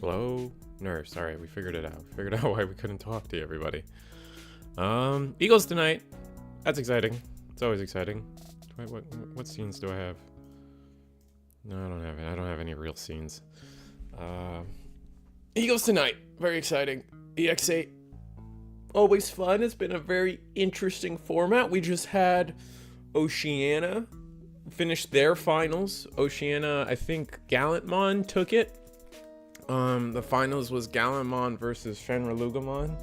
Hello? Nerves. Alright, we figured it out. Figured out why we couldn't talk to everybody. Eagles tonight. That's exciting. It's always exciting. What scenes do I have? No, I don't have it. I don't have any real scenes. Eagles tonight. Very exciting. EX08. Always fun. It's been a very interesting format. We just had Oceania finish their finals. Oceania, I think Gallantmon took it. The finals was Gallantmon versus Shenralugamon.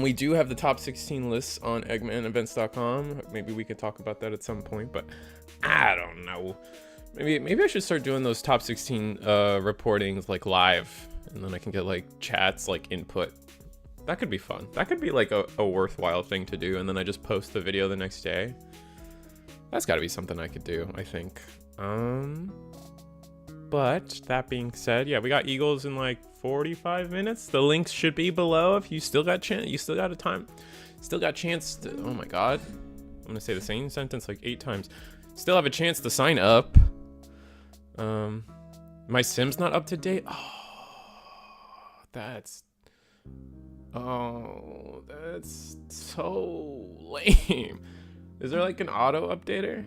We do have the top 16 lists on eggmanevents.com. Maybe we could talk about that at some point, but I don't know. Maybe I should start doing those top 16 reportings like live, and then I can get like chats, like input. That could be fun. That could be like a worthwhile thing to do, and then I just post the video the next day. That's got to be something I could do, I think. But that being said, yeah, we got Eagles in like 45 minutes. The links should be below if you still got chance. You still got a time. Still got chance to. Oh my God, I'm gonna say the same sentence like 8 times. Still have a chance to sign up. My Sim's not up to date. That's so lame. Is there like an auto updater?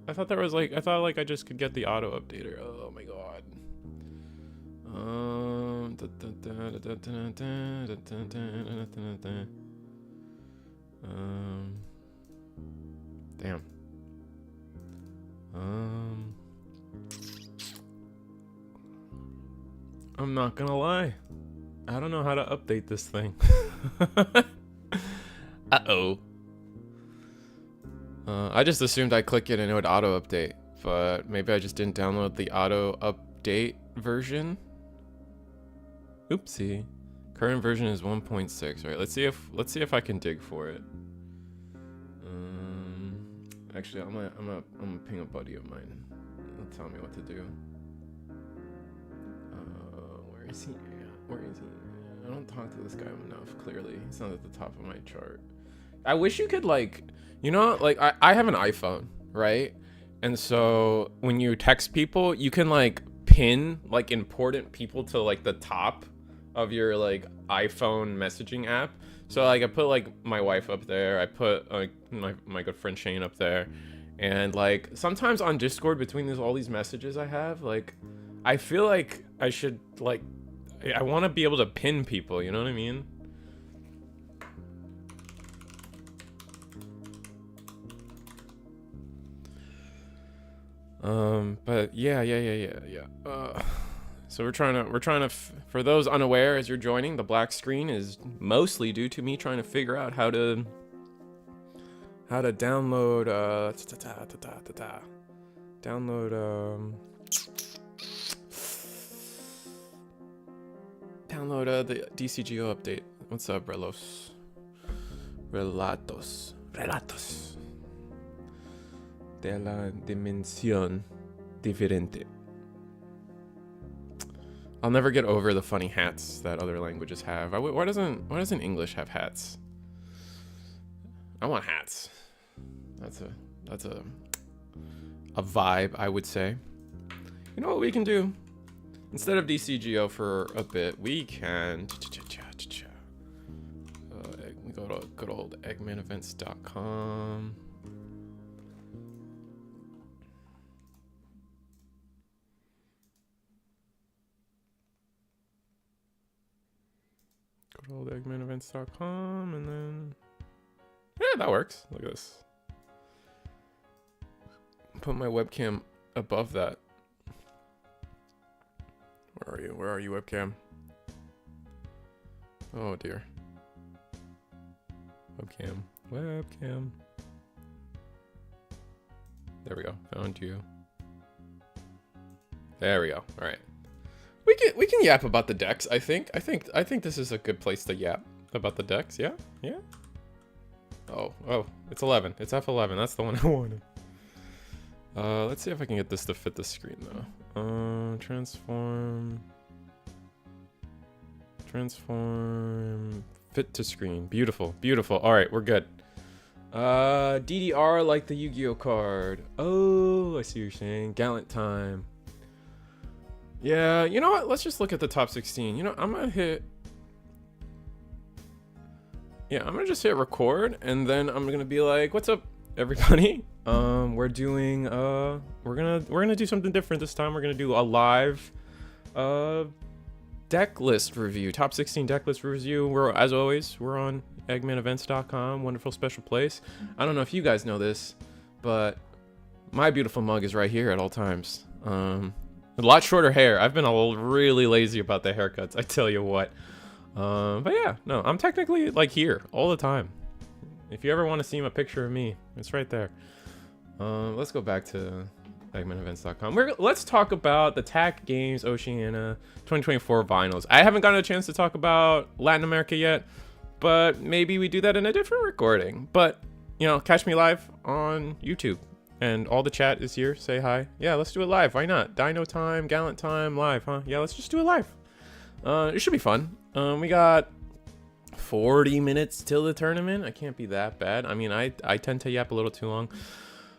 I thought there was like, I just could get the auto updater. Oh my God. Damn. I'm not gonna lie. I don't know how to update this thing. Uh-oh. I just assumed I click it and it would auto update, but maybe I just didn't download the auto update version. Oopsie. Current version is 1.6. Right, let's see if I can dig for it. Actually, I'm gonna ping a buddy of mine. He'll tell me what to do. Where is he? Where is he? I don't talk to this guy enough. Clearly, he's not at the top of my chart. I wish you could like. You know, like I have an iPhone, right? And so when you text people, you can like pin like important people to like the top of your like iPhone messaging app. So like I put like my wife up there. I put like my good friend Shane up there. And like sometimes on Discord between all these messages I have, like I feel like I should like, I want to be able to pin people, you know what I mean? But yeah. So we're trying to, for those unaware as you're joining, the black screen is mostly due to me trying to figure out how to download, download the DCGO update. What's up, Relatos. De la dimensión diferente. I'll never get over the funny hats that other languages have. Why doesn't English have hats? I want hats. That's a vibe, I would say. You know what we can do? Instead of DCGO for a bit, we can we go to good old eggmanevents.com. Old eggmanevents.com, and then yeah, that works. Look at this. Put my webcam above that. Where are you, webcam? Oh dear. Webcam. There we go. Found you. There we go. All right. We can yap about the decks. I think this is a good place to yap about the decks. Yeah. Oh, it's 11. It's F11. That's the one I wanted. Let's see if I can get this to fit the screen though. Transform, fit to screen. Beautiful. All right, we're good. DDR like the Yu-Gi-Oh card. Oh, I see what you're saying. Gallant time. Yeah, you know what? Let's just look at the top 16. You know, I'm gonna just hit record, and then I'm gonna be like, "What's up, everybody?" We're gonna do something different this time. We're gonna do a live deck list review, top 16 deck list review. As always, we're on eggmanevents.com, wonderful special place. I don't know if you guys know this, but my beautiful mug is right here at all times. A lot shorter hair. I've been really lazy about the haircuts, I tell you what. But yeah, no, I'm technically like here all the time. If you ever want to see a picture of me, it's right there. Let's go back to eggmanevents.com. Let's talk about the TAC Games Oceania 2024 vinyls. I haven't gotten a chance to talk about Latin America yet, but maybe we do that in a different recording. But, you know, catch me live on YouTube. And all the chat is here. Say hi. Yeah, let's do it live. Why not? Dino time, Gallant time, live, huh? Yeah, let's just do it live. It should be fun. We got 40 minutes till the tournament. I can't be that bad. I mean, I tend to yap a little too long.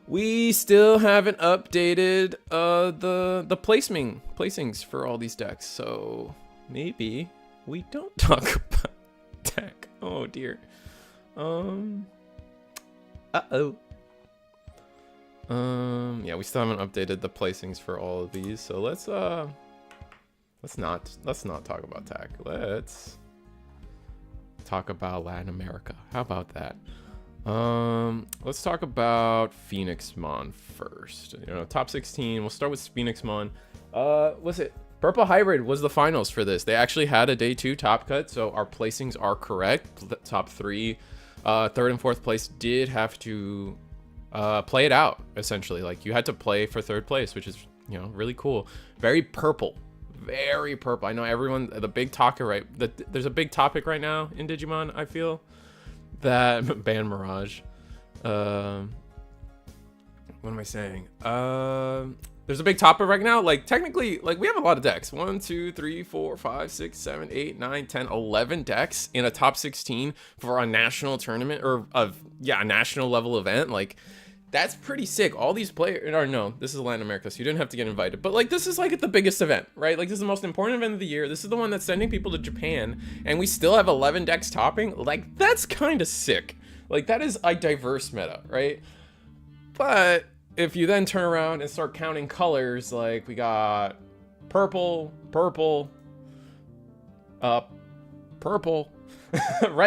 We still haven't updated the placings for all these decks, so maybe we don't talk about tech. Oh dear. Yeah, we still haven't updated the placings for all of these, so let's not talk about tech. Let's talk about Latin America. How about that? Let's talk about Phoenixmon first. You know, top 16. We'll start with Phoenixmon. Was it Purple Hybrid was the finals for this? They actually had a day 2 top cut, so our placings are correct. The top 3, third and fourth place did have to play it out, essentially. Like, you had to play for third place, which is, you know, really cool. Very purple. Very purple. I know everyone, the big topic, right? There's a big topic right now in Digimon, I feel. That ban Mirage. What am I saying? There's a big topic right now. Like, technically, like, we have a lot of decks. 1, 2, 3, 4, 5, 6, 7, 8, 9, 10, 11 decks in a top 16 for a national tournament, or a national level event. Like, that's pretty sick. All these players, or no, this is Latin America, so you didn't have to get invited. But like, this is like the biggest event, right? Like, this is the most important event of the year. This is the one that's sending people to Japan, and we still have 11 decks topping. Like, that's kind of sick. Like, that is a diverse meta, right? But if you then turn around and start counting colors, like, we got purple, red,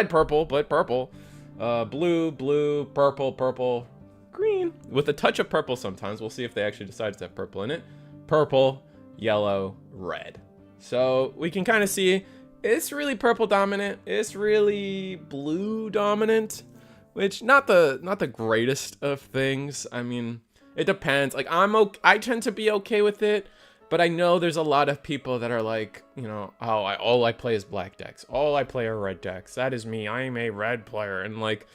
purple, but purple, blue, purple, green, with a touch of purple sometimes. We'll see if they actually decide to have purple in it. Purple, yellow, red. So we can kind of see it's really purple dominant. It's really blue dominant, which not the greatest of things. I mean, it depends. Like, I tend to be okay with it, but I know there's a lot of people that are like, you know, oh, all I play is black decks. All I play are red decks. That is me. I am a red player, and like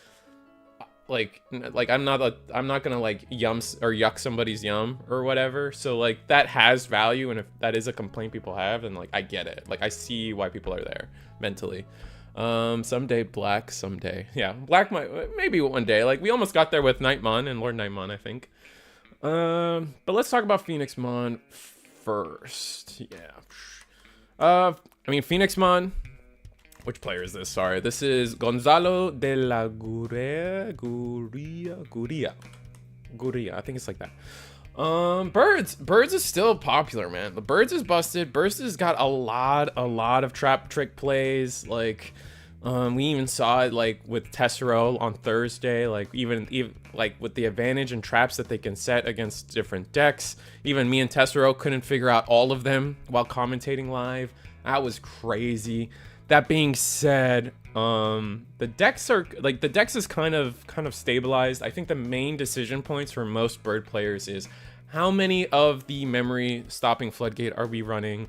I'm not gonna like yuck somebody's yum or whatever. So like, that has value, and if that is a complaint people have, then like, I get it. Like, I see why people are there mentally. Someday black, someday, yeah, black might, maybe one day. Like, we almost got there with Nightmon and Lord Nightmon, I think. But let's talk about Phoenixmon first. Yeah. I mean, Phoenixmon. Which player is this? Sorry, this is Gonzalo de la Guria. I think it's like that. Birds is still popular, man. The Birds is busted. Birds has got a lot of trap trick plays. Like, we even saw it like with Tessero on Thursday. Like, even like with the advantage and traps that they can set against different decks. Even me and Tessero couldn't figure out all of them while commentating live. That was crazy. That being said, the decks is kind of stabilized. I think the main decision points for most Bird players is how many of the memory stopping floodgate are we running.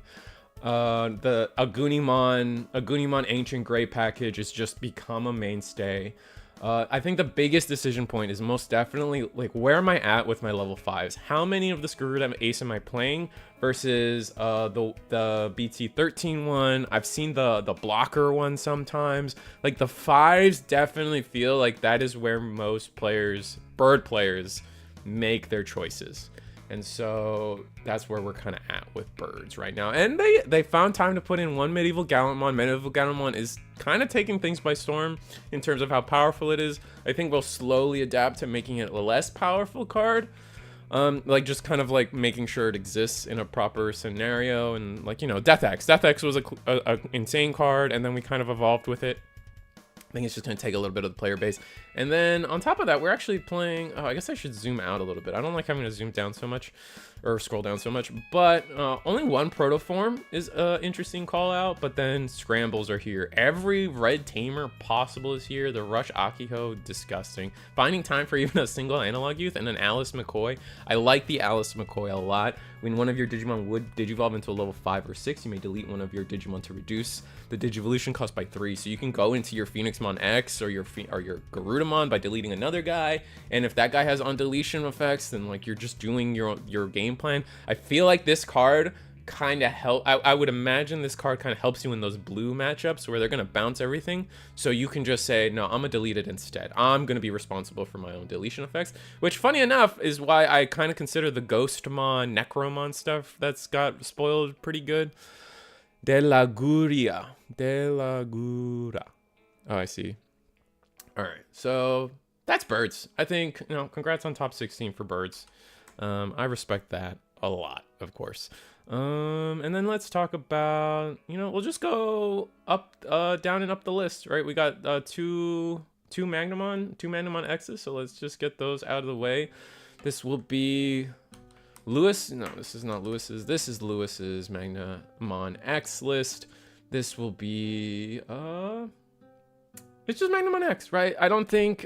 The Agunimon Ancient Gray package has just become a mainstay. I think the biggest decision point is most definitely, like, where am I at with my level 5s? How many of the Screwed Ace am I playing versus the BT13 one? I've seen the blocker one sometimes. Like, the 5s definitely feel like that is where most players, Bird players, make their choices. And so that's where we're kind of at with birds right now. And they found time to put in one Medieval Gallantmon. Medieval Gallantmon is kind of taking things by storm in terms of how powerful it is. I think we'll slowly adapt to making it a less powerful card. Like just kind of like making sure it exists in a proper scenario. And like, you know, Death X. Death X was a insane card, and then we kind of evolved with it. I think it's just going to take a little bit of the player base. And then on top of that, we're actually playing... Oh, I guess I should zoom out a little bit. I don't like having to zoom down so much or scroll down so much. But only one protoform is an interesting call out. But then scrambles are here. Every red tamer possible is here. The Rush Akiho, disgusting. Finding time for even a single analog youth and an Alice McCoy. I like the Alice McCoy a lot. When one of your Digimon would digivolve into a level 5 or 6, you may delete one of your Digimon to reduce the Digivolution cost by 3. So you can go into your Phoenixmon X or your Garudamon by deleting another guy, and if that guy has on deletion effects, then like you're just doing your game plan. I feel like this card kind of I would imagine this card kind of helps you in those blue matchups where they're going to bounce everything, so you can just say, no, I'm gonna delete it instead. I'm gonna be responsible for my own deletion effects, which funny enough is why I kind of consider the Ghostmon, Necromon stuff that's got spoiled pretty good. De la Gura. Oh, I see. All right, so that's birds. I think, you know, congrats on top 16 for birds. I respect that a lot, of course. And then let's talk about, you know, we'll just go up, down and up the list, right? We got two Magnamon X's, so let's just get those out of the way. This will be Lewis. No, this is not Lewis's. This is Lewis's Magnamon X list. This will be it's just Magnamon X, right? I don't think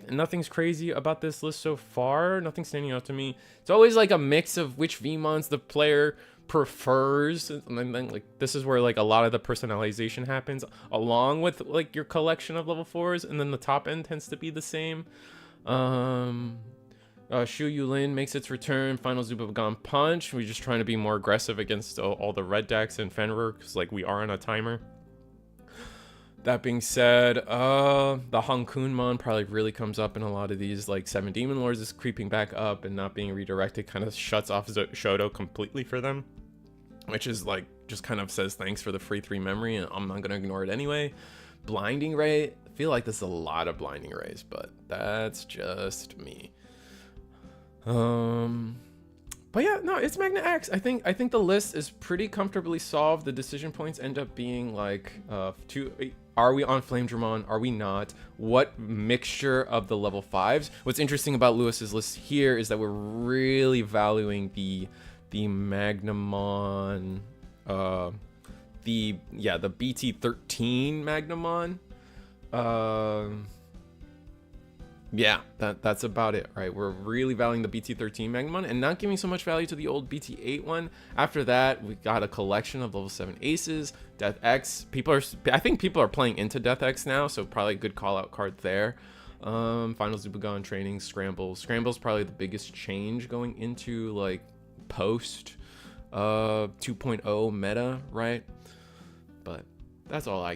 nothing's crazy about this list so far. Nothing's standing out to me. It's always like a mix of which VMons the player prefers, and then like this is where like a lot of the personalization happens, along with like your collection of level 4s, and then the top end tends to be the same. Shu Yulin makes its return. Final Zubagon Punch. We're just trying to be more aggressive against all the red decks and Fenrir, because like we are on a timer. That being said, the Hankunmon probably really comes up in a lot of these. Like 7 Demon Lords is creeping back up, and not being redirected kind of shuts off Shoto completely for them, which is like just kind of says thanks for the free 3 memory, and I'm not gonna ignore it anyway. Blinding Ray, I feel like this is a lot of Blinding Rays, but that's just me. But yeah, no, it's Magna X. I think the list is pretty comfortably solved. The decision points end up being like are we on Flame Dramon? Are we not? What mixture of the level 5s? What's interesting about Lewis's list here is that we're really valuing the Magnamon, the BT13 Magnamon. Yeah, that's about it, right? We're really valuing the BT13 Magnamon and not giving so much value to the old BT8 one. After that, we got a collection of level 7 aces, Death X. I think people are playing into Death X now, so probably a good call out card there. Final Zubagon training, Scramble. Scramble's probably the biggest change going into like post 2.0 meta, right? But that's all I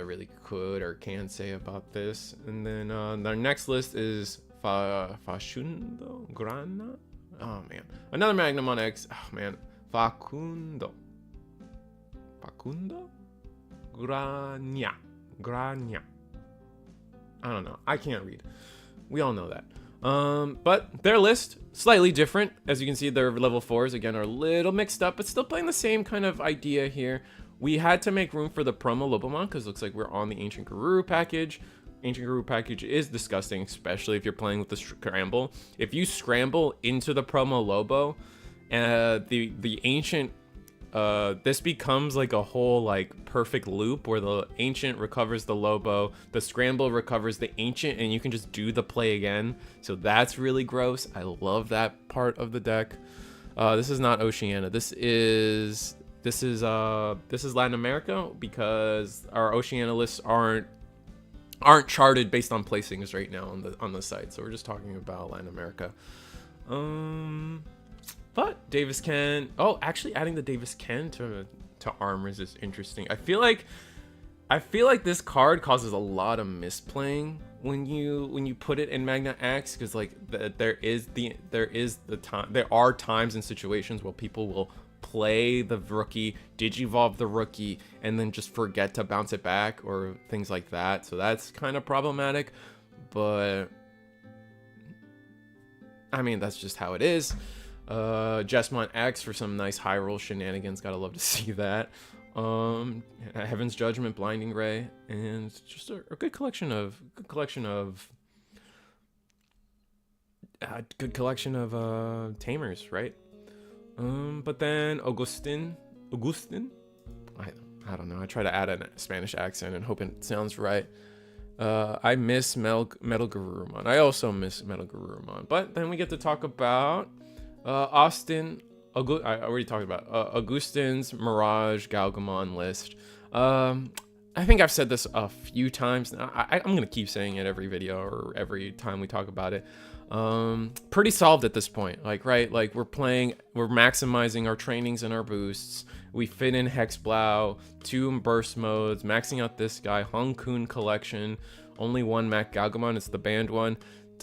really could or can say about this. And then our next list is Facundo Grana. Oh man, another Magnamon X. Oh man, Facundo Grania. I don't know. I can't read. We all know that. But their list slightly different. As you can see, their level 4s again are a little mixed up, but still playing the same kind of idea here. We had to make room for the promo Lobomon because it looks like we're on the Ancient Garuru package. Ancient Garuru package is disgusting, especially if you're playing with the Scramble. If you scramble into the promo Lobo, the Ancient, this becomes like a whole like perfect loop where the Ancient recovers the Lobo, the Scramble recovers the Ancient, and you can just do the play again. So that's really gross. I love that part of the deck. This is not Oceania. This is Latin America, because our Oceania lists aren't charted based on placings right now on the site. So we're just talking about Latin America. But Davis Ken. Oh, actually adding the Davis Ken to armors is interesting. I feel like this card causes a lot of misplaying when you put it in Magna X, because like there are times and situations where people will play the rookie, digivolve the rookie, and then just forget to bounce it back or things like that. So that's kind of problematic, but I mean, that's just how it is. Jesmont X for some nice high roll shenanigans. Gotta love to see that. Heaven's Judgment, Blinding Ray, and just a good collection of tamers, right? But then Augustin, I don't know. I try to add a Spanish accent and hope it sounds right. I miss Metal Garurumon. I also miss Metal Garurumon. But then we get to talk about Austin. I already talked about Augustin's Mirage Galgamon list. I think I've said this a few times now. I'm gonna keep saying it every video or every time we talk about it. Pretty solved at this point. Like, right? Like we're maximizing our trainings and our boosts. We fit in Hexblow, 2 burst modes, maxing out this guy, Hung-Kun collection, only 1 Mac Galgamon, it's the banned one.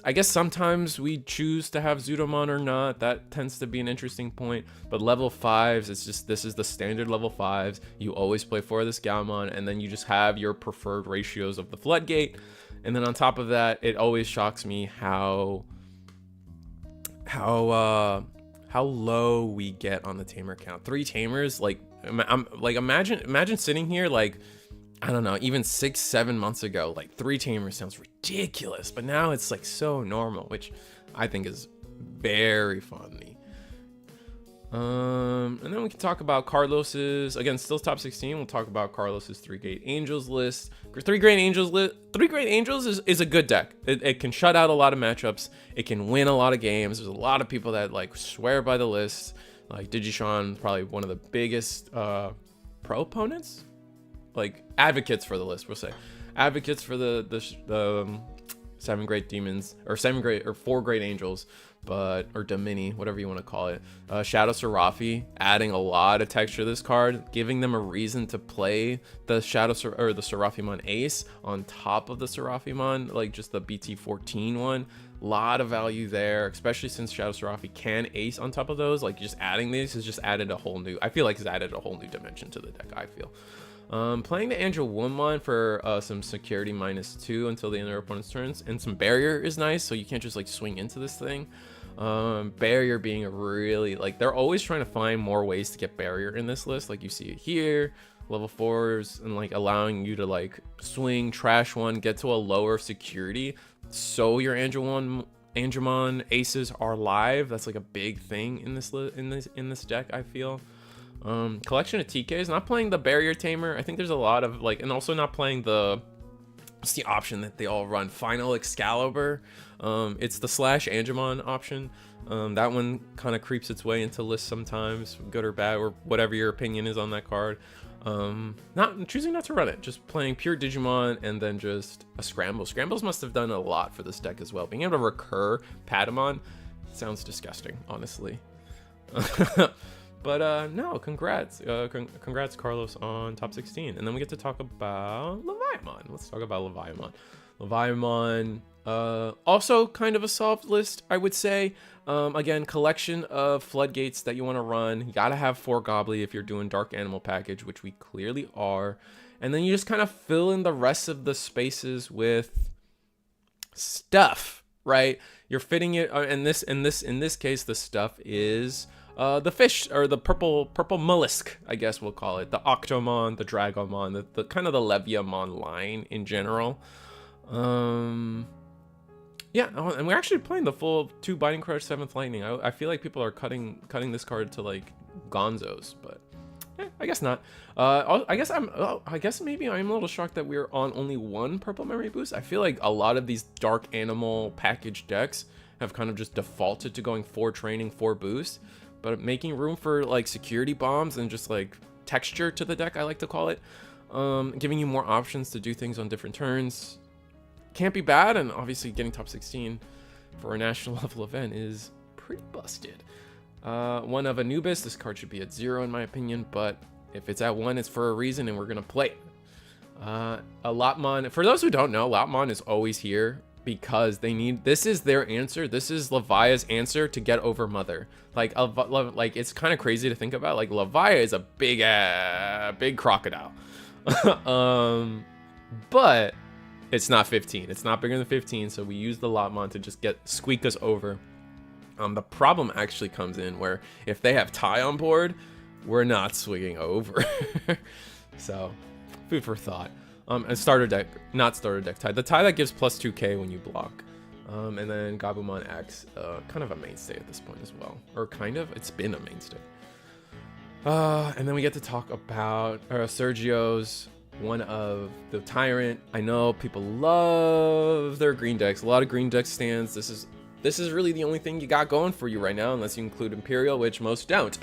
I guess sometimes we choose to have Zudomon or not. That tends to be an interesting point. But level 5s, it's just, this is the standard level 5s. You always play for this Galmon, and then you just have your preferred ratios of the Floodgate. And then on top of that, it always shocks me how low we get on the tamer count. 3 tamers, like I'm like imagine sitting here like, I don't know, even 6-7 months ago, like 3 tamers sounds ridiculous, but now it's like so normal, which I think is very funny. And then we can talk about Carlos's, again, still top 16. We'll talk about Carlos's 3 Great Angels list. 3 Great Angels is a good deck. It can shut out a lot of matchups. It can win a lot of games. There's a lot of people that like swear by the list. Like Digishawn, probably one of the biggest proponents, like advocates for the list. We'll say advocates for the 7 Great Demons or 4 Great Angels, but or Domini, whatever you want to call it. Shadow Seraphi, adding a lot of texture to this card, giving them a reason to play the the Seraphimon Ace on top of the Seraphimon, like just the BT14 one. Lot of value there, especially since Shadow Seraphi can ace on top of those. Like just adding these has just added a whole new, I feel like it's added a whole new dimension to the deck, I feel. Playing the Angel Woman for some security -2 until the end of their opponent's turns, and some barrier is nice, so you can't just like swing into this thing. Barrier being a really, like, they're always trying to find more ways to get barrier in this list, like you see it here, level 4s, and like allowing you to like swing, trash one, get to a lower security, so your Angemon aces are live. That's like a big thing in this deck, I feel. Collection of TKs, not playing the barrier tamer. I think there's a lot of like, and also not playing what's the option that they all run? Final Excalibur. It's the /Angemon option. That one kind of creeps its way into lists sometimes, good or bad, or whatever your opinion is on that card. Choosing not to run it, just playing pure Digimon and then just a Scramble. Scrambles must have done a lot for this deck as well. Being able to recur Patamon sounds disgusting, honestly. But no, congrats. Congrats, Carlos, on top 16. And then we get to talk about Leviamon. Let's talk about Leviamon. Leviamon, also kind of a soft list, I would say. Again, collection of floodgates that you want to run. You gotta have 4 Gobbly if you're doing Dark Animal package, which we clearly are. And then you just kind of fill in the rest of the spaces with stuff, right? You're fitting it, in this case, the stuff is the fish, or the purple mollusk, I guess we'll call it. The Octomon, the Dragomon, the kind of the Leviamon line in general. Yeah, and we're actually playing the full 2 Binding Crush 7th Lightning. I feel like people are cutting this card to like gonzos, but I guess not. I guess maybe I'm a little shocked that we're on only 1 purple memory boost. I feel like a lot of these Dark Animal package decks have kind of just defaulted to going 4 training, 4 boost, but making room for like security bombs and just like texture to the deck, I like to call it, giving you more options to do things on different turns. Can't be bad, and obviously getting top 16 for a national level event is pretty busted. One of Anubis, this card should be at 0 in my opinion, but if it's at 1, it's for a reason, and we're gonna play it. A Lopmon. For those who don't know, Lopmon is always here because they need. This is their answer. This is Levia's answer to get over Mother. Like it's kind of crazy to think about. Like Levia is a big crocodile, but it's not 15. It's not bigger than 15. So we use the Lopmon to just squeak us over. The problem actually comes in where if they have Ty on board, we're not swinging over. So, food for thought. And starter deck, not starter deck Ty. The Ty that gives plus 2k when you block. And then Gabumon X, kind of a mainstay at this point as well. Or kind of, it's been a mainstay. And then we get to talk about Sergio's, one of the Tyrant. I know people love their green decks. A lot of green deck stands. This is really the only thing you got going for you right now, unless you include Imperial, which most don't.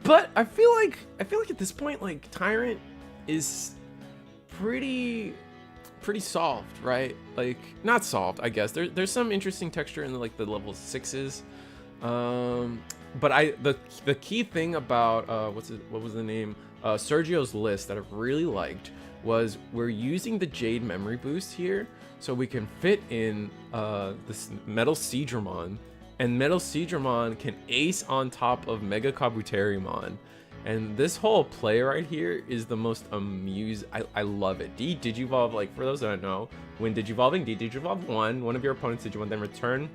But I feel like at this point, like Tyrant is pretty solved, right? Like not solved, I guess. There's some interesting texture in like the level 6s. But the key thing about what was the name? Sergio's list that I really liked was we're using the Jade memory boost here, so we can fit in this Metal Seadramon, and Metal Seadramon can ace on top of Mega Kabuterimon. And this whole play right here is the most amusing. I love it. Digivolve, like for those that don't know, when Digivolving Digivolve one of your opponent's Digimon, then return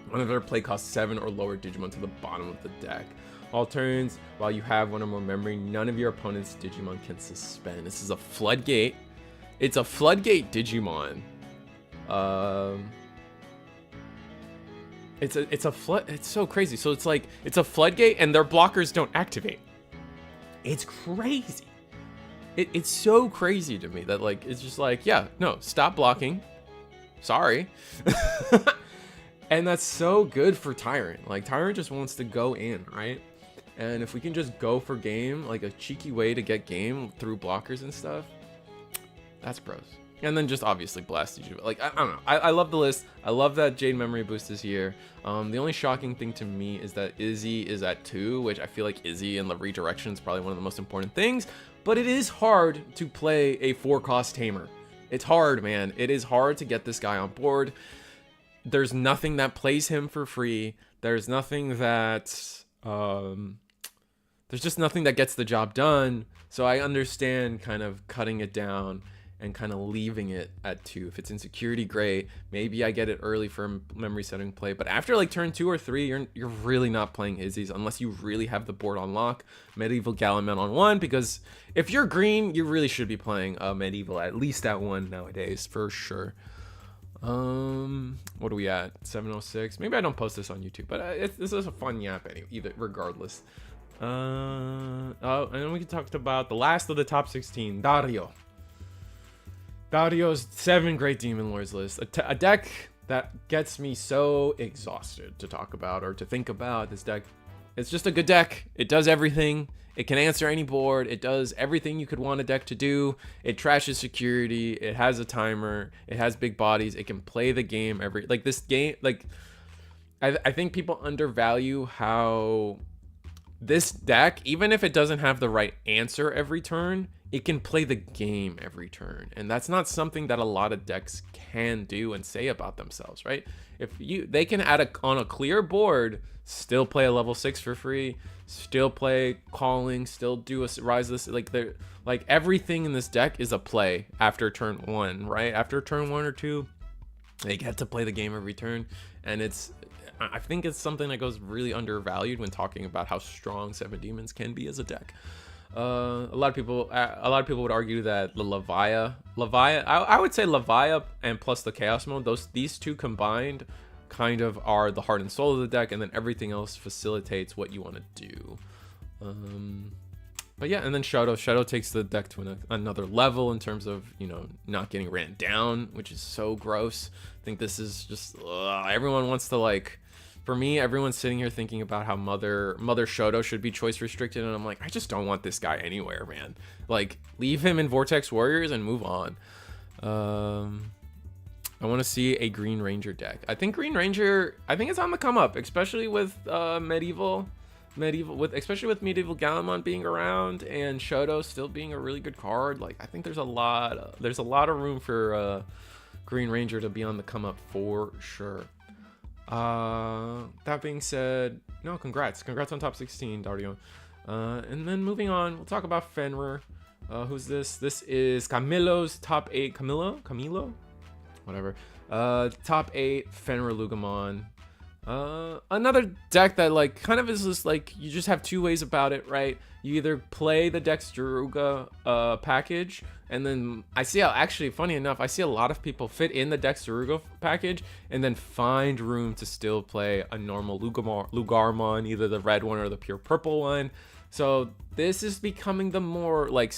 one of their play cost 7 or lower Digimon to the bottom of the deck. All turns, while you have one or more memory, none of your opponent's Digimon can suspend. This is a floodgate. It's a floodgate Digimon. It's a flood. It's so crazy. So it's like it's a floodgate, and their blockers don't activate. It's crazy. It's so crazy to me that like it's just like, yeah, no, stop blocking. Sorry. And that's so good for Tyrant. Like Tyrant just wants to go in, right? And if we can just go for game, like a cheeky way to get game through blockers and stuff, that's pros. And then just obviously blast you. Like I don't know. I love the list. I love that Jade memory boost is here. The only shocking thing to me is that Izzy is at 2, which I feel like Izzy and the redirection is probably one of the most important things. But it is hard to play a 4-cost tamer. It's hard, man. It is hard to get this guy on board. There's nothing that plays him for free. There's nothing that there's just nothing that gets the job done. So I understand kind of cutting it down and kind of leaving it at 2. If it's in security, great. Maybe I get it early for memory setting play, but after like turn 2 or 3, you're really not playing Izzy's unless you really have the board on lock. Medieval Galamon on 1, because if you're green, you really should be playing Medieval at least at 1 nowadays for sure. What are we at? 706. Maybe I don't post this on YouTube, but this is a fun yap anyway, either regardless. And then we can talk about the last of the top 16, Dario. Dario's 7 Great Demon Lords list. A deck that gets me so exhausted to talk about or to think about. This deck, it's just a good deck. It does everything. It can answer any board. It does everything you could want a deck to do. It trashes security. It has a timer. It has big bodies. It can play the game this game. Like, I think people undervalue how this deck, even if it doesn't have the right answer every turn, it can play the game every turn. And that's not something that a lot of decks can do and say about themselves, right? They can on a clear board, still play a level 6 for free, still play calling, still do a rise this, like everything in this deck is a play after turn 1, right? After turn 1 or 2, they get to play the game every turn. And I think it's something that goes really undervalued when talking about how strong 7 Demons can be as a deck. A lot of people would argue that the Levia, I would say Levia and plus the Chaos Mode, these two combined kind of are the heart and soul of the deck, and then everything else facilitates what you want to do. But yeah, and then Shadow takes the deck to another level in terms of, not getting ran down, which is so gross. I think this is just everyone wants to like. For me, everyone's sitting here thinking about how Mother Shoto should be choice restricted, and I'm like, I just don't want this guy anywhere, man. Like, leave him in Vortex Warriors and move on. I want to see a Green Ranger deck. I think Green Ranger, it's on the come up, especially with Medieval. especially with Medieval Galamon being around and Shoto still being a really good card. Like, I think there's a lot of room for Green Ranger to be on the come up for sure. That being said, no, congrats on top 16, Dario. And then moving on, we'll talk about Fenrir. Who's this? This is Camilo's top 8. Camilo? Whatever. Top 8 Fenrir Lugamon. Another deck that like kind of is just like you just have two ways about it, right? You either play the Dexteruga package, and then I see how, actually, funny enough, I see a lot of people fit in the Dexteruga package and then find room to still play a normal Lugarmon, either the red one or the pure purple one. So this is becoming the more like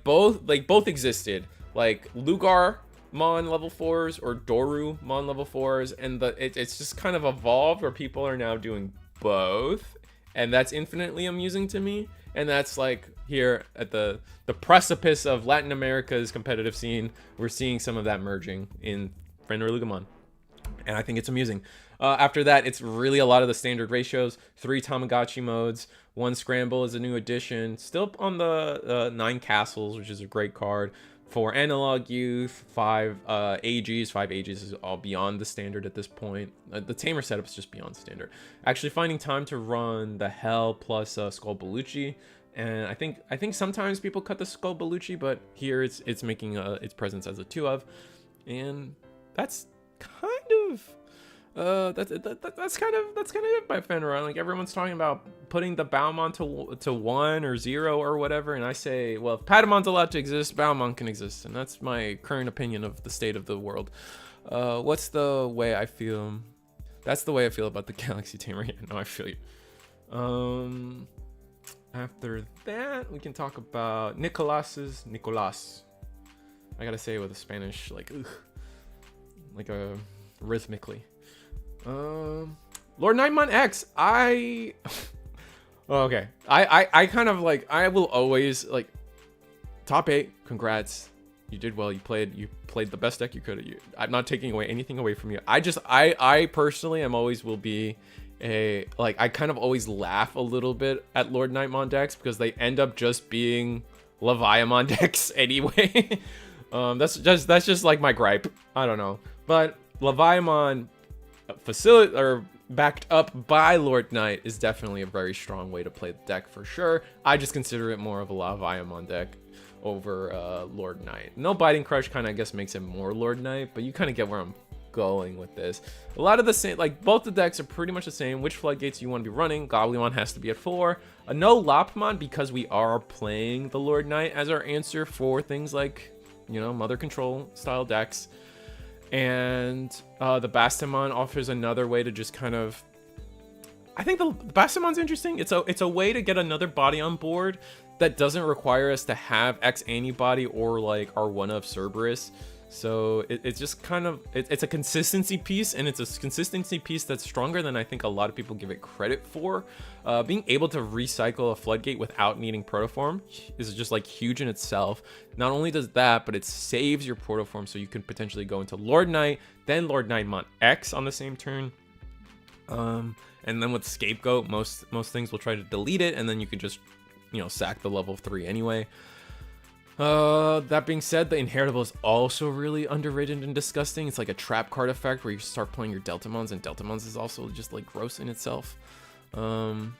both existed, like Lugarmon level 4s or Dorumon level 4s, and it's just kind of evolved where people are now doing both, and that's infinitely amusing to me. And that's like here at the precipice of Latin America's competitive scene, we're seeing some of that merging in Fenrir Lugamon, and I think it's amusing. After that, it's really a lot of the standard ratios. 3 Tamagotchi modes, 1 Scramble is a new addition, still on the 9 Castles, which is a great card. 4 Analog Youth, 5 AGs. 5 AGs is all beyond the standard at this point. The Tamer setup is just beyond standard. Actually finding time to run the Hell plus Skull Bellucci, and I think sometimes people cut the Skull Bellucci, but here it's making its presence as a 2 of, and that's kind of that's kind of it by Fenrir. Like, everyone's talking about putting the Baumon to 1 or 0 or whatever, and I say, well, if Patamon's allowed to exist, Baumon can exist, and that's my current opinion of the state of the world. What's the way I feel? That's the way I feel about the Galaxy Tamer. Yeah, no, I feel you. After that, we can talk about Nicolas. I gotta say it with a Spanish, like, rhythmically. Lord Nightmon X, okay, I kind of like, I will always like, top 8, congrats, you did well, you played the best deck you could. I'm not taking anything away from you. I personally will be I kind of always laugh a little bit at Lord Nightmon decks because they end up just being Leviamon decks anyway. That's just like my gripe. I don't know, but Leviamon backed up by Lord Knight is definitely a very strong way to play the deck for sure. I just consider it more of a Leviamon deck over Lord Knight. No Biting Crush kind of, I guess, makes it more Lord Knight, but you kind of get where I'm going with this. A lot of the same, like, both the decks are pretty much the same. Which floodgates you want to be running? Goblin has to be at 4. A no Lopmon, because we are playing the Lord Knight as our answer for things like, Mother Control style decks. And the Bastamon offers another way to just kind of, I think the Bastamon's interesting. It's a way to get another body on board that doesn't require us to have X antibody or like our one of Cerberus. So it's just kind of, it's a consistency piece, and it's a consistency piece that's stronger than I think a lot of people give it credit for. Being able to recycle a floodgate without needing protoform is just like huge in itself. Not only does that, but it saves your protoform, so you can potentially go into Lord Knight, then Lord Nightmon X on the same turn. And then with Scapegoat, most things will try to delete it, and then you can just, sack the level 3 anyway. That being said, the Inheritable is also really underrated and disgusting. It's like a trap card effect where you start playing your Deltamons, and Deltamons is also just like gross in itself. Yeah,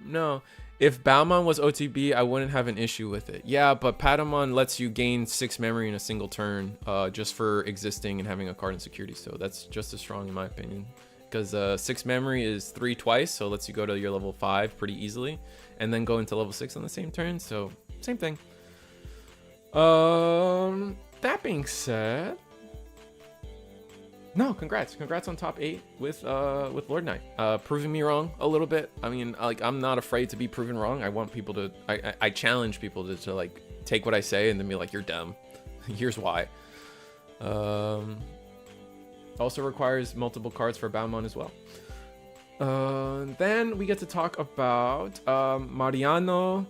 no. If Baumon was OTB, I wouldn't have an issue with it. Yeah, but Patamon lets you gain 6 memory in a single turn, just for existing and having a card in security. So that's just as strong in my opinion. Because 6 memory is 3 twice, so it lets you go to your level 5 pretty easily, and then go into level 6 on the same turn. So same thing. That being said, no, congrats on top 8 with Lord Knight, proving me wrong a little bit. I mean, like, I'm not afraid to be proven wrong. I want people to, I challenge people to like take what I say and then be like, you're dumb. Here's why. Also requires multiple cards for Baumon as well. Then we get to talk about Mariano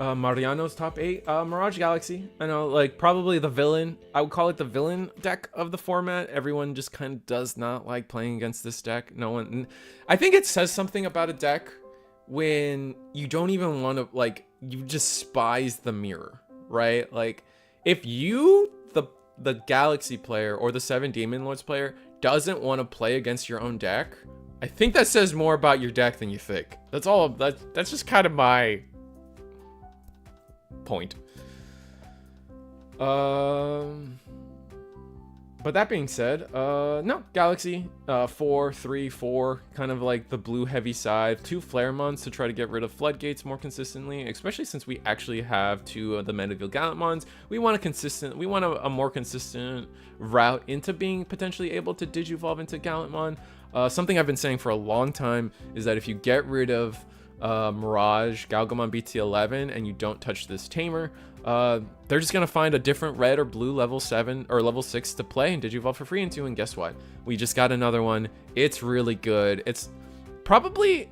Mariano's top 8. Mirage Galaxy. I know, like, probably the villain. I would call it the villain deck of the format. Everyone just kind of does not like playing against this deck. No one. I think it says something about a deck when you don't even want to, like, you despise the mirror, right? Like, if you, the Galaxy player or the 7 Demon Lords player, doesn't want to play against your own deck, I think that says more about your deck than you think. That's all. That's just kind of my point. But that being said, no, Galaxy, 4, 3, 4, kind of like the blue heavy side. 2 Flare Mons to try to get rid of Floodgates more consistently, especially since we actually have 2 of the Mediville Gallant Mons. We want a more consistent route into being potentially able to Digivolve into Gallantmon. Something I've been saying for a long time is that if you get rid of Mirage, Galgamon BT11, and you don't touch this Tamer, they're just gonna find a different red or blue level 7 or level 6 to play and Digivolve for free into, and guess what? We just got another one. It's really good. It's probably,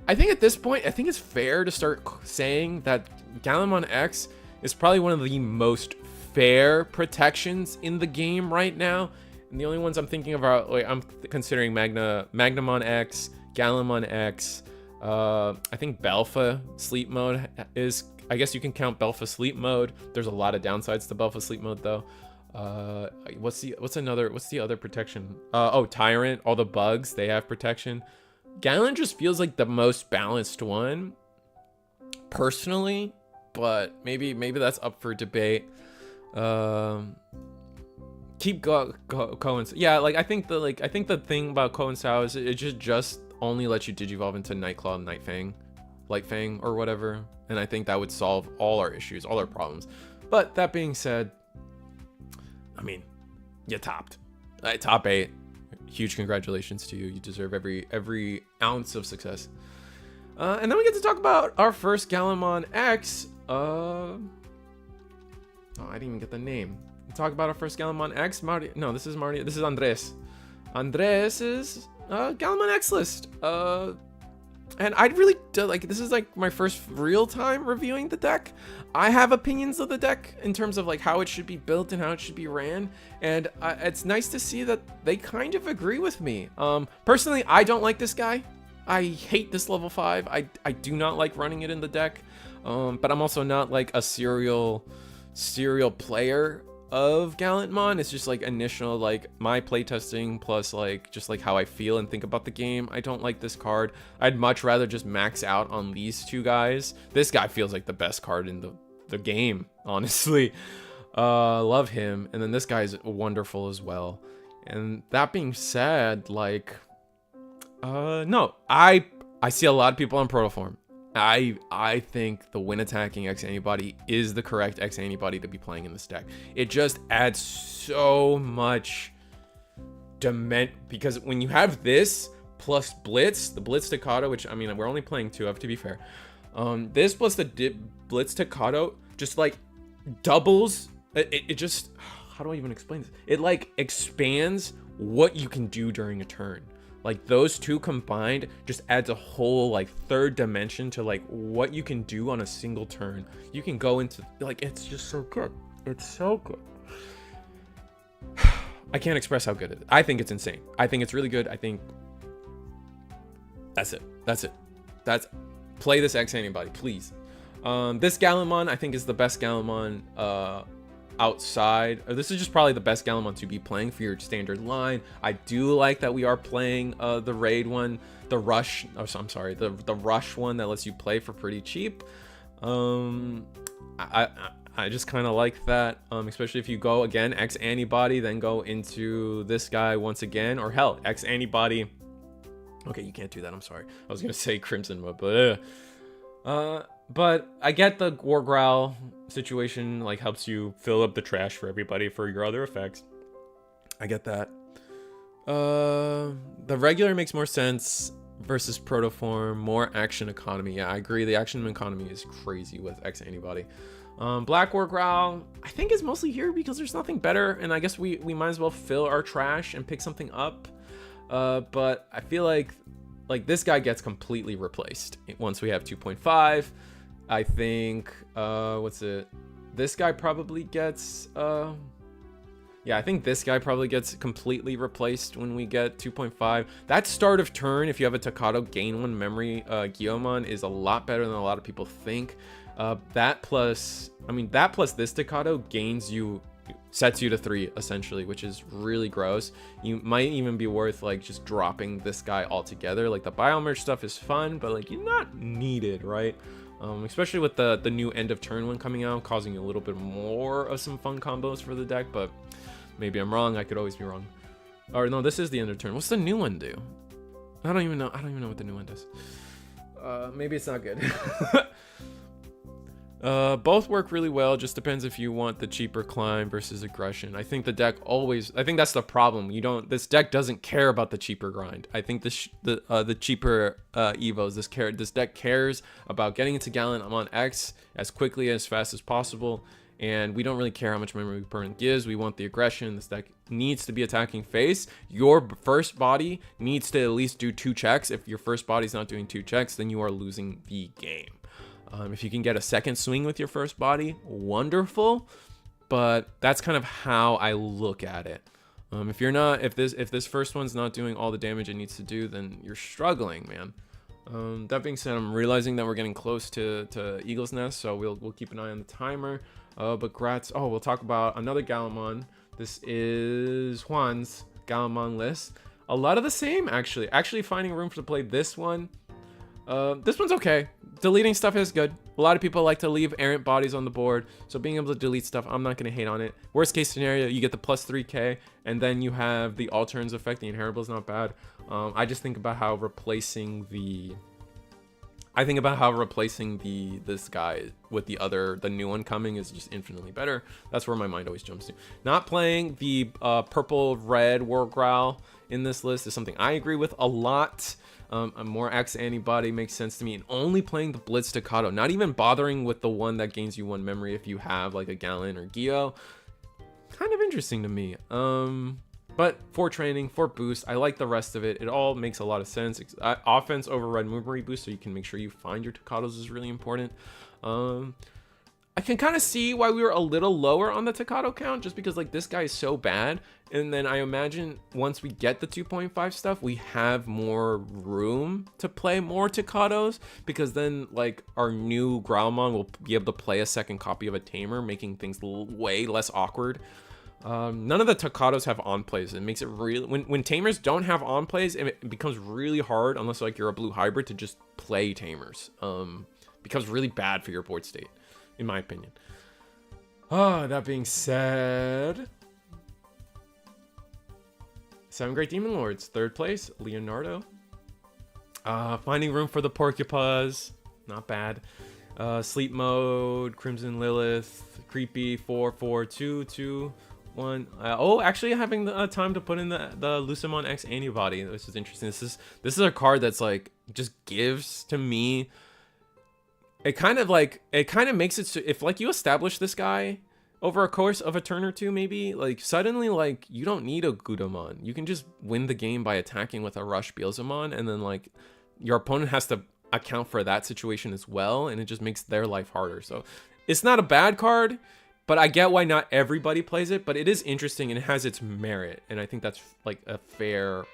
I think at this point, I think it's fair to start saying that Gallimon X is probably one of the most fair protections in the game right now. And the only ones I'm thinking about, like, I'm considering Magnamon X, Gallimon X, I think Belpha Sleep Mode is, I guess you can count Belpha Sleep Mode. There's a lot of downsides to Belpha Sleep Mode though. What's the other protection? Oh, Tyrant, all the bugs, they have protection. Gallon just feels like the most balanced one personally, but maybe that's up for debate. Keep Cohen's. Yeah, like I think the thing about Cohen's Sao is it just only lets you Digivolve into Nightclaw and Lightfang or whatever, and I think that would solve all our issues, all our problems. But that being said, I mean, you topped. Top 8. Huge congratulations to you. You deserve every ounce of success. And then we get to talk about our first Gallimon X. Oh, I didn't even get the name. Talk about our first Gallimon X. This is Andres. Andres is Gallimon X list. And I really do, like, this is like my first real time reviewing the deck. I have opinions of the deck in terms of like how it should be built and how it should be ran, and it's nice to see that they kind of agree with me. Personally, I don't like this guy. I hate this level 5. I do not like running it in the deck. But I'm also not like a serial player of Gallantmon. It's just like initial, like my playtesting plus like just like how I feel and think about the game. I don't like this card. I'd much rather just max out on these 2 guys. This guy feels like the best card in the game, honestly. Love him. And then this guy's wonderful as well. And that being said, like no, I see a lot of people on Protoform. I think the Wind Attacking X Antibody is the correct X Antibody to be playing in this deck. It just adds so much because when you have this plus Blitz, the Blitz Staccato, which I mean we're only playing 2 of, to be fair. This plus the Blitz Staccato just like doubles. It just, how do I even explain this? It like expands what you can do during a turn. Like those 2 combined just adds a whole like 3rd dimension to like what you can do on a single turn. You can go into like, it's just so good. It's so good. I can't express how good it is. I think it's insane. I think it's really good. I think that's it. Play this X Antibody, please. This Gallimon I think is the best Gallimon outside. This is just probably the best Gallimon to be playing for your standard line. I do like that we are playing the raid one, the rush. Oh, I'm sorry, the rush one that lets you play for pretty cheap. I just kind of like that, especially if you go again X Antibody, then go into this guy once again, or hell, X Antibody. Okay, you can't do that. I'm sorry. I was gonna say Crimson Mode, but I get the War Growl situation, like helps you fill up the trash for everybody for your other effects. I get that. The regular makes more sense versus Protoform, more action economy. Yeah, I agree. The action economy is crazy with X Antibody. Black War Growl, I think is mostly here because there's nothing better, and I guess we might as well fill our trash and pick something up. But I feel like this guy gets completely replaced once we have 2.5. I think what's it? This guy probably gets yeah, I think this guy probably gets completely replaced when we get 2.5. That start of turn, if you have a Takato gain 1 memory Guillaumon, is a lot better than a lot of people think. That plus this Takato sets you to 3 essentially, which is really gross. You might even be worth like just dropping this guy altogether. Like the biomerge stuff is fun, but like you're not needed, right? Especially with the new end of turn one coming out, causing a little bit more of some fun combos for the deck, but maybe I'm wrong. I could always be wrong. Or no, this is the end of turn. What's the new one do? I don't even know what the new one does. Maybe it's not good. Both work really well. Just depends if you want the cheaper climb versus aggression. I think the deck I think that's the problem. This deck doesn't care about the cheaper grind. I think the cheaper evos, this deck cares about getting into Gallon on X as quickly as fast as possible. And we don't really care how much memory permanent gives. We want the aggression. This deck needs to be attacking face. Your first body needs to at least do 2 checks. If your first body's not doing 2 checks, then you are losing the game. If you can get a second swing with your first body, wonderful. But that's kind of how I look at it. If this first one's not doing all the damage it needs to do, then you're struggling, man. That being said, I'm realizing that we're getting close to Eagle's Nest, so we'll keep an eye on the timer. But Gratz, we'll talk about another Galamon. This is Juan's Galamon list. A lot of the same, actually. Actually finding room to play this one. This one's okay. Deleting stuff is good. A lot of people like to leave errant bodies on the board, so being able to delete stuff, I'm not going to hate on it. Worst case scenario, you get the plus 3k, and then you have the all turns effect. The inheritable is not bad. I just think about how replacing this guy with the new one coming is just infinitely better. That's where my mind always jumps to. Not playing the purple red War Growl in this list is something I agree with a lot. A more X antibody makes sense to me, and only playing the Blitz Staccato, not even bothering with the one that gains you 1 memory if you have like a Gallon or Gio. Kind of interesting to me. But for training, for boost, I like the rest of it. It all makes a lot of sense. Offense over red memory boost, so you can make sure you find your Takatos, is really important. I can kind of see why we were a little lower on the Takato count, just because like this guy is so bad. And then I imagine once we get the 2.5 stuff, we have more room to play more Takatos, because then like our new Growlmon will be able to play a second copy of a Tamer, making things way less awkward. None of the Takatos have on plays. It makes it really, when Tamers don't have on plays, it becomes really hard, unless like you're a blue hybrid, to just play Tamers. Becomes really bad for your board state, in my opinion. That being said, 7 Great Demon Lords, 3rd place, Leonardo. Finding room for the Porcupuz, not bad. Sleep Mode, Crimson Lilith, Creepy, 4, 4, 2, 2, 1. Actually having the time to put in the Lucemon X antibody, which is interesting. This is a card that's like just gives to me. It kind of makes it so if like you establish this guy over a course of a turn or two, maybe like suddenly like you don't need a Gudamon. You can just win the game by attacking with a Rush Beelzemon, and then like your opponent has to account for that situation as well, and it just makes their life harder. So it's not a bad card, but I get why not everybody plays it, but it is interesting and it has its merit, and I think that's like a fair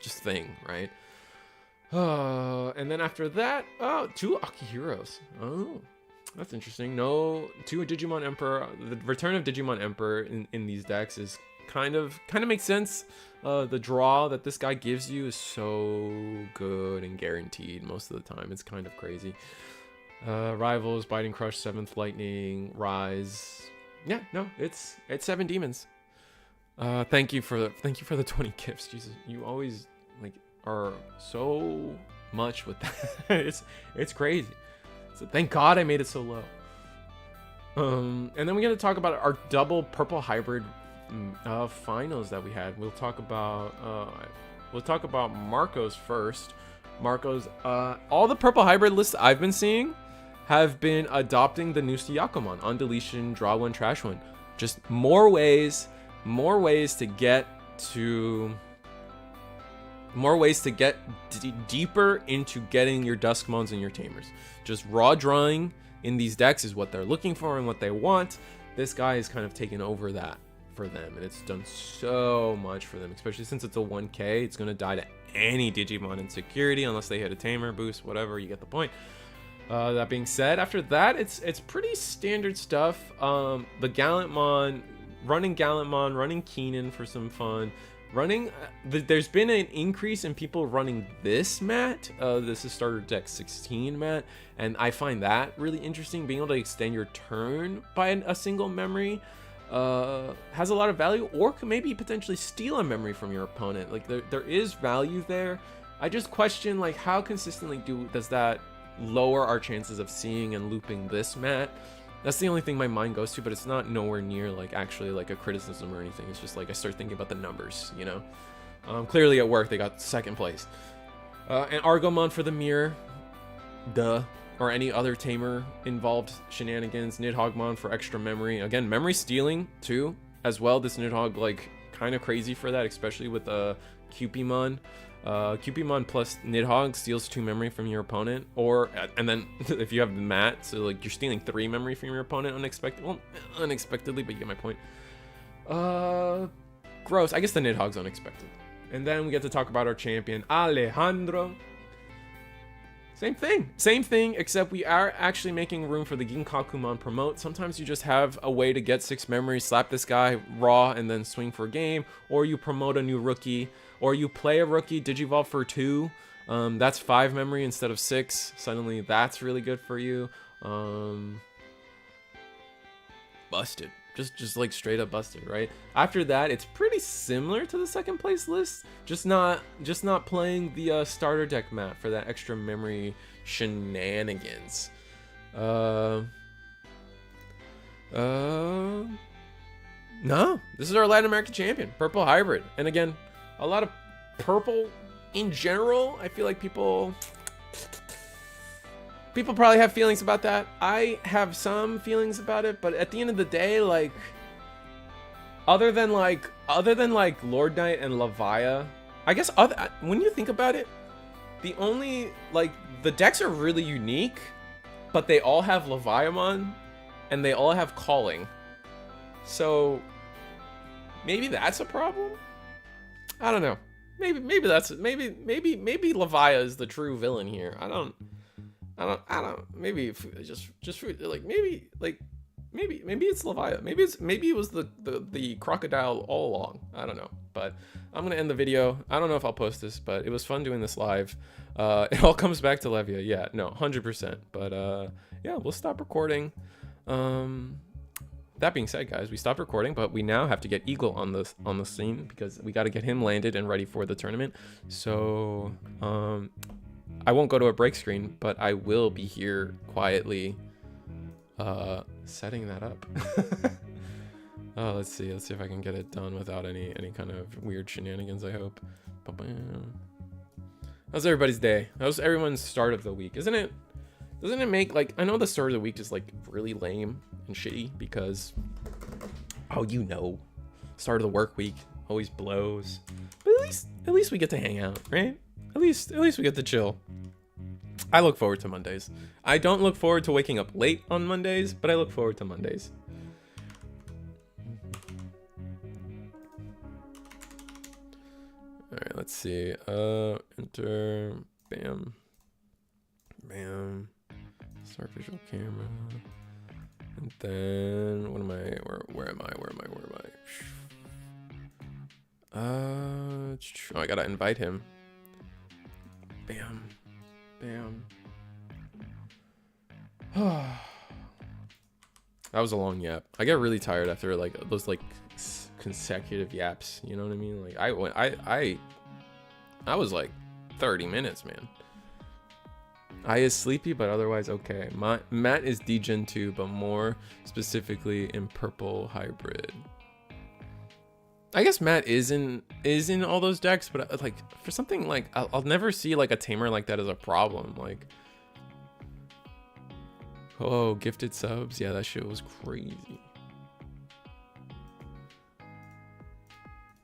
just thing, right? And then after that, 2 Akihiros. Oh, that's interesting. No, 2 Digimon Emperor. The return of Digimon Emperor in these decks is kind of makes sense. The draw that this guy gives you is so good and guaranteed most of the time. It's kind of crazy. Rivals, Biting Crush, 7th Lightning, Rise. Yeah, no, it's 7 demons. Thank you for the 20 gifts. Jesus, you always like are so much with that. it's crazy. So thank God I made it so low. And then we're gonna talk about our double purple hybrid finals that we had. We'll talk about Marco's first. Marco's all the purple hybrid lists I've been seeing have been adopting the new Yakomon on deletion, draw 1, trash 1. Just more ways to get deeper into getting your Duskmons and your Tamers. Just raw drawing in these decks is what they're looking for and what they want. This guy is kind of taken over that for them, and it's done so much for them, especially since it's a 1k. It's going to die to any Digimon in security unless they hit a tamer boost, whatever. You get the point. That being said, after that, it's pretty standard stuff. The Gallantmon, running Gallantmon, running Keenan for some fun. Running, there's been an increase in people running this mat. This is starter deck 16 mat, and I find that really interesting. Being able to extend your turn by a single memory has a lot of value, or could maybe potentially steal a memory from your opponent. Like there is value there. I just question like how consistently does that lower our chances of seeing and looping this mat. That's the only thing my mind goes to, but it's not nowhere near like actually like a criticism or anything. It's just like I start thinking about the numbers, you know. Clearly at work they got second place. And Argomon for the mirror, duh, or any other tamer involved shenanigans. Nidhoggmon for extra memory. Again, memory stealing too as well. This Nidhogg like kind of crazy for that, especially with Cupimon. Cupimon plus Nidhogg steals 2 memory from your opponent, and then if you have the mat, so like you're stealing 3 memory from your opponent unexpectedly, but you get my point. Gross. I guess the Nidhogg's unexpected. And then we get to talk about our champion Alejandro. Same thing, except we are actually making room for the Ginkakumon promote. Sometimes you just have a way to get 6 memory, slap this guy raw, and then swing for a game, or you promote a new rookie, or you play a rookie, Digivolve for 2. That's 5 memory instead of 6. Suddenly, that's really good for you. Busted. Just like straight up busted, right? After that, it's pretty similar to the second place list, just not playing the starter deck mat for that extra memory shenanigans. No, this is our Latin American champion, purple hybrid. And again, a lot of purple in general. I feel like people probably have feelings about that. I have some feelings about it, but at the end of the day, like other than like Lord Knight and Lavia, I guess when you think about it, the only like the decks are really unique, but they all have Leviamon and they all have calling. So maybe that's a problem. I don't know. Maybe Lavia is the true villain here. I don't. Maybe just like maybe it's Lavia. Maybe it was the crocodile all along. I don't know. But I'm gonna end the video. I don't know if I'll post this, but it was fun doing this live. It all comes back to Levia. Yeah, no, 100%. But yeah, we'll stop recording. That being said, guys, we stopped recording, but we now have to get Eagle on the scene because we got to get him landed and ready for the tournament. So I won't go to a break screen, but I will be here quietly setting that up. Oh, let's see if I can get it done without any kind of weird shenanigans, I hope. How's everybody's day? How's everyone's start of the week? Doesn't it make, like, I know the start of the week is like really lame and shitty because, oh, you know, start of the work week always blows. But at least we get to hang out, right? At least we get to chill. I look forward to Mondays. I don't look forward to waking up late on Mondays, but I look forward to Mondays. All right, let's see. Enter. Bam. Bam. Start visual camera. And then what am I? Where am I? Oh, I gotta invite him. Bam. Bam. That was a long yap. I get really tired after like those like consecutive yaps. You know what I mean? Like I was like 30 minutes, man. I is sleepy, but otherwise okay. Matt is D-Gen 2, but more specifically in purple hybrid. I guess Matt is in all those decks, but like for something like I'll never see like a tamer like that as a problem. Like, oh, gifted subs, yeah, that shit was crazy.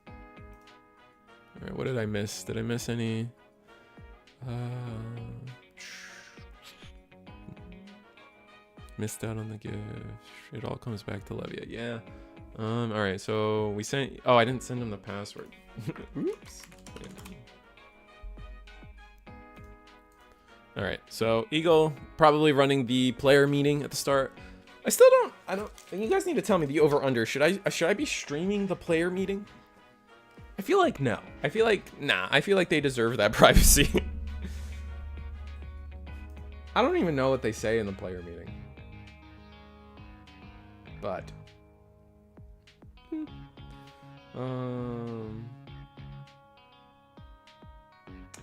All right, what did I miss? Did I miss any? Missed out on the gift. It all comes back to Levia. Yeah. All right. So we sent. Oh, I didn't send him the password. Oops. All right. So Eagle probably running the player meeting at the start. I still don't. I don't. You guys need to tell me the over under. Should I be streaming the player meeting? I feel like no. I feel like nah. I feel like they deserve that privacy. I don't even know what they say in the player meeting. But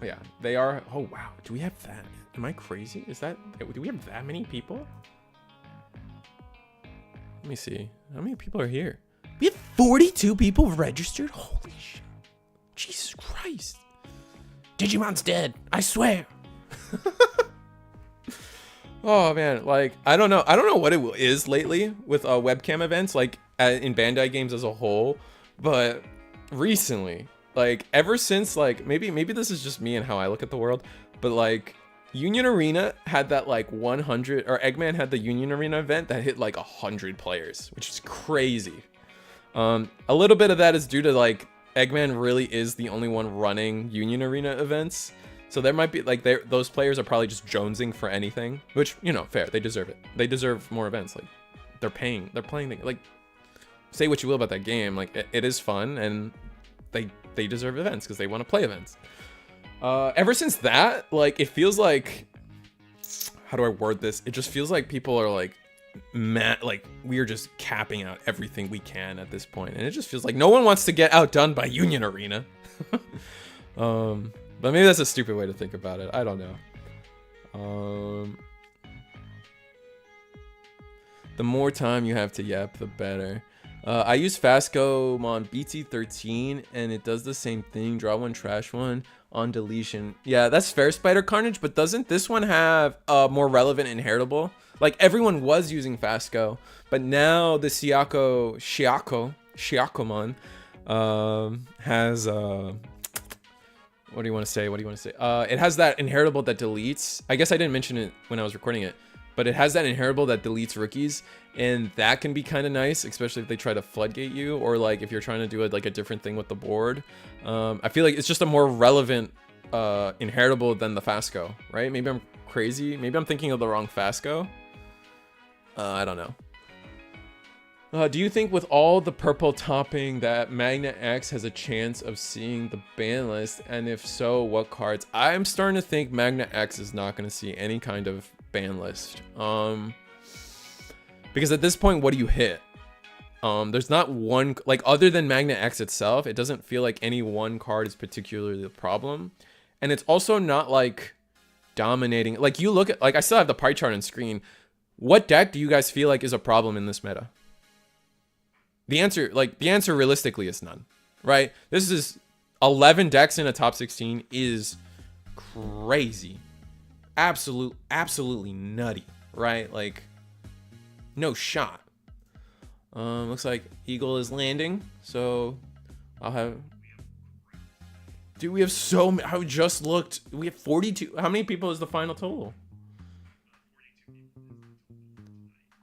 yeah, they are. Oh wow, do we have that? Am I crazy? Is that, do we have that many people? Let me see. How many people are here? We have 42 people registered? Holy shit. Jesus Christ. Digimon's dead. I swear. Oh man, like I don't know what it is lately with webcam events, like in Bandai games as a whole, but recently, like ever since, like maybe this is just me and how I look at the world, but like Union Arena had that like 100, or Eggman had the Union Arena event that hit like 100 players, which is crazy. A little bit of that is due to like Eggman really is the only one running Union Arena events. So there might be like those players are probably just jonesing for anything, which, you know, fair. They deserve it. They deserve more events. Like they're playing things. Like say what you will about that game. Like it is fun and they deserve events because they want to play events. Ever since that, like it feels like, how do I word this? It just feels like people are like mad, like we are just capping out everything we can at this point. And it just feels like no one wants to get outdone by Union Arena. But maybe that's a stupid way to think about it. I don't know. The more time you have to yap, the better. I use Fastgo on BT13 and it does the same thing. Draw one, trash one on deletion. Yeah, that's fair, Spider Carnage, but doesn't this one have a more relevant inheritable? Like everyone was using Fastgo, but now the Shiakomon has what do you want to say? It has that inheritable that deletes. I guess I didn't mention it when I was recording it, but it has that inheritable that deletes rookies, and that can be kind of nice, especially if they try to floodgate you, or like if you're trying to do it like a different thing with the board. I feel like it's just a more relevant inheritable than the Fastgo, right? Maybe I'm crazy. Maybe I'm thinking of the wrong Fastgo. I don't know. Do you think with all the purple topping that Magna X has a chance of seeing the ban list? And if so, what cards? I'm starting to think Magna X is not going to see any kind of ban list. Because at this point, what do you hit? There's not one, like other than Magna X itself, it doesn't feel like any one card is particularly the problem. And it's also not like dominating. Like you look at, like I still have the pie chart on screen. What deck do you guys feel like is a problem in this meta? The answer realistically is none, right? This is 11 decks in a top 16 is crazy. Absolutely nutty, right? Like, no shot. Looks like Eagle is landing, so I'll have... Dude, we have so many. I just looked. We have 42. How many people is the final total?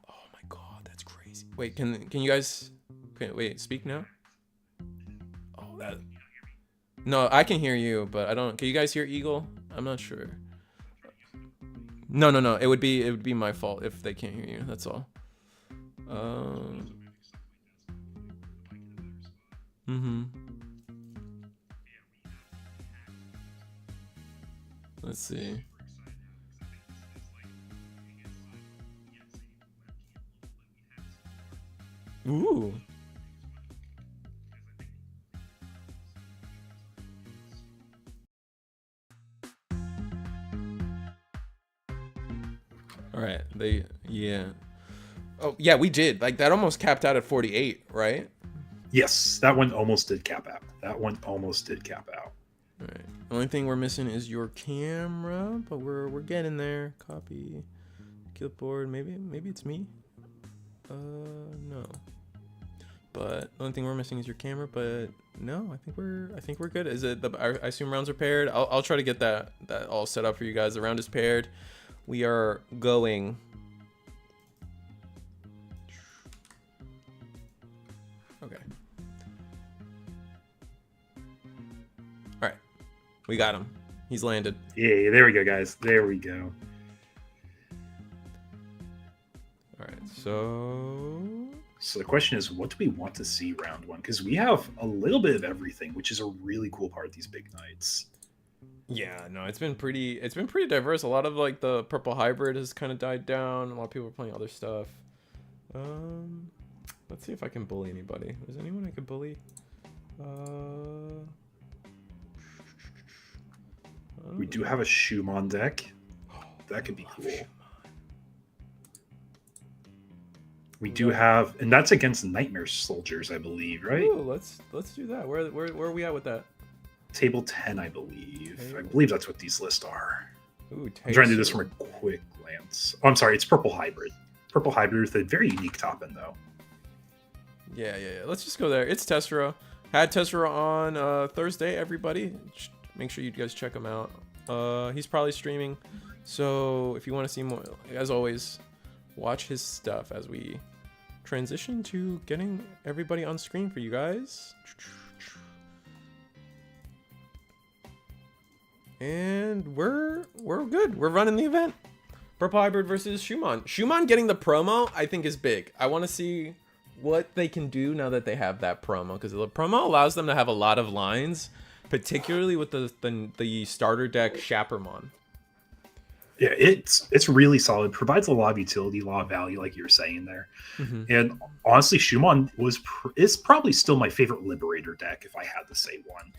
Oh my god, that's crazy. Wait, can you guys... Okay, wait, speak now. Oh, that. No, I can hear you, but I don't. Can you guys hear Eagle? I'm not sure. No. It would be my fault if they can't hear you. That's all. Let's see. Ooh. All right, yeah. Oh, yeah, we did. Like, that almost capped out at 48, right? Yes, that one almost did cap out. All right. The only thing we're missing is your camera, but we're getting there. Copy. Clipboard. Maybe it's me. No. But the only thing we're missing is your camera, but no, I think we're good. Is it I assume rounds are paired? I'll try to get that all set up for you guys. The round is paired. We are going All right, we got him. He's landed. Yeah, there we go, guys. There we go. All right, so the question is, what do we want to see round one? Because we have a little bit of everything, which is a really cool part of these big nights. Yeah, no, it's been pretty diverse. A lot of like the purple hybrid has kind of died down. A lot of people are playing other stuff. Let's see if I can bully anybody. Is anyone I could bully? We do have a Schumann deck. That could be cool. We do have, and that's against Nightmare Soldiers, I believe, right? Ooh, let's do that. Where are we at with that? Table 10, I believe. Okay. I believe that's what these lists are. Ooh, I'm trying to do this from a quick glance. Oh, I'm sorry, it's Purple Hybrid. Purple Hybrid with a very unique top end, though. Yeah. Let's just go there. It's Tessera. Had Tessera on Thursday, everybody. Make sure you guys check him out. He's probably streaming. So if you want to see more, as always, watch his stuff as we transition to getting everybody on screen for you guys. And we're good. We're running the event. Purple Hybrid versus Schumann. Schumann getting the promo, I think, is big. I want to see what they can do now that they have that promo, because the promo allows them to have a lot of lines, particularly with the starter deck Chapermon. Yeah, it's really solid. Provides a lot of utility, a lot of value, like you were saying there. Mm-hmm. And honestly, Schumann is probably still my favorite Liberator deck, if I had to say one.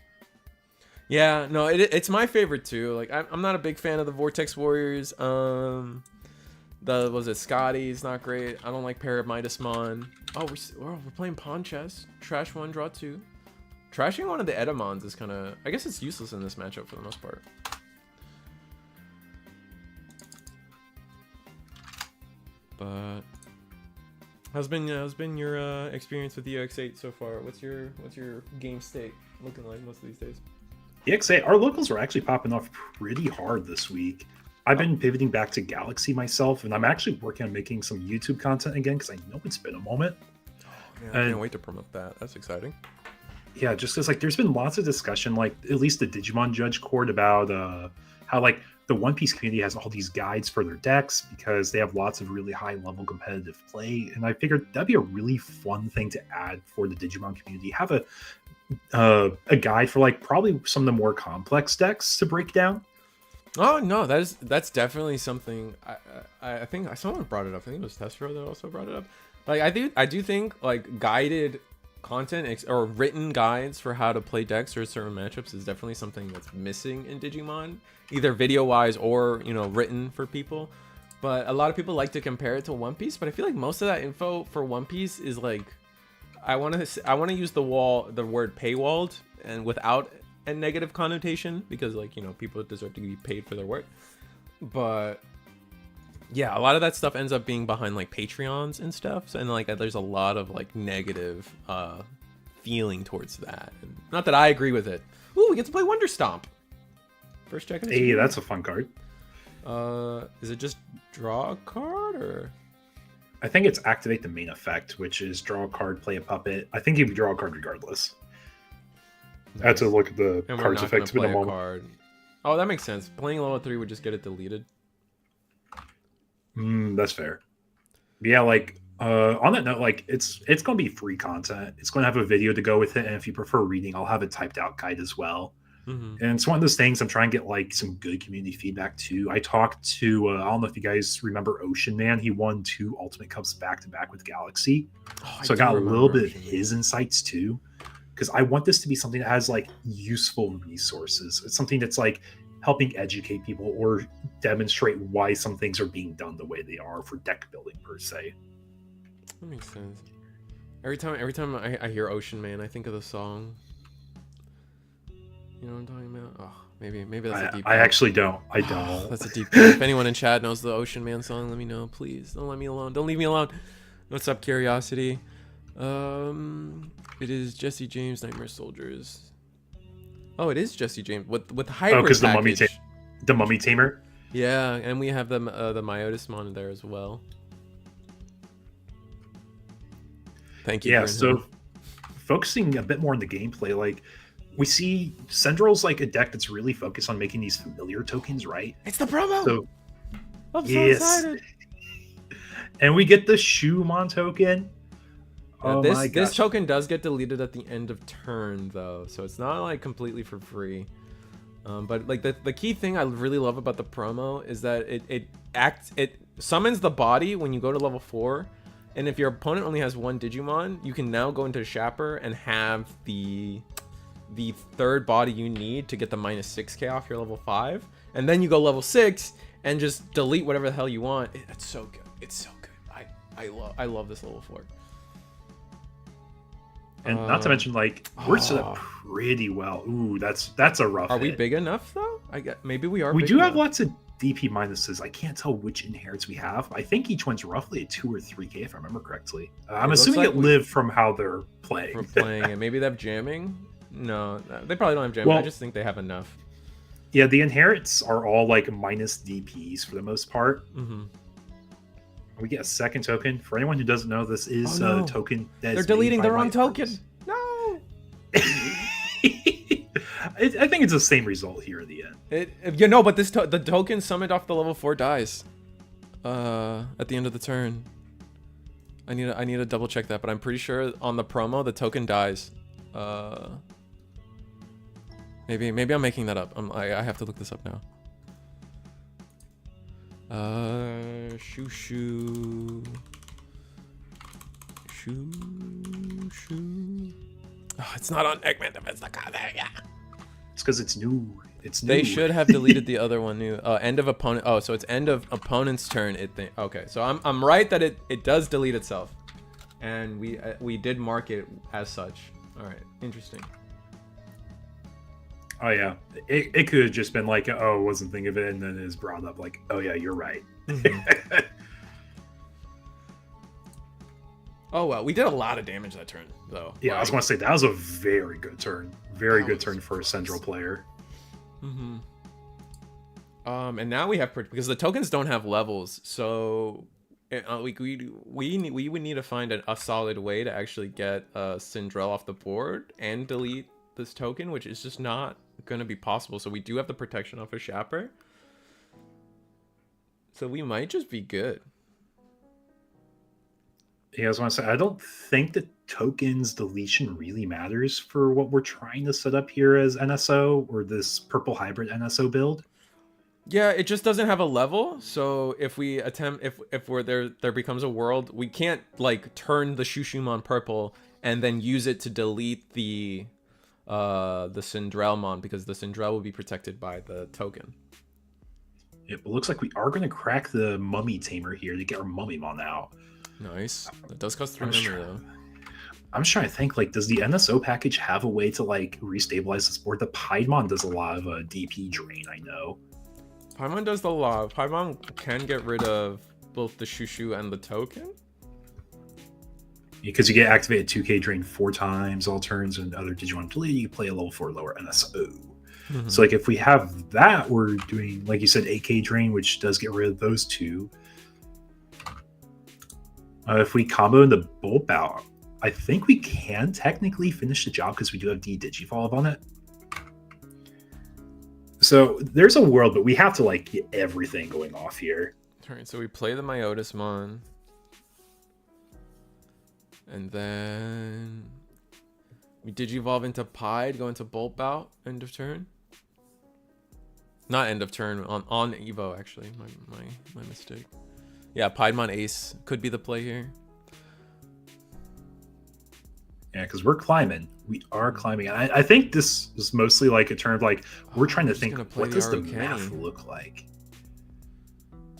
Yeah, no, it's my favorite too. Like I'm not a big fan of the Vortex Warriors. Scotty's not great. I don't like Paramidasmon. Oh, we're playing Pawn Chess. Trash one, draw two. Trashing one of the Edamons is kind of, I guess it's useless in this matchup for the most part. But how's been your experience with EX08 so far? What's your game state looking like most of these days? EX08, our locals are actually popping off pretty hard this week. I've been pivoting back to Galaxy myself, and I'm actually working on making some YouTube content again because I know it's been a moment. Yeah, I can't wait to promote that. That's exciting. Yeah, just because like there's been lots of discussion, like at least the Digimon Judge Court, about how like the One Piece community has all these guides for their decks because they have lots of really high level competitive play, and I figured that'd be a really fun thing to add for the Digimon community. Have a guide for like probably some of the more complex decks to break down. Oh no, that's definitely something. I think someone brought it up. I think it was Tessera that also brought it up. Like I do think like guided content or written guides for how to play decks or certain matchups is definitely something that's missing in Digimon, either video wise or written for people. But a lot of people like to compare it to One Piece, but I feel like most of that info for One Piece is like, I want to use the word paywalled and without a negative connotation, because like people deserve to be paid for their work. But yeah, a lot of that stuff ends up being behind like Patreons and stuff, and like there's a lot of like negative feeling towards that. And not that I agree with it. Ooh, we get to play Wonder Stomp. First check. Hey, that's a fun card. Is it just draw a card, or? I think it's activate the main effect, which is draw a card, play a puppet. I think you can draw a card regardless. I had to look at the And cards effects in a moment. Card. Oh, that makes sense. Playing level 3 would just get it deleted. That's fair. Yeah, like on that note, like it's gonna be free content. It's gonna have a video to go with it, and if you prefer reading, I'll have a typed out guide as well. And it's one of those things I'm trying to get like some good community feedback too. I talked to I don't know if you guys remember Ocean Man. He won 2 Ultimate Cups back to back with Galaxy, so I got a little bit of his insights too. Because I want this to be something that has like useful resources. It's something that's like helping educate people or demonstrate why some things are being done the way they are for deck building per se. That makes sense. Every time I hear Ocean Man, I think of the song. You know what I'm talking about? Oh, maybe that's a deep. I actually don't. I don't. That's a deep. If anyone in chat knows the Ocean Man song, let me know, please. Don't let me alone. Don't leave me alone. What's up, Curiosity? It is Jesse James Nightmare Soldiers. Oh, it is Jesse James with hybrid. Oh, because package. the Mummy Tamer. Yeah, and we have the Myotismon there as well. Thank you. Yeah, so focusing a bit more on the gameplay, like we see Syndrill's like a deck that's really focused on making these familiar tokens, right? It's the promo. So I'm so excited. And we get the Shumon token. Yeah, this token does get deleted at the end of turn though, so it's not like completely for free. But like the key thing I really love about the promo is that it summons the body when you go to level 4, and if your opponent only has 1 Digimon, you can now go into Shapper and have the third body you need to get the -6k off your level 5, and then you go level 6 and just delete whatever the hell you want. It's so good. It's so good. I love this level 4. And not to mention, like, we're set up pretty well. Ooh, that's a rough Are hit. we big enough though? Maybe we are. We big do enough. have lots of DP minuses. I can't tell which inherits we have. I think each one's roughly a 2 or 3k if I remember correctly. I'm assuming like it lived from how they're playing. From playing it. Maybe they have jamming. No, they probably don't have jamming. Well, I just think they have enough. Yeah, the inherits are all like minus DPs for the most part. Mm-hmm. We get a second token. For anyone who doesn't know, this is a token that they're deleting the wrong token. No. I think it's the same result here in the end. But the token summoned off the level 4 dies at the end of the turn. I need to double check that, but I'm pretty sure on the promo the token dies. Maybe I'm making that up. I have to look this up now. Shoo. Oh, it's not on Eggman Defense. Yeah. It's because it's new. It's new. They should have deleted the other one. New end of opponent. Oh, so it's end of opponent's turn. Okay, so I'm right that it does delete itself, and we did mark it as such. All right, interesting. Oh yeah, it could have just been like, oh, wasn't thinking of it, and then it's brought up like, oh yeah, you're right. Mm-hmm. Oh well, we did a lot of damage that turn though. Yeah, I was going to say that was a very good turn. Very good turn for a central player. Mm-hmm. And now we have, because the tokens don't have levels, so we would need to find a solid way to actually get Syndrell off the board and delete this token, which is just not going to be possible. So we do have the protection off of Shapper, so we might just be good. Yeah, I was going to say, I don't think that tokens deletion really matters for what we're trying to set up here as NSO or this purple hybrid NSO build. Yeah, it just doesn't have a level. So if we attempt, if we're there becomes a world, we can't like turn the Shushumon purple and then use it to delete the Syndrellmon, because the Syndrell will be protected by the token. It looks like we are going to crack the Mummy Tamer here to get our Mummymon out. Nice. That does cost 3 memory though. I'm just trying to think, like, does the NSO package have a way to like restabilize this board? The Piedmon does a lot of DP drain, I know. Piedmon does the lot. Piedmon can get rid of both the Shushu and the token. Because you get activated 2k drain 4 times all turns, and other Digimon delete, you play a level 4 lower NSO. Mm-hmm. So like if we have that, we're doing, like you said, 8k drain, which does get rid of those 2. If we combo into Bulb Out, I think we can technically finish the job because we do have Digivolve on it. So there's a world, but we have to like get everything going off here. All right, so we play the Myotismon, and then we Digivolve into Pied, go into Bulb Out, end of turn. Not end of turn, on Evo actually. My mistake. Yeah, Piedmon Ace could be the play here. Yeah, because we're climbing. We are climbing. I think this is mostly like a turn of like, we're trying to think, what does the math look like?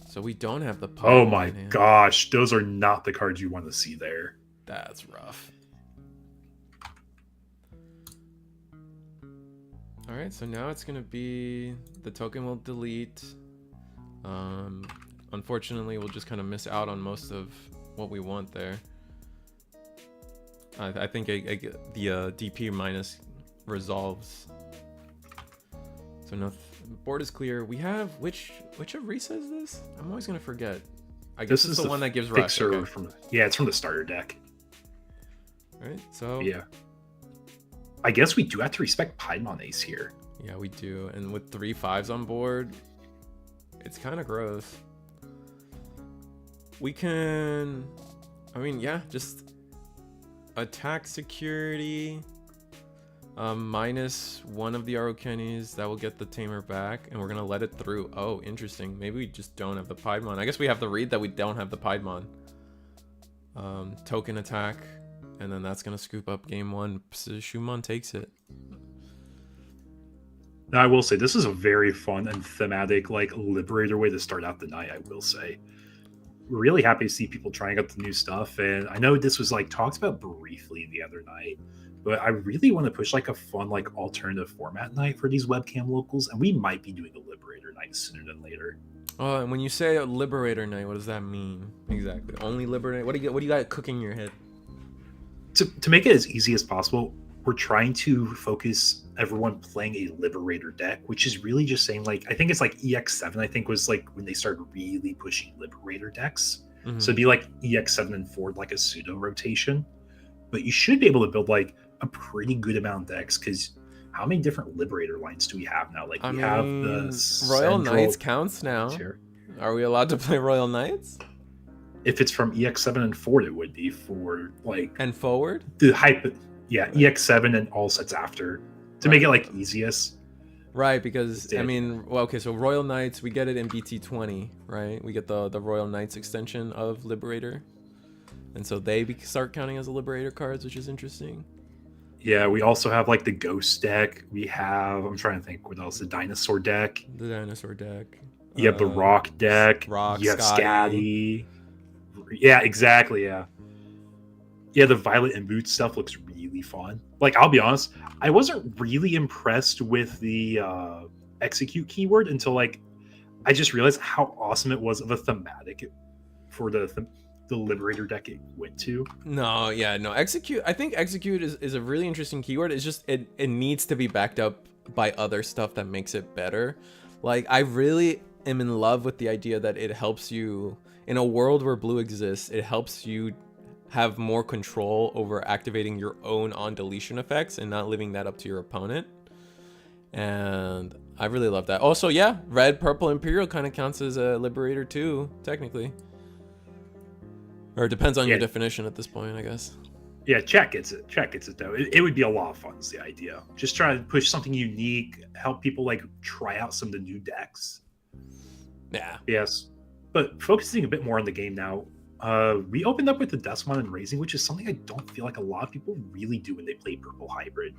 So we don't have the Piedmon. Oh my gosh, those are not the cards you want to see there. That's rough. All right, so now it's going to be, the token will delete. Unfortunately, we'll just kind of miss out on most of what we want there. I think the DP minus resolves. So no, board is clear. We have, which of Risa is this? I'm always gonna forget. I guess it's the one that gives rush. Okay. It's from the starter deck. All right, so yeah, I guess we do have to respect Paimon Ace here. Yeah, we do. And with 3 5s on board, it's kind of gross. We can, I mean, yeah, just attack security. Minus 1 of the Araucanis. That will get the Tamer back. And we're going to let it through. Oh, interesting. Maybe we just don't have the Piedmon. I guess we have to read that we don't have the Piedmon. Token attack. And then that's going to scoop up game 1. Shumon takes it. Now, I will say, this is a very fun and thematic, like, Liberator way to start out the night, I will say. We're really happy to see people trying out the new stuff. And I know this was, like, talked about briefly the other night. But I really want to push like a fun, like alternative format night for these webcam locals, and we might be doing a Liberator night sooner than later. Oh, and when you say a Liberator night, what does that mean exactly? Only Liberator? What do you got cooking in your head? To make it as easy as possible, we're trying to focus everyone playing a Liberator deck, which is really just saying like I think it's like EX7. I think was like when they started really pushing Liberator decks. Mm-hmm. So it'd be like EX7 and forward, like a pseudo rotation. But you should be able to build like a pretty good amount of decks because how many different Liberator lines do we have now? Like we have the Royal Knights counts now. Tier. Are we allowed to play Royal Knights? If it's from EX7 and forward, it would be for like and forward. The hype, yeah, EX7 and all sets after to make it like easiest. Right, because I mean, well, okay, so Royal Knights we get it in BT20, right? We get the Royal Knights extension of Liberator. And so they start counting as a Liberator cards, which is interesting. Yeah, we also have like the Ghost deck. We have, I'm trying to think what else, the Dinosaur deck. The Dinosaur deck. You have the Rock deck. Rock, you have Scatty. Yeah, exactly, yeah. Yeah, the Violet and Boot stuff looks really fun. Like, I'll be honest, I wasn't really impressed with the execute keyword until like, I just realized how awesome it was of a thematic for the Liberator deck it went to. No, yeah, no. Execute, I think execute is a really interesting keyword. It's just it needs to be backed up by other stuff that makes it better. Like I really am in love with the idea that it helps you in a world where blue exists, it helps you have more control over activating your own on deletion effects and not leaving that up to your opponent. And I really love that. Also, yeah, red, purple, Imperial kind of counts as a Liberator too, technically. Or it depends on your definition at this point, I guess. Yeah, Chat gets it. Chat gets it, though. It would be a lot of fun, is the idea. Just trying to push something unique, help people, like, try out some of the new decks. Yeah. Yes. But focusing a bit more on the game now, we opened up with the Desmond and Raising, which is something I don't feel like a lot of people really do when they play Purple Hybrid.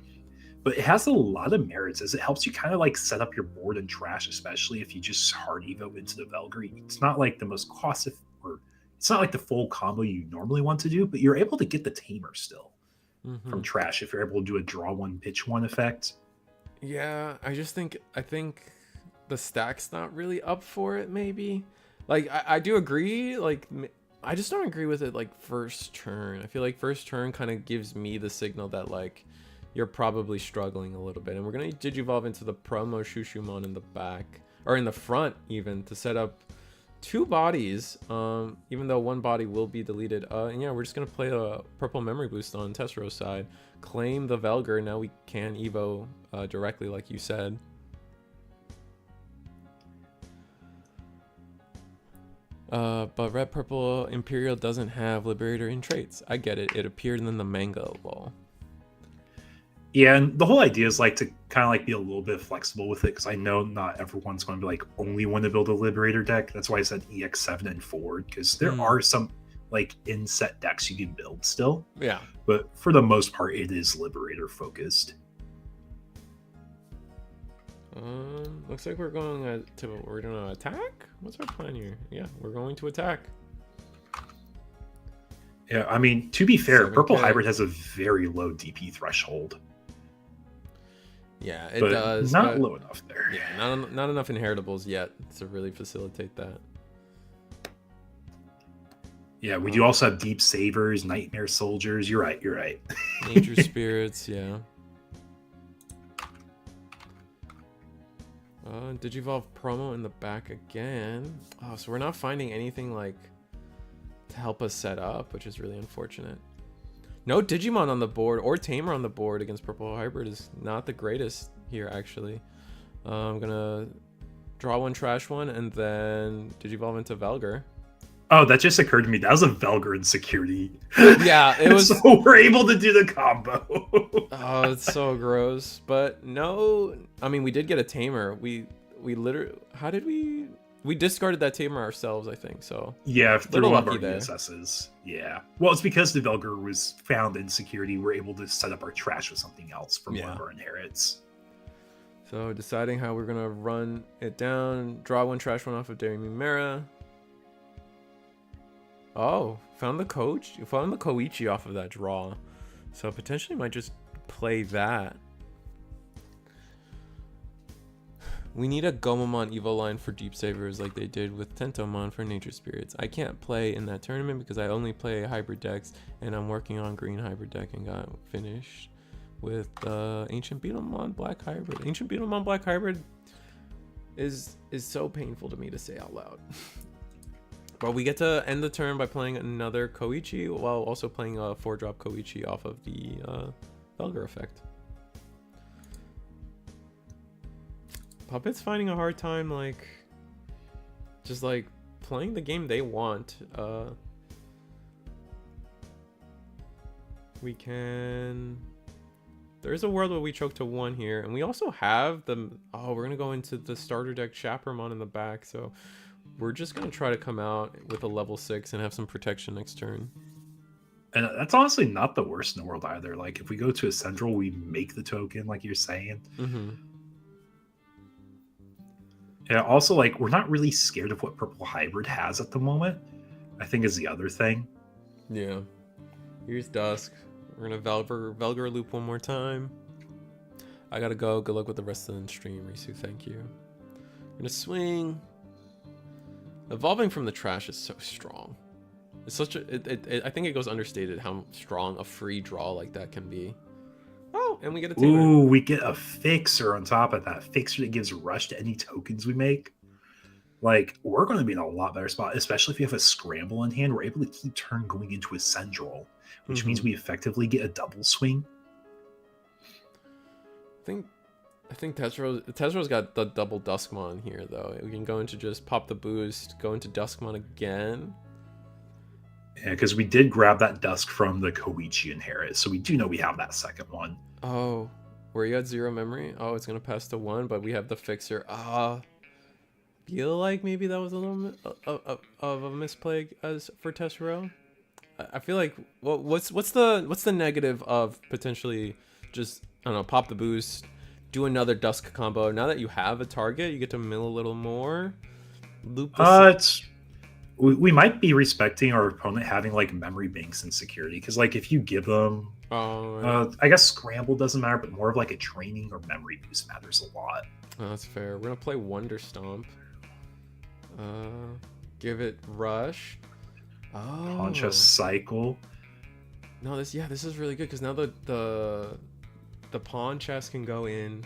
But it has a lot of merits, as it helps you kind of, like, set up your board and trash, especially if you just hard evo into the Valkyrie. It's not, like, the most cost-effective, or it's not like the full combo you normally want to do, but you're able to get the Tamer still from trash if you're able to do a draw one, pitch one effect. Yeah, I think the stack's not really up for it, maybe. Like, I do agree, like, I just don't agree with it, like, first turn. I feel like first turn kind of gives me the signal that, like, you're probably struggling a little bit. And we're going to Digivolve into the promo Shushumon in the back, or in the front even, to set up 2 bodies, even though 1 body will be deleted. And yeah, we're just gonna play a purple memory boost on Tessero's side, claim the Velgar. Now we can evo directly, like you said. But red purple Imperial doesn't have Liberator in traits. I get it. It appeared in the manga wall. Yeah, and the whole idea is like to kind of like be a little bit flexible with it, because I know not everyone's going to be like only want to build a Liberator deck. That's why I said EX7 and forward, because there are some like in-set decks you can build still. Yeah. But for the most part, it is Liberator focused. Looks like we're going to attack. What's our plan here? Yeah, we're going to attack. Yeah, I mean, to be fair, 7K. Purple Hybrid has a very low DP threshold. Yeah, it does. Not low enough there. Yeah, not enough inheritables yet to really facilitate that. Yeah, we do also have Deep Savers, Nightmare Soldiers. You're right. Nature Spirits, yeah. Digivolve promo in the back again. Oh, so we're not finding anything like to help us set up, which is really unfortunate. No Digimon on the board or Tamer on the board against Purple Hybrid is not the greatest here, actually. I'm gonna draw one, trash one, and then Digivolve into Velgar. Oh, that just occurred to me. That was a Velgar insecurity. Yeah, it was. So we're able to do the combo. Oh, it's so gross. But no, I mean, we did get a Tamer. We literally, how did we? We discarded that Tamer ourselves, I think. So yeah, through one of our lucky there. ESSs. Yeah. Well, it's because the Velgar was found in security. We're able to set up our trash with something else from one of our inherits. So deciding how we're gonna run it down. Draw one, trash one off of Daring Mimera. Oh, found the coach. You found the Koichi off of that draw. So potentially might just play that. We need a Gomamon Evo line for Deep Savers like they did with Tentomon for Nature Spirits. I can't play in that tournament because I only play hybrid decks, and I'm working on green hybrid deck and got finished with Ancient Beetlemon Black Hybrid. Ancient Beetlemon Black Hybrid is so painful to me to say out loud. But we get to end the turn by playing another Koichi while also playing a 4-drop Koichi off of the Velgar effect. Puppet's finding a hard time, like, just like playing the game they want. We can. There's a world where we choke to 1 here, and we also have the. Oh, we're gonna go into the starter deck Chapermon in the back, so. We're just going to try to come out with a level 6 and have some protection next turn. And that's honestly not the worst in the world either. Like, if we go to a central, we make the token, like you're saying. Mm-hmm. Yeah, also, like, we're not really scared of what Purple Hybrid has at the moment, I think is the other thing. Yeah. Here's Dusk. We're going to Velgar loop one more time. I got to go. Good luck with the rest of the stream, Risu. Thank you. I'm going to swing. Evolving from the trash is so strong. It's such a. I think it goes understated how strong a free draw like that can be. Oh, and we get a Tamer. Ooh, we get a fixer on top of that. Fixer that gives rush to any tokens we make. Like, we're going to be in a lot better spot, especially if we have a scramble in hand. We're able to keep turn going into a central, which means we effectively get a double swing. I think Tesro's got the double Duskmon here, though. We can go into just pop the boost, go into Duskmon again. Yeah, because we did grab that Dusk from the Koichi inherit, so we do know we have that second one. Oh, where you had 0 memory? Oh, it's going to pass to 1, but we have the fixer. Feel like maybe that was a little of a misplay as for Tesro. I feel like, well, what's the negative of potentially just, I don't know, pop the boost, do another Dusk combo. Now that you have a target, you get to mill a little more. Loop we might be respecting our opponent having like memory banks and security, because like if you give them I guess scramble doesn't matter, but more of like a training or memory boost matters a lot. Oh, that's fair. We're gonna play Wonder Stomp. Give it rush. Oh, Punch a cycle. No, this is really good because now the pawn chest can go in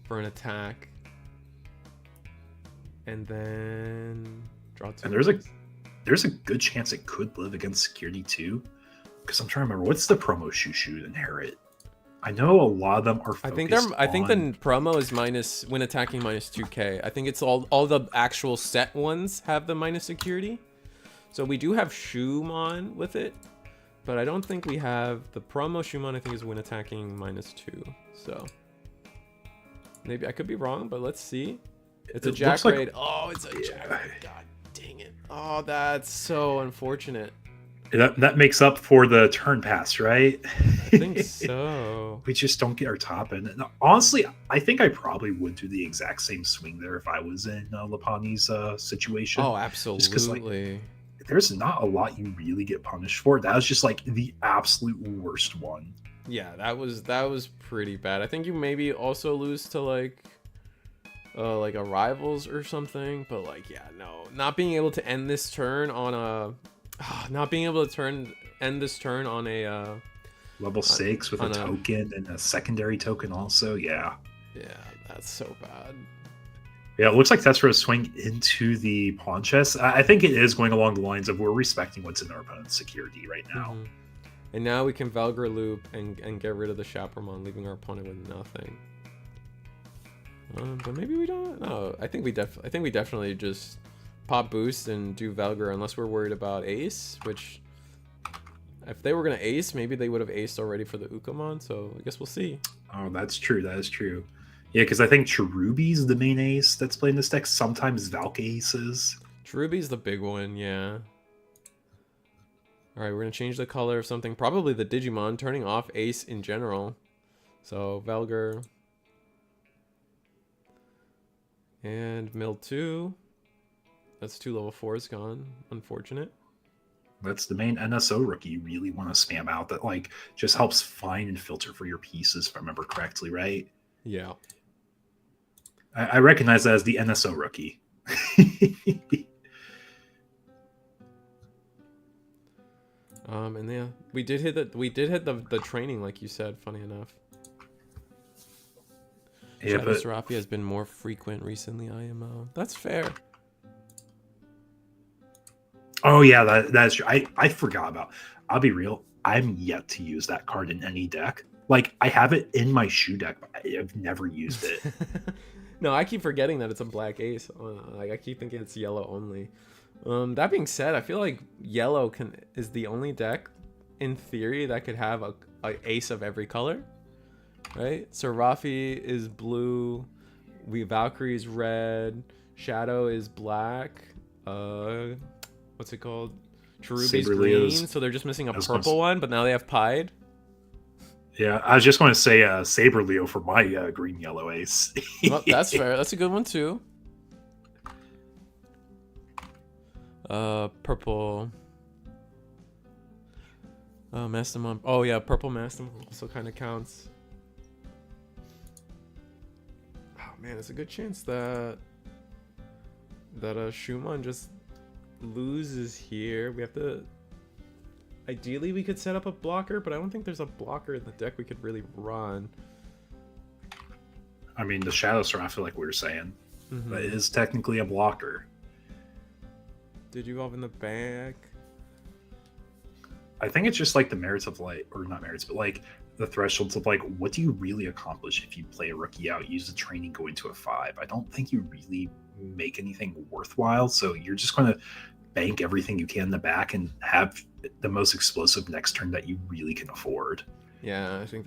for an attack, and then draw 2. And there's a good chance it could live against security too, because I'm trying to remember what's the promo Shushu inherit. I know a lot of them are. I think the promo is minus when attacking minus 2k. I think it's all the actual set ones have the minus security. So we do have Shumon with it. But I don't think we have the promo Shumon. I think is when attacking minus 2. So maybe I could be wrong, but let's see. It's a Jack Raid. Oh, it's a Jack Raid. God dang it. Oh, that's so unfortunate. That makes up for the turn pass, right? I think so. We just don't get our top end. And honestly, I think I probably would do the exact same swing there if I was in Lapani's situation. Oh, absolutely. There's not a lot you really get punished for. That was just like the absolute worst one. Yeah, that was pretty bad. I think you maybe also lose to like a rivals or something, but like, yeah, no, not being able to end this turn on a end this turn on a level 6 with a token and a secondary token also. Yeah, that's so bad. Yeah, it looks like Tesro's swing into the pawn chest. I think it is going along the lines of we're respecting what's in our opponent's security right now. And now we can Valgar loop and get rid of the Chaperone, leaving our opponent with nothing. But maybe we don't. No, I think we definitely just pop boost and do Valgar unless we're worried about ace, which if they were gonna ace, maybe they would have aced already for the Ukamon, so I guess we'll see. Oh, that's true. That is true. Yeah, because I think Cherubi's the main ace that's playing this deck. Sometimes Valk aces. Cherubi's the big one, yeah. Alright, we're gonna change the color of something. Probably the Digimon, turning off ace in general. So, Valgar. And mill 2. That's 2 level 4s gone. Unfortunate. That's the main NSO rookie you really want to spam out that like just helps find and filter for your pieces, if I remember correctly, right? Yeah. I recognize that as the NSO rookie. And yeah, we did hit the training like you said, funny enough. Yeah, Shadow Seraphia has been more frequent recently, IMO. That's fair. Oh yeah, that's true. I forgot about. I'll be real. I'm yet to use that card in any deck. Like I have it in my shoe deck, but I've never used it. No, I keep forgetting that it's a black ace. Like I keep thinking it's yellow only. That being said, I feel like yellow is the only deck, in theory, that could have a ace of every color, right? Seraphie is blue, Valkyrie is red, Shadow is black. What's it called? Cherubi's green. So they're just missing a purple one, but now they have Pied. Yeah, I was just going to say Saber Leo for my green yellow ace. Well, that's fair. That's a good one too. Purple. Mastamon. Oh yeah, purple Mastamon also kind of counts. Oh man, it's a good chance that Shumon just loses here. We have to. Ideally, we could set up a blocker, but I don't think there's a blocker in the deck we could really run. I mean, the Shadow Seraphia, like we were saying, that is technically a blocker. Digivolve in the back. I think it's just like the merits of like, or not merits, but like the thresholds of like, what do you really accomplish if you play a rookie out, use the training, go into a 5? I don't think you really make anything worthwhile. So you're just going to bank everything you can in the back and have the most explosive next turn that you really can afford. Yeah, I think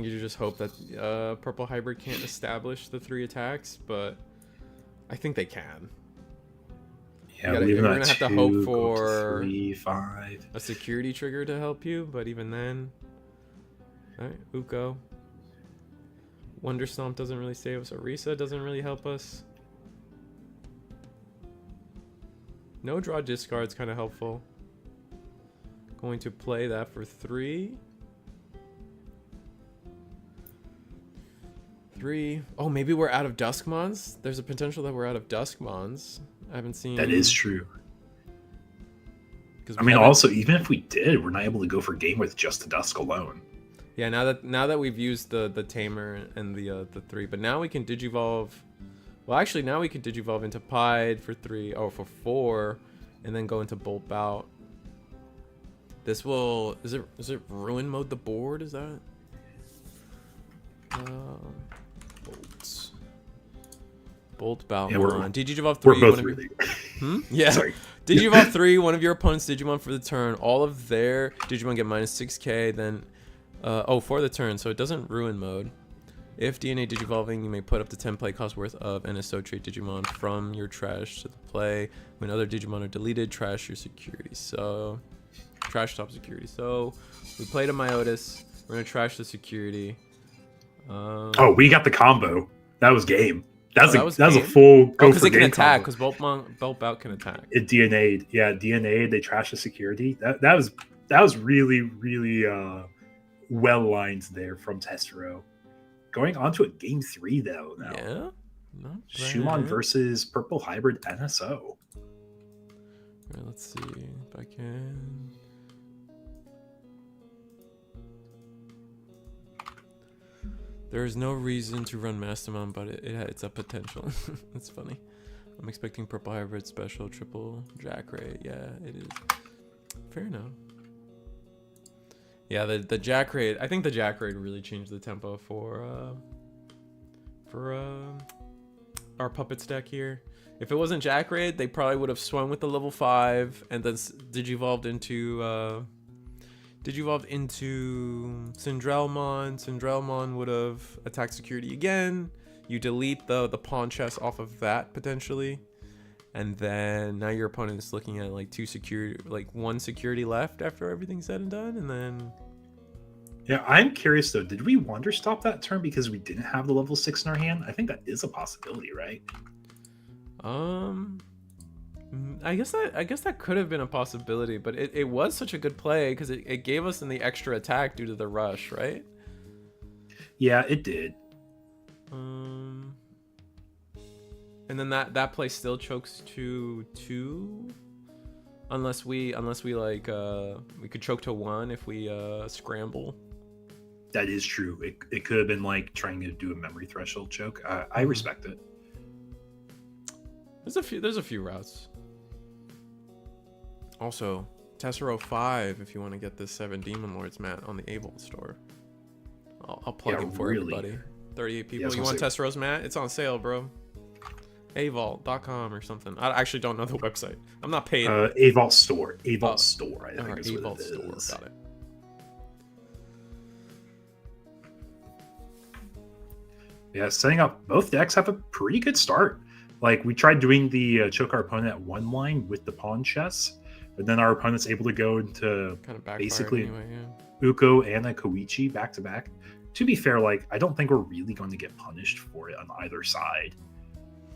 you just hope that Purple Hybrid can't establish the 3 attacks, but I think they can. Yeah, you're gonna have to hope for 3, 5. A security trigger to help you, but even then, all right, Uko. Wonder Stomp doesn't really save us. Orisa doesn't really help us. No draw discard's kind of helpful. Going to play that for 3. 3. Oh, maybe we're out of Duskmons. There's a potential that we're out of Duskmons. I haven't seen. That is true. I mean, also, even if we did, we're not able to go for game with just the Dusk alone. Yeah, now that we've used the Tamer and the 3, but now we can Digivolve. Well, actually, now we can Digivolve into Pied for 3, or for 4, and then go into Bolt Bout. This will is it ruin mode the board? Is that? Bolt Bout. Yeah, on. Digivolve 3. We're both really. Yeah. Sorry. Digivolve 3. One of your opponent's Digimon for the turn. All of their Digimon get minus 6k. Then, for the turn, so it doesn't ruin mode. If DNA Digivolving, you may put up to 10 play cost worth of NSO trait Digimon from your trash to the play. When other Digimon are deleted, trash your security. So, trash top security. So, we played a Myotis. We're gonna trash the security. Oh, we got the combo. That was game. That was a full go because for it can game attack. combo. Because Bolt Bout can attack. It DNA'd. Yeah, DNA'd. They trashed the security. That was really, really well lined there from Testero. Going on to a game 3 though now. Yeah. Not Shumon bad. versus Purple Hybrid NSO. All right, let's see if I can. There is no reason to run Mastamon, but it's a potential. It's funny. I'm expecting Purple Hybrid special, triple Jack Ray. Yeah, it is. Fair enough. Yeah, the Jack Raid. I think the Jack Raid really changed the tempo for our puppets deck here. If it wasn't Jack Raid, they probably would have swung with the level 5 and then digivolved into Syndrelmon. Syndrelmon would have attacked security again. You delete the pawn chest off of that potentially. And then now your opponent is looking at like one security left after everything's said and done, and then. Yeah, I'm curious though. Did we wonder stop that turn because we didn't have the level 6 in our hand? I think that is a possibility, right? I guess that could have been a possibility, but it was such a good play because it gave us the extra attack due to the rush, right? Yeah, it did. And then that play still chokes to 2, unless we like we could choke to 1 if we scramble. That is true. It could have been like trying to do a memory threshold choke. I respect it. There's a few routes. Also, Tessero 5 if you want to get this 7 Demon Lords mat on the Avolt store. I'll plug him for everybody. 38 people. You want Tessero's mat? It's on sale, bro. Avolt.com or something. I actually don't know the website. I'm not paid. Avolt store. Avolt store. I think is Avolt what it store. is. Got it. Yeah, setting up both decks have a pretty good start. Like we tried doing the choke our opponent at 1 line with the pawn chess, but then our opponent's able to go into kind of basically anyway, Uko and a Koichi back to back. To be fair, like I don't think we're really going to get punished for it on either side.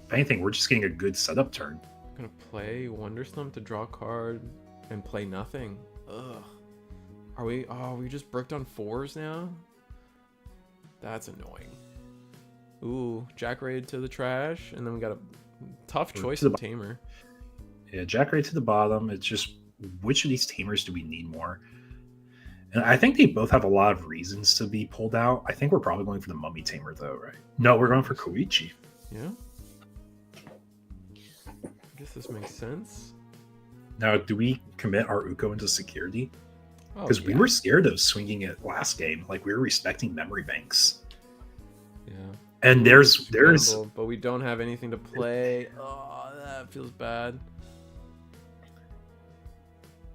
If anything, we're just getting a good setup turn. I'm gonna play Wonderstump to draw a card and play nothing. Ugh. Are we? Oh, we just bricked on 4s now. That's annoying. Ooh, Jack Raid to the trash, and then we got a tough choice of Tamer. Yeah, Jack Raid to the bottom. It's just which of these Tamers do we need more? And I think they both have a lot of reasons to be pulled out. I think we're probably going for the Mummy Tamer though, right? No, we're going for Koichi. Yeah. I guess this makes sense. Now, do we commit our Uko into security? Because yeah. we were scared of swinging it last game. Like we were respecting memory banks. Yeah. And there's but we don't have anything to play. Oh, that feels bad.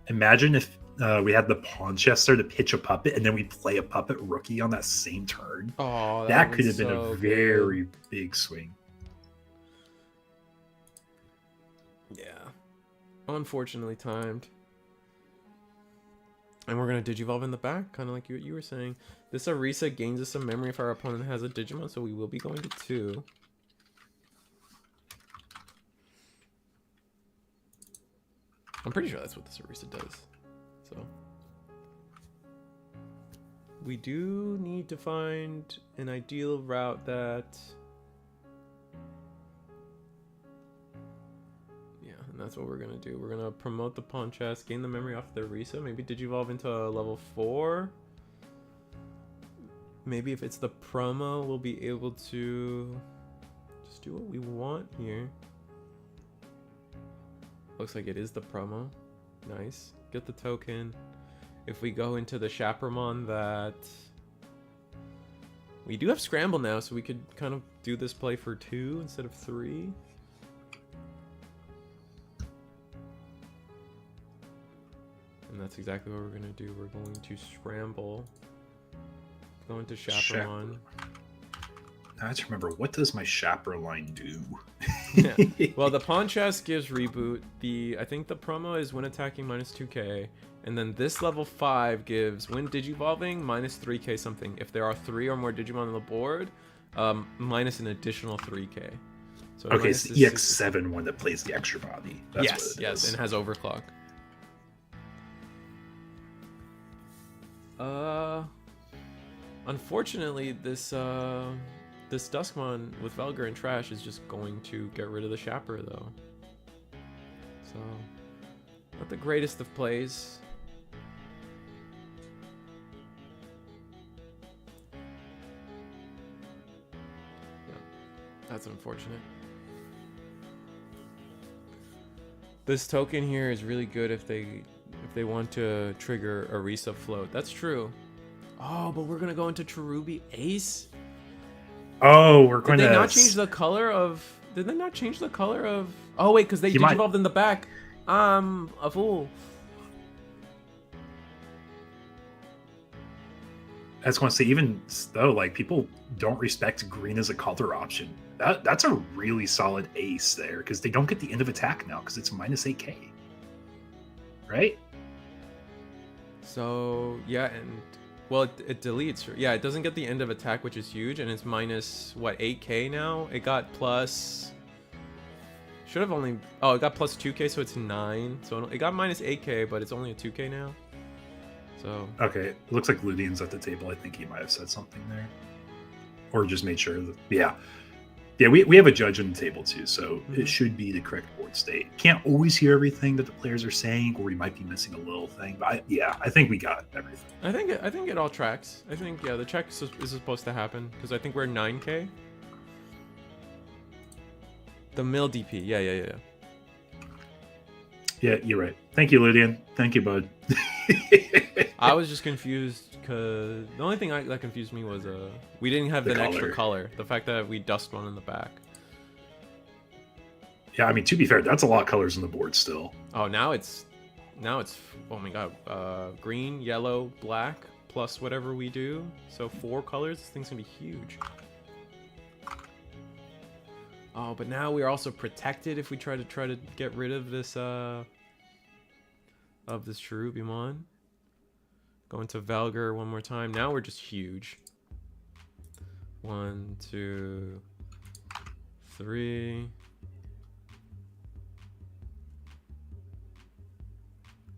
Imagine if we had the pawn chester to pitch a puppet and then we play a puppet rookie on that same turn. Oh, that could have been a very big swing. Yeah. Unfortunately timed. And we're going to Digivolve in the back, kind of like you were saying. This Arisa gains us some memory if our opponent has a Digimon, so we will be going to 2. I'm pretty sure that's what this Arisa does. So we do need to find an ideal route that... And that's what we're going to do. We're going to promote the pawn chest, gain the memory off the Arisa, maybe Digivolve into a level 4. Maybe if it's the promo, we'll be able to just do what we want here. Looks like it is the promo. Nice. Get the token. If we go into the Chapermon that... We do have Scramble now, so we could kind of do this play for 2 instead of 3. And that's exactly what we're going to do. We're going to Scramble. Go into Chapermon. I have to remember, what does my Chaper line do? Yeah. Well, the pawn chest gives reboot. I think the promo is when attacking minus 2k. And then this level 5 gives when digivolving minus 3k something. If there are 3 or more Digimon on the board, minus an additional 3k. So okay, it's the EX08 one that plays the extra body. That's yes, and has overclock. Unfortunately, this Duskmon with Velgar and Trash is just going to get rid of the Chaper, though. So, not the greatest of plays. Yeah, that's unfortunate. This token here is really good if they they want to trigger Orisa float. That's true. Oh, but we're gonna go into Cherubi Ace. Oh, we're going to. Did they not change the color of? Did they not change the color of? Oh wait, because they digivolved in the back. I'm a fool. I was going to say, even though like people don't respect green as a color option, that's a really solid ace there because they don't get the end of attack now because it's minus 8k, right? So yeah, and well, it deletes. Yeah, it doesn't get the end of attack, which is huge, and it's minus what 8k now. It got plus. Should have only. Oh, it got plus 2k, so it's 9. So it got minus 8k, but it's only a 2k now. So okay, it looks like Ludian's at the table. I think he might have said something there, or just made sure that yeah, we have a judge on the table too, so it should be the correct board state. Can't always hear everything that the players are saying, or we might be missing a little thing. But I think we got everything. I think it all tracks. I think the check is supposed to happen because I think we're 9k. The mill DP, yeah. Yeah, you're right. Thank you, Ludian. Thank you, bud. I was just confused because the only thing that confused me was we didn't have an extra color. The fact that we dust one in the back. Yeah, I mean, to be fair, that's a lot of colors on the board still. Oh, now it's oh my god, green, yellow, black plus whatever we do. So 4 colors. This thing's gonna be huge. Oh, but now we're also protected if we try to get rid of this Cherubimon. Going to Valgar one more time. Now we're just huge. 1, 2, 3.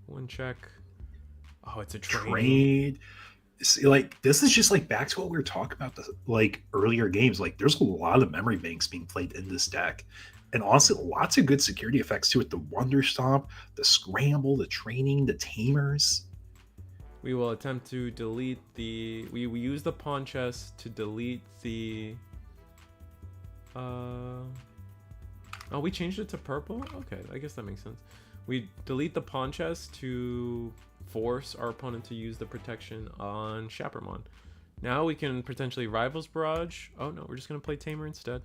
1 check. Oh, it's a trade. See, like this is just like back to what we were talking about the like earlier games. Like there's a lot of memory banks being played in this deck, and honestly, lots of good security effects too. With the Wonder Stomp, the Scramble, the Training, the Tamers. We will attempt to delete the. We use the pawn chest to delete the. Oh, we changed it to purple. Okay, I guess that makes sense. We delete the pawn chest to force our opponent to use the protection on Chapermon. Now we can potentially Rivals Barrage. Oh no, we're just gonna play Tamer instead.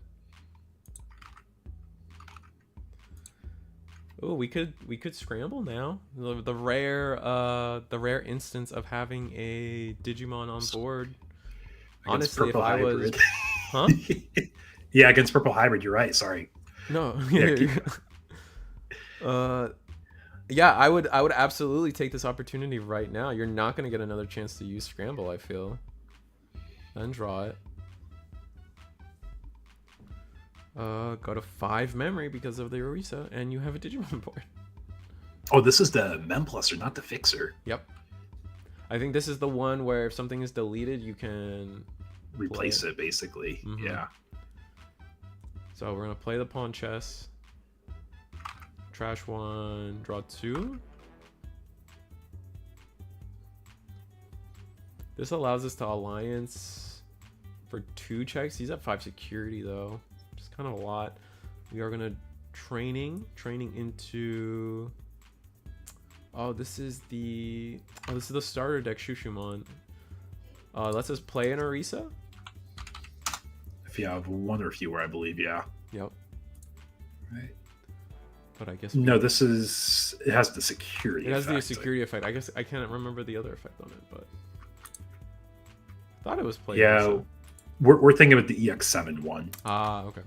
Oh, we could scramble now. The rare instance of having a Digimon on board. Honestly, if I was, huh? Yeah, against Purple Hybrid, you're right. Sorry. No. Yeah, I would absolutely take this opportunity right now. You're not going to get another chance to use Scramble, I feel. And draw it. Go to 5 memory because of the Orisa, and you have a Digimon board. Oh, this is the Memplusser, not the Fixer. Yep. I think this is the one where if something is deleted, you can replace it basically. Mm-hmm. Yeah. So we're going to play the pawn chess. Trash 1, draw 2. This allows us to alliance for 2 checks. He's at 5 security though, which is kind of a lot. We are gonna training into. Oh, this is the starter deck Shushumon. Lets us play an Orisa. If you have one or fewer, I believe, yeah. Yep. Right. But I guess no. It has the security. It has the security effect. I guess I can't remember the other effect on it, but I thought it was played. Yeah, also. We're thinking about the EX08 one. Ah, okay.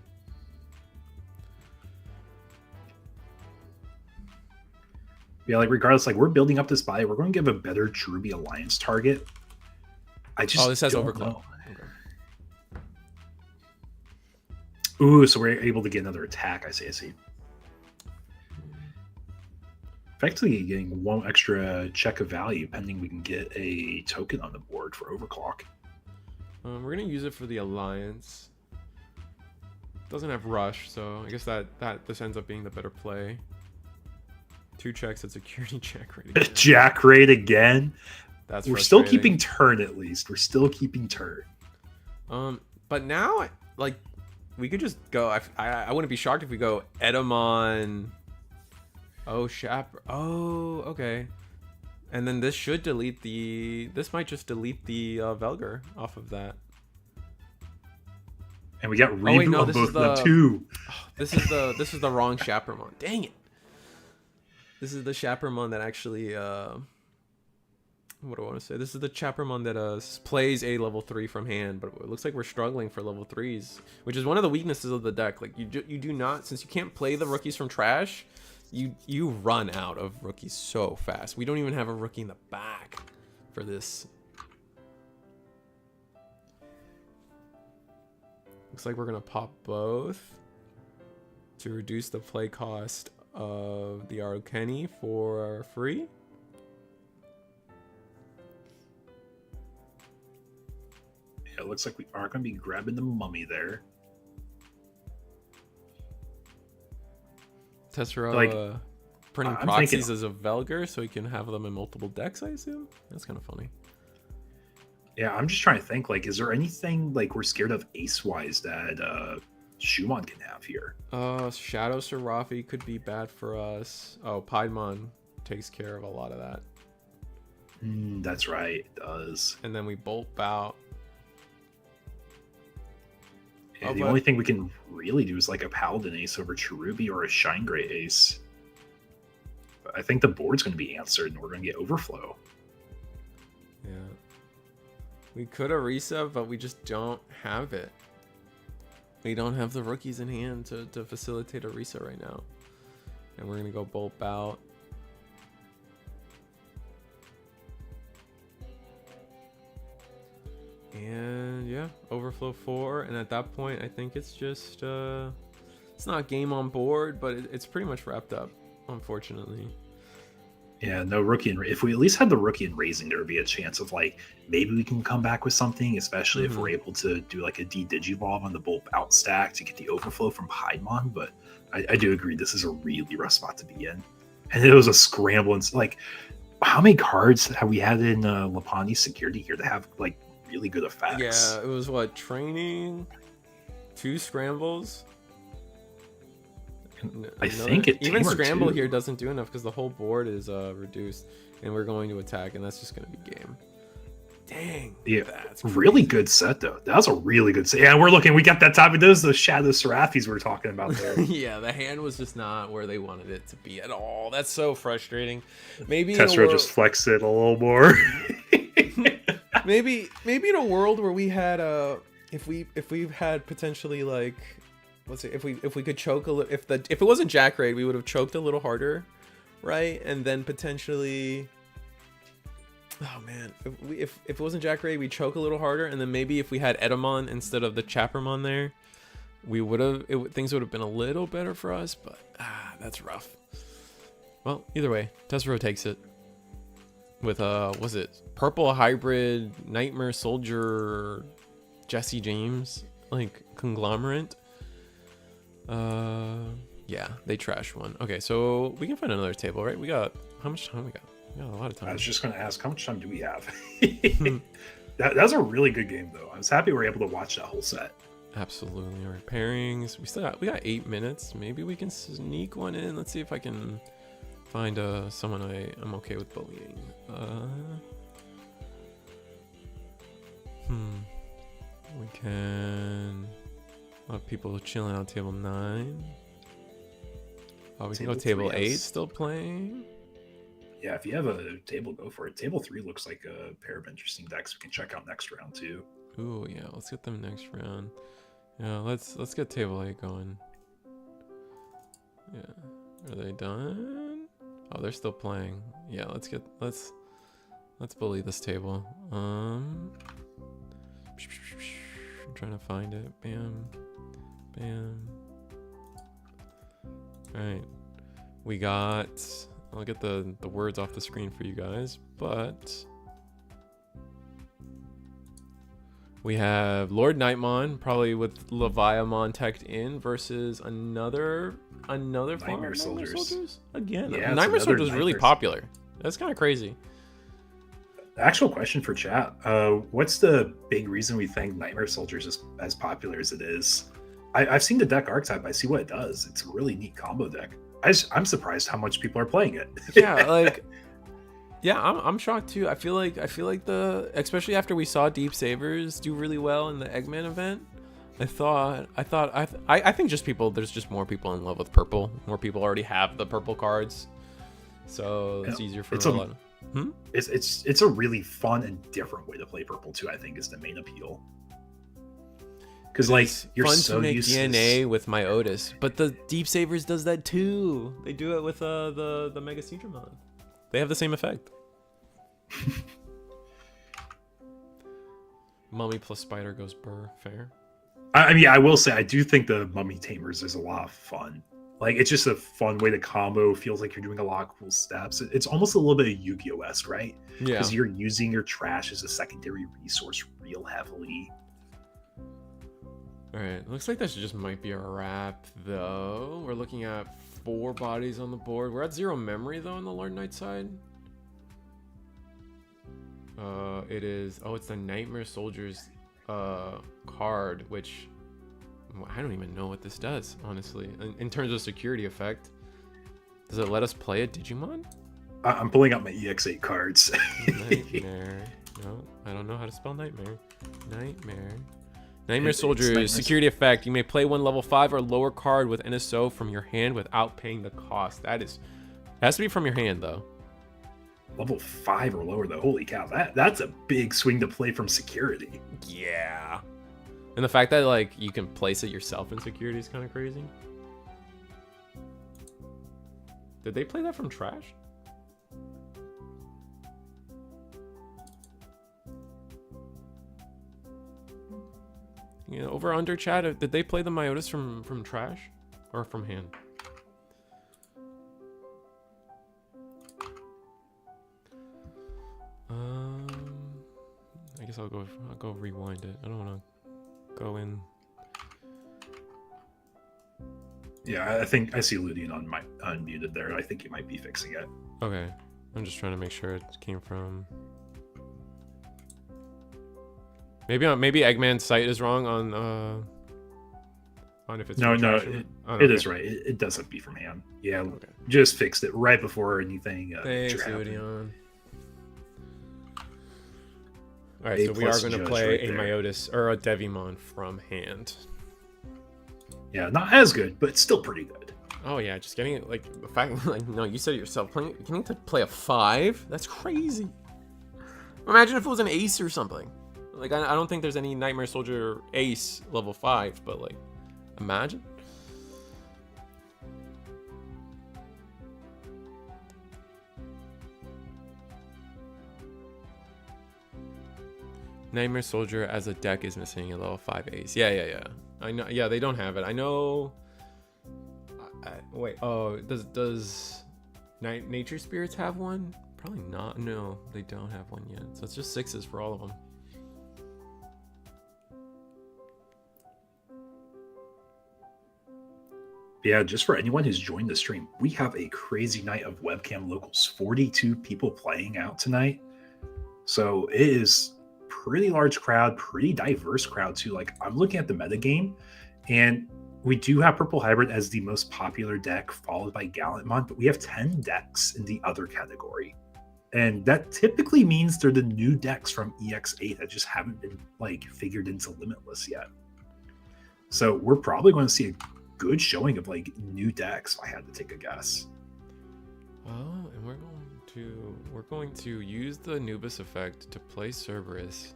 Yeah, like regardless, like we're building up this buy. We're going to give a better Cherubi Alliance target. This has overclock. Okay. Ooh, so we're able to get another attack. I see. Effectively getting 1 extra check of value pending we can get a token on the board for overclock. We're going to use it for the Alliance. Doesn't have Rush, so I guess that this ends up being the better play. 2 checks at security check rate again. Jack rate again? We're still keeping turn at least. We're still keeping turn. But now, like, we could just go... I wouldn't be shocked if we go Edamon... Oh, Chaper. Oh, okay. And then this should delete the... This might just delete the Velgar off of that. And we got reboot on both of them too. Oh, this is the wrong Chapermon. Dang it. This is the Chapermon that actually... what do I want to say? This is the Chapermon that plays a level 3 from hand, but it looks like we're struggling for level 3s, which is one of the weaknesses of the deck. Like you do not, since you can't play the rookies from trash, you run out of rookies so fast. We don't even have a rookie in the back for this. Looks like we're gonna pop both to reduce the play cost of the Arukeni for free. Yeah, it looks like we are going to be grabbing the mummy there. Tessero like, printing proxies as a Velgar so he can have them in multiple decks, I assume? That's kind of funny. Yeah, I'm just trying to think, like, is there anything, like, we're scared of ace-wise that Shumon can have here? Shadow Serafi could be bad for us. Oh, Piedmon takes care of a lot of that. That's right, it does. And then we bolt out. Yeah, the only thing we can really do is like a Paladin Ace over Cherubi or a Shine Gray Ace. But I think the board's going to be answered and we're going to get Overflow. Yeah. We could have reset, but we just don't have it. We don't have the rookies in hand to facilitate a reset right now. And we're going to go bolt out. And yeah, Overflow 4. And at that point, I think it's just, it's not game on board, but it's pretty much wrapped up, unfortunately. Yeah, no rookie. If we at least had the rookie in raising, there would be a chance of like, maybe we can come back with something, especially if we're able to do like a D-Digivolve on the Bolt out stack to get the Overflow from Piedmon. But I do agree, this is a really rough spot to be in. And it was a scramble. And like, how many cards have we had in Lapani Security here that have like really good effects? Yeah, it was what, training, 2 scrambles. I think it even scramble here doesn't do enough because the whole board is reduced, and we're going to attack, and that's just going to be game. Dang, yeah, that's really good set though. That was a really good set. Yeah, we got that top of those Shadow Serafis we were talking about there. Yeah, the hand was just not where they wanted it to be at all. That's so frustrating. Maybe Tessero just flexed it a little more. maybe in a world where we had if we had potentially like, let's say if we could choke a little, if it wasn't Jack Raid, we would have choked a little harder, right? And then potentially, oh man, if it wasn't Jack Raid, we choke a little harder, and then maybe if we had Edamon instead of the Chapermon there, we would have things would have been a little better for us. But that's rough. Well, either way, Tessero takes it with was it purple hybrid Nightmare Soldier Jesse James like conglomerate. Yeah, they trash one. Okay, so we can find another table, right? We got, how much time we got? We got a lot of time. I was just going to ask, how much time do we have? that was a really good game, though. I was happy we were able to watch that whole set. Absolutely. All right, pairings. We got 8 minutes. Maybe we can sneak one in. Let's see if I can find someone I'm okay with bullying. We can. A lot of people chilling on table 9. Oh, we can go table 8 still playing. Yeah, if you have a table, go for it. Table 3 looks like a pair of interesting decks we can check out next round too. Ooh, yeah, let's get them next round. Yeah, let's get table 8 going. Yeah, are they done? Oh, they're still playing. Yeah, let's bully this table. I'm trying to find it. Bam. Bam. Alright. We got... I'll get the words off the screen for you guys, but... We have Lord Nightmon, probably with Leviamon teched in, versus another Nightmare Soldiers. Again, yeah, Nightmare Soldiers is really popular. That's kind of crazy. The actual question for chat, what's the big reason we think Nightmare Soldiers is as popular as it is? I've seen the deck archetype. I see what it does. It's a really neat combo deck. I'm surprised how much people are playing it. Yeah, like Yeah, I'm shocked too. I feel like the, especially after we saw Deep Sabers do really well in the Eggman event. I think just people, there's just more people in love with purple. More people already have the purple cards, so it's easier for a lot. It's a really fun and different way to play purple too. I think is the main appeal. Because like you're fun so to make used DNA to with Myotis, but the Deep Sabers does that too. They do it with the Mega Seedramon. They have the same effect. Mummy plus Spider goes burr. Fair. I mean, I will say I do think the Mummy Tamers is a lot of fun. Like it's just a fun way to combo. Feels like you're doing a lot of cool steps. It's almost a little bit of Yu-Gi-Oh-esque, right? Yeah. Because you're using your trash as a secondary resource real heavily. All right, looks like that just might be a wrap, though. We're looking at 4 bodies on the board. We're at 0 memory, though, on the Lord Knight side. It is... Oh, it's the Nightmare Soldiers card, which... I don't even know what this does, honestly. In terms of security effect. Does it let us play a Digimon? I'm pulling out my EX08 cards. Nightmare. No, I don't know how to spell nightmare. Nightmare Soldiers, security effect. You may play one level 5 or lower card with NSO from your hand without paying the cost. It has to be from your hand, though. Level 5 or lower, though. Holy cow, that's a big swing to play from security. Yeah. And the fact that like you can place it yourself in security is kind of crazy. Did they play that from trash? You know, over under chat, did they play the Myotis from trash or from hand? I guess I'll go rewind it. I don't want to go in. Yeah, I think I see Ludian unmuted there. I think he might be fixing it. Okay, I'm just trying to make sure it came from. Maybe Eggman's site is wrong on if it's no, it is right. It does have to be from hand. Yeah, okay. Just fixed it right before anything. Thanks, Ludion. All right, so we are going to play a Myotis or a Devimon from hand. Yeah, not as good, but still pretty good. Oh yeah, just getting it like the fact like no, you said it yourself. Getting to play a 5? That's crazy. Imagine if it was an ace or something. Like I don't think there's any Nightmare Soldier ace level 5, but like imagine. Nightmare Soldier as a deck is missing a level 5 ace. Yeah. I know. Yeah, they don't have it. I know. Wait. Oh, does Nature Spirits have one? Probably not. No, they don't have one yet. So it's just 6s for all of them. Yeah, just for anyone who's joined the stream, we have a crazy night of webcam locals. 42 people playing out tonight. So it is pretty large crowd, pretty diverse crowd too. Like I'm looking at the metagame, and we do have Purple Hybrid as the most popular deck, followed by Gallantmon, but we have 10 decks in the other category. And that typically means they're the new decks from EX08 that just haven't been like figured into Limitless yet. So we're probably going to see a good showing of like new decks, if I had to take a guess. Oh, and we're going to use the Anubis effect to play Cerberus,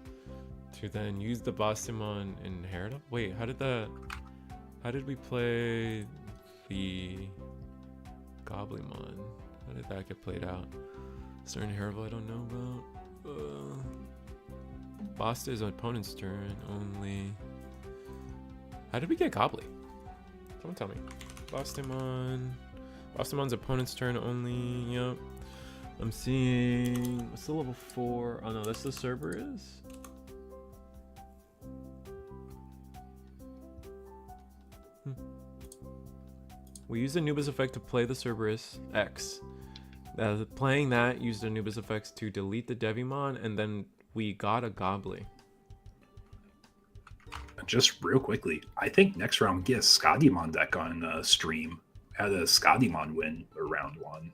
to then use the Bastimon in Herida. Wait, how did we play the Goblimon? How did that get played out? Stern Herida, I don't know about. Basta is opponent's turn only. How did we get Gobly? Someone tell me. Bastimon's opponent's turn only. Yep. I'm seeing. What's the level 4? Oh no, that's the Cerberus. We used Anubis effect to play the Cerberus X. Playing that used Anubis effects to delete the Devimon, and then we got a Gobly. Just real quickly, I think next round get a Scottimon deck on stream. Had a Scottimon win or round 1.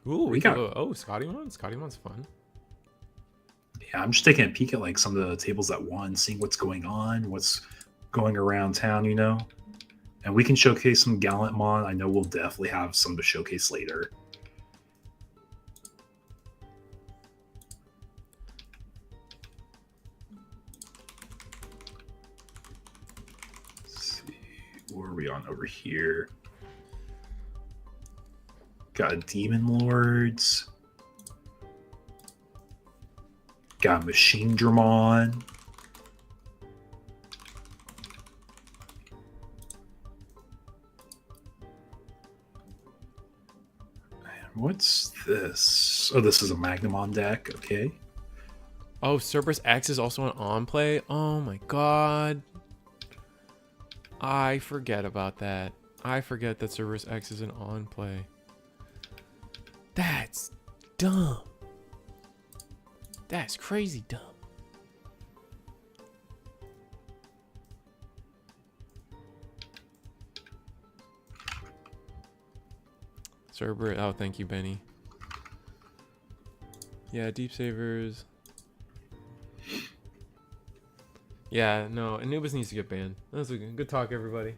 Ooh, we got. can go. Oh, Scottymon. Scottymon's fun. Yeah, I'm just taking a peek at like some of the tables that won, seeing what's going on, what's going around town, you know. And we can showcase some Gallantmon. I know we'll definitely have some to showcase later. Let's see, what are we on over here? Got Demon Lords. Got Machine Dramon. What's this? Oh, this is a Magnamon deck. Okay. Oh, Cerberus X is also an on play. Oh my god. I forget about that. I forget that Cerberus X is an on play. That's dumb. That's crazy dumb. Cerberus. Oh, thank you, Benny. Yeah, Deep Savers. Yeah, no, Anubis needs to get banned. That was a good talk, everybody.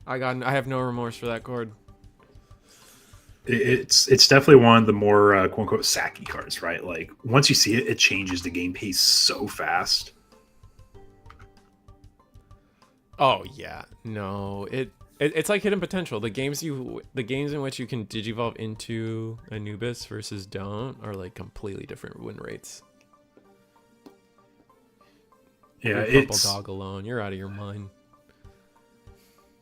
I have no remorse for that card. It's definitely one of the more quote unquote sacky cards, right? Like once you see it, it changes the game pace so fast. Oh yeah, no, it's like hidden potential. The games in which you can digivolve into Anubis versus don't are like completely different win rates. Yeah, Purple Dog alone, you're out of your mind.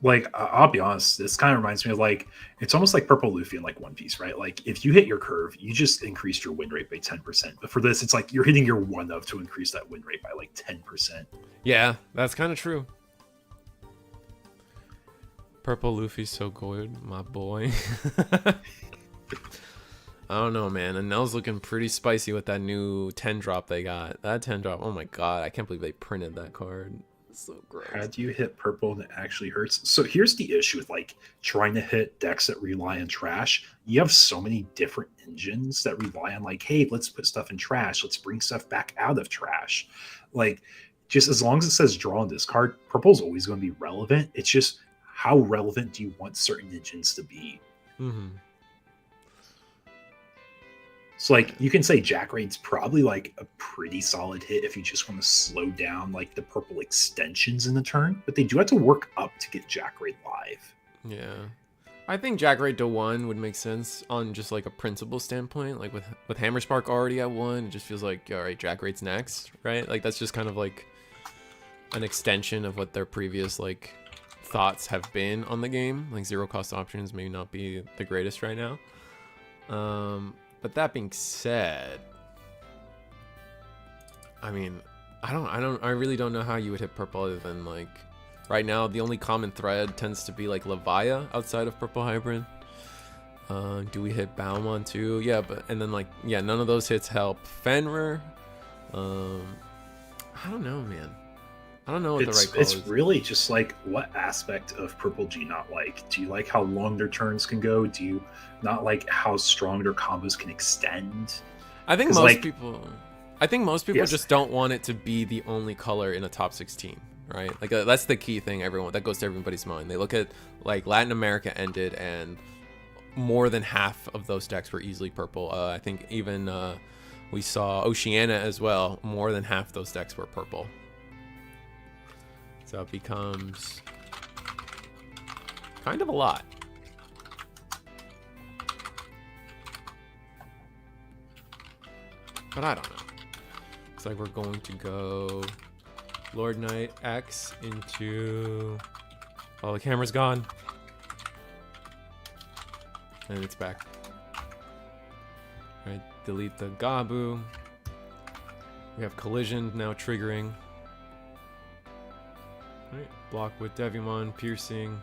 Like I'll be honest, this kind of reminds me of like it's almost like Purple Luffy in like One Piece, right? Like if you hit your curve, you just increased your win rate by 10%. But for this, it's like you're hitting your one of to increase that win rate by like 10%. Yeah, that's kind of true. Purple Luffy's so good, my boy. I don't know, man. And Nell's looking pretty spicy with that new 10 drop they got. That 10 drop, oh my god, I can't believe they printed that card. It's so gross. How do you hit purple and it actually hurts? So here's the issue with like trying to hit decks that rely on trash. You have so many different engines that rely on like, hey, let's put stuff in trash. Let's bring stuff back out of trash. Like, just as long as it says draw on this card, purple's always going to be relevant. It's just how relevant do you want certain engines to be? Mm-hmm. So like you can say Jack Raid's probably like a pretty solid hit if you just want to slow down like the purple extensions in the turn, but they do have to work up to get Jack Raid live. Yeah. I think Jack Raid to 1 would make sense on just like a principle standpoint. Like with Hammerspark already at 1, it just feels like, all right, Jack Raid's next, right? Like that's just kind of like an extension of what their previous like thoughts have been on the game. Like zero cost options may not be the greatest right now. But that being said, I mean, I really don't know how you would hit purple other than like right now the only common thread tends to be like Leviah outside of purple hybrid. Do we hit Balmon too? Yeah, and then like yeah, none of those hits help. Fenrir, I don't know, man. I don't know what the right call is. It's really just like what aspect of purple do you not like? Do you like how long their turns can go? Do you not like how strong their combos can extend? I think most people Yes. just don't want it to be the only color in a top 16, right? Like that's the key thing that goes to everybody's mind. They look at like Latin America ended and more than half of those decks were easily purple. I think even we saw Oceania as well. More than half those decks were purple. So it becomes kind of a lot. But I don't know. Looks like we're going to go Lord Knight X into... Oh, the camera's gone. And it's back. Alright, delete the Gabu. We have Collision now triggering. Alright, block with Devimon, Piercing.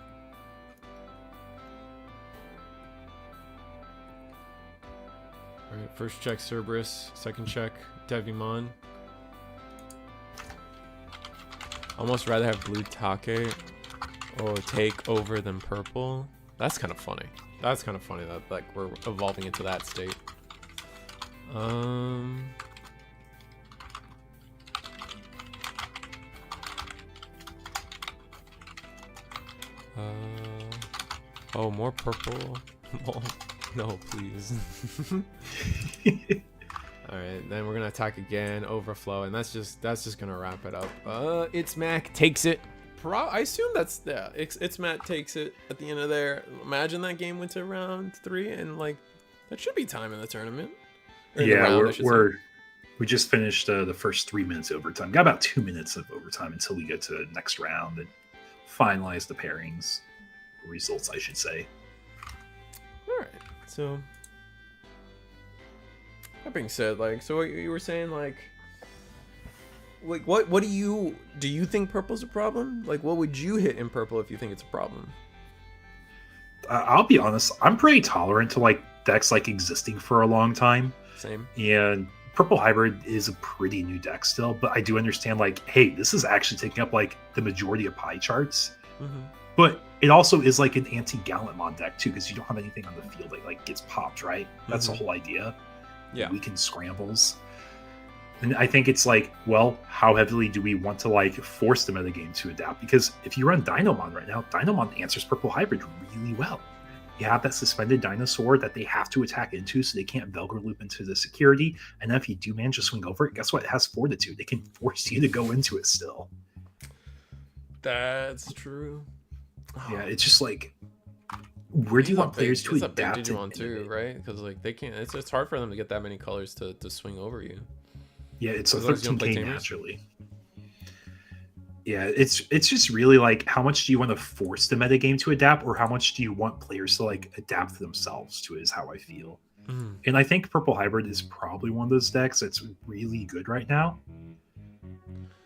Alright, first check Cerberus, second check Devimon. Almost rather have blue Take or take over than purple. That's kind of funny. That's kind of funny that like we're evolving into that state. Oh, more purple. Oh, no, please. All right, then we're gonna attack again, overflow, and that's just gonna wrap it up. It's Mac takes it. I assume that's It's Matt takes it at the end of there. Imagine that game went to round 3, and like that should be time in the tournament. Yeah, we just finished the first 3 minutes of overtime. Got about 2 minutes of overtime until we get to the next round and finalize the pairings, results, I should say. All right, so that being said, like, so what you were saying, like what do you think purple's a problem? Like, what would you hit in purple if you think it's a problem? I'll be honest, I'm pretty tolerant to like decks like existing for a long time. Same. And purple hybrid is a pretty new deck still, but I do understand like, hey, this is actually taking up like the majority of pie charts. But it also is like an anti-Gallantmon deck too, because you don't have anything on the field that like gets popped, right? That's the whole idea. Yeah. Weaken scrambles. And I think it's like, well, how heavily do we want to like force the metagame to adapt? Because if you run Dynamon right now, Dynamon answers purple hybrid really well. You have that suspended dinosaur that they have to attack into so they can't Velcro loop into the security. And then if you do manage to swing over it, guess what? It has fortitude. It can force you to go into it still. That's true. Yeah, it's just like, where do you want players to adapt? It's a big Digimon too, right? Because like they can't. It's hard for them to get that many colors to swing over you. Yeah, it's a 13K naturally. Yeah, it's just really like, how much do you want to force the metagame to adapt, or how much do you want players to like adapt themselves to it, is how I feel. And I think purple hybrid is probably one of those decks that's really good right now.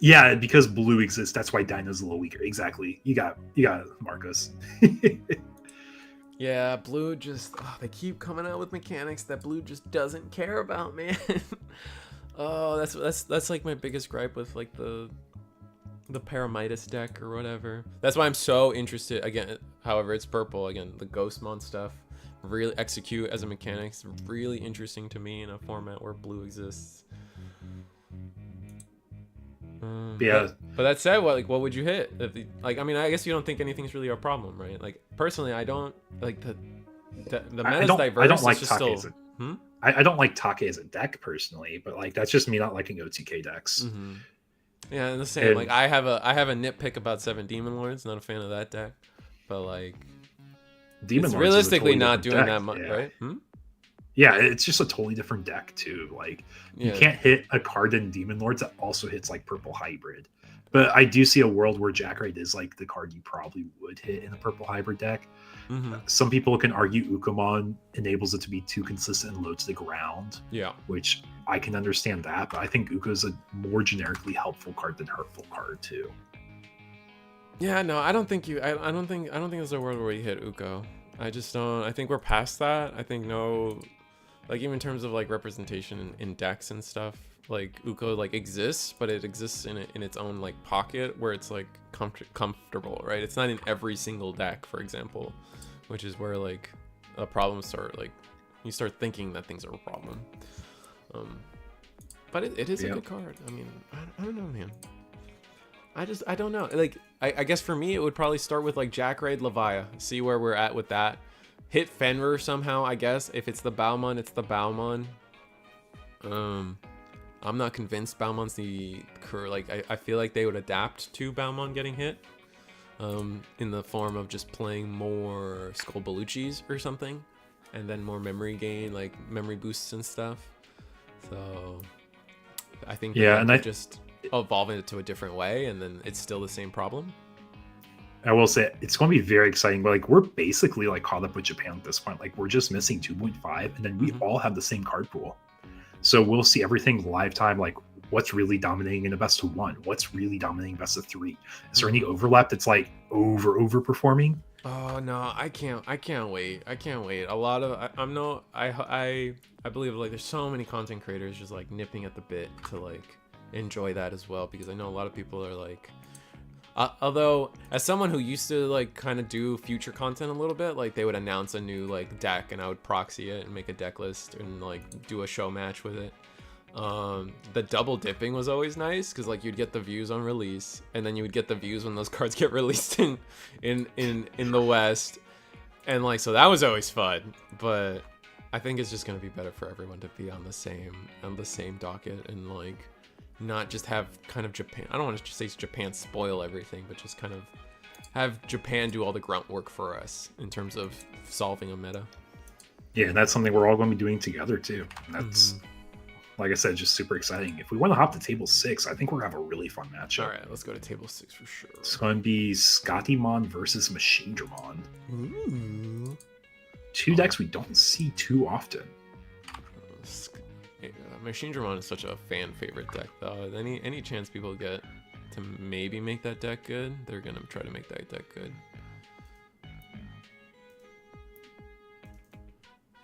Yeah, because blue exists, that's why Dino's a little weaker. Exactly. You got it, Marcus. Yeah, blue just they keep coming out with mechanics that blue just doesn't care about, man. Oh, that's like my biggest gripe with like the Paramidas deck or whatever. That's why I'm so interested again. However, it's purple again. The Ghostmon stuff, really execute as a mechanic, is really interesting to me in a format where blue exists. Yeah, but that said, what would you hit? I mean, I guess you don't think anything's really a problem, right? Like personally, I don't like the meta's diverse. I don't like Take as a, I don't like Take as a deck personally, but like that's just me not liking OTK decks. Yeah, and the same. Like I have a nitpick about 7 Demon Lords. Not a fan of that deck, but like Demon Lords realistically not doing deck. that much, right? Yeah, it's just a totally different deck too. Like you can't hit a card in Demon Lords that also hits like purple hybrid. But I do see a world where Jackraid is like the card you probably would hit in a purple hybrid deck. Some people can argue Ukamon enables it to be too consistent and low to the ground. Yeah, which I can understand that, but I think Uka is a more generically helpful card than hurtful card too. Yeah, no, I don't think there's a world where you hit Uko. I just don't. I think we're past that. I think like even in terms of like representation in decks and stuff, like Uko like exists, but it exists in its own like pocket where it's like comfortable, right? It's not in every single deck, for example, which is where like a problem like you start thinking that things are a problem. But it is a good card. I mean, I don't know, man. I don't know. Like I guess for me it would probably start with like Jackraid Leviah, see where we're at with that. Hit Fenrir somehow, I guess. If it's the Baumon, it's the Baumon. I'm not convinced Baumon's the I feel like they would adapt to Baumon getting hit. In the form of just playing more Skull Beluchis or something. And then more memory gain, like memory boosts and stuff. So I think just evolve it to a different way, and then it's still the same problem. I will say it's going to be very exciting, but like we're basically like caught up with Japan at this point. Like we're just missing 2.5, and then we all have the same card pool. So we'll see everything live time, like what's really dominating in a best of 1, what's really dominating best of 3. Is there any overlap that's like overperforming? Oh no, I can't wait. I can't wait. A lot of I believe like there's so many content creators just like nipping at the bit to like enjoy that as well, because I know a lot of people are like, Although, as someone who used to like kind of do future content a little bit, like they would announce a new like deck, and I would proxy it and make a deck list and like do a show match with it. The double dipping was always nice because like you'd get the views on release, and then you would get the views when those cards get released in the West, and like so that was always fun. But I think it's just gonna be better for everyone to be on the same docket and like not just have kind of Japan. I don't want to say Japan spoil everything, but just kind of have Japan do all the grunt work for us in terms of solving a meta. Yeah, and that's something we're all going to be doing together too. And that's, like I said, just super exciting. If we want to hop to table 6, I think we're going to have a really fun matchup. All right, let's go to table 6 for sure. It's going to be Scottymon versus Machine Dramon. Ooh. Two decks we don't see too often. Machine Dramon is such a fan favorite deck, though. Any chance people get to maybe make that deck good, they're gonna try to make that deck good.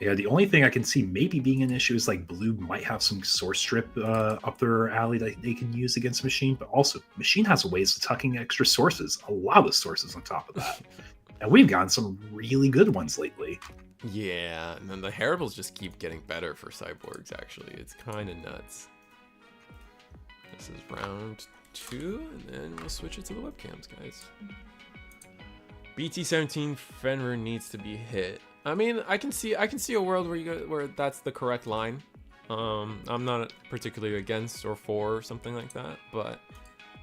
Yeah, the only thing I can see maybe being an issue is like Blue might have some source strip up their alley that they can use against Machine, but also Machine has ways of tucking extra sources, a lot of sources on top of that. And we've gotten some really good ones lately. Yeah, and then the Heralds just keep getting better for Cyborgs, actually. It's kind of nuts. This is round 2, and then we'll switch it to the webcams, guys. BT17 Fenrir needs to be hit. I mean, I can see a world where that's the correct line. I'm not particularly against or for something like that, but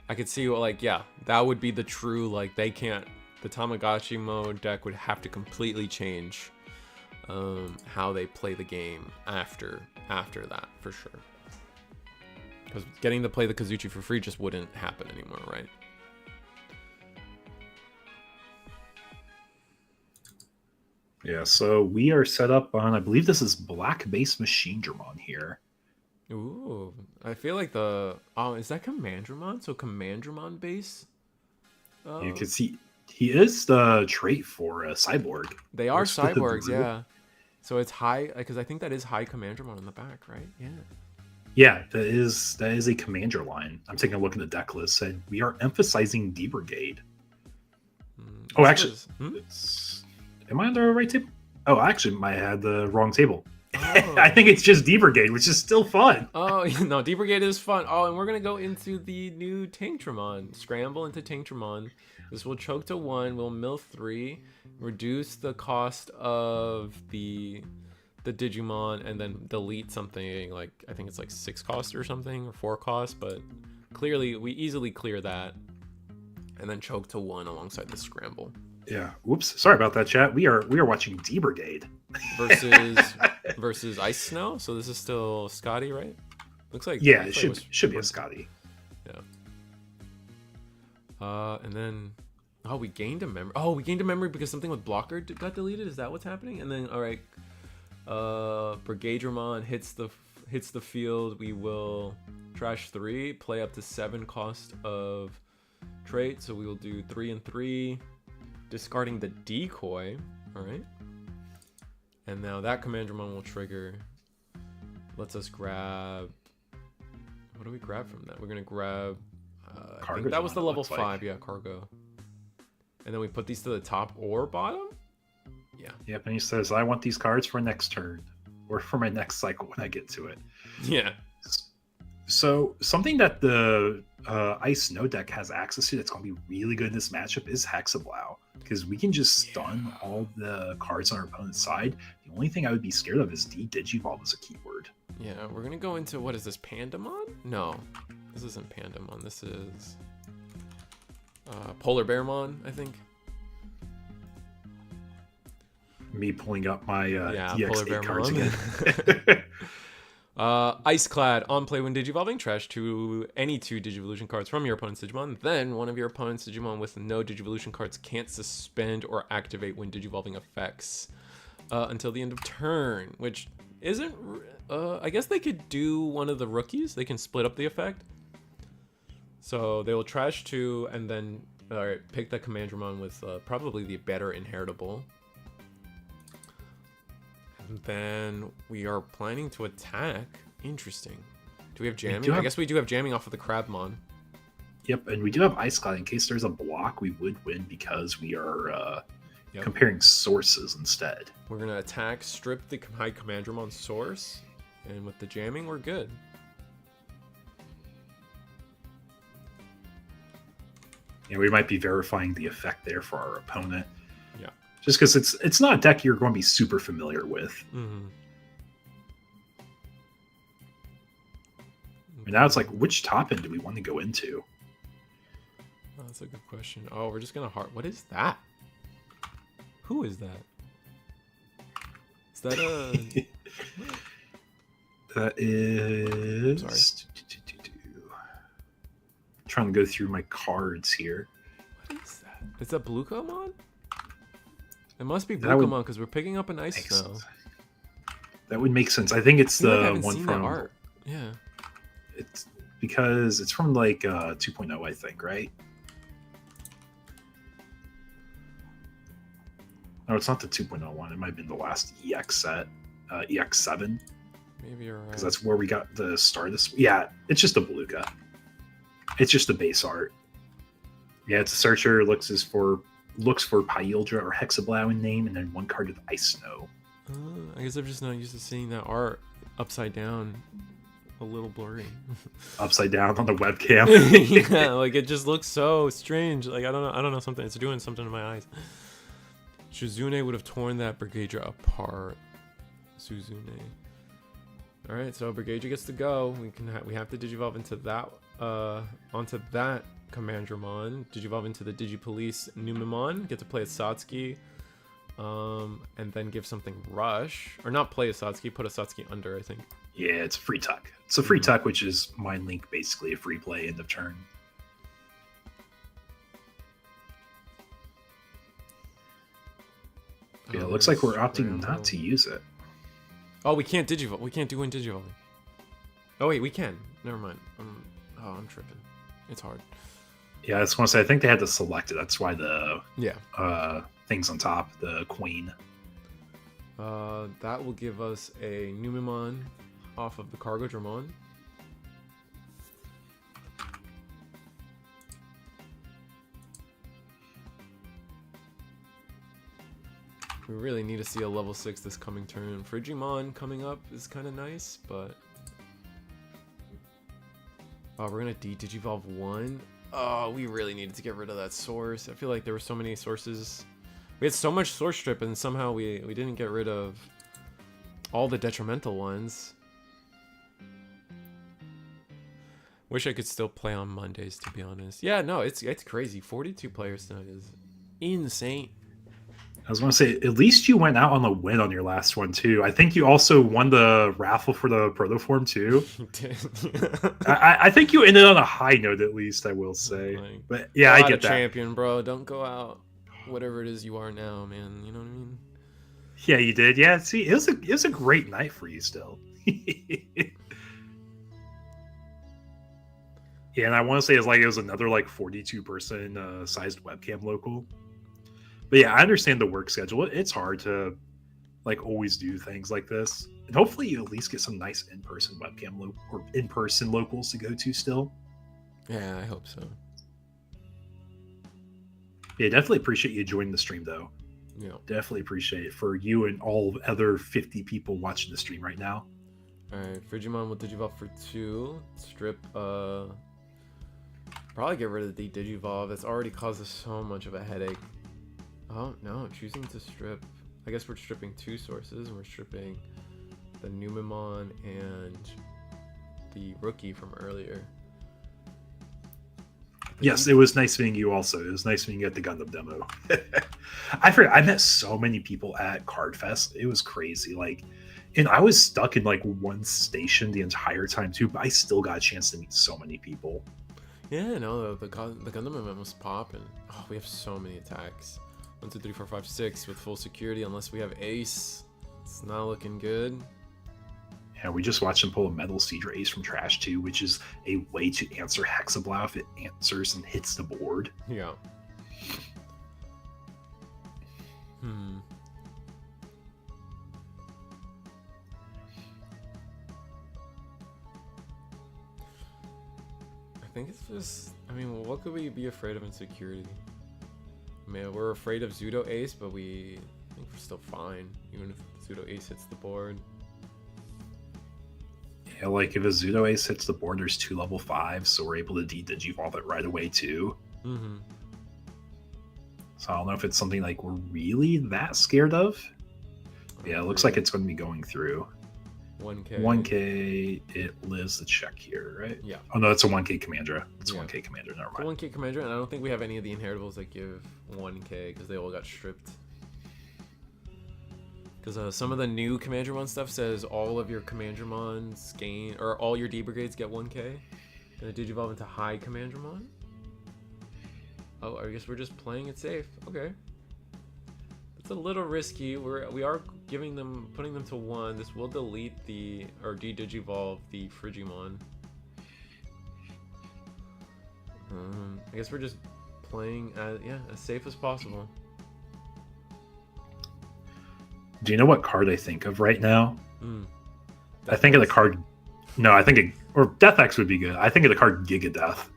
I could see like, yeah, that would be the true, like, they can't, the Tamagotchi mode deck would have to completely change how they play the game after that, for sure. Because getting to play the Kazuchi for free just wouldn't happen anymore, right? Yeah, so we are set up on, I believe this is black-based Machine Dramon here. Ooh, I feel like is that Commandramon? So Commandramon base? You can see he is the trait for a cyborg. They are cyborgs, yeah. So it's high, because I think that is high Commandramon on the back, right? Yeah. Yeah, that is a commander line. I'm taking a look at the deck list, and we are emphasizing D Brigade. Oh, actually, am I on the right table? Oh, actually, I had the wrong table. Oh. I think it's just D Brigade, which is still fun. Oh, no, D Brigade is fun. Oh, and we're going to go into the new Tanktramon. Scramble into Tanktramon. This will choke to 1, we'll mill 3, reduce the cost of the Digimon, and then delete something like, I think it's like 6 cost or something, or 4 cost, but clearly, we easily clear that, and then choke to 1 alongside the Scramble. Yeah. Whoops. Sorry about that, chat. We are watching D Brigade versus Ice Snow. So this is still Scotty, right? Looks like it should be a Scotty. Yeah. And then we gained a memory. Oh, we gained a memory because something with blocker got deleted. Is that what's happening? And then all right, Brigadramon hits the field. We will trash 3, play up to 7 cost of trait. So we will do 3 and 3. Discarding the decoy, all right. And now that Commandramon will trigger. Lets us grab. What do we grab from that? We're gonna grab. I think that was the level 5, yeah, cargo. And then we put these to the top or bottom. Yeah. Yep, and he says, "I want these cards for next turn, or for my next cycle when I get to it." Yeah. So something that the Ice Snow deck has access to that's going to be really good in this matchup is Hexablow, because we can just stun all the cards on our opponent's side. The only thing I would be scared of is Digivolve as a keyword. Yeah, we're going to go into, what is this, Pandamon? No, this isn't Pandamon. This is Polar Bearmon, I think. Me pulling up my EX08 cards Polar again. Iceclad, on play when Digivolving, trash to any 2 Digivolution cards from your opponent's Digimon. Then one of your opponent's Digimon with no Digivolution cards can't suspend or activate when Digivolving effects until the end of turn, which isn't... I guess they could do one of the rookies. They can split up the effect. So they will trash 2 and then pick the Commandramon with probably the better inheritable. Then we are planning to attack. Interesting. Do we have jamming? I guess we do have jamming off of the Crabmon. Yep, and we do have Ice Cloud. In case there's a block, we would win because we are Yep. comparing sources instead. We're gonna attack, strip the High Commandramon source, and with the jamming, we're good. Yeah, we might be verifying the effect there for our opponent. Yeah. Just because it's not a deck you're going to be super familiar with. Mm-hmm. And now it's like, which top end do we want to go into? Oh, that's a good question. Oh, we're just gonna What is that? Who is that? Is that a? That is. Sorry. Trying to go through my cards here. What is that? Is that Blucomon? It must be That would Blucomon because we're picking up an Ice make Snow. sense. That would make sense. I think it's I feel like I the haven't one seen that from. art. Yeah. It's because it's from like 2.0, I think, right? No, it's not the 2.0 one. It might have been the last EX set, EX7, Maybe you're right. because that's where we got the start of this. Yeah, it's just a Beluga. It's just a base art. Yeah, it's a searcher. Looks for Pyildra or Hexablow in name, and then one card with Ice Snow. I guess I'm just not used to seeing that art upside down, a little blurry. Upside down on the webcam. Yeah, like it just looks so strange. Like I don't know something. It's doing something to my eyes. Shizune would have torn that Brigadra apart. Suzune. All right, so Brigadra gets to go. We have to digivolve into that onto that Commandramon. Digivolve into the Digipolice Numemon. Get to play a Satsuki. And then give something Rush. Or not play a Satsuki, put a Satsuki under, I think. Yeah, it's a free tuck. It's a free tuck, which is Mind Link, basically a free play end of turn. Yeah, it looks like we're opting not to use it. Oh, we can't digivolve. We can't do one digivolving. Oh wait, we can. Never mind. I'm tripping. It's hard. Yeah, I just want to say, I think they had to select it. That's why the Yeah. things on top, the Queen. That will give us a Numemon off of the Cargo Dramon. We really need to see a level 6 this coming turn. Frigimon coming up is kind of nice, but... Oh, we're going to Digivolve 1. Oh, we really needed to get rid of that source. I feel like there were so many sources. We had so much source strip, and somehow we didn't get rid of all the detrimental ones. Wish I could still play on Mondays, to be honest. Yeah, no, it's crazy. 42 players tonight is insane. I was going to say, at least you went out on a win on your last one, too. I think you also won the raffle for the Protoform, too. I think you ended on a high note, at least, I will say. Like, but yeah, I get that. Champion, bro. Don't go out whatever it is you are now, man. You know what I mean? Yeah, you did. Yeah, see, it was a great night for you still. Yeah, and I want to say it was another like 42-person sized webcam local. But yeah, I understand the work schedule. It's hard to like always do things like this. And hopefully you at least get some nice in-person webcam or in-person locals to go to still. Yeah, I hope so. Yeah, definitely appreciate you joining the stream though. Yeah. Definitely appreciate it for you and all other 50 people watching the stream right now. Alright, Frigimon will Digivolve for 2. Strip, probably get rid of the Digivolve. That's already caused us so much of a headache. Oh, no, choosing to strip. I guess we're stripping 2 sources, and we're stripping the Numemon and the Rookie from earlier. Yes, it was nice meeting you also. It was nice meeting you at the Gundam demo. I met so many people at Card Fest. It was crazy. And I was stuck in like one station the entire time too, but I still got a chance to meet so many people. Yeah, no, the Gundam event was popping. Oh, we have so many attacks. 1, 2, 3, 4, 5, 6 with full security unless we have Ace. It's not looking good. Yeah, we just watched him pull a Metal Seedra Ace from Trash 2, which is a way to answer Hexablow if it answers and hits the board. Yeah. I think it's just. I mean, what could we be afraid of in security? Man, we're afraid of Pseudo Ace, but I think we're still fine, even if Pseudo Ace hits the board. Yeah, like if a Pseudo Ace hits the board, there's 2 level 5s, so we're able to Digivolve it right away too. Mm-hmm. So I don't know if it's something like we're really that scared of. Yeah, it looks like it's going to be going through. 1K. 1K, it lives the check here, right? Yeah. Oh no, it's a 1K Commander. It's a Yeah. 1K Commander, never It's a mind. 1K Commander, and I don't think we have any of the inheritables that give 1K because they all got stripped. Because some of the new Commandramon stuff says all of your Commandramons gain, or all your D Brigades get 1K. Gonna Digivolve into High Commandramon. Oh, I guess we're just playing it safe. Okay. It's a little risky. We are putting them to 1. This will delete or de-Digivolve the Frigimon. I guess we're just playing as safe as possible. Do you know what card I think of right now? I Death think of the X. card. No, I think or Death X would be good. I think of the card Giga Death.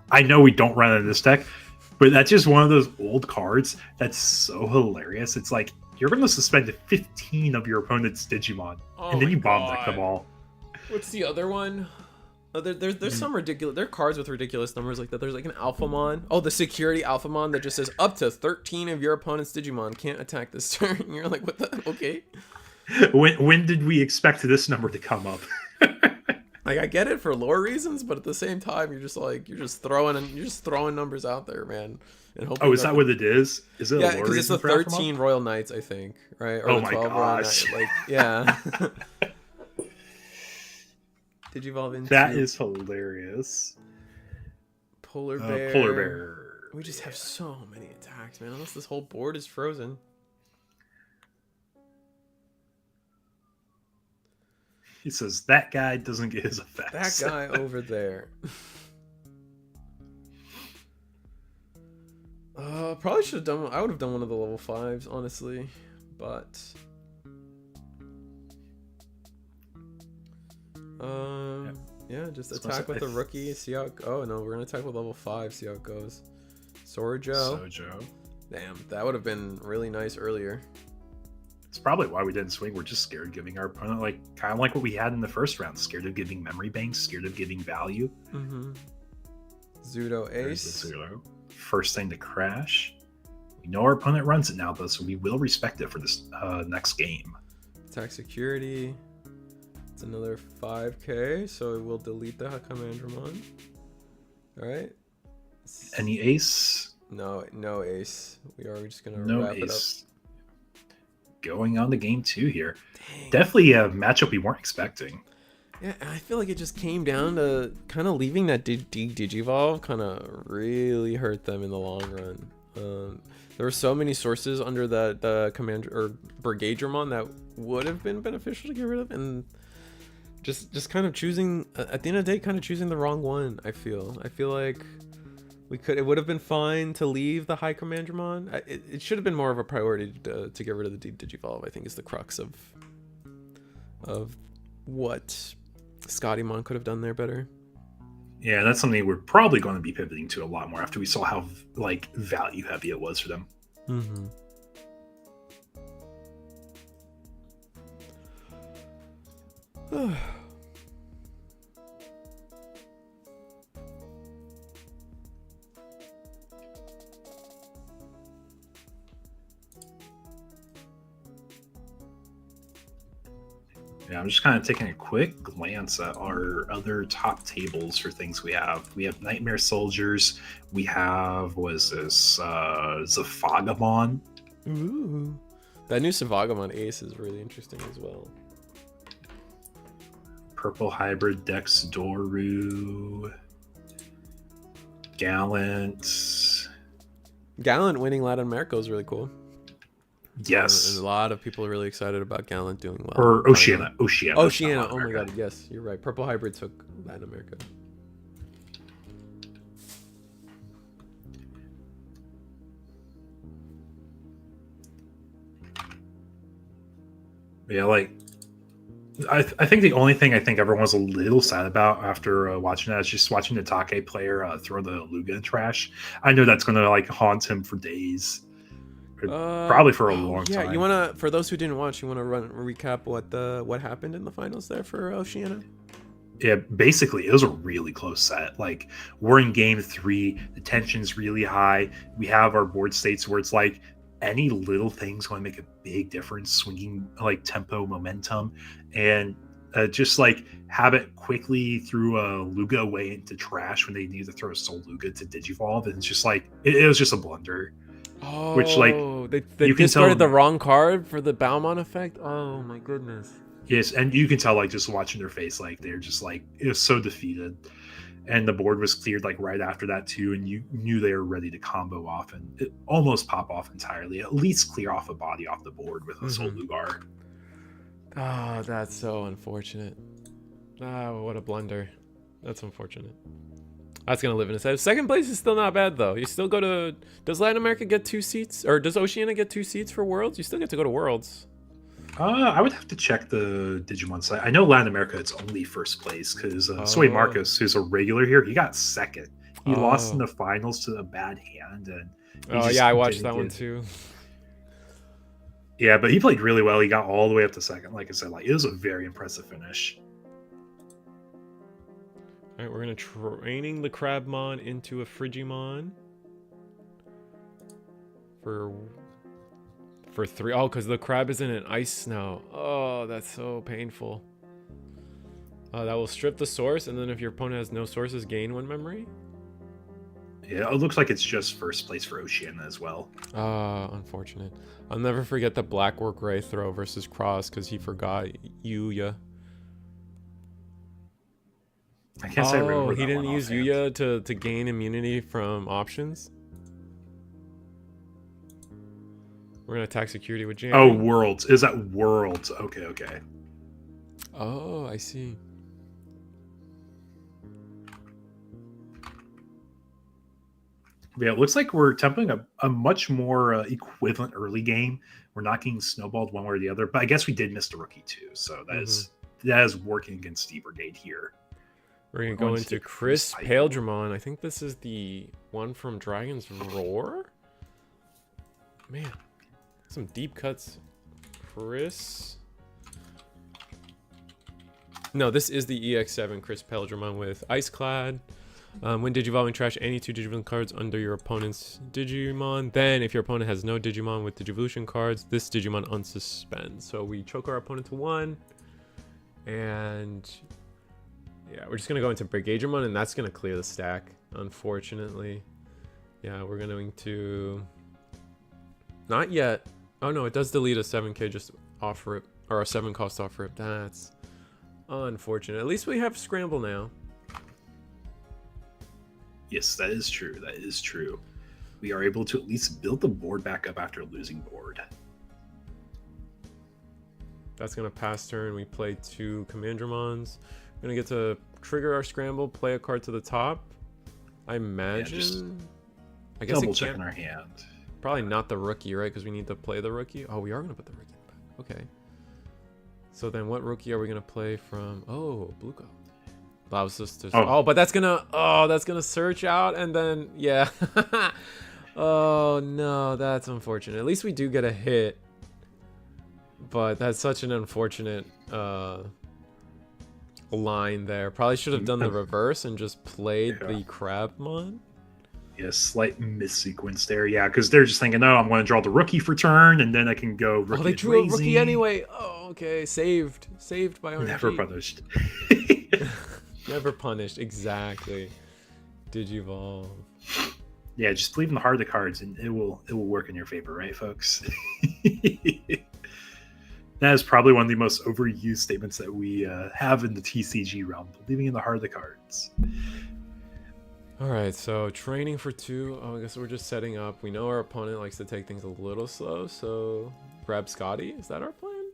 I know we don't run it in this deck, but that's just one of those old cards that's so hilarious. It's like you're going to suspend 15 of your opponent's Digimon, and then you bomb deck them all. What's the other one? Oh, there's some ridiculous. There are cards with ridiculous numbers like that. There's like an Alphamon. Oh, the security Alphamon that just says up to 13 of your opponent's Digimon can't attack this turn. And you're like, what the? Okay. When did we expect this number to come up? Like I get it for lore reasons, but at the same time, you're just throwing numbers out there, man. And hoping Oh, is that what it is? Is it? Yeah, because because it's the 13 Royal Knights, I think, right? Or Oh the my 12 Royal gosh. Knights. Like, yeah. Digivolve into That is hilarious. Polar Bear. Polar Bear. We just have so many attacks, man. Unless this whole board is frozen. He says that guy doesn't get his effects. That guy over there. Probably should have done. I would have done one of the level 5s, honestly, but yeah, just attack with a rookie. See how. Oh no, we're gonna attack with level 5. See how it goes. Sojo. Damn, that would have been really nice earlier. It's probably why we didn't swing. We're just scared of giving our opponent, like, kind of like what we had in the first round. Scared of giving memory banks, scared of giving value. Pseudo There's the Ace. Pseudo. First thing to crash. We know our opponent runs it now, though, so we will respect it for this next game. Attack security. It's another 5K, so it will delete the Commandramon. Alright. Any ace? No ace. We are just gonna No wrap ace. Going on to game 2 here. it up. Definitely a matchup we weren't expecting. Yeah, and I feel like it just came down to kind of leaving that Digivolve kind of really hurt them in the long run. There were so many sources under the Commander or Brigadramon that would have been beneficial to get rid of, and just kind of choosing at the end of the day, kind of choosing the wrong one. I feel like it would have been fine to leave the High Commandramon. It should have been more of a priority to get rid of the Digivolve. I think is the crux of what Scottymon could have done there better. Yeah, that's something we're probably going to be pivoting to a lot more after we saw how, like, value heavy it was for them. Yeah, I'm just kind of taking a quick glance at our other top tables for things we have. We have Nightmare Soldiers. We have, what is this? Zafagamon. Ooh. That new Savagamon Ace is really interesting as well. Purple Hybrid Dex Doru. Gallant. Gallant winning Latin America is really cool. Yes. And a lot of people are really excited about Gallant doing well. Or Oceania. Oceania. Oceania. Oh my god, yes, you're right. Purple Hybrid took Latin America. Yeah, like, I think the only thing I think everyone was a little sad about after watching that is just watching the Take player throw the Luga in trash. I know that's going to like haunt him for days, probably for a long yeah, time. you wanna, for those who didn't watch, you wanna recap what happened in the finals there for Oceania? Yeah, basically, it was a really close set. Like, we're in game 3, the tension's really high. We have our board states where it's like any little thing's going to make a big difference, swinging like tempo, momentum, and just like have it quickly threw a Luga away into trash when they needed to throw a Soul Luga to Digivolve. And it's just like, it was just a blunder. Oh, Which, like, they you can discarded tell- the wrong card for the Baumon effect? Oh my goodness. Yes, and you can tell, like, just watching their face, like, they're just like, it was so defeated. And the board was cleared like right after that too, and you knew they were ready to combo off and almost pop off entirely, at least clear off a body off the board with a Soul Lugar. Oh, that's so unfortunate. Oh, what a blunder. That's unfortunate. That's gonna live in his head. Second place is still not bad though. You still go to, does Latin America get 2 seats, or does Oceania get 2 seats for Worlds? You still get to go to Worlds. I would have to check the Digimon site. I know Latin America it's only first place because Soy Marcus, who's a regular here, he got second. He lost in the finals to a bad hand, and yeah, I watched that one too. Yeah, but he played really well. He got all the way up to second. Like I said, like it was a very impressive finish. All right, we're gonna training the Crabmon into a Frigimon for 3. Oh, because the crab is in an ice now. Oh, that's so painful. That will strip the source, and then if your opponent has no sources, gain 1 memory. Yeah, it looks like it's just first place for Oceania as well. Unfortunate. I'll never forget the Blackwork Ray throw versus Cross because he forgot Yuya. I can't say I remember he that didn't one use offhand. Yuya to gain immunity from options. We're gonna attack security with Jam. Oh, Worlds. Is that Worlds? Okay, okay. Oh, I see. Yeah, it looks like we're temping a much more equivalent early game. We're not getting snowballed one way or the other, but I guess we did miss the rookie too, so that is working against D Brigade here. We're gonna go into Chris Paledramon. I think this is the one from Dragon's Roar. Man, some deep cuts. Chris. No, this is the EX7 Chris Paledramon with Ice Clad. When Digivolving, trash any 2 Digivolving cards under your opponent's Digimon. Then, if your opponent has no Digimon with Digivolution cards, this Digimon unsuspends. So we choke our opponent to 1. And yeah, we're just going to go into Brigadramon, and that's going to clear the stack, unfortunately. Yeah, we're going to... Not yet. Oh no, it does delete a 7k just off rip, or a 7 cost off rip. That's unfortunate. At least we have Scramble now. Yes, that is true. That is true. We are able to at least build the board back up after losing board. That's going to pass turn. We play 2 Commandramons. We're going to get to trigger our Scramble, play a card to the top. I imagine... I guess double checking our hand. Probably not the rookie, right? Because we need to play the rookie. Oh, we are going to put the rookie back. Okay. So then what rookie are we going to play from? Oh, Blue Gold. Allows us to... Oh, but that's gonna... Oh, that's gonna search out and then... Yeah. Oh, no. That's unfortunate. At least we do get a hit. But that's such an unfortunate line there. Probably should have done the reverse and just played the Crabmon. Yeah, slight missequence there. Yeah, because they're just thinking, oh, I'm going to draw the rookie for turn, and then I can go rookie. Oh, they drew a rookie anyway. Oh, okay. Saved. Saved by RNG. Never punished. Never punished. Exactly. Digivolve. Yeah, just believe in the heart of the cards, and it will work in your favor, right, folks? That is probably one of the most overused statements that we have in the TCG realm. Believing in the heart of the cards. All right, so training for 2. Oh, I guess we're just setting up. We know our opponent likes to take things a little slow, so grab Scotty. Is that our plan?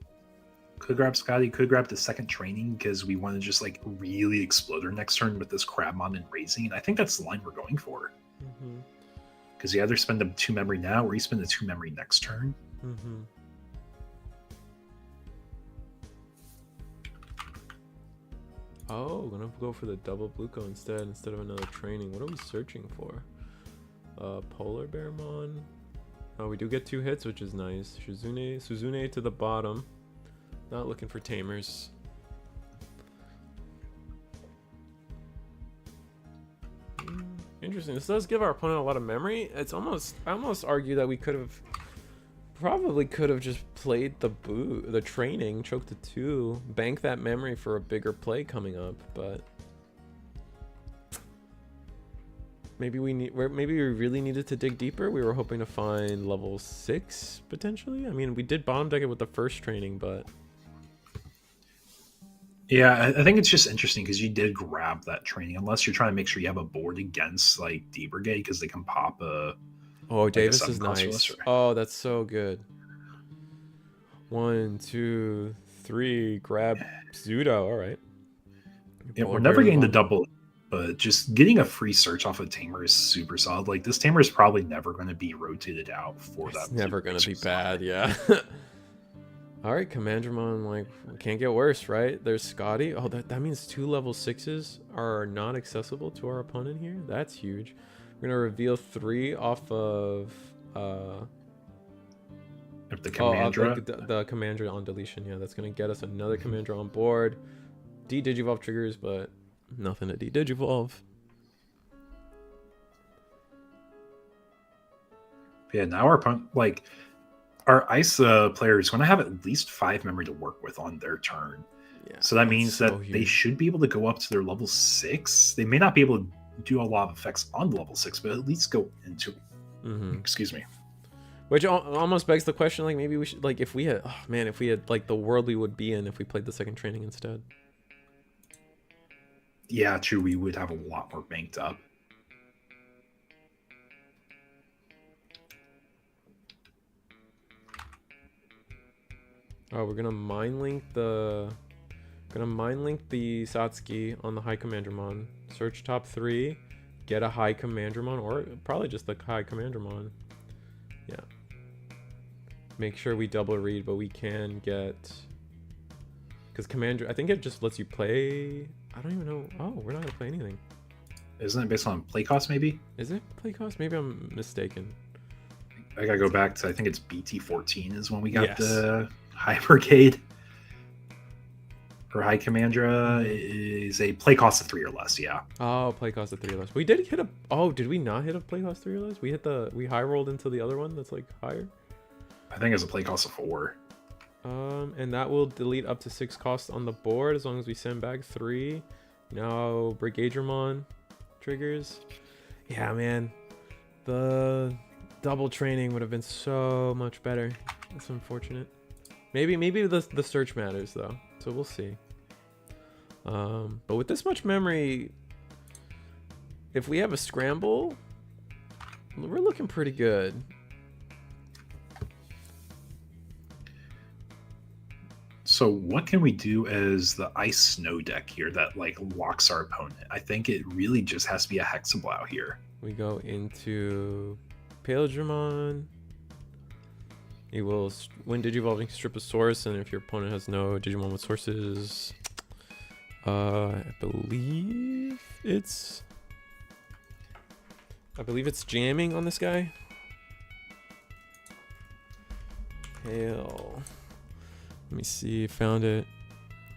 Could grab Scotty, could grab the second training because we want to just like really explode our next turn with this Crabmon and Raising. And I think that's the line we're going for. Because you either spend the 2 memory now or you spend the 2 memory next turn. Oh, gonna go for the double Bluko instead of another training. What are we searching for? Polar Bearmon. Oh, we do get 2 hits, which is nice. Suzune to the bottom. Not looking for tamers. Interesting. This does give our opponent a lot of memory. I almost argue that we probably could have just played the training, choked to 2, bank that memory for a bigger play coming up, but maybe we really needed to dig deeper. We were hoping to find level 6 potentially. I mean, we did bottom deck it with the first training, but yeah, I think it's just interesting because you did grab that training, unless you're trying to make sure you have a board against like D Brigade because they can pop a. Oh, Davis like is nice. Oh, that's so good. 1, 2, 3. Grab Zudo. All right. Yeah, we're never getting the double, but just getting a free search off of Tamer is super solid. Like this Tamer is probably never going to be rotated out for that. It's never going to be bad. Yeah. All right, Commandramon, like, can't get worse, right? There's Scotty. Oh, that means 2 level 6s are not accessible to our opponent here. That's huge. We're gonna reveal 3 off of the Commandra. The Commandra on deletion. Yeah, that's gonna get us another Commandra on board. D-Digivolve triggers, but nothing to D-Digivolve. Yeah, now our opponent, like, our ice player is going to have at least 5 memory to work with on their turn. Yeah, so that means that they should be able to go up to their level 6. They may not be able to do a lot of effects on level 6, but at least go into excuse me. Which almost begs the question, like, maybe we should, like, if we had like the world we would be in if we played the second training instead. Yeah, true, we would have a lot more banked up. Oh, we're gonna mind link the Satsuki on the High Commandramon. Search top 3, get a High Commandramon, or probably just the High Commandramon. Yeah. Make sure we double read, but we can get, because Commander, I think it just lets you play. I don't even know. Oh, we're not gonna play anything. Isn't it based on play cost? Maybe. Is it play cost? Maybe I'm mistaken. I gotta go back to, I think it's BT14 is when we got the High Brigade. Or High Commandra is a play cost of 3 or less, yeah. Oh, play cost of 3 or less. We did hit a, oh, did we not hit a play cost 3 or less? We high rolled into the other one that's like higher? I think it's a play cost of 4. And that will delete up to 6 costs on the board as long as we send back 3. Now Brigadramon triggers. Yeah, man. The double training would have been so much better. That's unfortunate. Maybe the search matters though, so we'll see. But with this much memory, if we have a scramble, we're looking pretty good. So what can we do as the ice snow deck here that like locks our opponent? I think it really just has to be a Hexablow here. We go into Paledramon. He will, when Digivolving, strip a source, and if your opponent has no Digimon with sources, I believe it's jamming on this guy. Hail. Let me see, found it.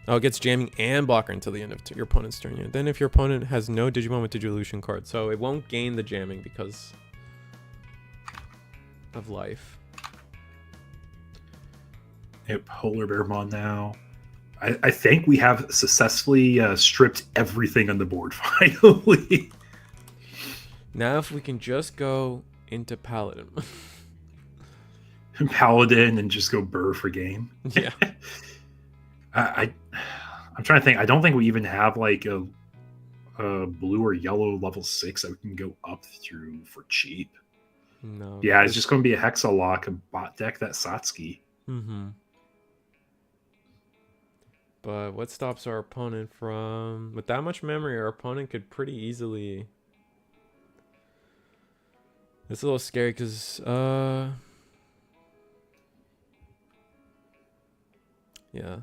Oh, it gets jamming and blocker until the end of your opponent's turn. Yeah. Then if your opponent has no Digimon with Digivolution card, so it won't gain the jamming because of life. Polar Bearmon now. I think we have successfully stripped everything on the board finally. Now if we can just go into Paladin. Paladin and just go burr for game. Yeah. I'm trying to think. I don't think we even have like a blue or yellow level 6 that we can go up through for cheap. No. Yeah, it's just going to be a Hexalock, a bot deck, that Satsuki. Mm-hmm. But what stops our opponent from... With that much memory, our opponent could pretty easily... It's a little scary because... Yeah.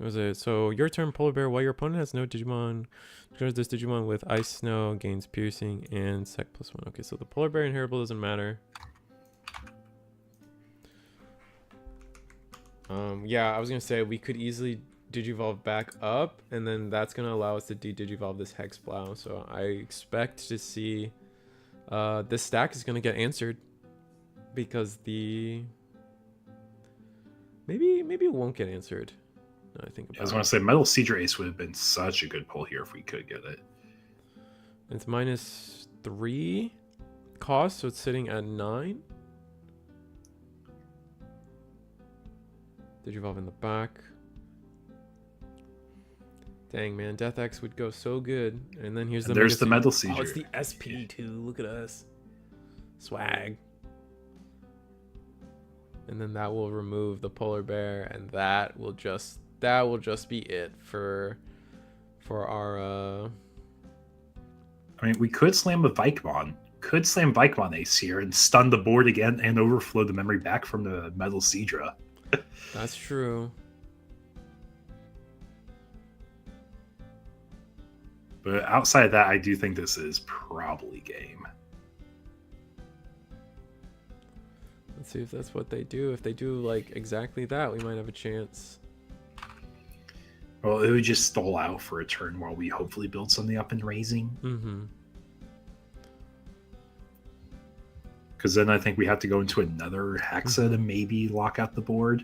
What was it? So your turn, Polar Bear. While your opponent has no Digimon, destroys this Digimon with Ice Snow, gains Piercing and Sec +1. Okay, so the Polar Bear inheritable doesn't matter. Yeah, I was gonna say we could easily Digivolve back up, and then that's gonna allow us to de-Digivolve this Hexplow. So I expect to see this stack is gonna get answered because the maybe it won't get answered. No, I think about I was going to say Metal Siege Ace would have been such a good pull here if we could get it. It's -3 cost, so it's sitting at 9. Digivolve in the back. Dang, man, Death X would go so good. And then here's there's the Metal Siege. Oh, it's the SP too. Look at us. Swag. And then that will remove the Polar Bear, and that will just be it for our I mean, we could slam the Vikemon. Could slam Vikemon Ace here and stun the board again and overflow the memory back from the Metal Seadra. That's true. But outside of that, I do think this is probably game. Let's see if that's what they do. If they do like exactly that, we might have a chance. Well, it would just stall out for a turn while we hopefully build something up in raising. Mm-hmm. Because then I think we have to go into another Hexa to maybe lock out the board.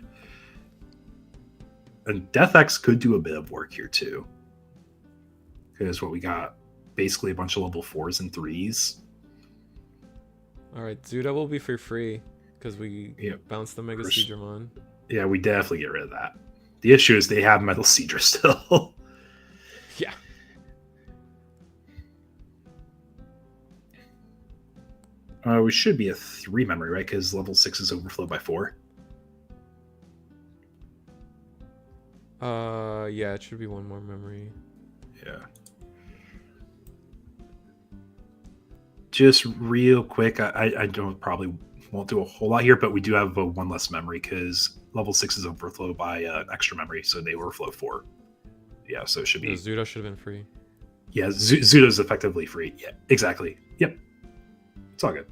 And Death X could do a bit of work here too. Because what we got, basically a bunch of level 4s and 3s. All right, Zuda will be for free because we bounced the Mega Seadramon. Yeah, we definitely get rid of that. The issue is they have Metal Seadra still. Yeah. We should be a 3 memory, right? Because level 6 is overflowed by 4. Yeah, it should be 1 more memory. Yeah. Just real quick, I don't probably won't do a whole lot here, but we do have 1 less memory because level 6 is overflowed by extra memory, so they overflow 4. Yeah, so it should be. Zuda should have been free. Yeah, Zuda's effectively free. Yeah, exactly. Yep. It's all good.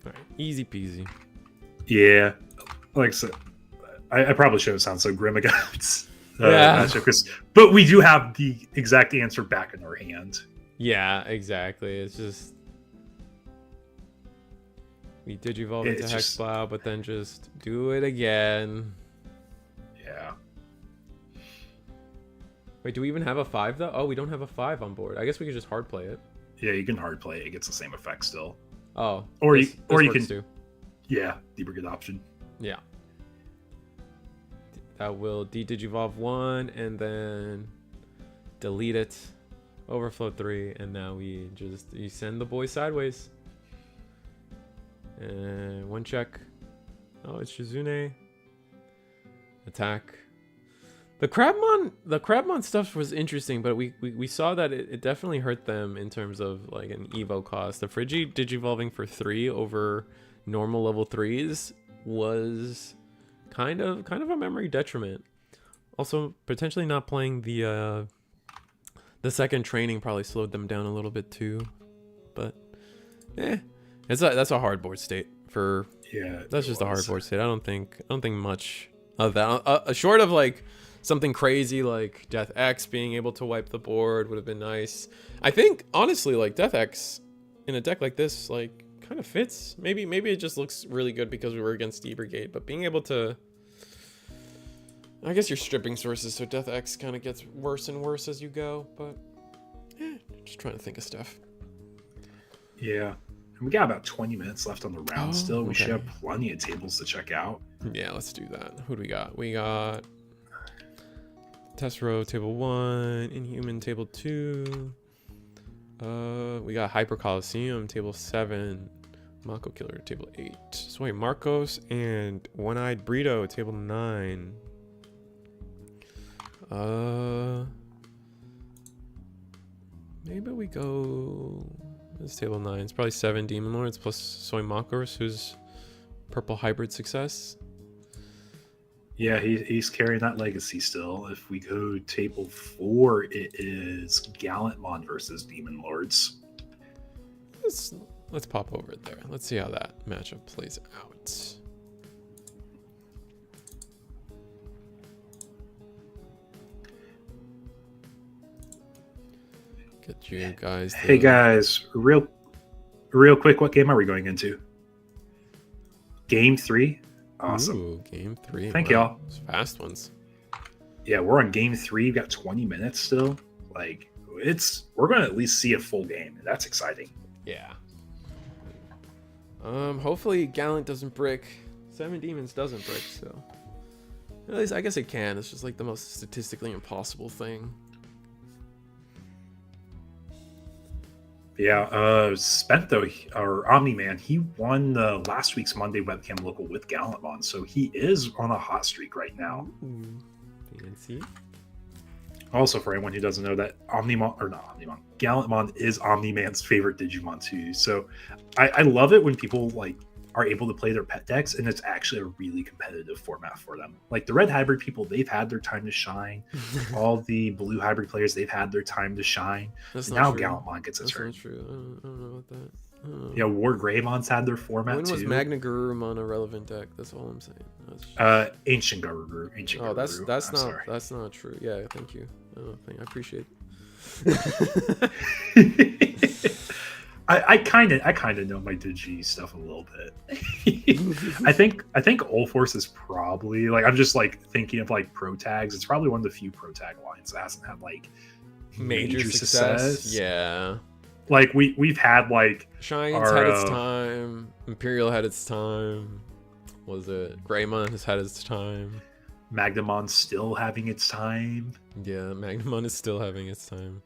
All right, easy peasy. Yeah, like I said, I probably shouldn't sound so grim against matchup, but we do have the exact answer back in our hand. Yeah, exactly. It's just we Digivolve into Hexplow, but then just do it again. Yeah. Wait, do we even have a 5 though? Oh, we don't have a 5 on board. I guess we could just hard play it. Yeah, you can hard play it. It gets the same effect still. Oh. Or you can do. Yeah, the good option. Yeah. That will de-Digivolve 1 and then delete it. Overflow 3, and now you send the boy sideways. And 1 check. Oh, it's Shizune. Attack. The Crabmon stuff was interesting, but we saw that it definitely hurt them in terms of like an Evo cost. The Frigi Digivolving for 3 over normal level 3s was kind of a memory detriment. Also, potentially not playing the second training probably slowed them down a little bit too. But that's a hard board state for. Yeah, that's just a hard board state. I don't think much of that. Short of like something crazy like Death X being able to wipe the board would have been nice. I think honestly, like Death X in a deck like this, like kind of fits. Maybe it just looks really good because we were against E-Brigade, but being able to, I guess you're stripping sources, so Death X kind of gets worse and worse as you go. But just trying to think of stuff. Yeah. And we got about 20 minutes left on the round still. We should have plenty of tables to check out. Yeah, let's do that. Who do we got? We got Test Row table 1, Inhuman table 2. We got Hyper Coliseum table 7, Mako Killer table 8. So wait, Marcos and One-Eyed Burrito table 9. Maybe we go. This is table 9. It's probably 7 Demon Lords plus Soy Makos, who's purple hybrid success. Yeah, he's carrying that legacy still. If we go to table 4, it is Gallantmon versus Demon Lords. Let's pop over there. Let's see how that matchup plays out. Get you guys. Hey guys, real quick, what game are we going into? Game 3. Awesome. Ooh, game 3. Thank wow. y'all. Those fast ones. Yeah, we're on game 3. We've got 20 minutes still. Like, we're going to at least see a full game. That's exciting. Yeah. Hopefully Gallant doesn't brick. 7 Demons doesn't brick, so. At least I guess it can. It's just like the most statistically impossible thing. Yeah, Spento, or Omni-Man, he won the last week's Monday Webcam local with Gallantmon, so he is on a hot streak right now. Ooh. Fancy. Also, for anyone who doesn't know, that Gallantmon is Omni-Man's favorite Digimon too. So I love it when people like are able to play their pet decks, and it's actually a really competitive format for them. Like the red hybrid people, they've had their time to shine. All the blue hybrid players, they've had their time to shine. That's Now not true. Gallantmon gets its turn. That's not true. I don't know about that. Yeah, War Greymon's had their format When was too. Magna Garurumon a relevant deck? That's all I'm saying. Ancient Garuru. Oh, that's I'm not sorry. that's not true. Yeah, thank you. I appreciate it. I kind of know my Digi stuff a little bit. I think Ulforce is probably like, I'm just like thinking of like pro tags. It's probably one of the few pro tag lines that hasn't had like major success. Yeah. Like we've had like Shine's had its time. Imperial had its time. Was it Greymon has had its time? Magnamon's still having its time. Yeah, Magnamon is still having its time.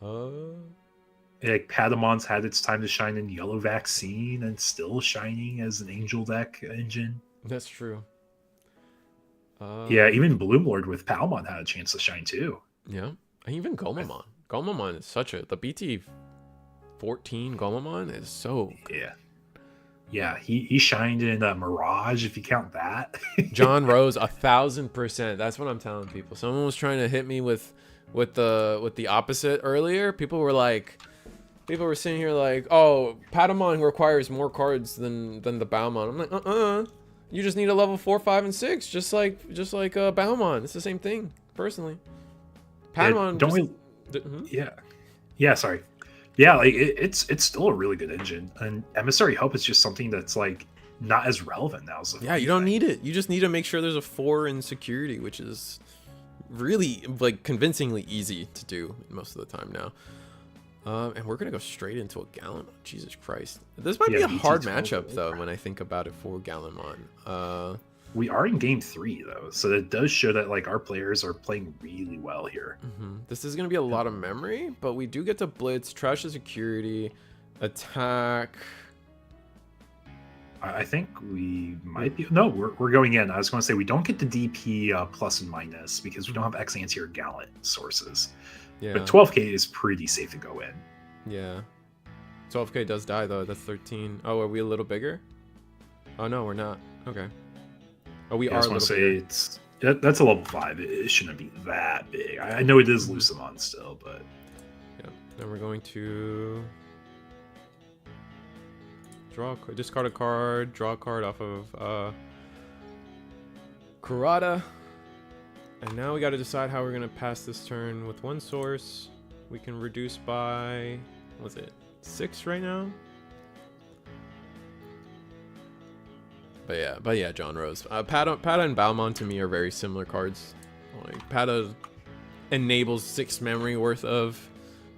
Like Patamon's had its time to shine in Yellow Vaccine and still shining as an Angel deck engine. That's true. Yeah, even Bloomlord with Palmon had a chance to shine too. Yeah, and even Gomamon. Gomamon is such a the BT14 Gomamon is so good. Yeah, he shined in Mirage if you count that. John Rose 1000%. That's what I'm telling people. Someone was trying to hit me with the opposite earlier. People were sitting here like, oh, Patamon requires more cards than the Baumon. I'm like, you just need a level 4, 5, and 6, just like Baumon. It's the same thing, personally. Patamon. Sorry. Yeah, like it's still a really good engine, and Emissary Hope is just something that's like not as relevant now. So yeah, you don't need it. You just need to make sure there's a 4 in security, which is really like convincingly easy to do most of the time now. And we're gonna go straight into a Gallantmon. Jesus Christ, this might be a hard matchup though when I think about it for Gallantmon. We are in game 3 though, so it does show that like our players are playing really well here. This is gonna be a lot of memory, but we do get to blitz, trash the security, attack. I think we might be. No, we're going in. I was going to say we don't get the DP plus and minus because we don't have X-Anti or Gallant sources. Yeah. But 12k is pretty safe to go in. Yeah. 12k does die though. That's 13. Oh, are we a little bigger? Oh no, we're not. Okay. Oh, we are. I was going to say that's a level 5. It shouldn't be that big. I know it is Lucamon still, but yeah. Then we're going to discard a card, draw a card off of Kurata. And now we got to decide how we're going to pass this turn with one source. We can reduce by, what's it, 6 right now? But yeah, John Rose. Pata and Baumon to me are very similar cards. Like Pata enables 6 memory worth of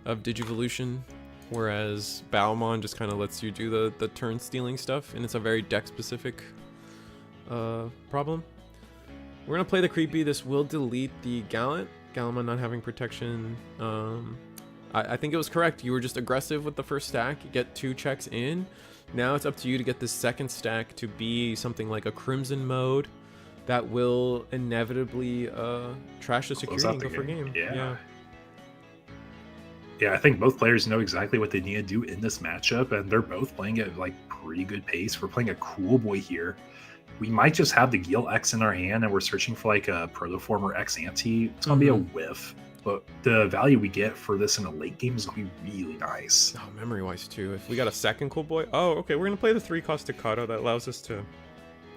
Digivolution, whereas Baumon just kind of lets you do the turn stealing stuff, and it's a very deck specific problem. We're gonna play the creepy. This will delete the Gallantmon not having protection. I think it was correct. You were just aggressive with the first stack. You get 2 checks in. Now it's up to you to get the second stack to be something like a Crimson mode that will inevitably trash the security and go for game. Yeah, I think both players know exactly what they need to do in this matchup, and they're both playing at like pretty good pace. We're playing a Cool Boy here, we might just have the Gil X in our hand and we're searching for like a Protoform or X Ante. It's going to be a whiff. But the value we get for this in the late game is going to be really nice. Oh, memory-wise, too. If we got a second cool boy... Oh, okay, we're going to play the 3-cost Staccato. That allows us to...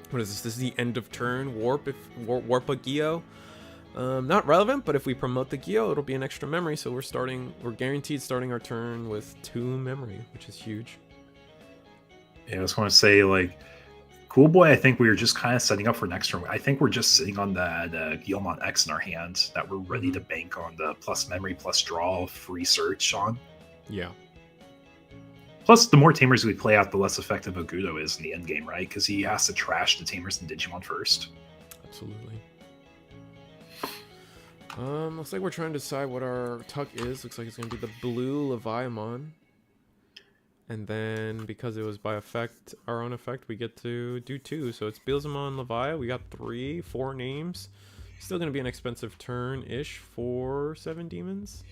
What is this? This is the end of turn. Warp a Geo. Not relevant, but if we promote the Geo, it'll be an extra memory. So we're guaranteed starting our turn with 2 memory, which is huge. Yeah, I just want to say, like, Cool Boy, I think we were just kind of setting up for next turn. I think we're just sitting on that Guilmon X in our hands that we're ready to bank on the plus memory, plus draw, free search on. Yeah. Plus, the more Tamers we play out, the less effective Agudo is in the end game, right? Because he has to trash the Tamers and Digimon first. Absolutely. Looks like we're trying to decide what our tuck is. Looks like it's going to be the blue Leviamon. And then, because it was by effect, our own effect, we get to do 2. So it's Beelzemon, Levia. We got 4 names. Still going to be an expensive turn-ish for 7 demons.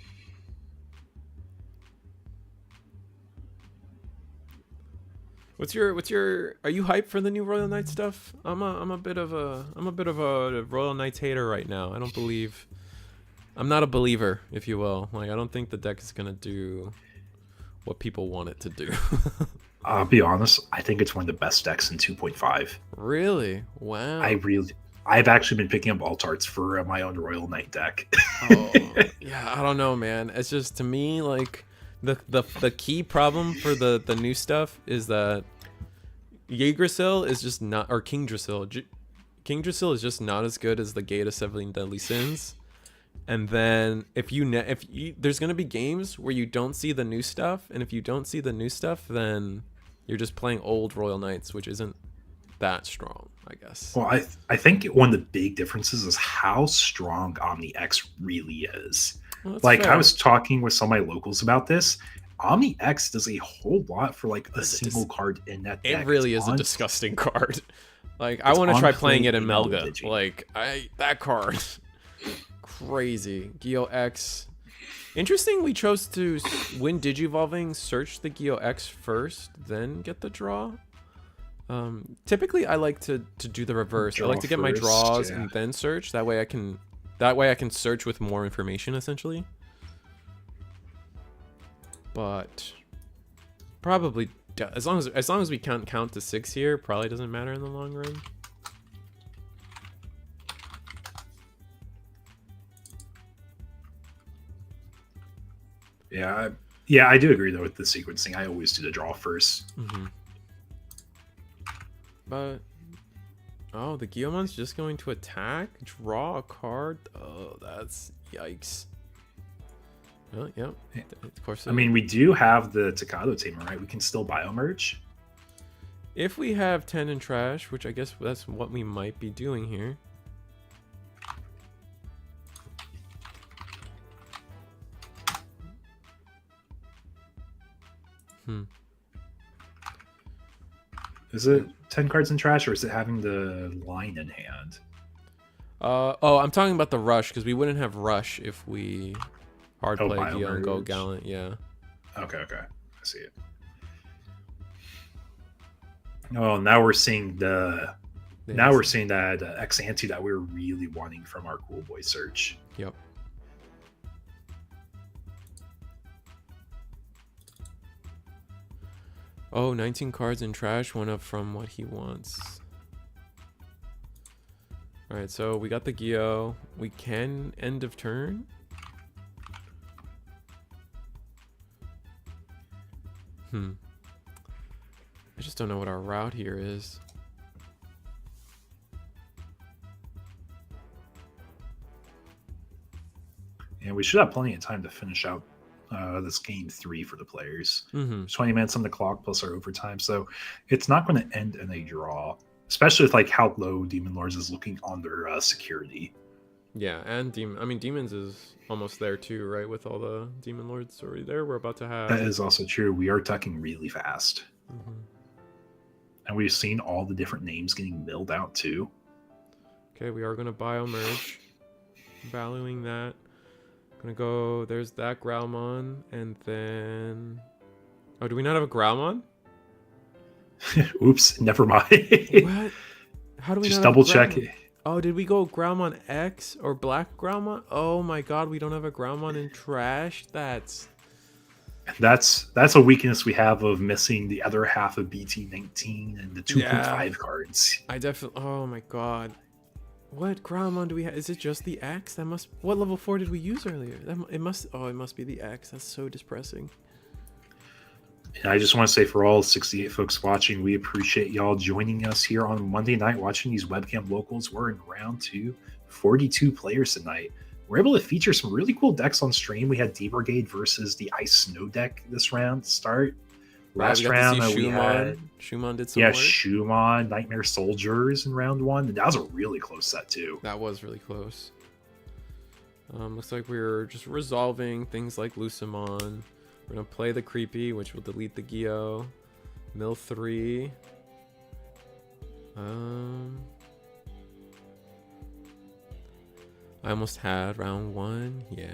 What's your? Are you hyped for the new Royal Knight stuff? I'm a bit of a Royal Knights hater right now. I don't believe. I'm not a believer, if you will. Like, I don't think the deck is gonna do what people want it to do. I'll be honest. I think it's one of the best decks in 2.5. Really? Wow. I've actually been picking up alt arts for my own Royal Knight deck. Oh, yeah. I don't know, man. It's just, to me, like, the key problem for the new stuff is that Yggdrasil is just not, or Kingdrasil. Kingdrasil is just not as good as the Gate of 7 Deadly Sins. And then if you there's gonna be games where you don't see the new stuff, and if you don't see the new stuff, then you're just playing old Royal Knights, which isn't that strong, I guess. Well, I think one of the big differences is how strong Omni X really is. Well, like fair. I was talking with some of my locals about this. Omni X does a whole lot for like a single card in that deck. It really is a disgusting card. Like, I want to try playing it in Melga. Digi. Like, that card. Crazy. Geo X. Interesting, we chose to, when Digivolving, search the Geo X first, then get the draw. Typically, I like to do the reverse. I like to get my draws and then search. That way I can search with more information, essentially. But probably, as long as we can't count to 6 here, probably doesn't matter in the long run. Yeah, I do agree though with the sequencing. I always do the draw first. But oh, the Guilmon's just going to attack, draw a card. Oh, that's yikes. Oh, yeah. Of course. I mean, we do have the Staccato Tamer, right? We can still biomerge. If we have 10 in trash, which I guess that's what we might be doing here. Is it 10 cards in trash, or is it having the line in hand? Oh, I'm talking about the rush, because we wouldn't have rush if we hard play Geo and go biomerge. Gallant, yeah. Okay, I see it. Oh, now we're seeing that X Ante that we were really wanting from our Cool Boy search. Yep. Oh, 19 cards in trash, one up from what he wants. Alright, so we got the Geo. We can end of turn. I just don't know what our route here is. And we should have plenty of time to finish out this game 3 for the players. 20 minutes on the clock plus our overtime, so it's not going to end in a draw, especially with like how low Demon Lords is looking on their security. Yeah, and Demons is almost there too, right? With all the Demon Lords already there, we're about to have. That is also true. We are tucking really fast, and we've seen all the different names getting milled out too. Okay, we are going to biomerge, valuing that. Gonna go, there's that Growlmon, and then... Oh, do we not have a Growlmon? Oops, never mind. What? How do we Just not have double check Groundmon? it. Oh, did we go Groundmon X or Black Groundmon? Oh my god, we don't have a Groundmon in trash. That's That's a weakness we have of missing the other half of BT19 and the 2.5 cards. I definitely. Oh my god. What Groundmon do we have? Is it just the X? That must. What level 4 did we use earlier? It must. Oh, it must be the X. That's so depressing. And I just want to say for all 68 folks watching, we appreciate y'all joining us here on Monday night watching these webcam locals. We're in round 2, 42 players tonight. We're able to feature some really cool decks on stream. We had D Brigade versus the Ice Snow deck this round to start. Last round we had Shumon did some work. Shumon, Nightmare Soldiers in round 1. And that was a really close set too. That was really close. Looks like we're just resolving things like Lucemon. We're gonna play the Creepy, which will delete the Geo. Mill 3. I almost had round 1. Yeah.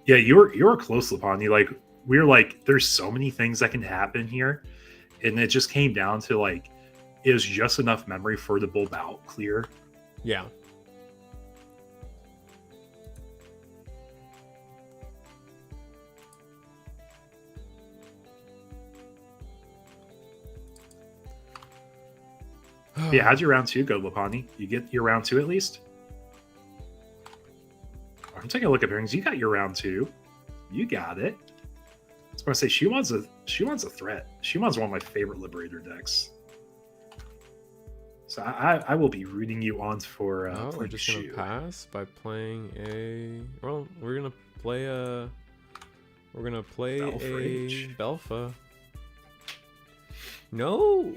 Yeah, you were close, Lapani. Like we were like, there's so many things that can happen here, and it just came down to like, it was just enough memory for the bulb out clear. Yeah. Yeah, how'd your round 2 go, Lapani? You get your round 2 at least? I'm taking a look at pairings. You got your round 2. You got it. I was going to say Shumon's a threat. Shumon's one of my favorite Liberator decks. So I will be rooting you on for. We're just gonna pass by playing a. Well, we're gonna play a. We're gonna play a Belfa. No.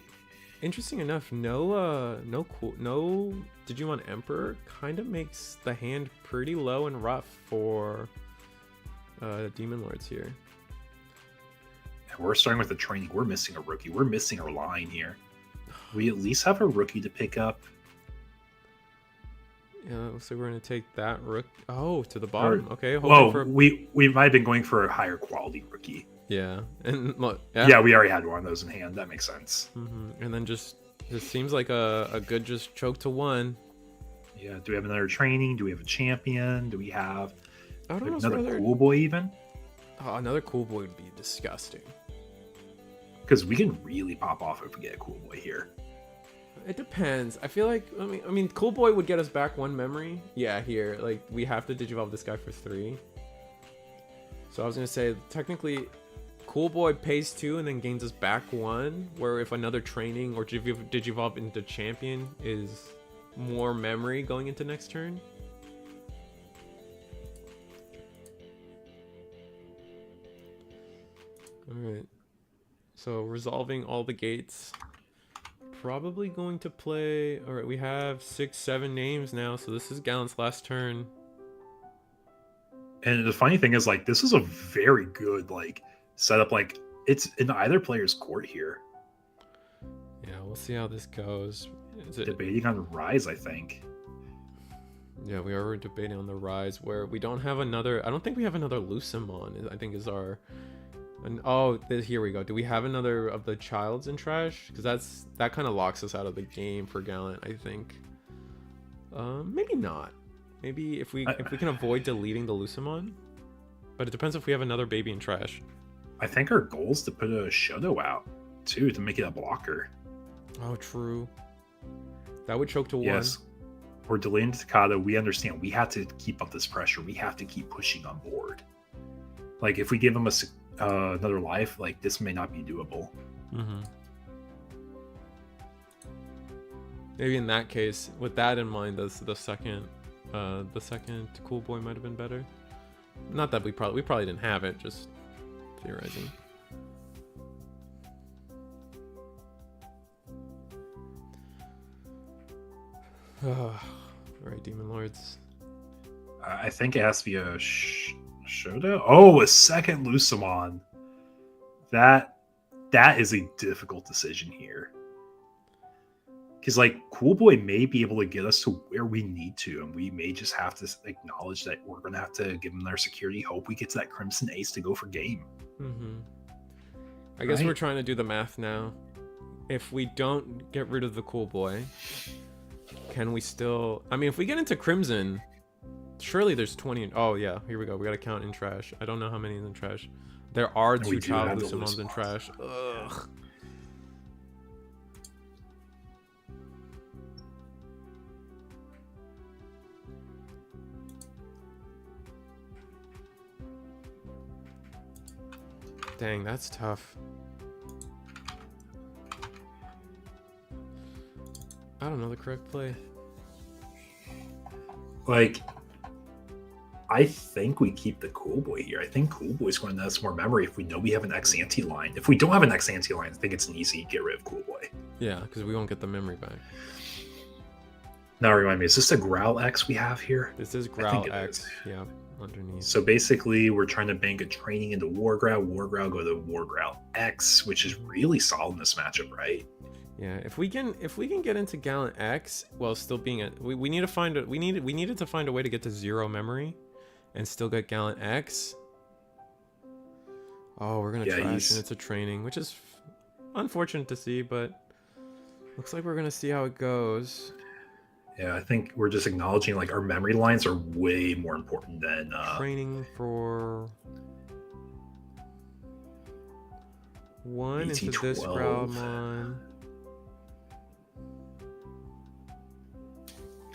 Interesting enough, no Digimon Emperor kind of makes the hand pretty low and rough for Demon Lords here. And we're starting with the training. We're missing a rookie. We're missing our line here. We at least have a rookie to pick up. Yeah, so we're gonna take that rook. Oh, to the bottom. Okay. Whoa, we might have been going for a higher quality rookie. Yeah, and look. Yeah, we already had one of those in hand. That makes sense. And then just this seems like a good just choke to 1. Yeah. Do we have another training? Do we have a champion? Do we have I don't know, another cool boy even? Oh, another cool boy would be disgusting. Because we can really pop off if we get a cool boy here. It depends. I feel like I mean, cool boy would get us back 1 memory. Yeah, here like we have to digivolve this guy for 3. So I was gonna say technically. Cool Boy pays 2 and then gains us back 1, where if another training or Digivolve into champion is more memory going into next turn. Alright. So resolving all the gates. Probably going to play... Alright, we have 6, 7 names now, so this is Gallant's last turn. And the funny thing is, like, this is a very good, like... setup. Like it's in either player's court here. Yeah, we'll see how this goes. Is it debating on Rise? I think. Yeah, we are debating on the Rise where we don't have another. I don't think we have another Lucemon. I think is our. And here we go. Do we have another of the Childs in trash? Because that kind of locks us out of the game for Gallant. I think. Maybe not. Maybe if we can avoid deleting the Lucemon. But it depends if we have another baby in trash. I think our goal is to put a Shoto out, too, to make it a blocker. Oh, true. That would choke to 1. Yes. We're delaying Takata. We understand. We have to keep up this pressure. We have to keep pushing on board. Like, if we give him another life, like, this may not be doable. Maybe in that case, with that in mind, the second Cool Boy might have been better. Not that we probably didn't have it, just... theorizing. Alright, Demon Lords. I think it has to be a Shoto. Oh, a second Lucemon. That is a difficult decision here. Because, like, Cool Boy may be able to get us to where we need to, and we may just have to acknowledge that we're going to have to give them their security. Hope we get to that Crimson Ace to go for game. I guess we're trying to do the math now. if we don't get rid of the cool boy, can we still... I mean, if we get into Crimson, surely there's 20... Oh, yeah, here we go. We gotta count in trash. I don't know how many is in trash. There are And we 2 do child have the Lucamons in Lucamons. trash. Ugh. Dang, that's tough. I don't know the correct play. Like, I think we keep the cool boy here. I think cool boy's going to have some more memory if we know we have an ex-ante line. If we don't have an ex-ante line, I think it's an easy get rid of cool boy. Yeah, because we won't get the memory back. Now remind me, is this a Growl X we have here? This is I Growl think it X. is. Yeah, underneath. So basically, we're trying to bank a training into War Growl. War Growl go to War Growl X, which is really solid in this matchup, right? Yeah, if we can get into Gallant X while still being at we need to find a we needed to find a way to get to 0 memory and still get Gallant X. Oh, we're gonna trash and it's a training, which is unfortunate to see, but looks like we're gonna see how it goes. Yeah, I think we're just acknowledging like our memory lines are way more important than Training for 1 into this BT12. Growlmon.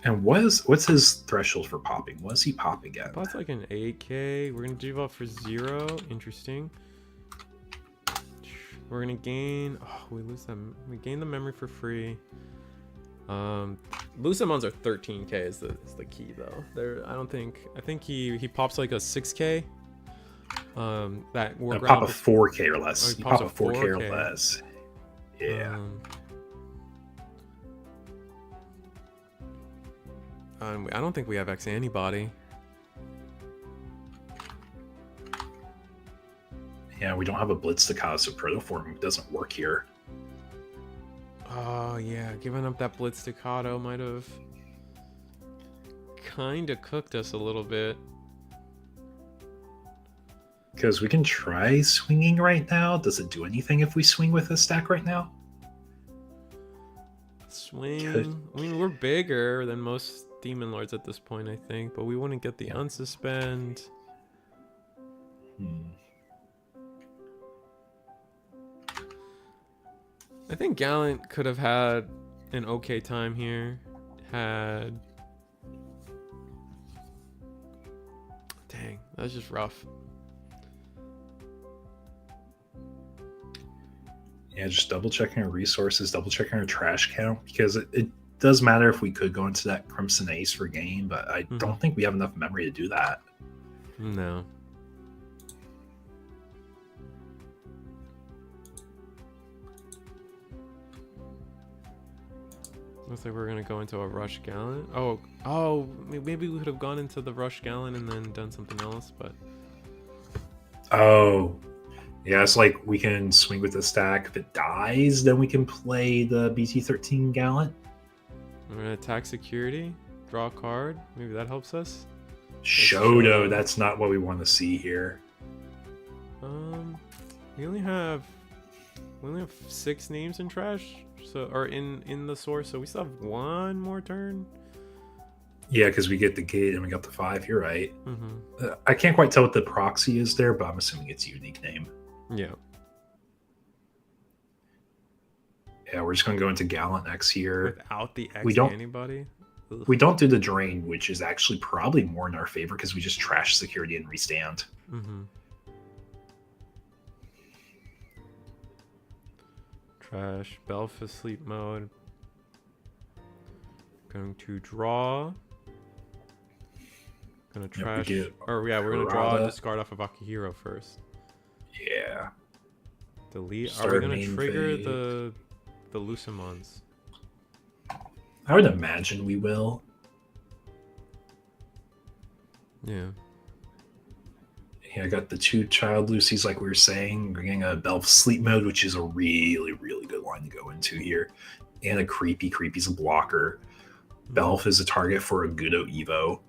And what's his threshold for popping? What does he pop again? That's like an 8k. We're gonna debuff for 0. Interesting. We're gonna gain. Oh, we lose them. We gain the memory for free. Lucamons are 13k is the key though. I think he pops like a 6k. That War Pop a Ground. 4K or less. Oh, he You pop pops a a 4K or 4K. less. Yeah. I don't think we have X antibody. Yeah, we don't have a Blitz Staccato, so Protoform doesn't work here. Oh yeah, giving up that Blitz Staccato might have kind of cooked us a little bit. Because we can try swinging right now. Does it do anything if we swing with a stack right now? Swing. I mean, we're bigger than most Demon Lords at this point, I think, but we wouldn't get the unsuspend. I think Gallant could have had an okay time here. Dang, that was just rough. Yeah, just double checking our resources, double checking our trash count, because it does matter if we could go into that Crimson Ace for game, but I don't think we have enough memory to do that. No. Looks like we're gonna go into a Rush Gallant. Oh, maybe we could have gone into the Rush Gallant and then done something else, but... Oh, yeah, it's like we can swing with the stack. If it dies, then we can play the BT13 Gallant. We're gonna attack security, draw a card. Maybe that helps us. Shoto, that's not what we want to see here. We only have 6 names in trash, so or in the source, so we still have 1 more turn. Yeah, because we get the gate and we got the 5. You're right. Mm-hmm. I can't quite tell what the proxy is there, but I'm assuming it's a unique name. Yeah. Yeah, we're just going to go into Gallant X here. Without the X We don't- antibody. Ugh. We don't do the drain, which is actually probably more in our favor because we just trash security and restand. Mm-hmm. Trash. Belfa sleep mode. Going to draw. Gonna trash. get Or yeah, we're gonna draw Karada. and discard off of Akihiro first. Yeah. Delete. Are Start we gonna main trigger phase. the Lucamons? I would imagine we will. Yeah. Yeah, I got the 2 child Lucy's like we were saying. We're getting a Belf sleep mode, which is a really, really good line to go into here. And a Creepy's a blocker. Belf is a target for a Gudo Evo.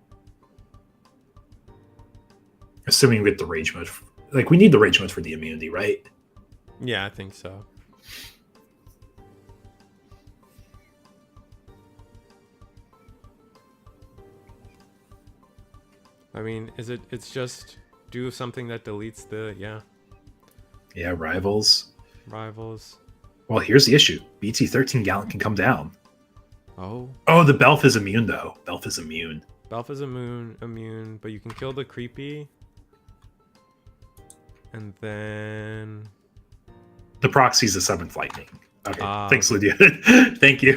Assuming we get the rage mode. Like, we need the rage mode for the immunity, right? Yeah, I think so. I mean, it's just do something that deletes the, Yeah, rivals. rivals. Well, here's the issue. BT13 Gallant can come down. Oh. Oh, the Belf is immune, though. Belf is immune. Belf is immune, but you can kill the creepy. And then... The proxy's the 7th lightning. Okay, thanks, Okay. Lydia. Thank you.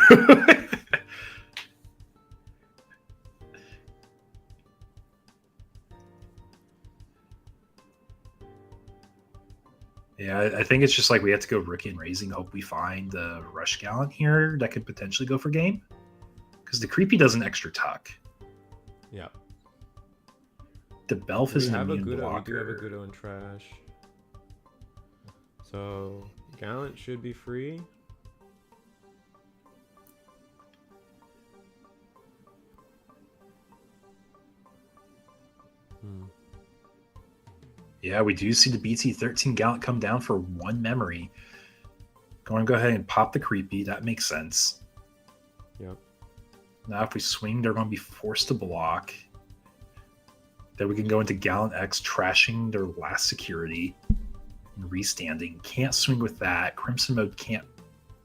Yeah, I think it's just like we have to go rookie and raising. Hope we find the Rush Gallant here that could potentially go for game. Because the creepy does an extra tuck. Yeah. The Belf is an immune We do have a blocker. Gudo in trash. So, Gallant should be free. Yeah, we do see the BT13 Gallant come down for 1 memory. Going to go ahead and pop the creepy. That makes sense. Yep. Now, if we swing, they're going to be forced to block. Then we can go into Gallant X, trashing their last security and restanding. Can't swing with that. Crimson Mode can't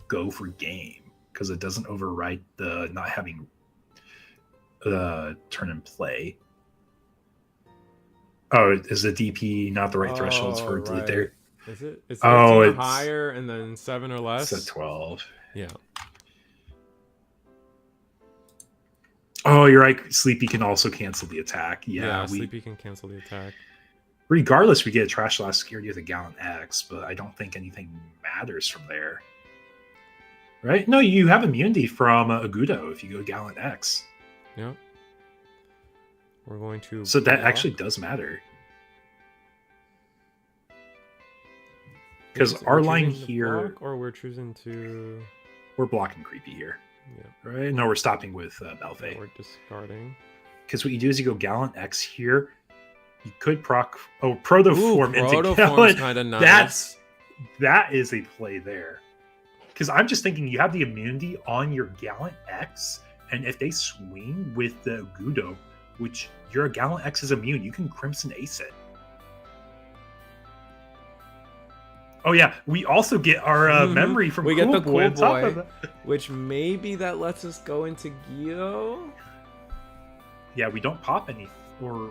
go for game because it doesn't overwrite the not having the turn and play. Oh, is the DP not the right thresholds for right. there? Is it? It's 13 Oh, or it's higher and then 7 or less? It's a 12. Yeah. Oh, you're right. Sleepy can also cancel the attack. Yeah, Sleepy can cancel the attack. Regardless, we get a trash last security with a Gallant X, but I don't think anything matters from there. Right? No, you have immunity from Agudo if you go Gallant X. Yep. We're going to... So that block. actually does matter. Because our line here... Block, or we're choosing to... We're blocking creepy here. Yeah. Right? No, we're stopping with Belfay. Yeah, we're discarding. Because what you do is you go Gallant X here. You could proc... Oh, Protoform into Protoform's Gallant. kind of nice. That is a play there. Because I'm just thinking you have the immunity on your Gallant X, and if they swing with the Agudo, which your Gallant X is immune, you can Crimson Ace it. Oh yeah, we also get our memory from we Cool get the Boy on Cool top Boy, of that. which maybe that lets us go into Guido. Yeah, we don't pop any, or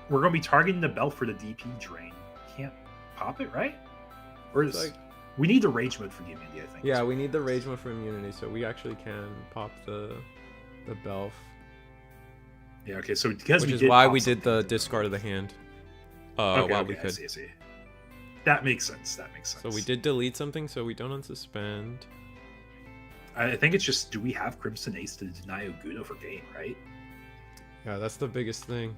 we're going to be targeting the bell for the DP drain. Can't pop it, right? Or is, like, we need the rage mode for the immunity, I think. yeah, we need the rage mode for immunity, so we actually can pop the Belf. Yeah, okay, so because Which we is did why pop we did the something- discard of the hand. Okay, while okay, we I could. see, I see. That makes sense. That makes sense. So we did delete something, so we don't unsuspend. I think it's just, do we have Crimson Ace to deny Agudo for game, right? Yeah, that's the biggest thing.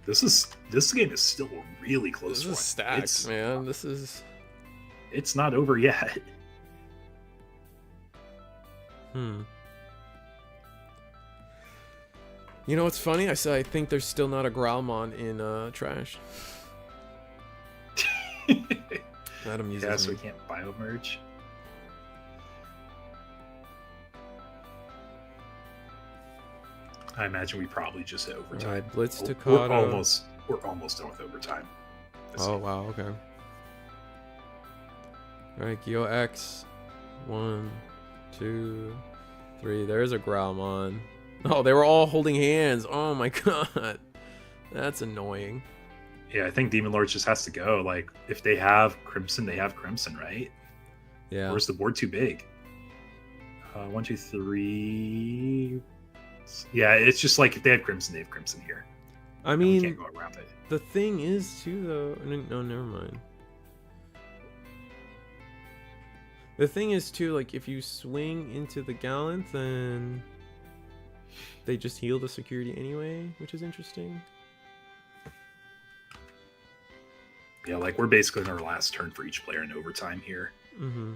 This game is still a really close This one. is stacked, man. This is... It's not over yet. You know what's funny? I think there's still not a Growlmon in trash. That amuses Yeah, so me. we can't biomerge. I imagine we probably just hit overtime. Alright, Blitz to We're Kata. almost done with overtime. Oh, wow, okay. Alright, Geo X. 1, 2, 3. There's a Growlmon. Oh, they were all holding hands. Oh my god. That's annoying. Yeah, I think Demon Lord just has to go. Like, if they have Crimson, they have Crimson, right? Yeah. Or is the board too big? 1, 2, 3. Yeah, it's just like if they had Crimson, they have Crimson here. I And we mean, can't go around it. the thing is, too, though... No, never mind. The thing is, too, like, if you swing into the Gallant, then... they just heal the security anyway, which is interesting. Yeah, like we're basically in our last turn for each player in overtime here. Mm-hmm.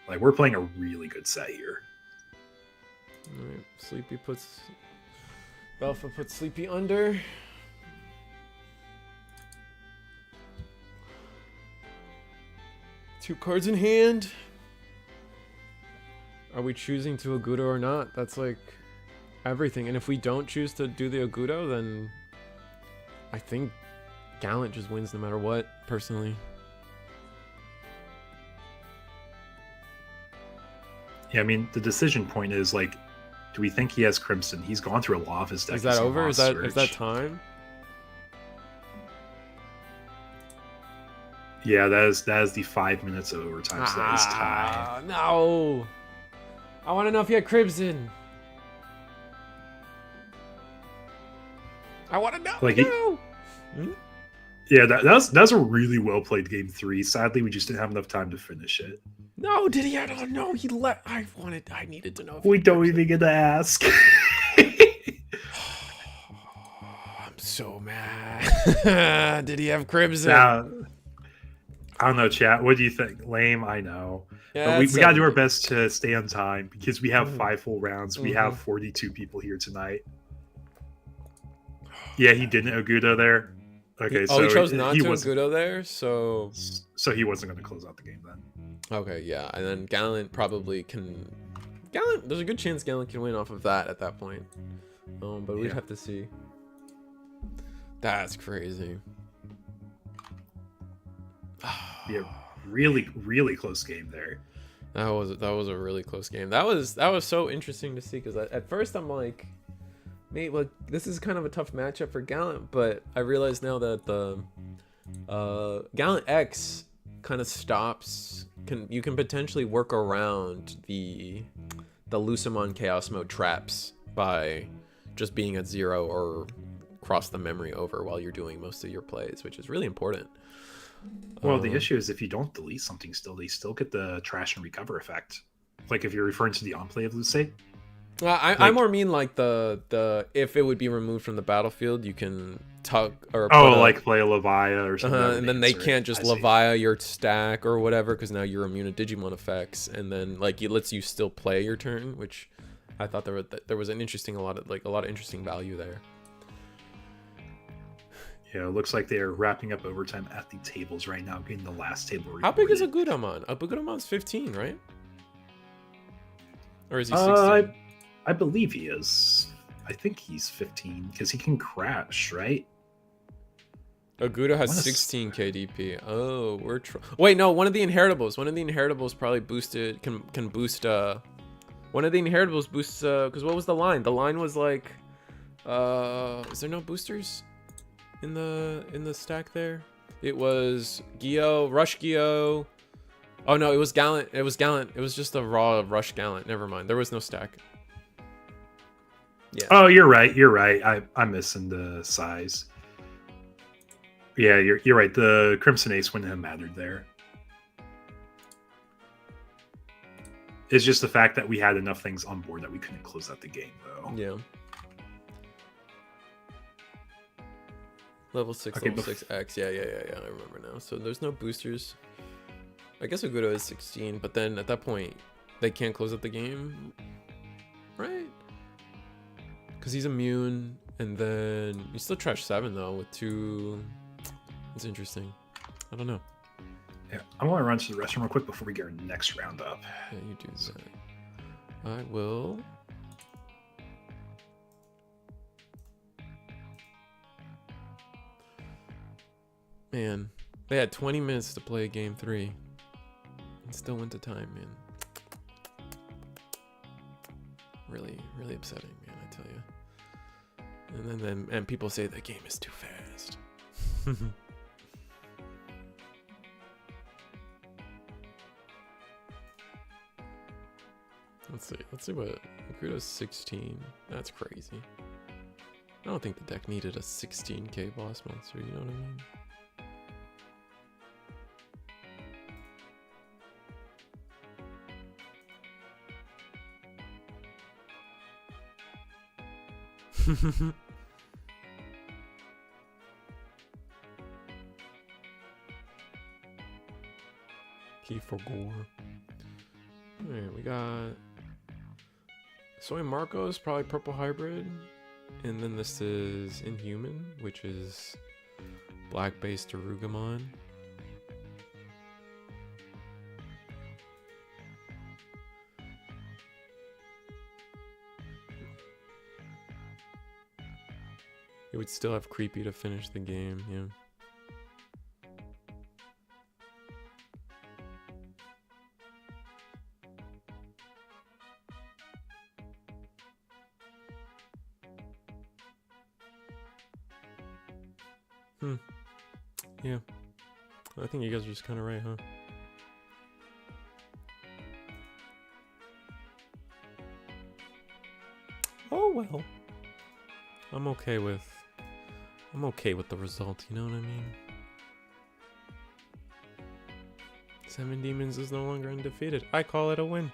Like we're playing a really good set here. Alright, Sleepy puts... Alpha puts Sleepy under. Two cards in hand. Are we choosing to Agudo or not? That's like... everything. And if we don't choose to do the Ogudo, then I think Gallant just wins no matter what, personally. Yeah, I mean, the decision point is like, do we think he has Crimson? He's gone through a lot of his deck. Is that over? Is that time? Yeah, that is the 5 minutes of overtime. So that is time. No. I want to know if he had Crimson. I want to know. Like no. Yeah, that's a really well played game 3. Sadly, we just didn't have enough time to finish it. No, did he? I don't know. He let. I needed to know. If We don't even get to ask. I'm so mad. Did he have Crimson? I don't know, chat. What do you think? Lame, I know. Yeah, but we got to do our best to stay on time because we have 5 full rounds. We have Mhm. 42 people here tonight. Yeah, he didn't Ogudo there. Okay, he so chose not to wasn't, Ogudo there, so he wasn't going to close out the game then. okay, yeah, and then Gallant probably can. Gallant, there's a good chance Gallant can win off of that at that point. But we'd have to see. That's crazy. Yeah, really, really close game there. That was a really close game. That was so interesting to see because at first I'm like, mate, well, this is kind of a tough matchup for Gallant, but I realize now that the Gallant X kind of stops. You can potentially work around the Lucamon Chaos Mode traps by just being at 0 or cross the memory over while you're doing most of your plays, which is really important. Well, the issue is if you don't delete something still, they still get the trash and recover effect. Like if you're referring to the on-play of Luce. I more mean like the if it would be removed from the battlefield, you can tug or play a Levia or something. and then they can't just Levia your stack or whatever because now you're immune to Digimon effects, and then like it lets you still play your turn, which I thought there was a lot of interesting value there. Yeah, it looks like they're wrapping up overtime at the tables right now, getting the last table. How big is Agudamon? Agudamon's 15, right? Or is he 16? I believe he is. I think he's 15 because he can crash, right? Aguda has 16 KDP. Oh, wait, no, one of the inheritables. One of the inheritables probably boosted can boost one of the inheritables boosts because what was the line? The line was like is there no boosters in the stack there? It was Gyo, Rush Gyo. Oh no, it was Gallant. It was Gallant. It was just a raw Rush Gallant. Never mind. There was no stack. Yeah. Oh, you're right. I'm missing the size. Yeah, you're right. The Crimson Ace wouldn't have mattered there. It's just the fact that we had enough things on board that we couldn't close out the game, though. Yeah. Level 6, Okay, level 6X. Yeah. I remember now. So there's no boosters. I guess Agudo is 16, but then at that point, they can't close out the game, right? Because he's immune, and then you still trash 7 though with 2. It's interesting. I don't know. Yeah, I want to run to the restroom real quick before we get our next round up. Yeah, you do that. I will. Man, they had 20 minutes to play game 3. It still went to time, man. Really, really upsetting, man, I tell you. And then people say the game is too fast. Let's see what Agudo's 16. That's crazy. I don't think the deck needed a 16k boss monster, you know what I mean? Key for gore. Alright, we got Soy Marcos, probably purple hybrid. And then this is Inhuman, which is black based Arugamon. It would still have creepy to finish the game, yeah. Yeah. I think you guys are just kind of right, huh? Oh well. I'm okay with the result, you know what I mean? 7 Demons is no longer undefeated. I call it a win.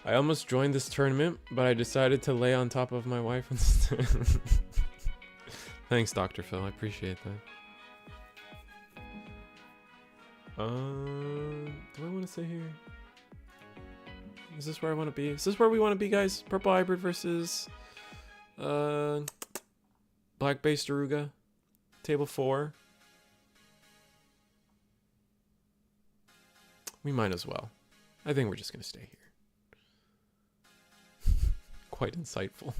I almost joined this tournament, but I decided to lay on top of my wife instead. Thanks, Dr. Phil. I appreciate that. Do I want to stay here? Is this where I want to be? Is this where we want to be, guys? Purple Hybrid versus Black Base Daruga. Table 4. We might as well. I think we're just going to stay here. Quite insightful.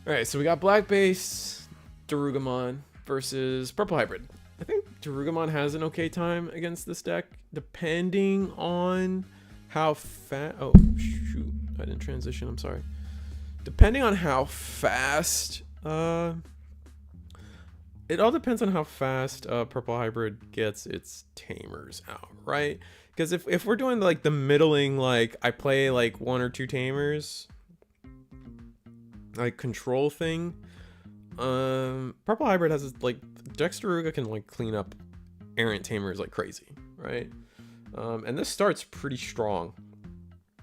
Alright, so we got Black Base Darugamon versus Purple Hybrid. I think Darugamon has an okay time against this deck, depending on how fast... Oh, shoot. I didn't transition. I'm sorry. Depending on how fast... It all depends on how fast Purple Hybrid gets its tamers out, right? Because if we're doing like the middling, like I play like 1 or 2 tamers, like control thing, Purple Hybrid has like Dexteruga can like clean up errant tamers like crazy, right? And this starts pretty strong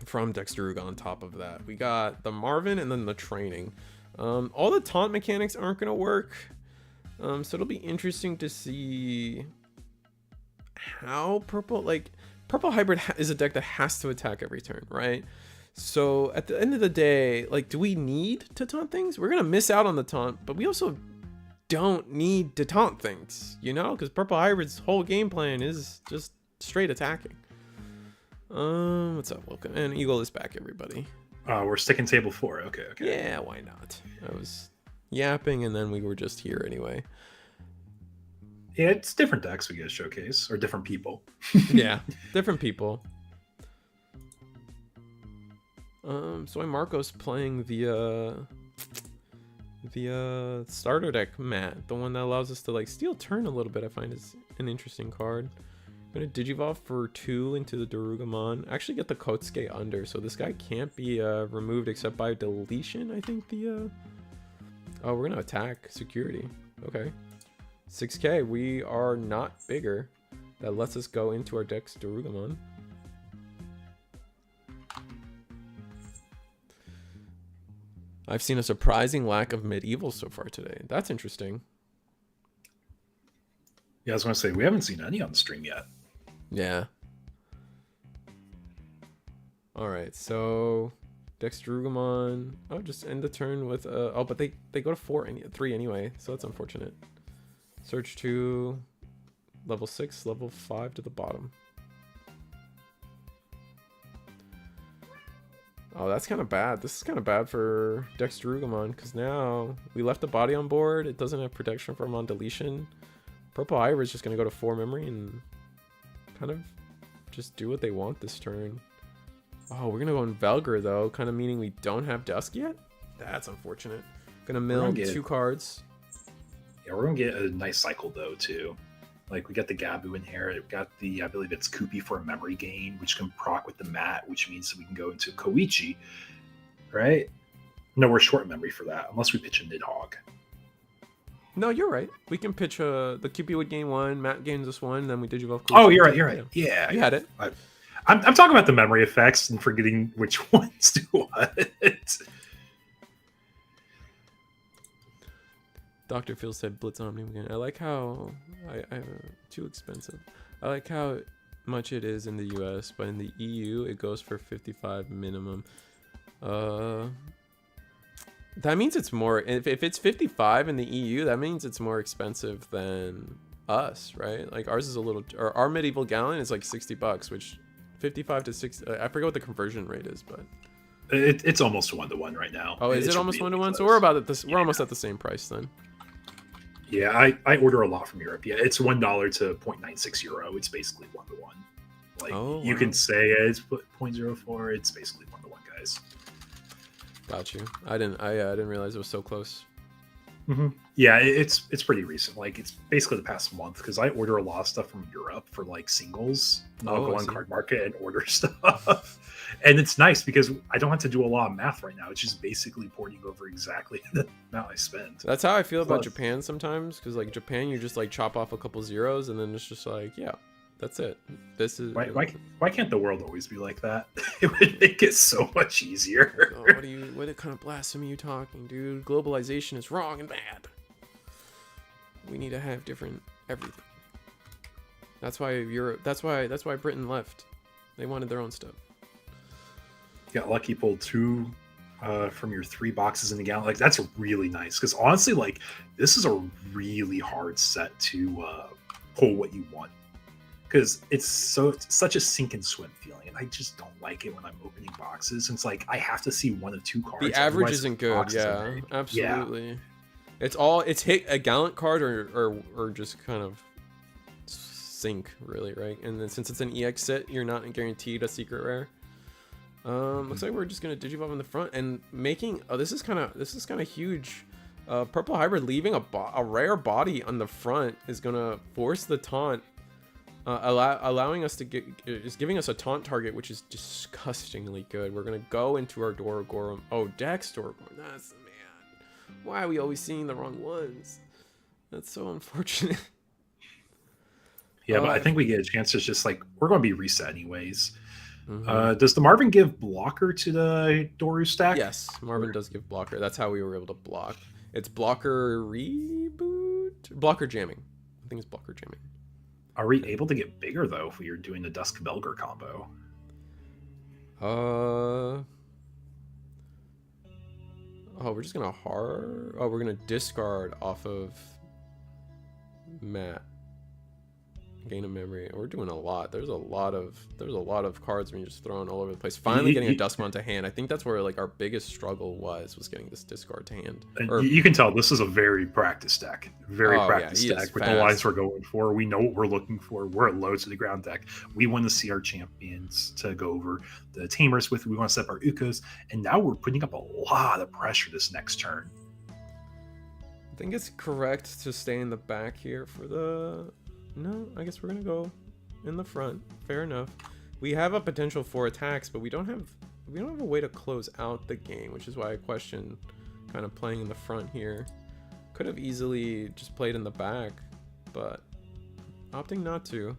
from Dexteruga. On top of that, we got the Marvin and then the training. All the taunt mechanics aren't gonna work. So it'll be interesting to see how Purple Hybrid is a deck that has to attack every turn, right? So at the end of the day, like, do we need to taunt things? We're gonna miss out on the taunt, but we also don't need to taunt things, you know? Because Purple Hybrid's whole game plan is just straight attacking. What's up? Welcome. And Eagle is back, everybody. We're sticking table 4. Okay. Yeah, why not? I was yapping and then we were just here anyway. Yeah, it's different decks we get to showcase, or different people. Yeah, different people. So I'm Marcos playing the starter deck Matt, the one that allows us to like steal turn a little bit. I find is an interesting card. I'm gonna Digivolve for 2 into the Darugamon. Actually get the Kotsuke under, so this guy can't be removed except by deletion. I think the oh, we're gonna attack security. Okay. 6k, we are not bigger. That lets us go into our deck's Darugamon. I've seen a surprising lack of medieval so far today. That's interesting. Yeah, I was gonna say, we haven't seen any on the stream yet. Yeah. Alright, so Dex Darugamon. Oh, just end the turn with oh, but they go to 3 anyway, so that's unfortunate. Search 2, level 6, level 5 to the bottom. Oh, that's kind of bad. This is kind of bad for Dex Darugamon, because now we left the body on board. It doesn't have protection from on deletion. Purple Hybrid is just going to go to 4 memory and kind of just do what they want this turn. Oh, we're going to go in Velgar, though, kind of meaning we don't have Dusk yet? That's unfortunate. Going to mill 2 cards. Yeah, we're going to get a nice cycle, though, too. Like, we got the Gabu in here. We've got the, I believe it's Koopy for a memory gain, which can proc with the mat, which means that we can go into Koichi, right? No, we're short memory for that, unless we pitch a Nidhogg. No, you're right. We can pitch the Koopy would gain 1, Matt gains this 1, then we Digivolve. Oh, you're right. Yeah. You had it. I'm talking about the memory effects and forgetting which ones do what. Dr. Phil said Blitz Omnium again. I like how I too expensive. I like how much it is in the US, but in the EU it goes for 55 minimum. That means it's more. If it's 55 in the EU, that means it's more expensive than us, right? Like ours is a little, or our medieval gallon is like $60, which 55 to 6. I forget what the conversion rate is, but it's almost 1-to-1 right now. oh, is it almost 1-to-1? So we're about at this. We're almost at the same price then. Yeah, I order a lot from Europe. Yeah, it's $1 to 0.96 euro. It's basically 1-to-1. Like you can say it's 0.04. It's basically 1-to-1, guys. Got you. I didn't realize it was so close. Yeah, it's pretty recent. Like it's basically the past month because I order a lot of stuff from Europe for like singles. And I'll go on Card Market and order stuff, and it's nice because I don't have to do a lot of math right now. It's just basically porting over exactly the amount I spend. That's how I feel about Japan sometimes, because like Japan, you just like chop off a couple zeros and then it's just like, yeah, that's it. This is why can't the world always be like that? It would make it so much easier. Oh, what kind of blasphemy are you talking, dude? Globalization is wrong and bad. We need to have different everything. That's why Europe. That's why Britain left. They wanted their own stuff. Got lucky, pulled 2 from your 3 boxes in the gallon. Like that's really nice because honestly, like this is a really hard set to pull what you want. Because it's such a sink and swim feeling, and I just don't like it when I'm opening boxes. It's like I have to see 1 of 2 cards. The average isn't good. Yeah, absolutely. Yeah. It's hit a gallant card or just kind of sink really, right? And then since it's an EX set, you're not guaranteed a secret rare. Looks like we're just gonna digivolve in the front and making. Oh, this is kind of huge. Purple Hybrid leaving a rare body on the front is gonna force the taunt. Allowing us to is giving us a taunt target, which is disgustingly good. We're gonna go into our Dorogorum. Oh, Dex Dorogorum. That's man. Why are we always seeing the wrong ones? That's so unfortunate. Yeah, but I think we get a chance to just like we're going to be reset anyways. Does the Marvin give blocker to the Doru stack? Yes, Marvin does give blocker. That's how we were able to block. It's blocker reboot, blocker jamming. I think it's blocker jamming. Are we able to get bigger though if we are doing the Dusk Belger combo? Oh, we're just gonna we're gonna discard off of Matt. Gain a memory. We're doing a lot. There's a lot of cards being just thrown all over the place. Finally getting a Duskmon to hand. I think that's where like our biggest struggle was getting this discard to hand. And you can tell this is a very practiced deck. Very practiced deck with the lines we're going for. We know what we're looking for. We're at low to the ground deck. We want to see our champions to go over the tamers with. We want to set up our Ukos. And now we're putting up a lot of pressure this next turn. I think it's correct to stay in the back here for the... No, I guess we're gonna go in the front. Fair enough. We have a potential for attacks, but we don't have a way to close out the game, which is why I question kind of playing in the front here. Could have easily just played in the back, but opting not to.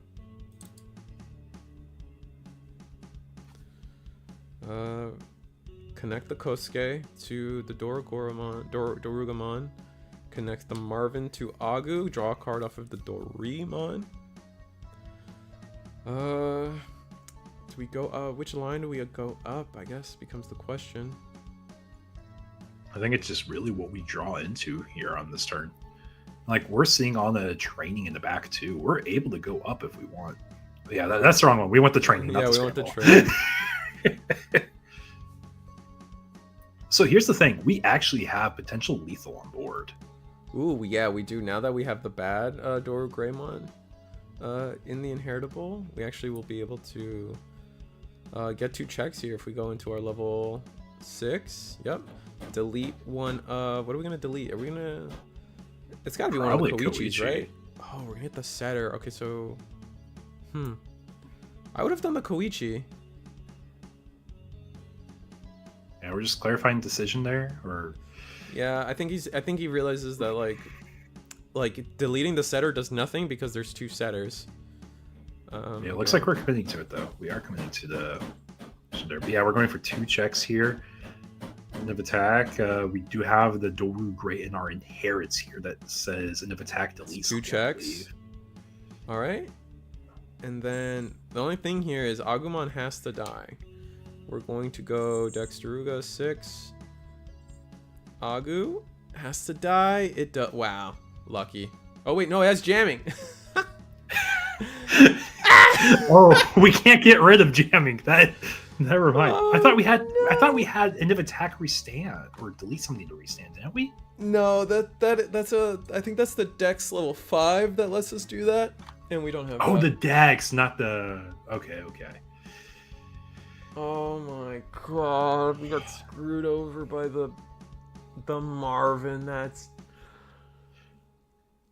Connect the Kosuke to the Dorugamon. Connect the Marvin to Agu. Draw a card off of the Dorimon. Do we go which line do we go up, I guess becomes the question. I think it's just really what we draw into here on this turn. Like we're seeing all the training in the back too. We're able to go up if we want. But yeah, that's the wrong one. We want the training, not the want the training. So here's the thing. We actually have potential lethal on board. Ooh, yeah, we do. Now that we have the bad Doru Greymon in the Inheritable, we actually will be able to get 2 checks here if we go into our level 6. Yep. Delete one. What are we going to delete? Are we going to... It's got to be probably one of the Koichis, right? Oh, we're going to hit the setter. Okay, so... I would have done the Koichi. Yeah, we're just clarifying decision there, or... Yeah, I think he realizes that like deleting the setter does nothing because there's 2 setters. Yeah, it looks like we're committing to it though. We are committing to the. But yeah, we're going for 2 checks here. End of attack. We do have the Doru Great in our inherits here that says end of attack delete. 2 checks. All right. And then the only thing here is Agumon has to die. We're going to go Dexteruga 6. Agu has to die. It does. Wow, lucky. Oh wait, no, it has jamming. Oh, we can't get rid of jamming. That never mind. I thought we had Oh, I thought we had end of attack restand or delete something to restand, didn't we? No, I think that's the Dex level 5 that lets us do that, and we don't have Oh, that. the Dex, not the. Okay. Oh my god, we got screwed over by the Marvin. That's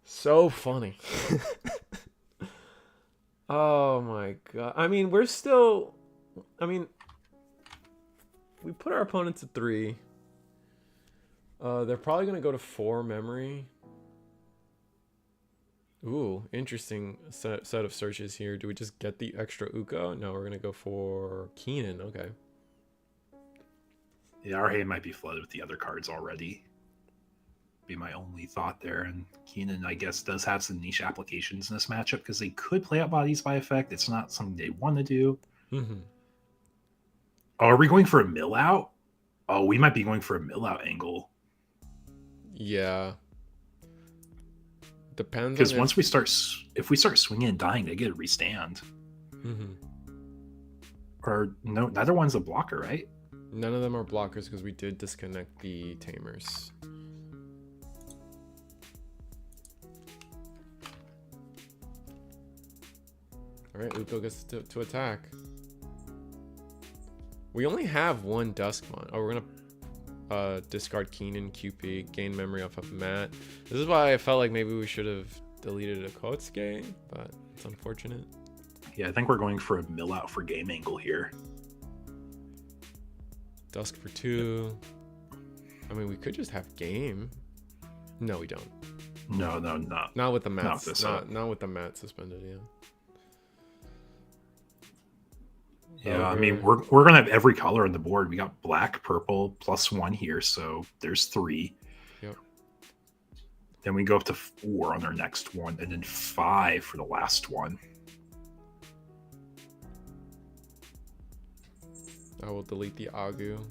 so funny. Oh my god. I mean, we put our opponents at 3. They're probably gonna go to 4 memory. Ooh, interesting set of searches here. Do we just get the extra Uka? No, we're gonna go for Keenan. Okay. Yeah, our hand might be flooded with the other cards already. Be my only thought there. And Keenan, I guess, does have some niche applications in this matchup because they could play out bodies by effect. It's not something they want to do. Mm-hmm. Oh, are we going for a mill out? Oh, we might be going for a mill out angle. Yeah. Depends. Because once if we start swinging and dying, they get a restand. Mm-hmm. Or no, neither one's a blocker, right? None of them are blockers because we did disconnect the tamers. All right, Uko gets to attack. We only have 1 Duskmon. Oh, we're gonna discard Keenan, QP, gain memory off of Matt. This is why I felt like maybe we should have deleted Akotsuke, but it's unfortunate. Yeah, I think we're going for a mill out for game angle here. Dusk for 2. I mean, we could just have game. No, we don't. No, Not with the mat. Not with the mat suspended. Yeah. Yeah, I mean, we're gonna have every color on the board. We got black, purple, +1 here, so there's 3. Yep. Then we go up to 4 on our next one, and then 5 for the last one. I will delete the Agu.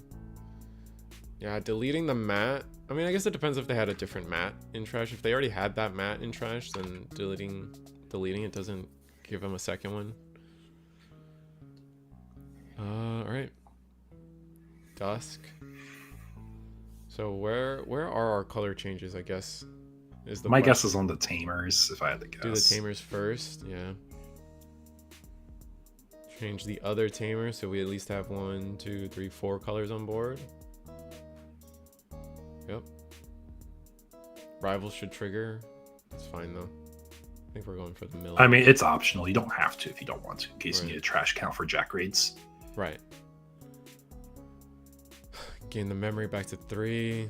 Yeah, deleting the mat. I mean, I guess it depends if they had a different mat in trash. If they already had that mat in trash, then deleting it doesn't give them a second one. All right. Dusk. So where are our color changes? I guess is the My guess is on the tamers, if I had to guess. do the tamers first. Yeah. Change the other tamer so we at least have 1, 2, 3, 4 colors on board. Yep. Rivals should trigger. It's fine though. I think we're going for the mill. I mean, it's optional. You don't have to if you don't want to, in case Right. you need a trash count for jack raids. Right. Gain the memory back to 3.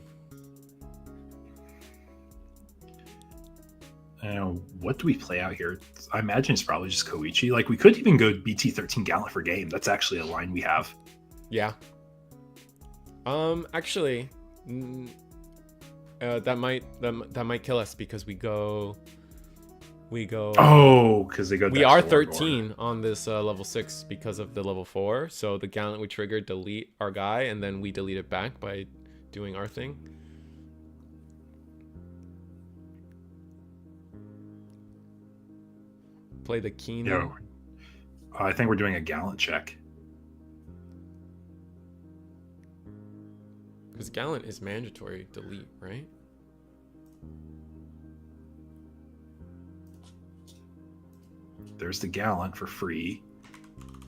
What do we play out here? I imagine it's probably just Koichi. Like, we could even go BT13 Gallant for game. That's actually a line we have. Yeah. Actually, that might kill us because we go. Oh, because they go. We are 13 on this level 6 because of the level 4. So the Gallant we triggered delete our guy, and then we delete it back by doing our thing. Play the Keenan. Yo, I think we're doing a Gallant check. Because Gallant is mandatory delete, right? There's the Gallant for free.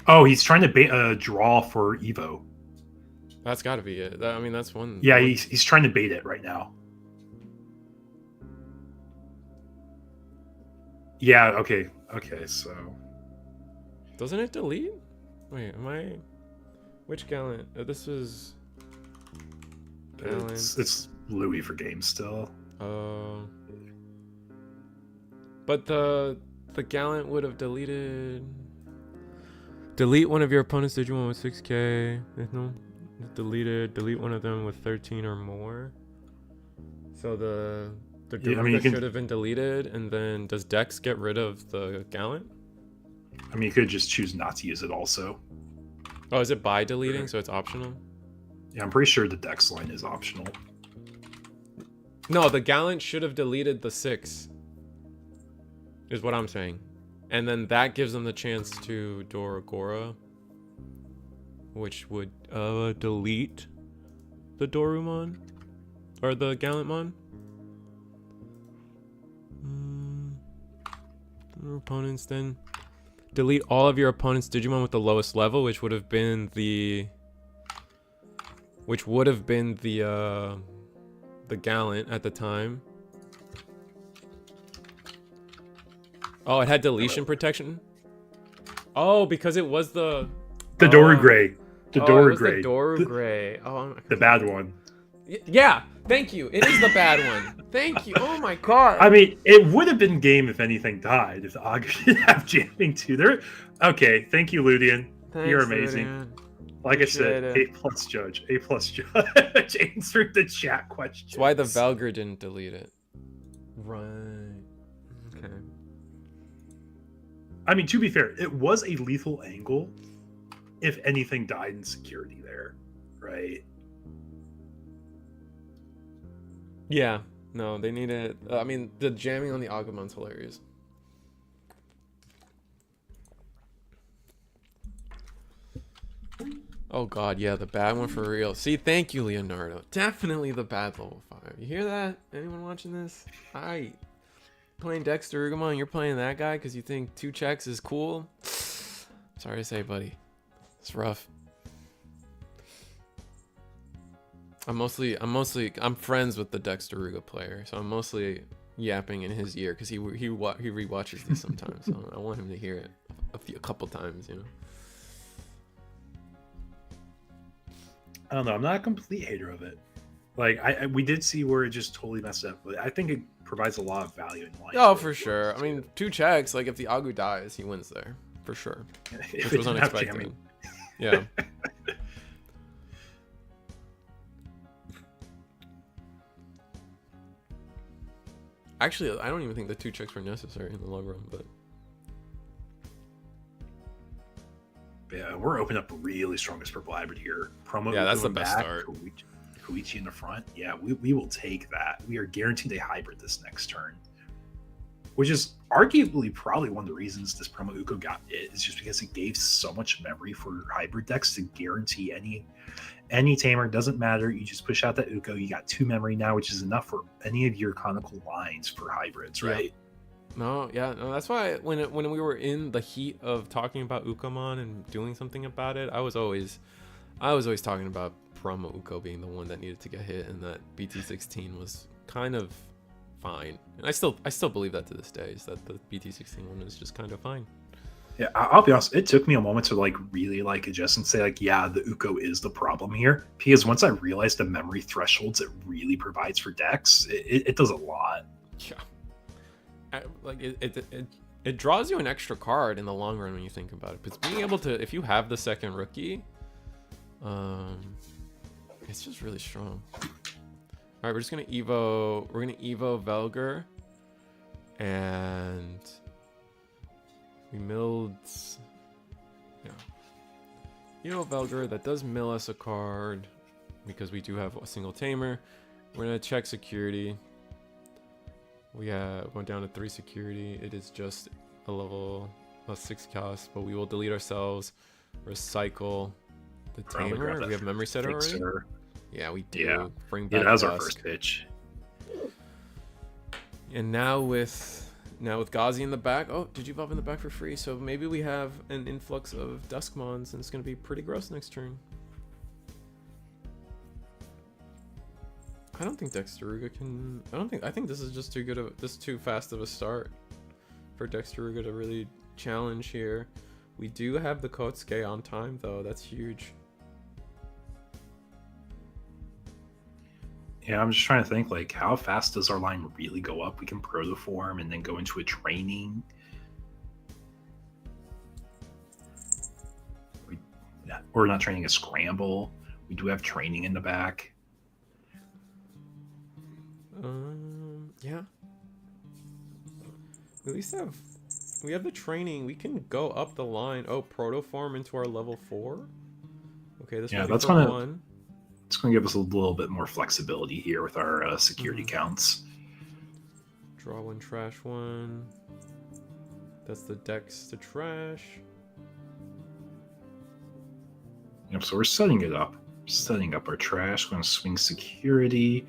Oh, he's trying to bait a draw for Evo. That's got to be it. I mean, that's one. Yeah, he's trying to bait it right now. Yeah, okay, so... Doesn't it delete? Wait, am I... Which Gallant? This is... Gallant. It's Louis for game still. But the Gallant would have deleted... Delete one of your opponent's Digimon with 6k. No. Delete one of them with 13 or more. So the Garuda should have been deleted, and then does Dex get rid of the Gallant? I mean, you could just choose not to use it also. Oh, is it by deleting, so it's optional? Yeah, I'm pretty sure the Dex line is optional. No, the Gallant should have deleted the 6. Is what I'm saying. And then that gives them the chance to Doragora, which would delete the Dorumon or the Gallantmon. Opponents then delete all of your opponent's Digimon with the lowest level, which would have been the Gallant at the time. Oh, it had deletion protection. Oh, because it was the Doru Gray. The Doru Gray. The Doru Gray. Oh, the bad one. Yeah, thank you. It is the bad one. Thank you. Oh my god. I mean, it would have been game if anything died. If the Augur didn't have jamming too. There. Okay, thank you, Ludian. Thanks, You're amazing. Ludian. Like Appreciate I said, it. A+ judge. A+ judge. Answered the chat question. That's why the Valgr didn't delete it. Right. Okay. I mean, to be fair, it was a lethal angle if anything died in security there, right? Yeah. No, they need it. I mean, the jamming on the Agumon's hilarious. Oh god, yeah, the bad one for real. See, thank you, Leonardo. Definitely the bad level 5. You hear that? Anyone watching this? Alright. Playing Dexter Ugumon, you're playing that guy because you think 2 checks is cool? Sorry to say, buddy. It's rough. I'm friends with the Dexter Ruga player, so I'm mostly yapping in his ear because he rewatches these sometimes. So I want him to hear it a couple times, you know. I don't know. I'm not a complete hater of it. Like we did see where it just totally messed up, but I think it provides a lot of value in life. Oh, for sure. I mean, 2 checks. Like if the Agu dies, he wins there for sure, which was unexpected. Yeah. Actually, I don't even think the 2 checks were necessary in the long run, but yeah, we're opening up really strongest purple hybrid here. Promo. Yeah, that's the back, best start. Koichi in the front. Yeah, we will take that. We are guaranteed a hybrid this next turn, which is arguably probably one of the reasons this promo Uko got it is just because it gave so much memory for hybrid decks to guarantee any tamer. Doesn't matter. You just push out that Uko. You got 2 memory now, which is enough for any of your conical lines for hybrids, right? Yeah. No, that's why when we were in the heat of talking about Ukomon and doing something about it, I was always talking about promo Uko being the one that needed to get hit, and that BT16 was kind of fine. And I still believe that to this day, is that the BT16 one is just kind of fine. Yeah, I'll be honest. It took me a moment to really adjust and say yeah, the Uko is the problem here, because once I realized the memory thresholds it really provides for decks, it does a lot. Yeah. It draws you an extra card in the long run when you think about it. But being able to, if you have the second rookie, it's just really strong. All right, we're just gonna Evo. We're gonna Evo Velger, and we milled. Yeah, Evo Velger. That does mill us a card because we do have a single tamer. We're gonna check security. We went down to 3 security. It is just a level 6 cost, but we will delete ourselves, recycle the tamer. We have memory setter already. Yeah, we do. Yeah. Bring back that's Dusk. our first pitch. And now with Ghazi in the back. Oh, did you evolve in the back for free? So maybe we have an influx of Duskmons, and it's gonna be pretty gross next turn. I don't think Dexteruga can. I think this is just too good of too fast of a start for Dexteruga to really challenge here. We do have the Kotsuke on time though. That's huge. Yeah, I'm just trying to think how fast does our line really go up? We can protoform and then go into a training. We're not training a scramble. We do have training in the back. Yeah. At least we have the training. We can go up the line. Oh, protoform into our level 4. Okay, this will be that's for gonna 1. It's going to give us a little bit more flexibility here with our security counts. Draw 1, trash 1. That's the decks to trash. Yep, so we're setting it up. Setting up our trash. We're going to swing security.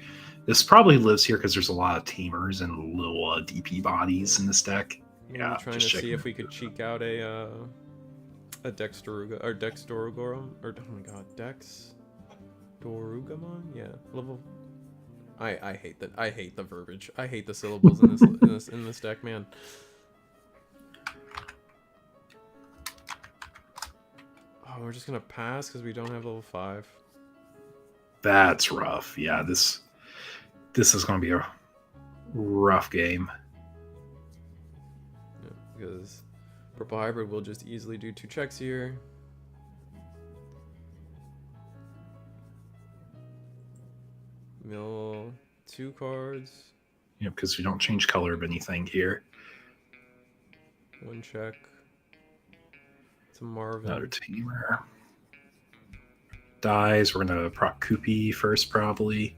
This probably lives here because there's a lot of tamers and little DP bodies in this deck. Maybe Yeah, trying to just see checking. if we could cheek out a Dextoruga or Dextorugorum or oh my god, Dex Dorugamon? Yeah, level. I hate that. I hate the verbiage. I hate the syllables in this deck, man. Oh, we're just gonna pass because we don't have level 5. That's rough. Yeah, this is going to be a rough game. Yeah, because Purple Hybrid will just easily do 2 checks here. Mill 2 cards. Yeah, because we don't change color of anything here. 1 check. To Marvin. Another tamer. Dies. We're going to proc Koopy first, probably.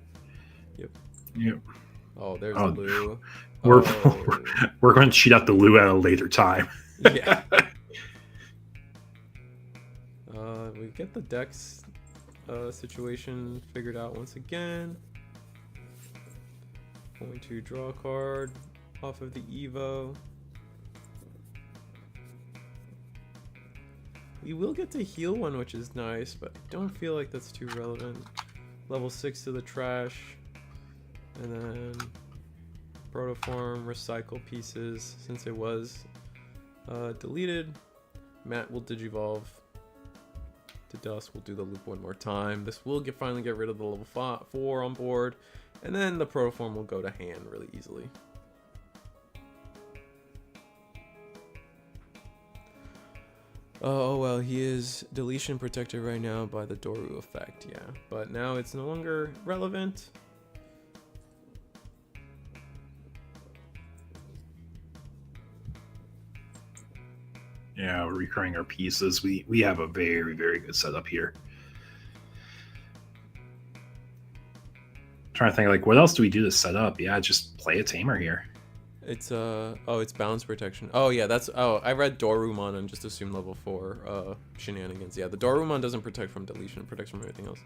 Yep. Oh, there's Oh, the Lou. We're going to cheat out the Lou at a later time. Yeah. We get the Dex situation figured out once again. Going to draw a card off of the Evo. We will get to heal one, which is nice, but I don't feel like that's too relevant. Level 6 to the trash. And then Protoform, recycle pieces since it was deleted. Matt will Digivolve to Dusk. We'll do the loop one more time. This will finally get rid of the level 4 on board. And then the Protoform will go to hand really easily. Oh, well, he is deletion protected right now by the Doru effect, yeah. But now it's no longer relevant. Yeah, we're recurring our pieces. We have a very, very good setup here. Trying to think, like, what else do we do to set up? Yeah, just play a tamer here. It's it's balance protection. Oh yeah, I read Dorumon and just assumed level 4 shenanigans. Yeah, the Dorumon doesn't protect from deletion, it protects from everything else.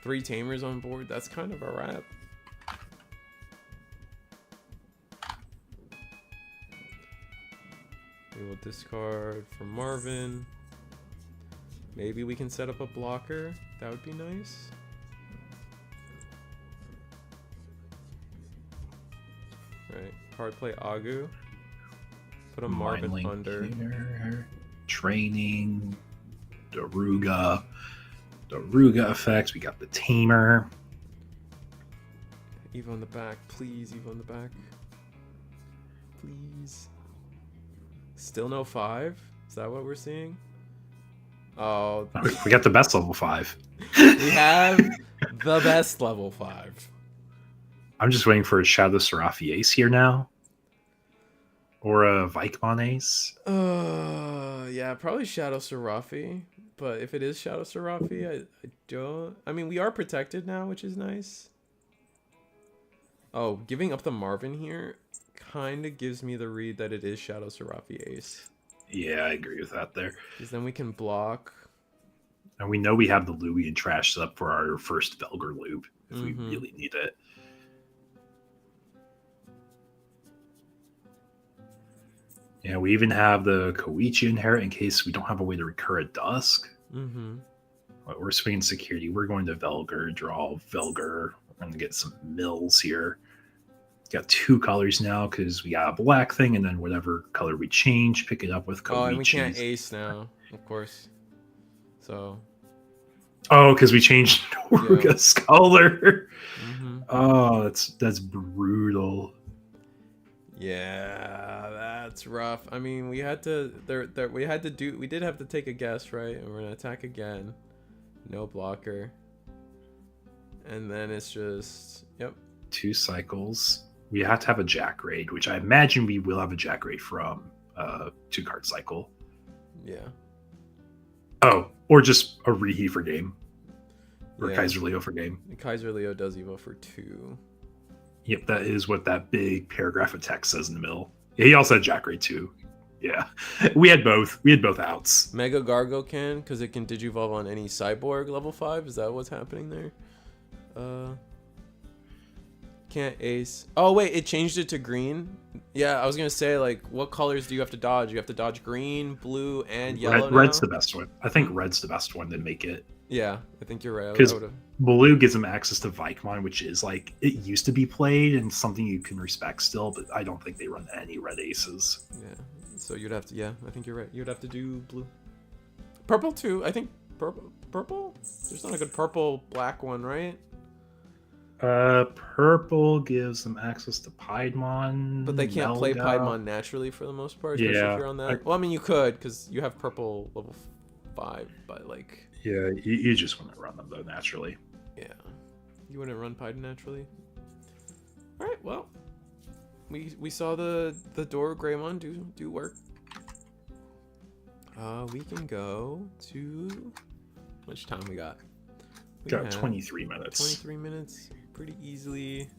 3 tamers on board, that's kind of a wrap. We will discard for Marvin. Maybe we can set up a blocker. That would be nice. Right, hard play Agu. Put a Marvin Mind Link under. Here. Training. Daruga effects. We got the tamer. Evo on the back, please. Evo on the back. Please. Still no 5? Is that what we're seeing? Oh, We got the best level 5. we have the best level 5. I'm just waiting for a Shadow Serafi Ace here now. Or a Vikemon Ace. Yeah, probably Shadow Serafi. But if it is Shadow Serafi, I don't... I mean, we are protected now, which is nice. Oh, giving up the Marvin here kind of gives me the read that it is Shadow Serafi Ace. Yeah, I agree with that there. Because then we can block. And we know we have the Louis and Trash set up for our first Velgar loop if we really need it. Yeah, we even have the Koichi inherit in case we don't have a way to recur at Dusk. But we're swinging security. We're going to Velgar, draw Velgar. We're going to get some mills here. Got 2 colors now because we got a black thing, and then whatever color we change, pick it up with Koichi. Oh, and we can't ace now, of course. So. Oh, because we changed Noruga's color. Oh, that's brutal. Yeah, that's rough. I mean, we had to we did have to take a guess, right? And we're gonna attack again. No blocker. And then it's just 2 cycles. We have to have a Jack raid, which I imagine we will have a Jack raid from 2-card cycle. Yeah. Oh, or just a Rihi for game. Or Yeah. Kaiser Leo for game. Kaiser Leo does Evo for 2. Yep, that is what that big paragraph of text says in the middle. Yeah, he also had Jack Ray too. Yeah, we had both. We had both outs. Mega Gargo can, because it can Digivolve on any Cyborg level 5. Is that what's happening there? Can't Ace. Oh wait, it changed it to green. Yeah, I was gonna say, like, what colors do you have to dodge? You have to dodge green, blue, and yellow. Red's the best one. I think red's the best one to make it. Yeah, I think you're right. Because blue gives them access to Vikemon, which is like it used to be played and something you can respect still, but I don't think they run any red aces. Yeah, so you'd have to. Yeah, I think you're right. You'd have to do blue, purple too. I think purple. Purple. There's not a good purple black one, right? Purple gives them access to Piedmon, but they can't play Piedmon naturally for the most part. Especially if you're on that. Well, I mean, you could because you have purple level 5, but like. Yeah, you just want to run them though naturally. Yeah, you wouldn't run Piedmon naturally. All right, well, we saw the Dora Greymon do work. We can go to how much time we got? We got 23 minutes. 23 minutes, pretty easily.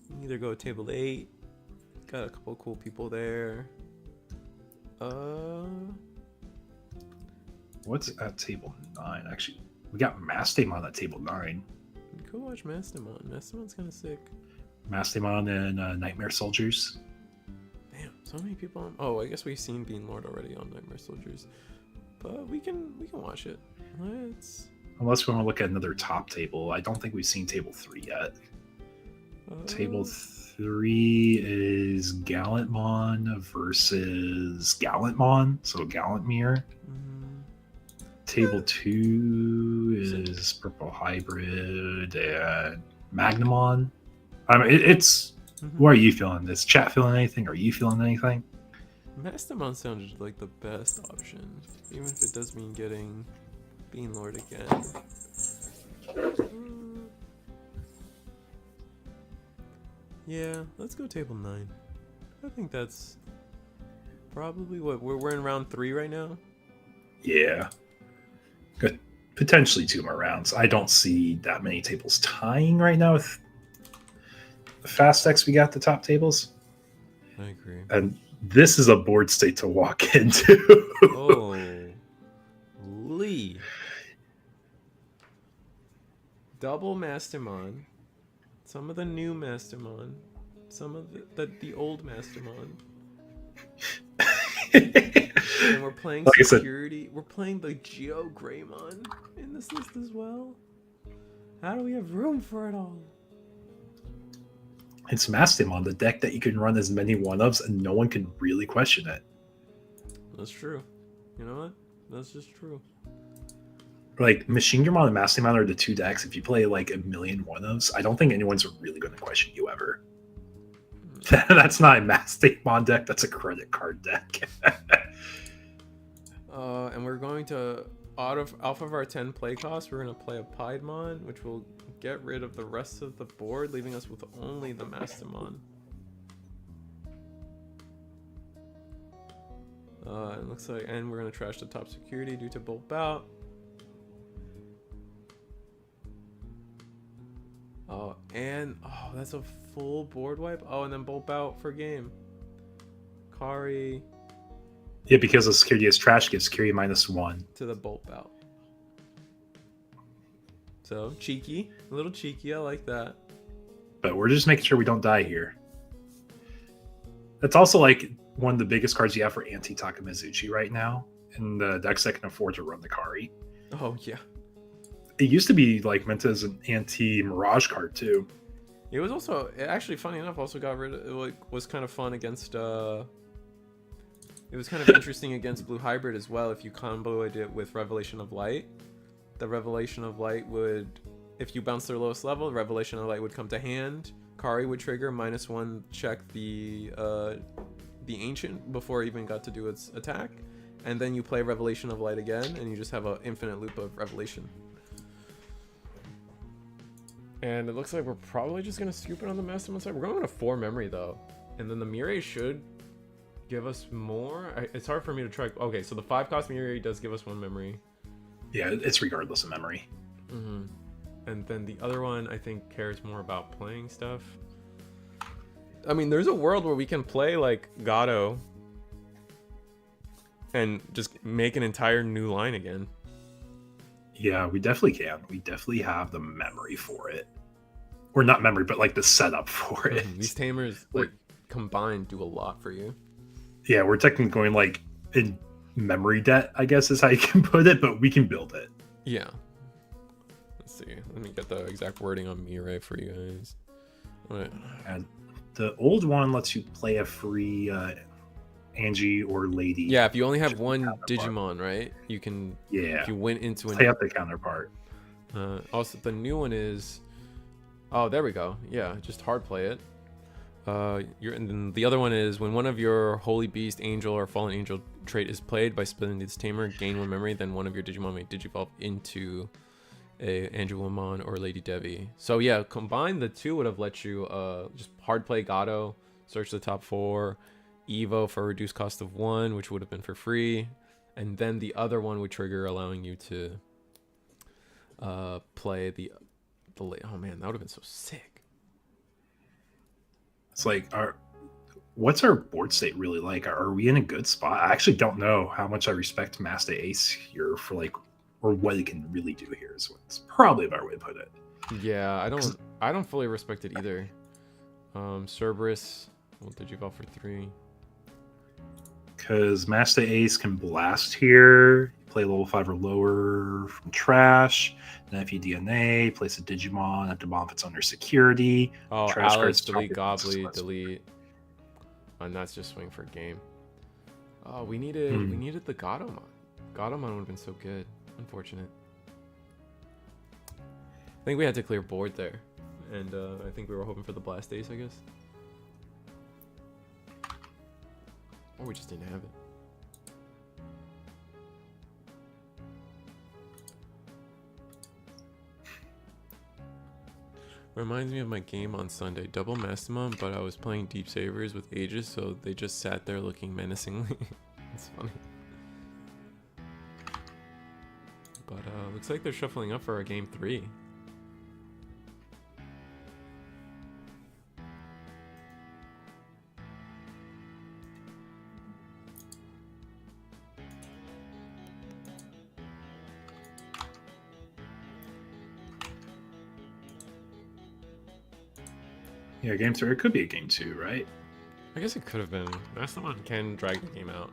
We can either go table 8. Got a couple cool people there. What's at table 9? Actually, we got Mastamon at table 9. Go watch Mastamon. Mastamon's kind of sick. Mastamon and Nightmare Soldiers. Damn, so many people on. Oh, I guess we've seen Bean Lord already on Nightmare Soldiers, but we can watch it. Let's. Unless we want to look at another top table, I don't think we've seen table 3 yet. Table 3 is Gallantmon versus Gallantmon, so Gallantmere. Table 2 is Purple Hybrid and Magnamon. I mean, it's. What are you feeling? Is chat feeling anything? Are you feeling anything? Mastamon sounded like the best option, even if it does mean getting Bean Lord again. Yeah, let's go table 9. I think that's probably what we're in round 3 right now. Yeah. Good. Potentially 2 more rounds. I don't see that many tables tying right now with the fast decks we got the top tables. I agree. And this is a board state to walk into. Holy. Double Mastamon. Some of the new Mastamon. Some of the old Mastamon. And we're playing like security. We're playing the Geo Greymon in this list as well. How do we have room for it all? It's Mastamon, the deck that you can run as many one-ups and no one can really question it. That's true. You know what? That's just true. Like, Machine Gearmon and Mastamon are the 2 decks. If you play like a million one-ups, I don't think anyone's really going to question you ever. That's not a Mastamon deck. That's a credit card deck. And we're going to, off of our 10 play costs, we're going to play a Piedmon, which will get rid of the rest of the board, leaving us with only the Mastamon. It looks like, and we're going to trash the top security due to Bolt Bout. That's a full board wipe. Oh, and then Bolt Bout for game. Kari. Yeah, because the security is trash, gives security -1 to the Bolt Bout. So cheeky, a little cheeky. I like that. But we're just making sure we don't die here. That's also like one of the biggest cards you have for anti-Takamizuchi right now, in the decks that can afford to run the Kari. Oh yeah. It used to be like meant as an anti-Mirage card too. It was also actually, funny enough, also got rid of it. Like, was kind of fun against. It was kind of interesting against Blue Hybrid as well. If you comboed it with Revelation of Light, the Revelation of Light would, if you bounce their lowest level, Revelation of Light would come to hand. Kari would trigger -1, check the Ancient before it even got to do its attack, and then you play Revelation of Light again, and you just have an infinite loop of Revelation. And it looks like we're probably just going to scoop it on the Mastamon side. We're going to 4 memory, though. And then the Mirai should give us more. It's hard for me to track. Okay, so the 5-cost Mirai does give us 1 memory. Yeah, it's regardless of memory. And then the other one, I think, cares more about playing stuff. I mean, there's a world where we can play like Gato and just make an entire new line again. Yeah, we definitely can. We definitely have the memory for it. Or not memory, but like the setup for it. These tamers like combined do a lot for you. Yeah, we're technically going like in memory debt, I guess is how you can put it, but we can build it. Yeah. Let's see. Let me get the exact wording on Mirai for you guys. Right. And the old one lets you play a free Angie or Lady. Yeah, if you only have one Digimon, right? You can. Yeah. If you went into play up the counterpart. Also, the new one is. Oh, there we go. Yeah, just hard play it. And then the other one is when one of your Holy Beast, Angel, or Fallen Angel trait is played by splitting this tamer, gain one memory, then one of your Digimon may digivolve into a Angelomon or Lady Devi. So yeah, combined the two would have let you just hard play Gato, search the top 4, Evo for a reduced cost of 1, which would have been for free, and then the other one would trigger, allowing you to play the oh man, that would have been so sick. It's like, what's our board state really like? Are we in a good spot? I actually don't know how much I respect Master Ace here for like, or what he can really do here is what's probably a better way to put it. Yeah, I don't fully respect it either. Cerberus, well, digivolve for 3. Because Master Ace can blast here, play level 5 or lower from trash. Then if you DNA, place a Digimon at the bottom if it's under security. Oh, trash Alice, cards, delete, target, Gobbly, delete. And that's just swing for game. Oh, we needed the Gatomon. Gatomon would have been so good. Unfortunate. I think we had to clear board there. And I think we were hoping for the Blast Ace, I guess. Or we just didn't have it. Reminds me of my game on Sunday. Double Mastamon, but I was playing Deep Savers with Aegis, so they just sat there looking menacingly. It's funny. But looks like they're shuffling up for our game 3. Yeah, game 3. It could be a game 2, right? I guess it could have been. Mastamon can drag the game out.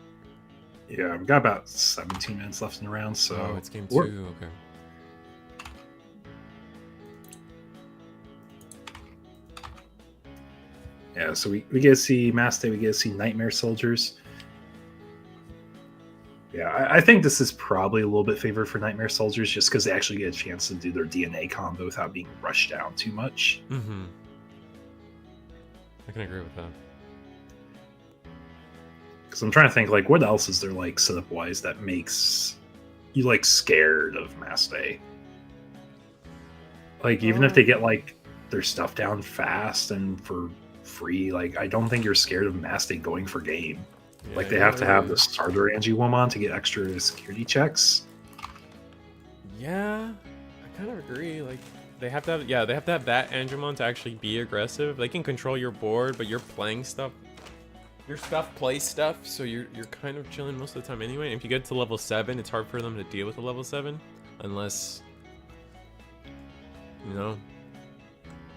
Yeah, we've got about 17 minutes left in the round, so... Oh, it's game 2, okay. Yeah, so we get to see Master, we get to see Nightmare Soldiers. Yeah, I think this is probably a little bit favored for Nightmare Soldiers just because they actually get a chance to do their DNA combo without being rushed down too much. Mm-hmm. I can agree with that. Because I'm trying to think, like, what else is there, like, setup-wise that makes you, like, scared of Master? Like, even if they get, like, their stuff down fast and for free, like, I don't think you're scared of Master going for game. Yeah, like, they have to have the starter Angie-Woman to get extra security checks. Yeah, I kind of agree. Like, they have to have, they have to have that Angemon to actually be aggressive. They can control your board, but you're playing stuff. Your stuff plays stuff, so you're kind of chilling most of the time anyway. And if you get to level 7, it's hard for them to deal with a level 7, unless, you know,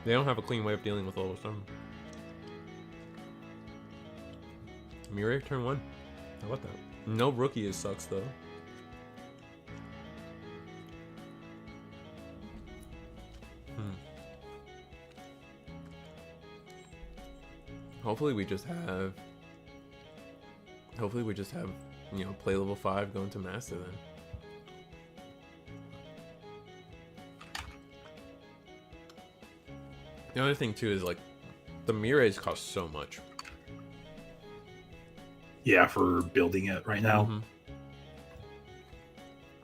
they don't have a clean way of dealing with level 7. Mirai turn 1. How about that? No rookie sucks though. Hopefully we just have, you know, play level 5 going to Master then. The other thing too is like the Mirais cost so much. Yeah, for building it right now. Mm-hmm.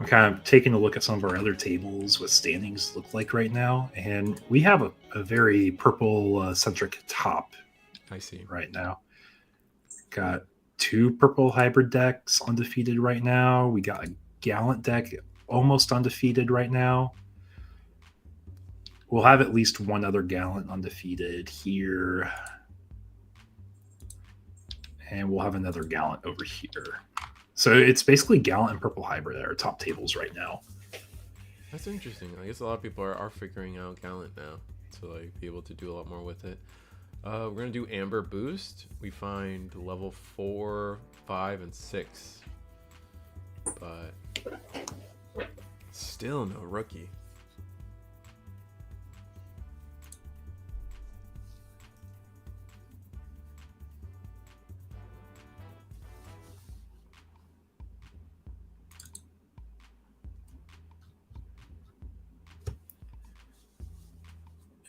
I'm kind of taking a look at some of our other tables, what standings look like right now, and we have a very purple-centric top. I see. Right now. Got 2 purple hybrid decks undefeated right now. We got a Gallant deck almost undefeated right now. We'll have at least one other Gallant undefeated here. And we'll have another Gallant over here. So it's basically Gallant and Purple Hybrid at our top tables right now. That's interesting. I guess a lot of people are figuring out Gallant now to like be able to do a lot more with it. We're gonna do Amber Boost. We find level 4, 5, and 6, but still no rookie.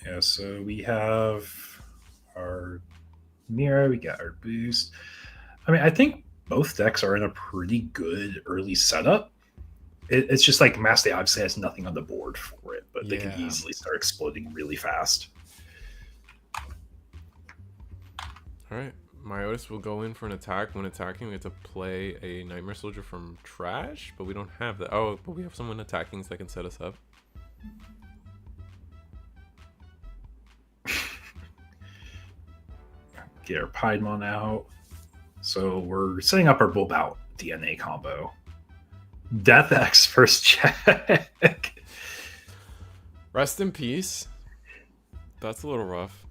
Yeah, so we have our Mirror, we got our Boost. I mean, I think both decks are in a pretty good early setup. It's just like Mass Day obviously has nothing on the board for it, but they can easily start exploding really fast. All right, Myotis will go in for an attack. When attacking, we have to play a Nightmare Soldier from Trash, but we don't have that. Oh, but we have someone attacking, so that can set us up. Get our Piedmon out. So we're setting up our Bulbout DNA combo. Death X first check. Rest in peace. That's a little rough.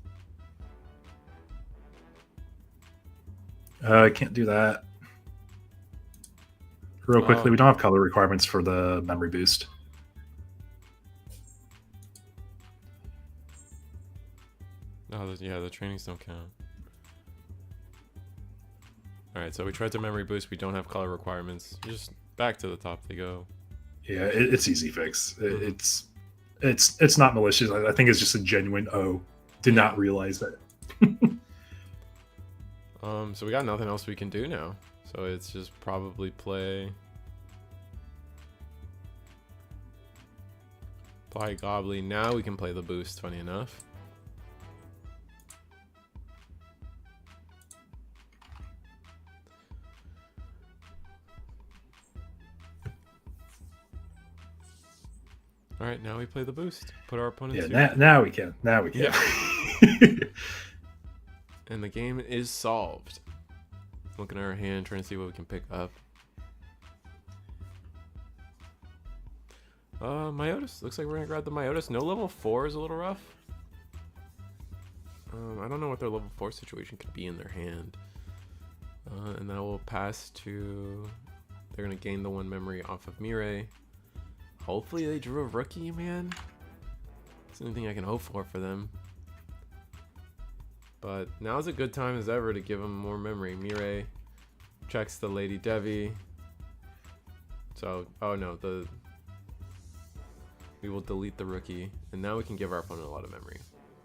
I can't do that. Real quickly, we don't have color requirements for the memory boost. Oh, yeah, the trainings don't count. Alright, so we tried to memory boost. We don't have color requirements. Just back to the top they go. Yeah, it's easy fix. It's not malicious. I think it's just a genuine, did not realize that. So we got nothing else we can do now. So it's just probably play Gobbly. Now we can play the boost, funny enough. All right, now we play the boost. Put our opponents. Yeah, now we can. Now we can. Yeah. And the game is solved. Looking at our hand, trying to see what we can pick up. Myotis. Looks like we're gonna grab the Myotis. No level 4 is a little rough. I don't know what their level 4 situation could be in their hand. And that will pass to. They're gonna gain the 1 memory off of Mirai. Hopefully they drew a rookie, man. It's the only thing I can hope for them. But now's a good time as ever to give them more memory. Mirai checks the Lady Devi. So, oh no, we will delete the rookie. And now we can give our opponent a lot of memory.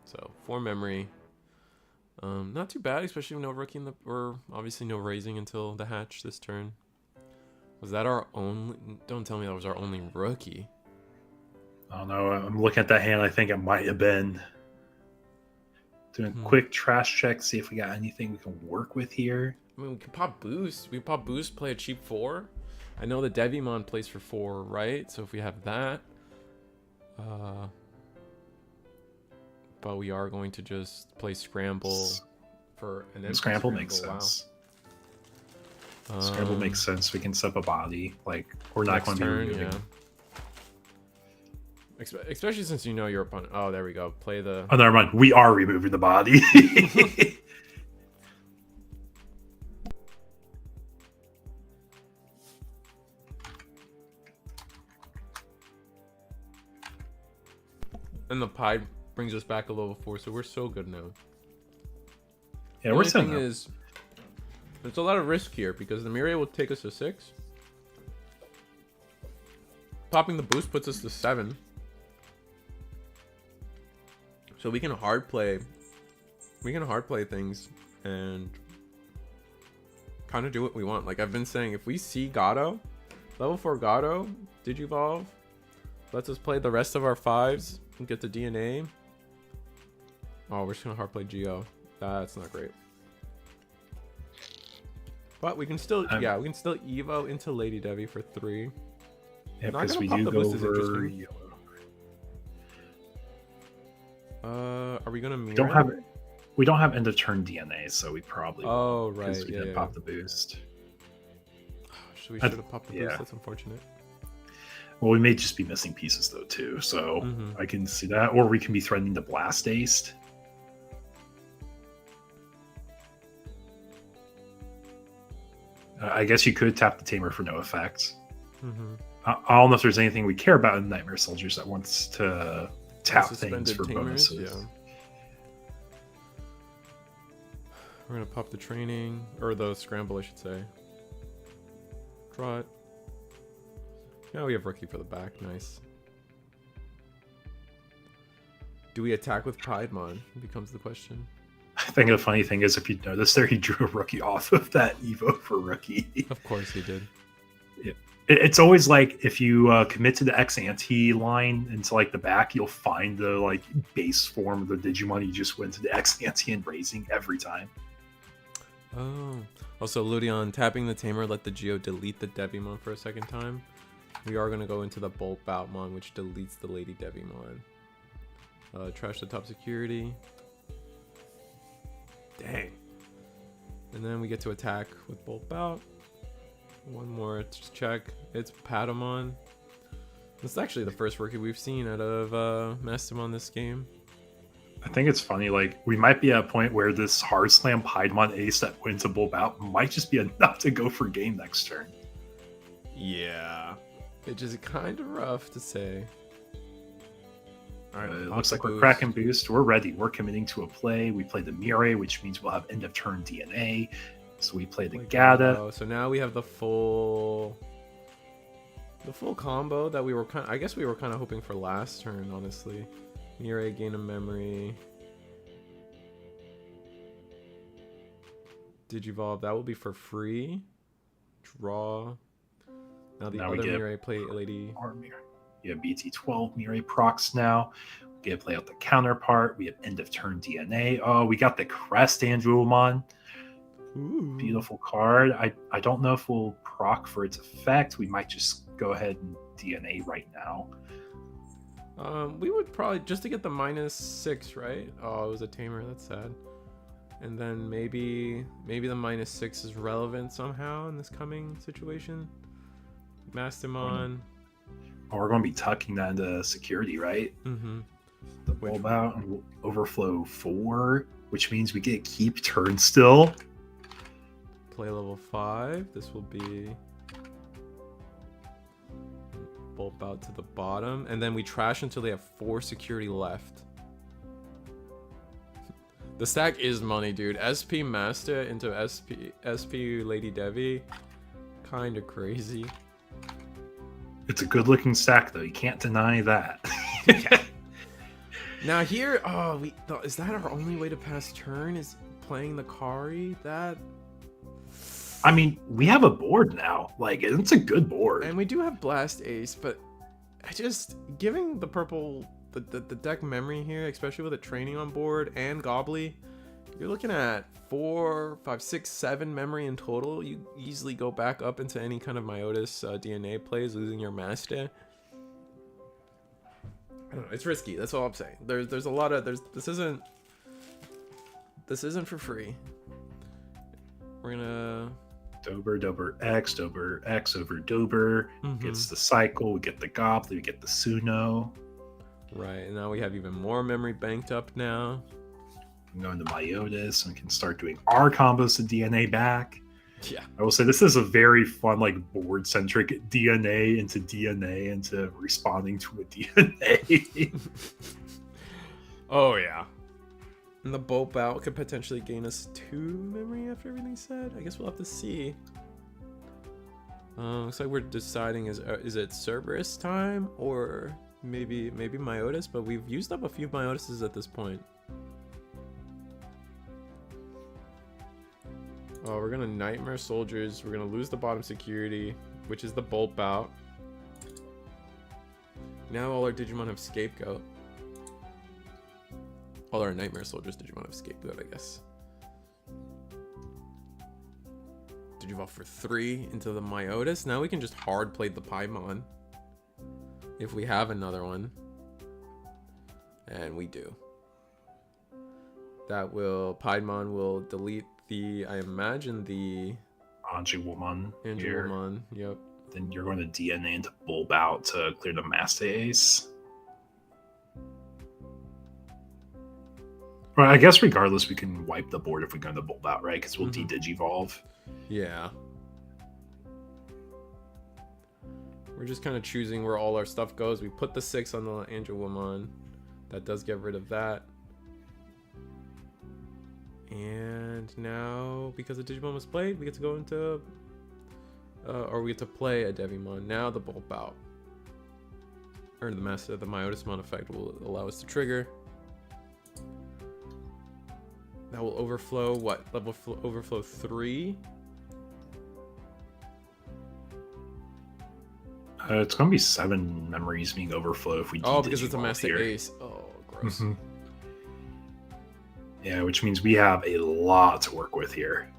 So, 4 memory. Not too bad, especially with no rookie or obviously no raising until the hatch this turn. Was that our only... Don't tell me that was our only rookie. I don't know. I'm looking at that hand. I think it might have been. Doing a quick trash check, see if we got anything we can work with here. I mean, we can pop boost. We pop boost, play a cheap 4. I know the Devimon plays for 4, right? So if we have that... but we are going to just play Scramble for an empty Scramble makes sense. Wow. Scramble makes sense. We can set up a body. Like, we're not going to be removing. Yeah. Especially since you know your opponent. Oh, there we go. Play the... Oh, never mind. We are removing the body. And the pie brings us back a level 4, so we're so good now. Yeah, we're setting up. Is, there's a lot of risk here because the Mirai will take us to 6. Popping the boost puts us to 7. So we can hard play. We can hard play things and kind of do what we want. Like I've been saying, if we see Gato, level 4 Gato, Digivolve, lets us play the rest of our 5s and get the DNA. Oh, we're just gonna hard play Geo. That's not great. But we can still, we can still Evo into Lady Devi for 3. Yeah, because we do go over yellow. Are we gonna mirror? Don't have it. we don't have end of turn DNA, so we probably Oh, won't, 'cause right, we yeah, didn't yeah. pop the boost. We should have popped the boost. yeah. That's unfortunate. Well, we may just be missing pieces though too, so I can see that, or we can be threatening to blast ace. I guess you could tap the tamer for no effect. I don't know if there's anything we care about in Nightmare Soldiers that wants to tap things for tamers, bonuses. yeah. We're gonna pop the training, or the scramble, I should say. Draw it. Now we have rookie for the back. Nice. Do we attack with Piedmon? Becomes the question. I think the funny thing is, if you notice there, he drew a rookie off of that Evo for rookie. Of course he did. Yeah. It's always like if you commit to the ex-ante line into like the back, you'll find the like base form of the Digimon. You just went to the ex-ante and raising every time. Oh. Also, Ludion, tapping the tamer, let the Geo delete the Devimon for a second time. We are going to go into the Bolt Boutmon, which deletes the Lady Devimon. Trash the top security. Dang. And then we get to attack with Bolt Bout. One more to check. It's Patamon. This is actually the first rookie we've seen out of Mastamon this game. I think it's funny, like, we might be at a point where this hard slam Piedmon ace that wins a Bulb out might just be enough to go for game next turn. Yeah. It's just kind of rough to say. Alright, It looks like we're cracking boost. We're ready. We're committing to a play. We play the Mirai, which means we'll have end of turn DNA. So we play the Gata. So now we have the full combo that we were kind of, I guess we were kind of hoping for last turn, honestly. Mirai, gain of memory. Digivolve, that will be for free. Draw. Now the other Mirai play Lady. We have BT12 Mirai procs now. We get to play out the counterpart. We have end of turn DNA. Oh, we got the Crest Andromon. Beautiful card. I don't know if we'll proc for its effect. We might just go ahead and DNA right now. We would probably just to get the -6, right? Oh, it was a tamer. That's sad. And then maybe the -6 is relevant somehow in this coming situation. Mastamon. Oh, we're going to be tucking that into security, right? The Bulb out and we'll overflow 4, which means we get to keep turn still. Play level 5. This will be Bulb out to the bottom, and then we trash until they have 4 security left. The stack is money, dude. SP Master into SP Lady Devi, kind of crazy. It's a good looking stack though, you can't deny that. Now here, is that our only way to pass turn, is playing the Kari? That, I mean, we have a board now. Like, it's a good board. and we do have Blast Ace, but I just, giving the purple, the deck memory here, especially with a training on board and Gobbly, you're looking at 4, 5, 6, 7 memory in total. You easily go back up into any kind of Myotis DNA plays, losing your master. I don't know, it's risky. That's all I'm saying. There's a lot of this isn't for free. We're gonna Dober X over Dober gets the cycle. We get the Goblin. We get the Suno. Right, and now we have even more memory banked up now. We can go into Myotis and can start doing our combos to DNA back. Yeah, I will say this is a very fun, like, board-centric DNA into responding to a DNA. Oh yeah. And the Bolt Bout could potentially gain us 2 memory after everything's said. I guess we'll have to see. Looks like we're deciding is it Cerberus time or maybe Myotis, but we've used up a few Myotises at this point. Oh, we're gonna Nightmare Soldiers. We're gonna lose the bottom security, which is the Bolt Bout. Now all our Digimon have Scapegoat. All our Nightmare Soldiers Digimon have Scapegoat, I guess. Digivolve for 3 into the Myotis. Now we can just hard play the Paimon. If we have another one. And we do. That will Piedmon will delete the, I imagine, the Anjouwon here. Anjouwon. Yep. Then you're going to DNA into Bulb out to clear the Master Ace. Well, I guess regardless, we can wipe the board if we go into Bulb out, right? Because we'll de-digivolve. Yeah. We're just kind of choosing where all our stuff goes. We put the 6 on the Anjouwon. That does get rid of that. And now, because the Digimon was played, we get to go into... or we get to play a Devimon. Now the Bulb out. Or the Myotismon effect will allow us to trigger. That will overflow, what? Overflow 3? It's going to be 7 memories being overflow if we Oh, because it's a de-digivolve Master here. Ace. Oh, gross. Yeah, which means we have a lot to work with here.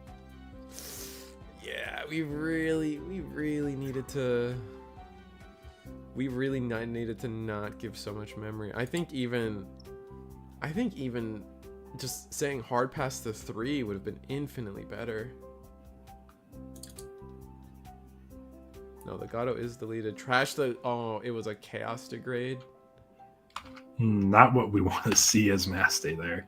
Yeah, we really needed to... We really needed to not give so much memory. I think even just saying hard pass to 3 would have been infinitely better. No, the Gato is deleted. Trash the... Oh, it was a Chaos Degrade. Not what we want to see as Master there.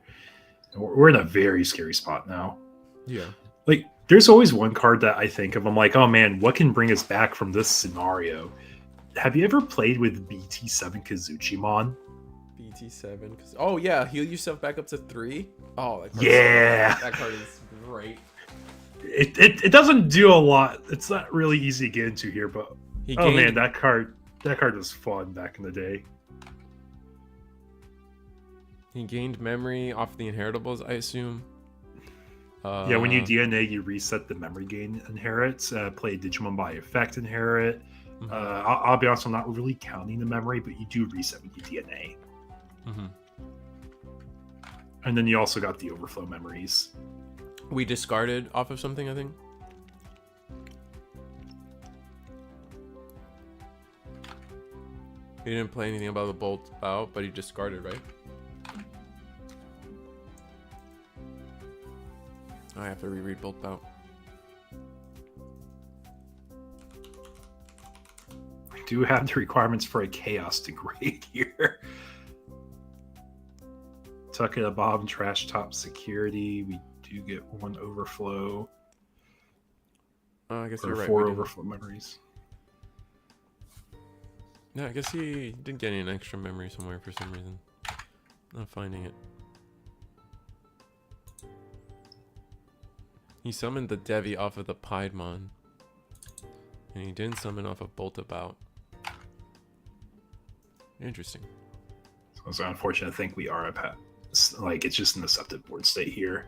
We're in a very scary spot now. Yeah. Like, there's always one card that I think of. I'm like, oh man, what can bring us back from this scenario? Have you ever played with BT7 Kazuchimon? BT7. Oh yeah, heal yourself back up to 3. Oh, that card that card is great. It doesn't do a lot. It's not really easy to get into here, but man, that card was fun back in the day. He gained memory off the inheritables, I assume. Yeah, when you DNA, you reset the memory gain inherits. Play Digimon by effect inherit. I'll be honest, I'm not really counting the memory, but you do reset when you DNA. And then you also got the overflow memories. We discarded off of something, I think. He didn't play anything about the bolt out, but he discarded, right? I have to reread bolt out. We do have the requirements for a Chaos Degrade here. Tuck it a bomb, trash top security. We do get 1 overflow. I guess or you're right. 4 overflow memories. Yeah, I guess he did get an extra memory somewhere for some reason. Not finding it. He summoned the Devi off of the Piedmon. And he didn't summon off of Boltabout. Interesting. So it's unfortunate. I think we are like, it's just an accepted board state here.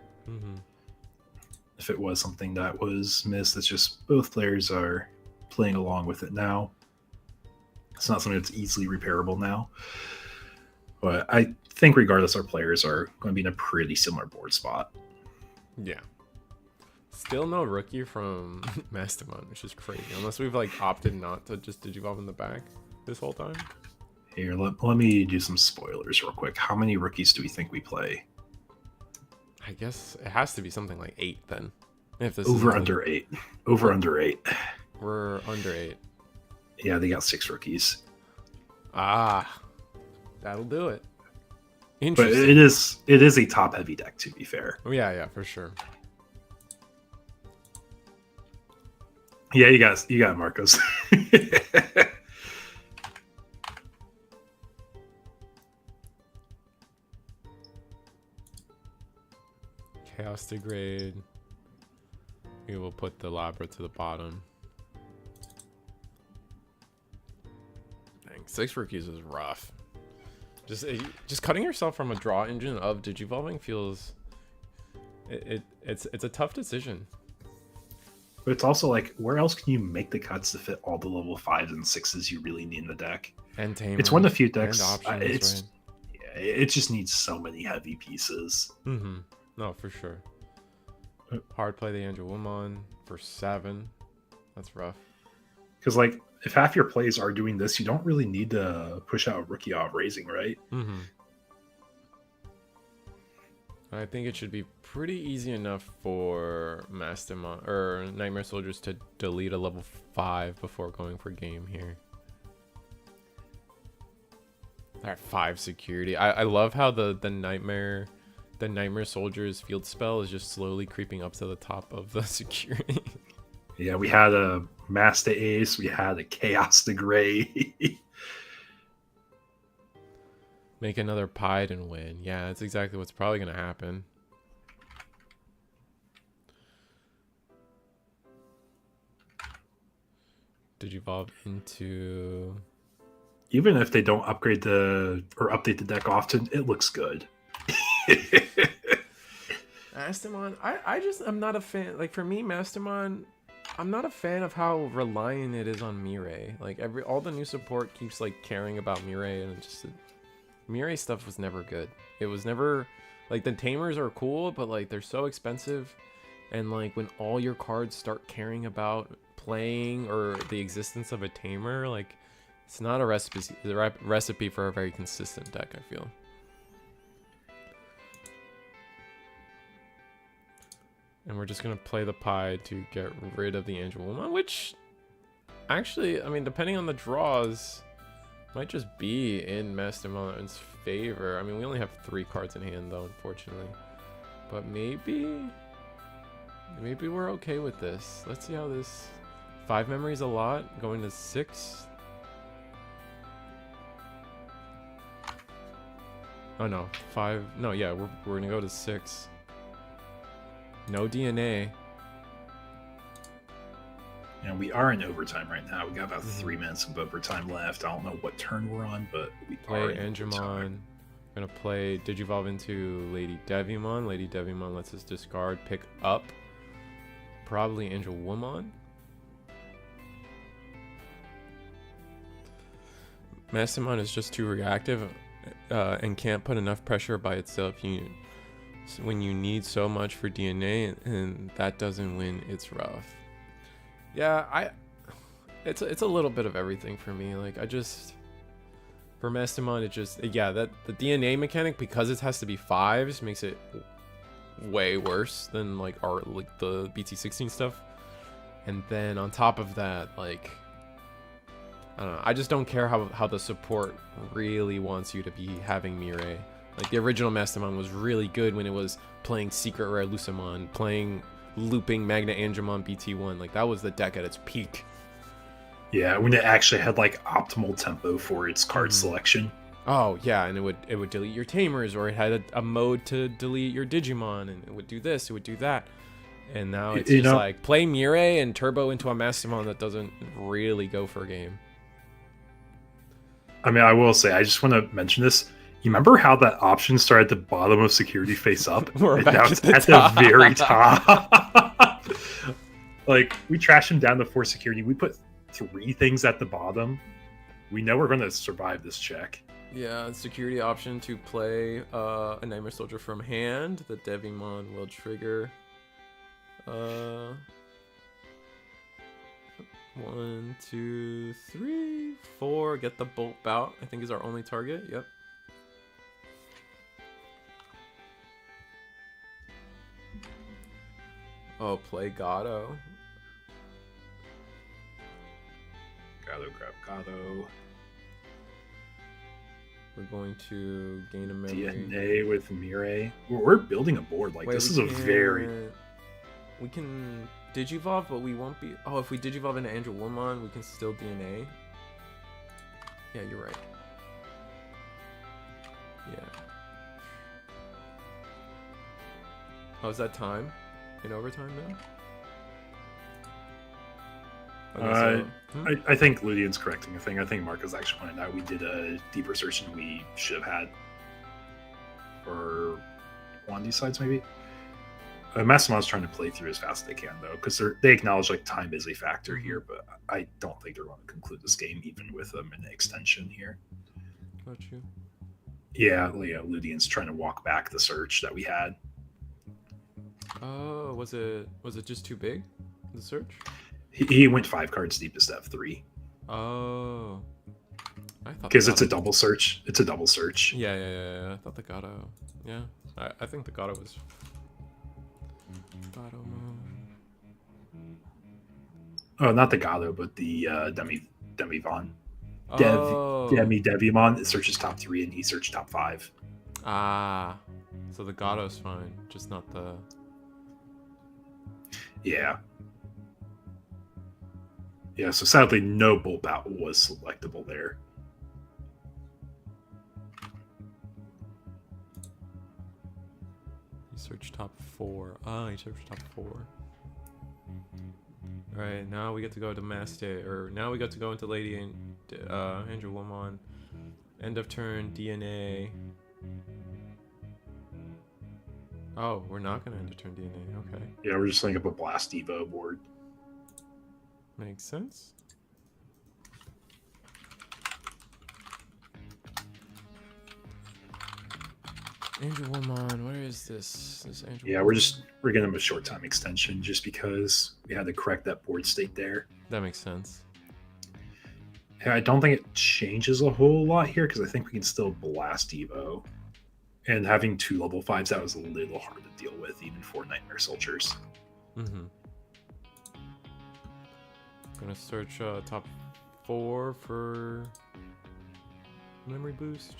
If it was something that was missed, it's just both players are playing along with it now. It's not something that's easily repairable now. But I think regardless, our players are going to be in a pretty similar board spot. Yeah. Still no rookie from Mastermon, which is crazy. Unless we've like opted not to just digivolve in the back this whole time. Here, let me do some spoilers real quick. How many rookies do we think we play? I guess it has to be something like 8 then. If this Over under 8. Over under 8. We're under 8. Yeah, they got 6 rookies. Ah, that'll do it. But Interesting. it is a top heavy deck, to be fair. Oh, yeah, for sure. Yeah, you got it, Marcos. Chaos Degrade. We will put the Labra to the bottom. Dang, 6 rookies is rough. Just cutting yourself from a draw engine of digivolving feels... It's a tough decision. But it's also like, where else can you make the cuts to fit all the level 5s and 6s you really need in the deck? And Tamer. It's one of the few decks. Options, right? It just needs so many heavy pieces. No, for sure. Hard play the Anjouwon for 7. That's rough. Because like, if half your plays are doing this, you don't really need to push out a rookie off raising, right? I think it should be pretty easy enough for Mastermind or Nightmare Soldiers to delete a level 5 before going for game here. They're at 5 security. I love how the Nightmare Soldiers field spell is just slowly creeping up to the top of the security. Yeah, we had a Master Ace, we had a Chaos the Gray. Make another Pied and win. Yeah, that's exactly what's probably going to happen. Digivolve into... Even if they don't upgrade or update the deck often, it looks good. Mastamon, I'm not a fan. Like, for me, Mastamon, I'm not a fan of how reliant it is on Mirai. Like, all the new support keeps, like, caring about Mirai, and just... Mirai stuff was never good. It was never... Like, the Tamers are cool, but, like, they're so expensive. And, like, when all your cards start caring about playing or the existence of a Tamer, like, it's not a recipe for a very consistent deck, I feel. And we're just going to play the Pied to get rid of the Angel Woman, which... Actually, I mean, depending on the draws... Might just be in Mastermind's favor. I mean, we only have 3 cards in hand, though, unfortunately. But maybe we're okay with this. Let's see how this... 5 memories a lot, going to 6. Oh, no. 5... No, yeah, we're going to go to 6. No DNA. And we are in overtime right now. We got about 3 minutes of overtime left. I don't know what turn we're on, but we are in Angemon. overtime. Gonna play Digivolve into Lady Devimon. Lady Devimon lets us discard, pick up probably Angel Woman. Mastermind is just too reactive and can't put enough pressure by itself. When you need so much for DNA and that doesn't win, it's rough. Yeah, it's a little bit of everything for me. Like, for Mastermind, that the DNA mechanic, because it has to be 5s, makes it way worse than the BT16 stuff. And then on top of that, like, I don't know, I just don't care how the support really wants you to be having Mirai. Like, the original Mastermind was really good when it was playing Secret Rare Lucamon, playing looping Magna Angemon BT1. Like, that was the deck at its peak. Yeah, when it actually had like optimal tempo for its card selection. Oh yeah, and it would delete your Tamers, or it had a mode to delete your Digimon, and it would do this, it would do that. And now it's just like, play Mirai and turbo into a Mastermon that doesn't really go for a game. I mean, I will say, I just want to mention this. You remember how that option started at the bottom of security face up? We're and back now at it's the at top. the very top. Like, we trash him down to 4 security. We put 3 things at the bottom. We know we're going to survive this check. Yeah, security option to play a Nightmare Soldier from hand. The Devimon will trigger 1, 2, 3, 4. Get the Bolt Bout, I think, is our only target. Yep. Oh, play Gato. Gato, grab Gato. We're going to gain a memory. DNA with Mirai. We're building a board. Like, this is a very... We can Digivolve, but we won't be... Oh, if we Digivolve into Angel Woman, we can still DNA. Yeah, you're right. Yeah. Oh, is that time? In overtime now? Okay, I think Ludian's correcting a thing. I think Marco's actually pointed out we did a deeper search than we should have had. Or one of these sides, maybe? Massimo's trying to play through as fast as they can, though, because they acknowledge like time is a factor here, but I don't think they're going to conclude this game even with a minute extension here. Got you. Yeah, Ludian's trying to walk back the search that we had. Oh, was it just too big, the search? He went 5 cards deep instead of 3. Oh. I thought Because it's a double search. It's a double search. Yeah. I thought the Gato Yeah, I think the Gato was. Gato mode. Oh, not the Gato, but the Demivon. Oh. Devimon, it searches top 3 and he searched top 5. Ah. So the Gato's fine, just not the. Yeah. Yeah, so sadly no Bulb Out was selectable there. He searched top 4. Ah, he searched top 4. Alright, now we get to go to Master, or now we get to go into Lady and Andrew Woman. End of turn, DNA. Oh, we're not gonna end of turn DNA, okay. Yeah, we're just setting up a Blast Evo board. Makes sense. Angel Woman, where is this? This Angel Yeah, Woman? we're getting them a short time extension just because we had to correct that board state there. That makes sense. Yeah, I don't think it changes a whole lot here because I think we can still Blast Evo. And having 2 level 5s, that was a little hard to deal with, even for Nightmare Soldiers. Mm-hmm. Gonna search top 4 for memory boost.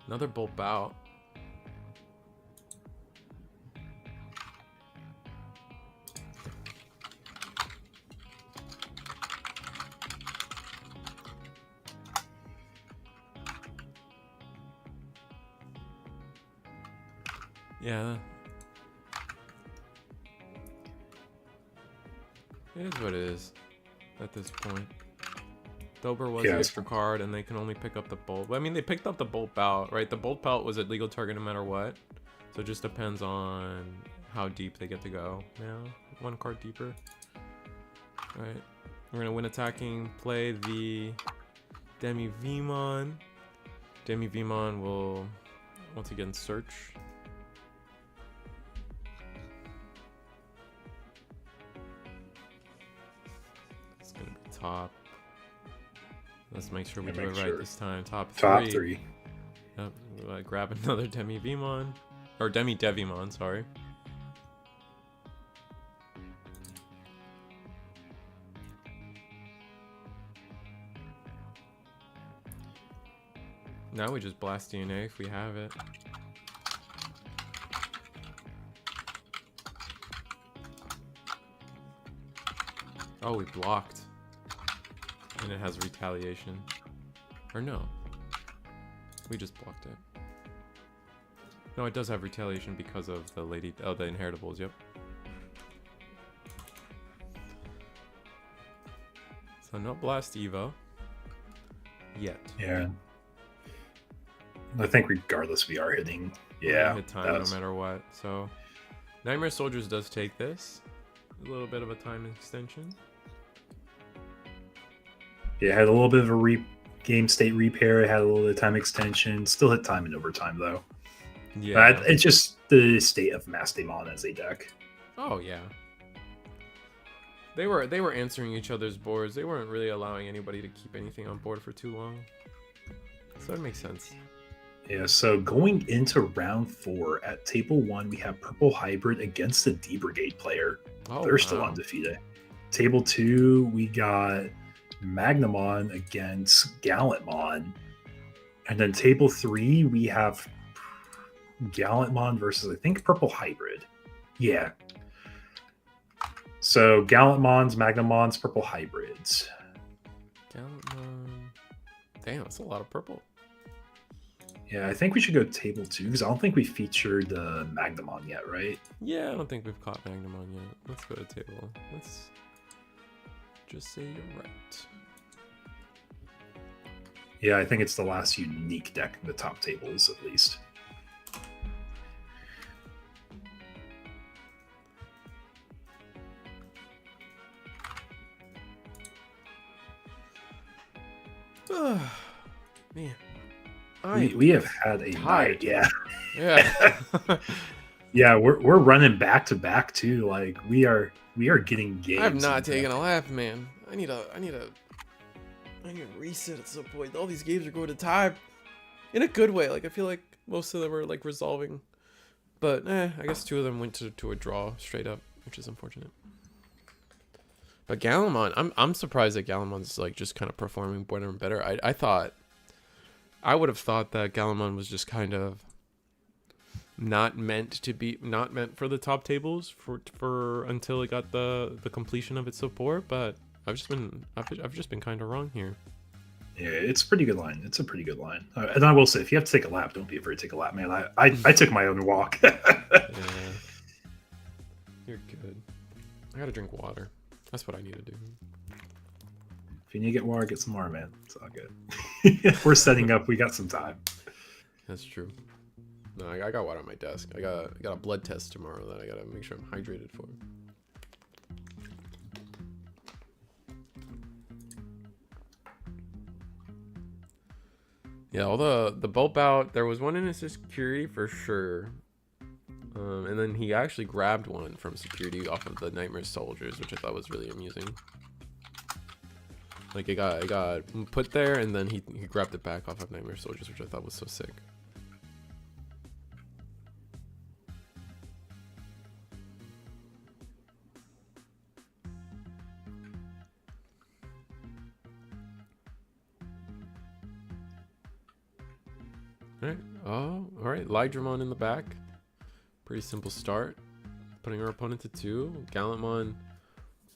Another Bulb Out. Yeah. It is what it is at this point. Dober was the extra card, and they can only pick up the Bulb. I mean, they picked up the Bulb Out, right? The Bulb Out was a legal target no matter what. So it just depends on how deep they get to go now. 1 card deeper. Alright. We're going to win attacking, play the Demi Vmon. Demi Vmon will once again search. It's going to be top. Let's make sure we do it right this time. Top 3. Top 3. Yep. Grab another Demi Vmon. Or Demi Devimon, sorry. Now we just blast DNA if we have it. Oh, we blocked. And it has retaliation. Or no. We just blocked it. No, it does have retaliation because of the the inheritables, yep. So no Blast Evo. Yet. Yeah. I think regardless we are hitting. Yeah. Hit time no matter what. So Nightmare Soldiers does take this. A little bit of a time extension. Yeah, had a little bit of a game state repair. It had a little bit of time extension. Still hit time in overtime though. Yeah. It's just the state of Mastemon as a deck. Oh yeah. They were answering each other's boards. They weren't really allowing anybody to keep anything on board for too long. So that makes sense. Yeah, so going into round 4 at table 1, we have Purple Hybrid against the D Brigade player. Oh, They're still wow. undefeated. Table 2, we got Magnamon against Gallantmon. And then table 3, we have Gallantmon versus, I think, Purple Hybrid. Yeah. So Gallantmons, Magnamons, Purple Hybrids. Gallantmon. Damn, that's a lot of purple. Yeah, I think we should go table 2 because I don't think we featured Magnamon yet, right? Yeah, I don't think we've caught Magnamon yet. Let's go to table. Let's just say you're right. Yeah, I think it's the last unique deck in the top tables, at least. Man. We have had a night, yeah. Yeah. Yeah, we're running back to back too. Like we are getting games. I have not taken a laugh, man. I need a reset at some point. All these games are going to time. in a good way. Like I feel like most of them are like resolving, but I guess 2 of them went to a draw straight up, which is unfortunate. But Galamon, I'm surprised that Galamon's like just kind of performing better and better. I would have thought that Galamon was just kind of not meant for the top tables for until it got the completion of its support, but I've just been kind of wrong here. Yeah, it's a pretty good line. It's a pretty good line. And I will say, if you have to take a lap, don't be afraid to take a lap, man. I took my own walk. Yeah. You're good. I gotta drink water. That's what I need to do. If you need to get water, get some water, man. It's all good. We're setting up. We got some time. That's true. No, I got water on my desk. I got a blood test tomorrow that I gotta make sure I'm hydrated for. Yeah, all the bulb out, there was one in his security for sure. And then he actually grabbed one from security off of the Nightmare Soldiers, which I thought was really amusing. Like it got put there, and then he grabbed it back off of Nightmare Soldiers, which I thought was so sick. Alright, alright, Lydramon in the back. Pretty simple start. Putting our opponent to 2. Gallantmon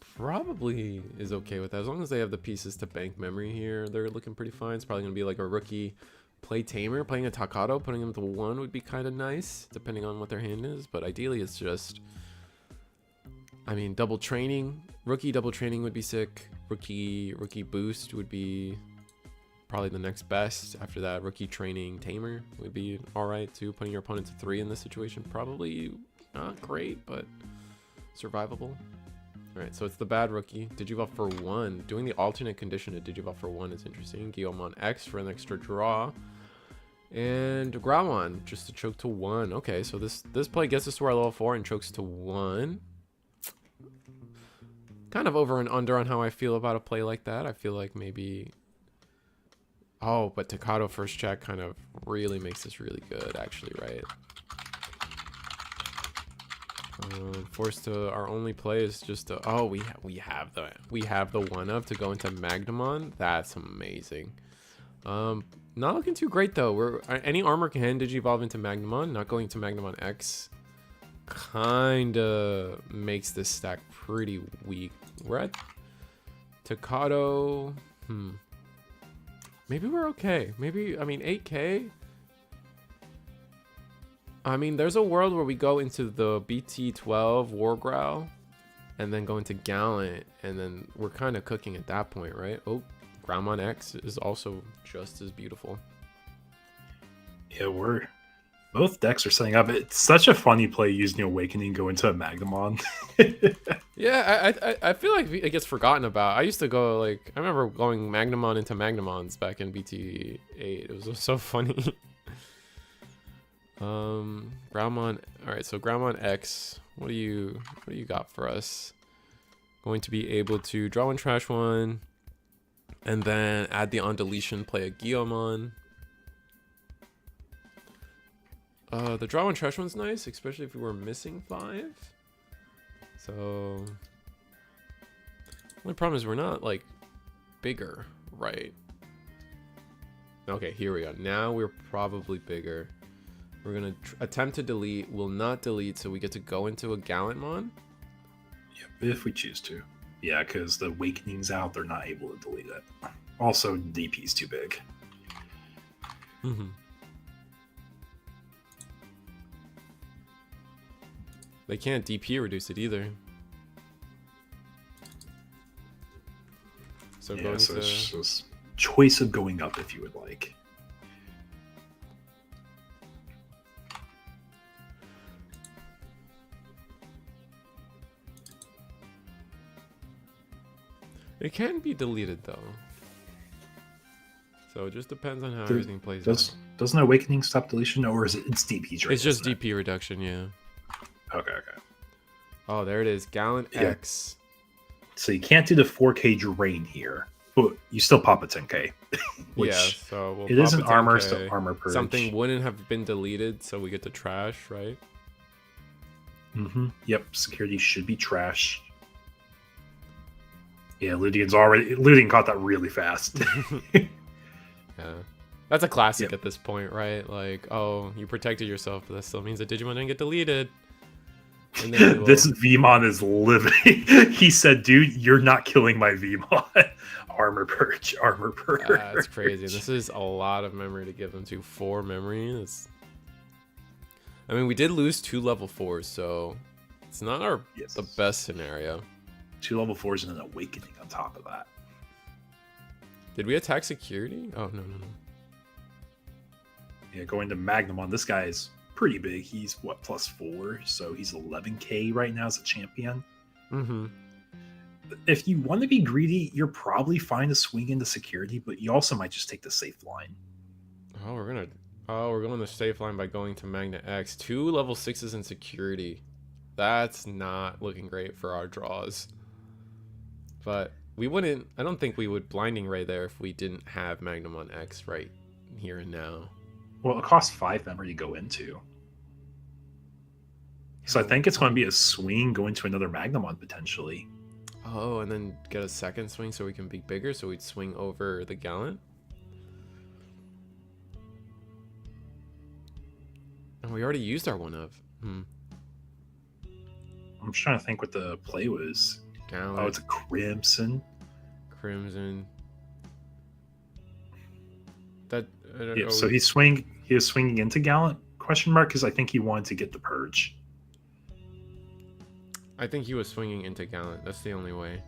probably is okay with that. As long as they have the pieces to bank memory here, they're looking pretty fine. It's probably going to be like a rookie play Tamer. Playing a Takado, putting him to 1 would be kind of nice, depending on what their hand is. But ideally, it's just... I mean, double training. Rookie double training would be sick. Rookie boost would be... probably the next best. After that, rookie training Tamer would be alright too. Putting your opponent to 3 in this situation, probably not great, but survivable. Alright, so it's the bad rookie. Digivolve for 1. Doing the alternate condition to Digivolve for 1 is interesting. Guillemon X for an extra draw. And Growlon just to choke to 1. Okay, so this play gets us to our level 4 and chokes to 1. Kind of over and under on how I feel about a play like that. I feel like maybe... Oh, but Takado first check kind of really makes this really good, actually, right? Forced to our only play is just to, oh, we have the 1-of to go into Magnamon. That's amazing. Not looking too great though. Any armor can Digivolve into Magnamon. Not going to Magnamon X kinda makes this stack pretty weak. We're at Takado. Maybe we're okay. Maybe, I mean, 8K. I mean, there's a world where we go into the BT12 Wargrowl and then go into Gallant, and then we're kind of cooking at that point, right? Oh, Groundmon X is also just as beautiful. Yeah, both decks are setting up. It's such a funny play using Awakening, go into a Magnamon. Yeah, I feel like it gets forgotten about. I used to go, like, I remember going Magnamon into Magnamons back in BT8. It was so funny. Groundmon. All right, so Groundmon X. What do you got for us? Going to be able to draw 1, trash 1, and then add the on deletion, play a Guillemon. The draw 1, trash 1's nice, especially if we were missing 5. So, only problem is we're not like bigger, right? Okay, here we go. Now we're probably bigger. We're gonna attempt to delete. Will not delete, so we get to go into a Gallantmon. Yep, if we choose to. Yeah, because the Awakening's out, they're not able to delete it. Also, DP's too big. They can't DP reduce it either. So yeah, going so to... it's just choice of going up if you would like. It can be deleted though. So it just depends on how everything plays out. Doesn't Awakening stop deletion, or is it's DP? It's just DP reduction, yeah. Okay. Oh, there it is. Gallant X. So you can't do the 4K drain here, but you still pop a 10k. Which yeah, so we'll it pop is an a armor, 10K. so armor purge. Something wouldn't have been deleted, so we get to trash, right? Yep, security should be trash. Yeah, Ludian caught that really fast. Yeah. That's a classic at this point, right? Like, oh, you protected yourself, but that still means that Digimon didn't get deleted. And then This Vmon is living. He said, dude, you're not killing my Vmon. Armor purge. That's crazy. And this is a lot of memory to give them to. 4 memory. I mean, we did lose 2 level 4s, so it's not the best scenario. 2 level 4s and an awakening on top of that. Did we attack security? Oh, no. Yeah, going to Magnamon. This guy is pretty big. He's what, +4, so he's 11k right now as a champion. If you want to be greedy, you're probably fine to swing into security, but you also might just take the safe line. Oh, we're going the safe line by going to Magna X. 2 level 6s in security. That's not looking great for our draws. But I don't think we would Blinding Ray there if we didn't have Magnamon X right here and now. Well, it costs 5 memory to go into. So I think it's going to be a swing going to another Magnamon potentially. Oh, and then get a second swing so we can be bigger, so we'd swing over the Gallant. And we already used our 1-of. I'm just trying to think what the play was. Gallant. Oh, it's a Crimson. That I don't know. So he was swinging into Gallant? Question mark, because I think he wanted to get the purge. I think he was swinging into Gallant. That's the only way.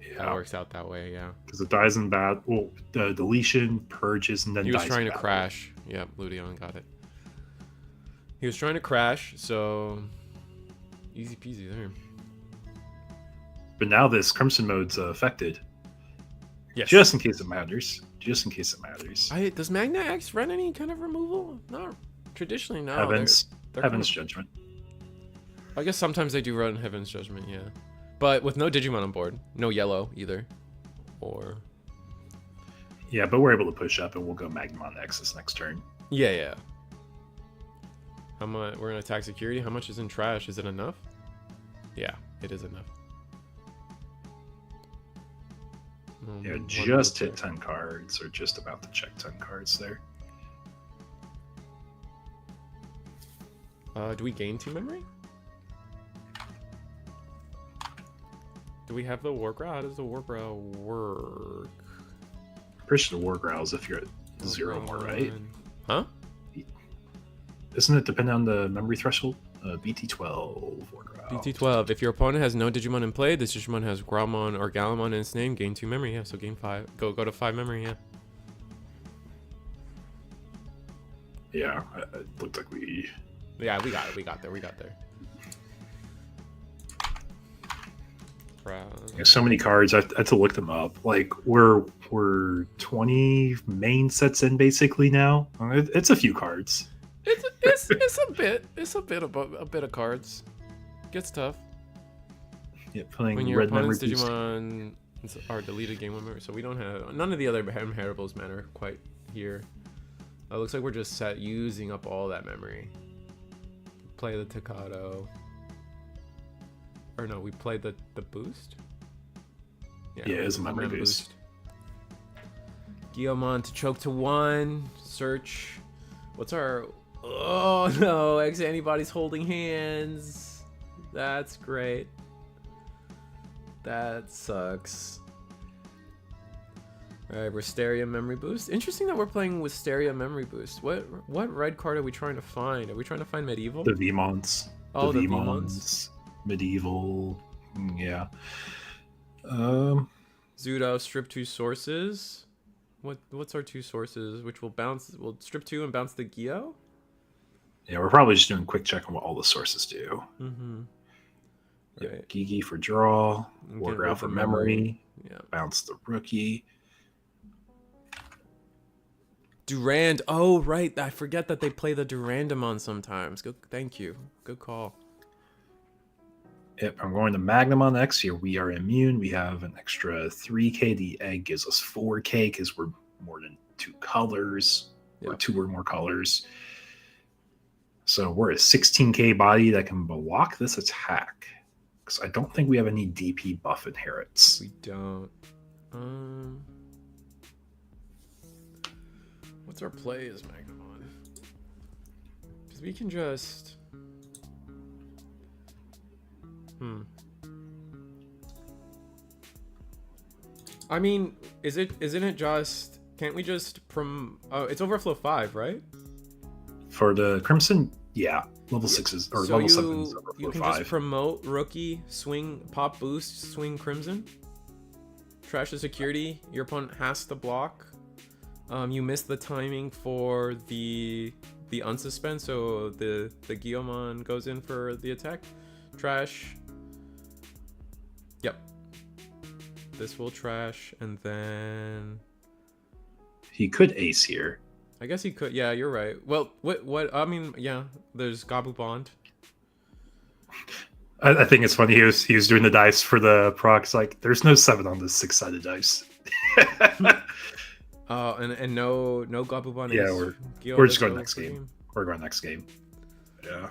Yeah. That works out that way, yeah. Because it dies in battle. Well, the deletion, purges, and then he was dies trying in to battle. crash. Yep, Ludion got it. He was trying to crash, so easy peasy there. But now this Crimson mode's affected. Yes. Just in case it matters. Does Magna X run any kind of removal? No, traditionally no. Heaven's They're Judgment. I guess sometimes they do run Heaven's Judgment, yeah. But with no Digimon on board. No yellow either. Or... Yeah, but we're able to push up and we'll go Magnamon X this next turn. Yeah. How much? We're going to attack security. How much is in trash? Is it enough? Yeah, it is enough. Yeah, just hit 10 cards, or just about to check 10 cards there. Do we gain 2 memory? Do we have the Wargrowl? How does the Wargrowl work? Pretty sure the Wargrowl is if you're at 0 more, right? Huh? Isn't it dependent on the memory threshold? BT12 Wargrowl. BT12. If your opponent has no Digimon in play, this Digimon has Growlmon or Galamon in its name, gain 2 memory. Yeah, so gain 5. Go to 5 memory, yeah. Yeah, it looked like we... Yeah, we got it. We got there. Yeah, so many cards. I had to look them up. Like we're 20 main sets in basically now. It's a few cards. It's a bit of cards. Gets tough. Yeah, playing when your red opponent's memory Digimon are deleted game 1 memory, so we don't have none of the other inheritables matter quite here. It looks like we're just using up all that memory. Play the Tocado. Or no, we played the boost? Yeah, it's a memory boost. Guilmon to choke to 1. Search. What's our... Oh no, X Anybody's holding hands. That's great. That sucks. Alright, Wisteria Memory Boost. Interesting that we're playing Wisteria Memory Boost. What red card are we trying to find? Are we trying to find Medieval? The Vmons. Oh, the Vmons. Medieval. Yeah. Zudo, strip 2 sources. What's our 2 sources? Which will strip 2 and bounce the Gyo? Yeah, we're probably just doing a quick check on what all the sources do. Right. Yep, Gigi for draw, Wargrowl for memory, yeah. Bounce the rookie. Durand. Oh, right. I forget that they play the Durandamon sometimes. Thank you. Good call. Yep, I'm going to Magnamon X here. We are immune. We have an extra 3k. The egg gives us 4k because we're more than 2 colors, or 2 or more colors. So we're a 16k body that can block this attack. Because I don't think we have any DP buff inherits. We don't. What's our play as Magnamon? Because we can just... I mean, isn't it just... Can't we just... Oh, it's Overflow 5, right? For the Crimson, yeah. Level 6s, or so level 7s. You can 5. just promote Rookie, swing, pop boost, swing Crimson. Trash the security. Your opponent has to block. You miss the timing for the unsuspend, so the Guillemon goes in for the attack. Trash. Yep. This will trash, and then he could ace here. I guess he could. Yeah, you're right. Well, what? I mean, yeah. There's Gabu Bond. I think it's funny. He was doing the dice for the procs. Like, there's no 7 on this 6-sided dice. And no Gabu Bond. Yeah, we're just going next game. We're going next game. Yeah.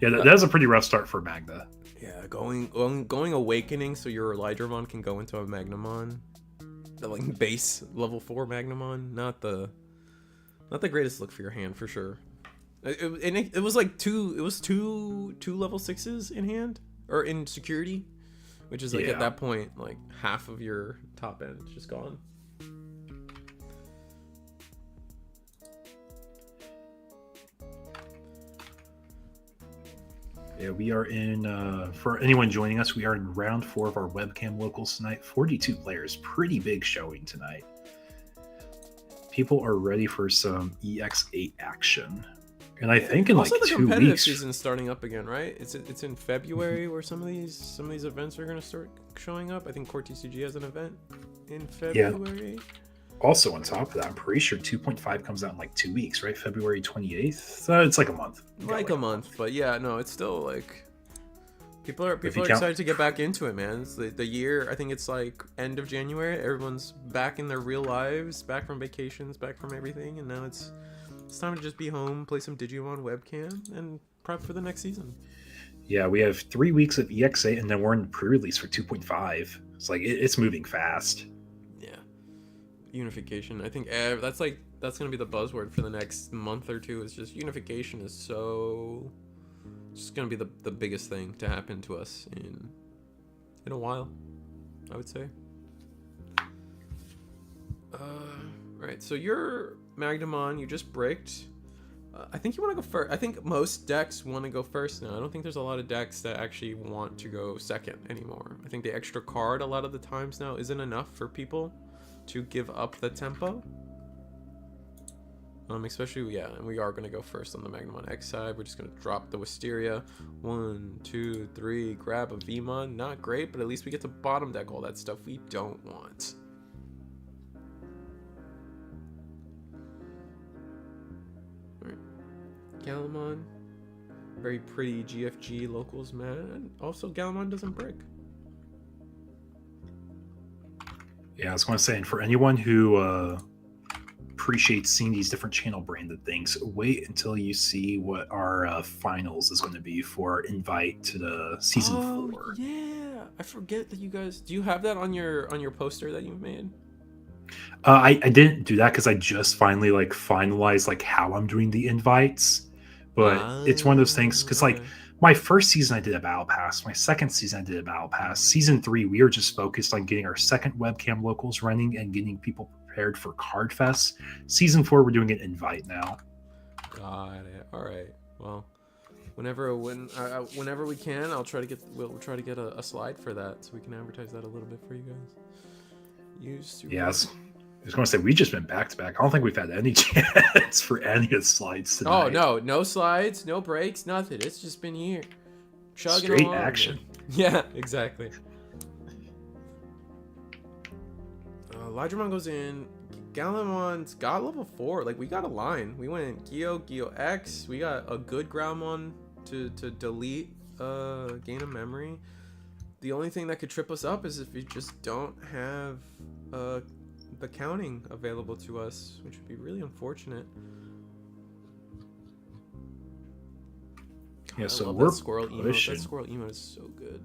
Yeah, that's a pretty rough start for Magna. Yeah, going Awakening, so your Elydramon can go into a Magnamon, the like base level 4 Magnamon. Not the greatest look for your hand for sure. It was like two level 6s in hand or in security, which is like at that point like half of your top end is just gone. Yeah, we are in, for anyone joining us, we are in round 4 of our webcam locals tonight. 42 players, pretty big showing tonight. People are ready for some EX08 action. And I think in also like the 2 competitive weeks... season's starting up again, right? It's in February where some of these events are going to start showing up. I think Core TCG has an event in February. Yeah. Also, on top of that, I'm pretty sure 2.5 comes out in like 2 weeks, right? February 28th. So it's like a month. Like a month, but yeah, no, it's still like people are excited to get back into it, man. It's the year. I think it's like end of January. Everyone's back in their real lives, back from vacations, back from everything, and now it's time to just be home, play some Digimon webcam, and prep for the next season. Yeah, we have 3 weeks of EX8, and then we're in pre-release for 2.5. It's like it's moving fast. Unification. I think that's gonna be the buzzword for the next month or two. Is just unification is just gonna be the biggest thing to happen to us in a while, I would say. Right. So you're Magnamon. You just bricked. I think you want to go first. I think most decks want to go first now. I don't think there's a lot of decks that actually want to go second anymore. I think the extra card a lot of the times now isn't enough for people to give up the tempo. Especially, and we are going to go first on the Magnamon X side. We're just going to drop the Wisteria. 1, 2, 3, grab a Vmon. Not great, but at least we get to bottom deck all that stuff we don't want. Alright. Galamon. Very pretty GFG locals, man. Also, Galamon doesn't break. Yeah, I was going to say, and for anyone who appreciates seeing these different channel branded things, wait until you see what our finals is going to be for invite to the season 4. Yeah, I forget that you guys. Do you have that on your poster that you made? I didn't do that because I just finally finalized how I'm doing the invites, but it's one of those things because my first season I did a battle pass. My second season I did a battle pass. Season 3 we were just focused on getting our second webcam locals running and getting people prepared for Card Fest. Season 4 we're doing an invite now. Got it. All right. Well, whenever we can, we'll try to get a slide for that so we can advertise that a little bit for you guys. Yes. I was going to say, we've just been back to back. I don't think we've had any chance for any of the slides tonight. Oh, no slides, no breaks, nothing. It's just been here. Chugging straight along, action. Man. Yeah, exactly. Elydramon goes in. Galamon's got level 4. We got a line. We went Geo X. We got a good Groundmon to delete gain a memory. The only thing that could trip us up is if we just don't have the counting available to us, which would be really unfortunate. Yeah, God, I so love we're that squirrel emote. pushing. That squirrel emote is so good.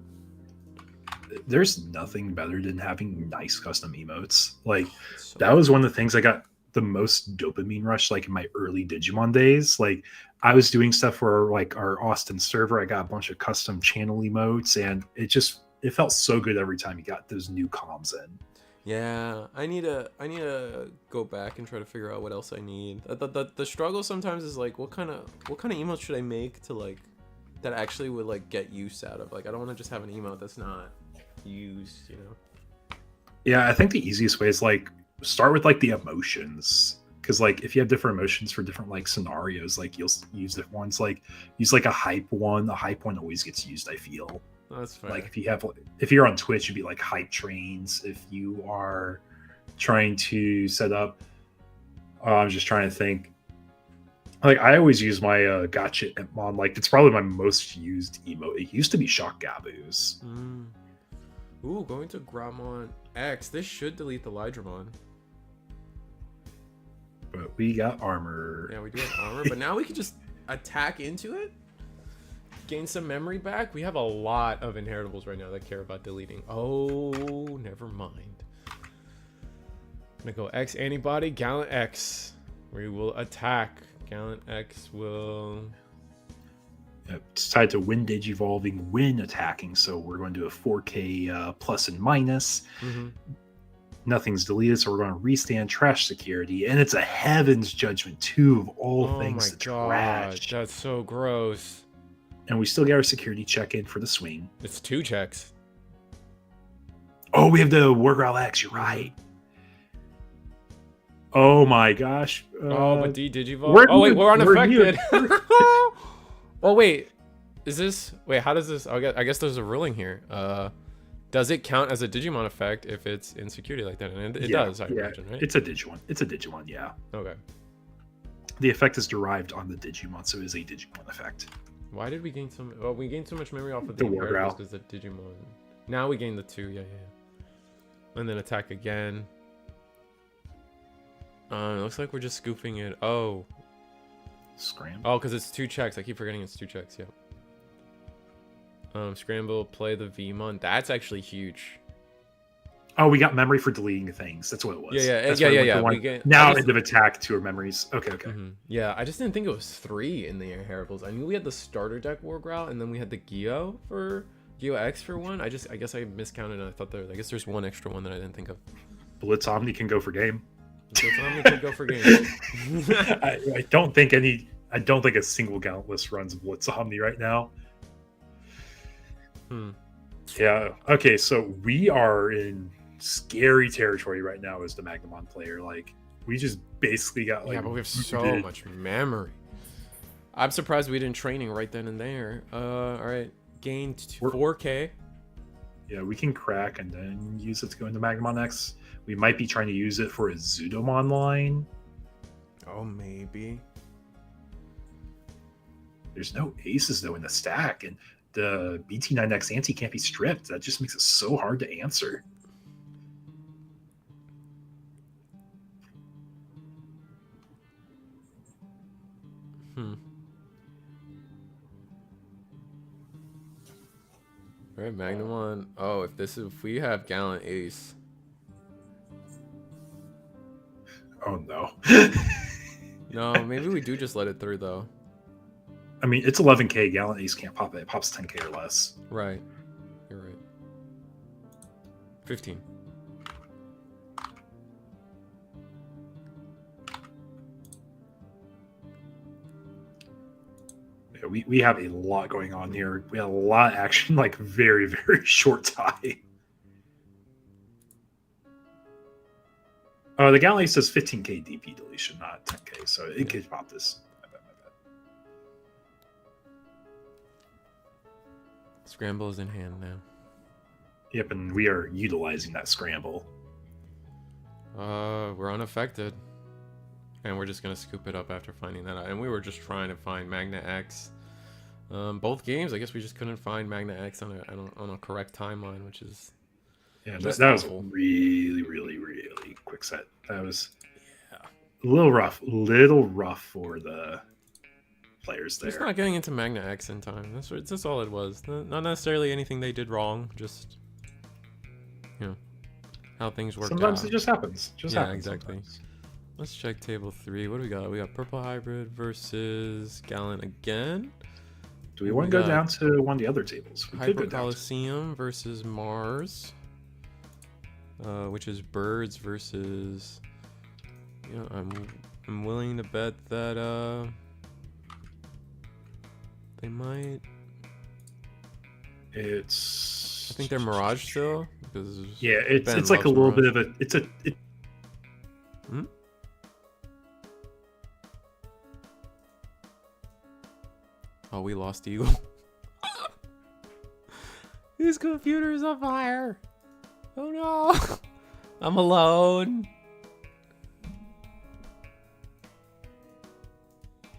There's nothing better than having nice custom emotes. Like So that was one of the things I got the most dopamine rush like in my early Digimon days. Like I was doing stuff for like our Austin server. I got a bunch of custom channel emotes, and it felt so good every time you got those new comms in. yeah, I need to go back and try to figure out what else I need. The struggle sometimes is like what kind of emotes should I make to like that actually would like get use out of. Like I don't want to just have an emote that's not used, you know. Yeah, I think the easiest way is like start with like the emotions. Because like if you have different emotions for different like scenarios, like you'll use different ones. Like use like a hype one. A hype one always gets used, I feel. That's fair. Like if you're on Twitch, you'd be like hype trains. If you are trying to set up, I'm just trying to think. Like I always use my gotcha Emon. Like it's probably my most used emote. It used to be Shock Gaboos. Ooh, going to Gramon X. This should delete the Lydramon. But we got armor. Yeah, we do have armor, but now we can just attack into it. Gain some memory back. We have a lot of inheritables right now that care about deleting. Oh, never mind. Gonna go X antibody, Gallant X. We will attack. Gallant X will... It's tied to when digivolving, when attacking. So we're going to do a 4K plus and minus. Nothing's deleted, so we're going to restand trash security. And it's a Heaven's Judgment, too, of all things to trash. That's so gross. And we still get our security check-in for the swing. It's 2 checks. Oh, we have the Wargrowl X, you're right. Oh my gosh. Oh, but Digivolve? Oh, wait, we're unaffected. Oh, wait. Is this... Wait, how does this... I guess there's a ruling here. Does it count as a Digimon effect if it's in security like that? And it does, I imagine, right? It's a Digimon. It's a Digimon, yeah. Okay. The effect is derived on the Digimon, so it is a Digimon effect. Why did we gain so much... Well, we gained so much memory off of The the Wargrowl. because the Digimon... Now we gain the 2, yeah. And then attack again. It looks like we're just scooping it. Oh. Scram. Oh, because it's 2 checks. I keep forgetting it's 2 checks, yeah. Scramble, play the Vmon. That's actually huge. Oh, we got memory for deleting things. That's what it was. Yeah. Now end of attack, 2 memories. Okay. Yeah, I just didn't think it was 3 in the inheritables. I knew we had the starter deck Wargrowl, and then we had the Geo for Geo X for 1. I guess I miscounted, and I thought I guess there's 1 extra one that I didn't think of. Blitz Omni can go for game. Blitz Omni can go for game. I don't think a single Gallant list runs Blitz Omni right now. Yeah. Okay. So we are in scary territory right now as the Magnamon player. Like we just basically got like. Yeah, but we have so much memory. I'm surprised we didn't training right then and there. All right, gained 4K. Yeah, we can crack and then use it to go into Magnamon X. We might be trying to use it for a Zudomon line. Oh, maybe. There's no aces though in the stack, and the BT9X anti can't be stripped. That just makes it so hard to answer. All right, Magnamon. Oh, if we have Gallant Ace. Oh no. No, maybe we do just let it through though. I mean, it's 11K. Gallant Ace can't pop it. It pops 10K or less. Right. You're right. 15. Yeah, we have a lot going on here. We have a lot of action, like very, very short time. Oh, the Gallant Ace says 15K DP deletion, not 10K. So it could pop this. My bad. Scramble is in hand now. Yep, and we are utilizing that scramble. We're unaffected. And we're just gonna scoop it up after finding that out. And we were just trying to find Magna X. Both games, I guess we just couldn't find Magna X on a correct timeline, which is Yeah, just that was awful. really, really, really quick set. That was a little rough for the players there. Just not getting into Magna X in time. That's all it was. Not necessarily anything they did wrong. Just how things worked Sometimes out. it just happens. Yeah, exactly. Sometimes. Let's check table 3. What do we got? We got Purple Hybrid versus Gallant again. Do we want to go down to one of the other tables? We Hyper Coliseum versus Mars, which is Birds versus. I'm willing to bet that they might. I think they're Mirage still, because it's like a little bit of a Hmm? Oh, we lost Eagle. His computer's on fire. Oh no. I'm alone.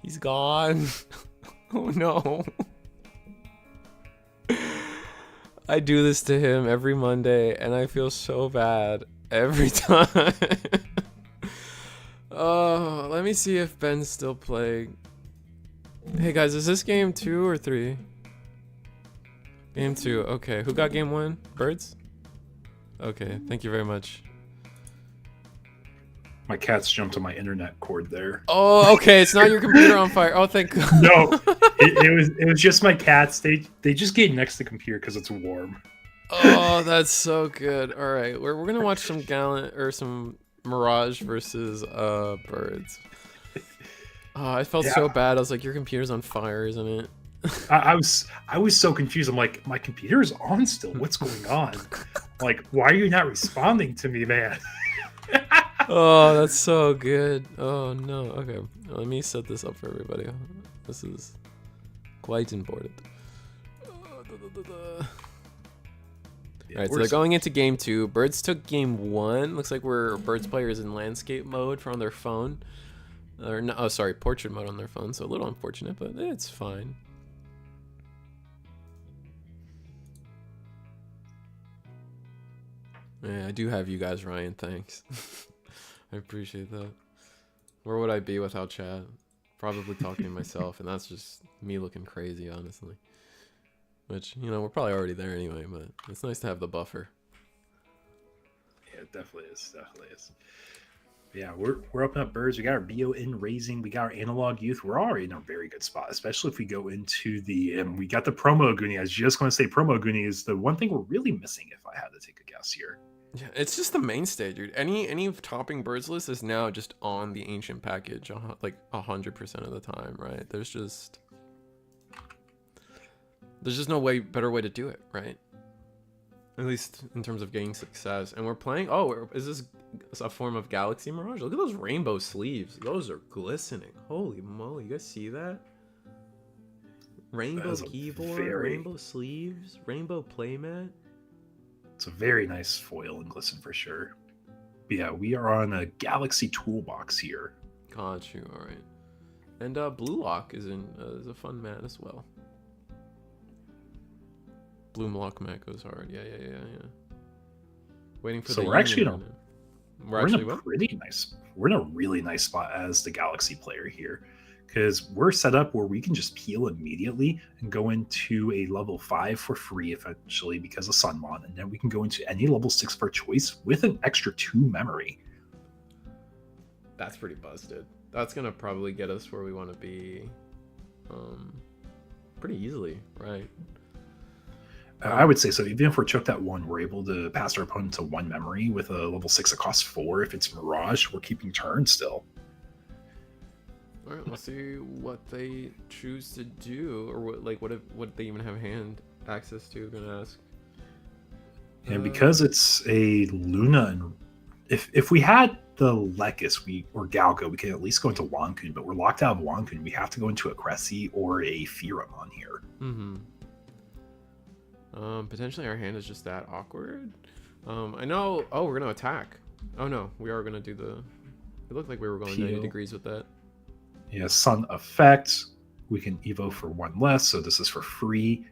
He's gone. Oh no. I do this to him every Monday, and I feel so bad every time. Oh, let me see if Ben's still playing. Hey guys, is this game 2 or 3? Game 2. Okay, who got game 1? Birds? Okay, thank you very much. My cats jumped on my internet cord there. Oh, okay, it's not your computer on fire. Oh, thank God. No, it was just my cats. They just get next to the computer because it's warm. Oh, that's so good. All right, we're gonna watch some Gallant or some Mirage versus Birds. Oh, I felt so bad. I was like, your computer's on fire, isn't it? I was so confused. I'm like, my computer is on still. What's going on? Like, why are you not responding to me, man? Oh, that's so good. Oh no. Okay, let me set this up for everybody. This is quite important. Alright, so they're going into game 2. Birds took game 1. Looks like Birds players in landscape mode on their phone. Or no, oh sorry, portrait mode on their phone. So a little unfortunate, but it's fine. Yeah, I do have you guys, Ryan. Thanks. I appreciate that. Where would I be without chat? Probably talking to myself, and that's just me looking crazy, honestly. Which, we're probably already there anyway, but it's nice to have the buffer. Yeah, it definitely is. Yeah, we're opening up Birds. We got our BO in raising. We got our analog youth. We're already in a very good spot, especially if we go into we got the promo Goonie. I was just going to say promo Goonie is the one thing we're really missing, if I had to take a guess here. Yeah, it's just the mainstay, dude. Any topping Birds list is now just on the ancient package, like 100% of the time, right? There's just no better way to do it, right? At least in terms of getting success. And we're playing. Oh, is this a form of Galaxy Mirage? Look at those rainbow sleeves. Those are glistening. Holy moly! You guys see that? Rainbow keyboard, rainbow sleeves, rainbow playmat. It's a very nice foil and glisten for sure. But yeah, we are on a Galaxy toolbox here. Got you. All right. And Blue Lock is a fun mat as well. Bloom Lock mat goes hard. Yeah. Waiting for so the we're actually we're in a really nice spot as the Galaxy player here, because we're set up where we can just peel immediately and go into a level 5 for free, eventually, because of Sunmon, and then we can go into any level 6 of our choice with an extra 2 memory. That's pretty busted. That's gonna probably get us where we want to be pretty easily, right? I would say so. Even if we're choked at 1, we're able to pass our opponent to 1 memory with a level 6 that costs 4. If it's Mirage, we're keeping turn still. All right, let's see what they choose to do, or what they even have hand access to. I'm gonna ask. And because it's a Luna, and if we had the Lekis or Galco, we can at least go into Wankun, but we're locked out of Wankun. We have to go into a Cressy or a Firamon here. Mm-hmm. Potentially our hand is just that awkward. I know. Oh, we're gonna attack. Oh no, we are gonna do the. It looked like we were going 90 degrees with that. Yeah, Sun Effect. we can Evo for one less. So this is for free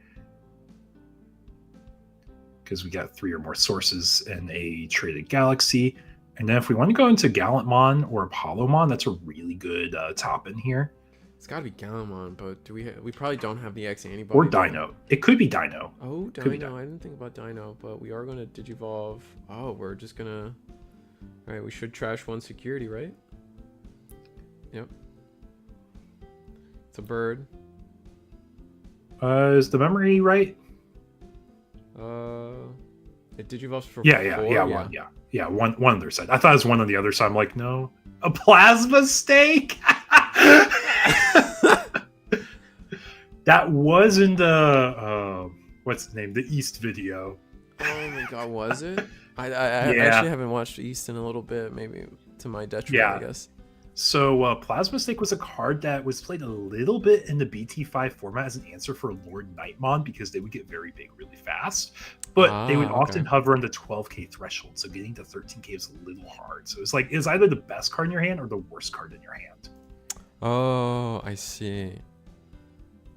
because we got 3 or more sources in a traded galaxy. And then if we want to go into Gallantmon or Apollomon, that's a really good top in here. It's got to be Galamon, but we probably don't have the X antibody. Or Dino. It could be Dino. Oh, Dino. I didn't think about Dino, but we are going to Digivolve. Oh, we're just going to... All right, we should trash 1 security, right? Yep. It's a bird. Is the memory right? It Digivolves for Yeah, 4? one on their side. I thought it was one on the other side. I'm like, no. A plasma steak? That was in the what's the name? The East video. Oh my god, was it? I actually haven't watched East in a little bit, maybe to my detriment, I guess. So Plasma Snake was a card that was played a little bit in the BT5 format as an answer for Lord Nightmon because they would get very big really fast. But they would often hover on the 12k threshold, so getting to 13k is a little hard. So it's like it was either the best card in your hand or the worst card in your hand. Oh, I see.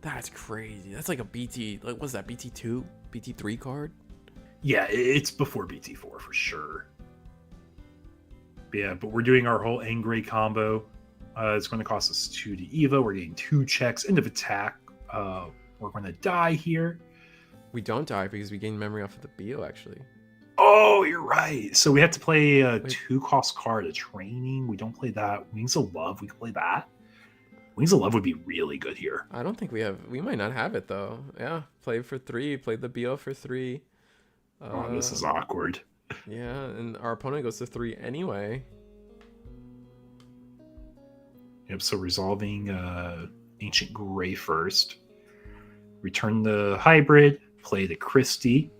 That's crazy. That's like a BT, like what's that, BT2? BT3 card? Yeah, it's before BT4 for sure. Yeah, but we're doing our whole Angray combo. It's going to cost us 2 to Evo. We're getting 2 checks, end of attack. We're going to die here. We don't die because we gain memory off of the Bio, actually. Oh, you're right. So we have to play a 2-cost card, a training. We don't play that. Wings of Love, we can play that. Wings of Love would be really good here. I don't think we have... We might not have it, though. Yeah, play for 3. Play the Bio for 3. Oh, this is awkward. Yeah, and our opponent goes to 3 anyway. Yep, so resolving Ancient Gray first. Return the hybrid. Play the Christie.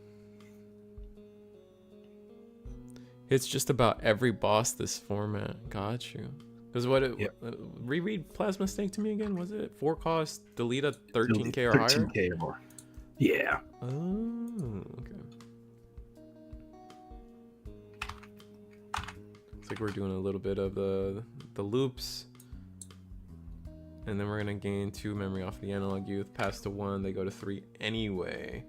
It's just about every boss this format. Got you. Because what it... reread Plasma Snake to me again. Was it 4 cost, delete a 13k or higher? 13k or more. Yeah. Oh, okay. It's like we're doing a little bit of the loops. And then we're going to gain 2 memory off the Analog Youth. Pass to 1, they go to 3 anyway.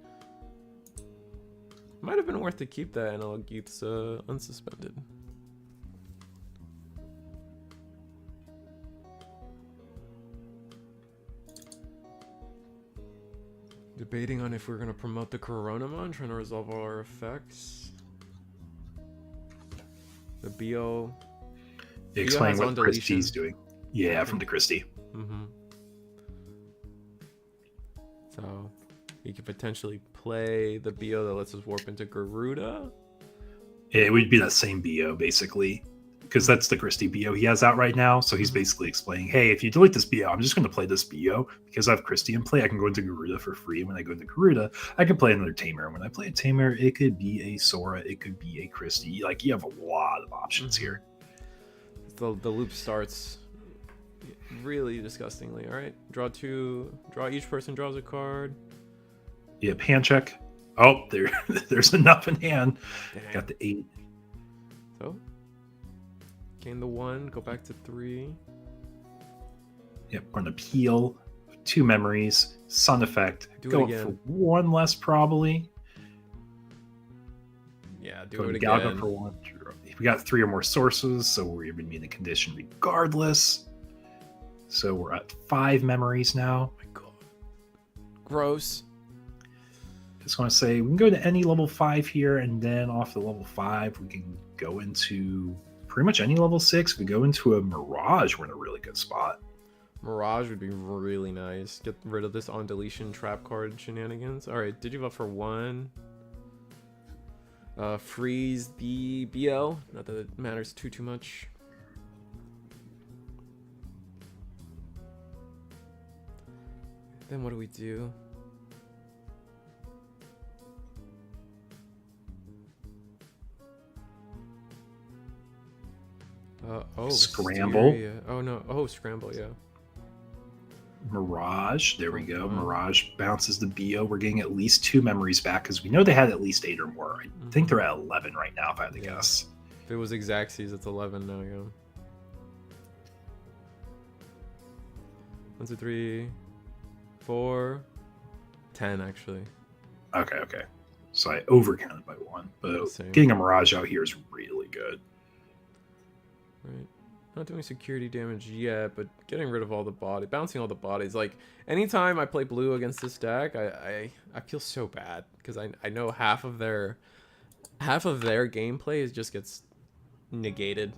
Might have been worth to keep that Analog Youths unsuspended. Debating on if we're going to promote the Coronamon, trying to resolve all our effects. The Bio. Explain what Christie's doing. Yeah, from the Christie. Mm-hmm. So you could potentially play the Bio that lets us warp into Garuda. It would be that same Bio, basically. Because that's the Christie Bio he has out right now. So he's basically explaining, hey, if you delete this Bio, I'm just going to play this Bio. Because I have Christie in play, I can go into Garuda for free. And when I go into Garuda, I can play another Tamer. And when I play a Tamer, it could be a Sora, it could be a Christie. Like, you have a lot of options here. The loop starts really disgustingly. All right, draw 2. Draw, each person draws a card. Yep, hand check. Oh, there's enough in hand. Dang. Got the 8. So gain the 1, go back to 3. Yep, we're gonna peel 2 memories, Sun Effect. Do it again. For 1 less probably. Yeah, do it again. For 1. We got 3 or more sources, so we're gonna be in the condition regardless. So we're at 5 memories now. Oh my god. Gross. Just want to say we can go to any level 5 here, and then off the level 5 we can go into pretty much any level 6. We go into a Mirage, we're in a really good spot. Mirage would be really nice. Get rid of this on deletion trap card shenanigans. All right, Digivolve for 1. Freeze the BL. Not that it matters too much. Then what do we do? Scramble. Hysteria. Oh no. Oh, scramble. Yeah. Mirage. There we go. Mirage bounces the BO. We're getting at least 2 memories back because we know they had at least 8 or more. I think they're at 11 right now, if I had to guess. If it was Exacxies, it's 11 now, yeah. 1, 2, 3. 4, 10 actually. Okay. So I overcounted by 1, but Same. getting a Mirage out here is really good. Right. Not doing security damage yet, but getting rid of all the bouncing all the bodies. Like, anytime I play blue against this deck, I feel so bad because I know half of their gameplay just gets negated.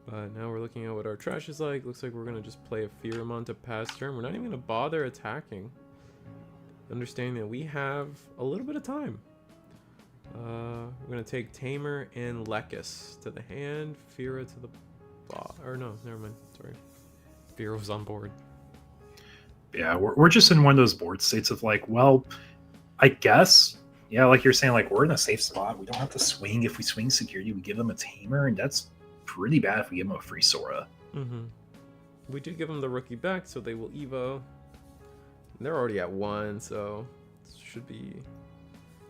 But now we're looking at what our trash is like. Looks like we're gonna just play a Pheromon to pass turn. We're not even gonna bother attacking. Understanding that we have a little bit of time. We're gonna take Tamer and Lekis to the hand, Fira to the or no, never mind. Sorry, Fira was on board. Yeah, we're just in one of those board states of like, well, I guess, yeah, like you're saying, like we're in a safe spot. We don't have to swing. If we swing security, we give them a Tamer, and that's pretty bad if we give them a free Sora. We did give them the rookie back, so they will Evo. And they're already at 1, so it should be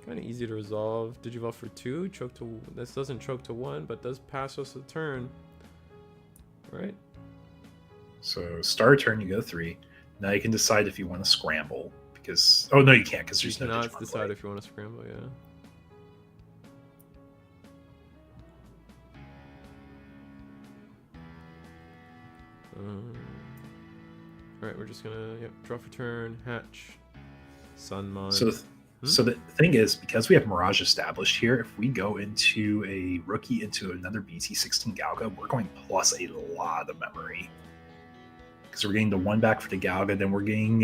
kind of easy to resolve. Digivolve for 2, choke to. This doesn't choke to 1, but does pass us a turn. Right. So start a turn, you go 3. Now you can decide if you want to scramble because no, you can't because there's You no cannot Digimon decide play. if you want to scramble. Yeah. All right, we're just gonna draw for turn, hatch, Sunmon. So the thing is, because we have Mirage established here, if we go into a rookie into another BT16 Galga, we're going plus a lot of memory. Because we're getting the 1 back for the Galga, then we're getting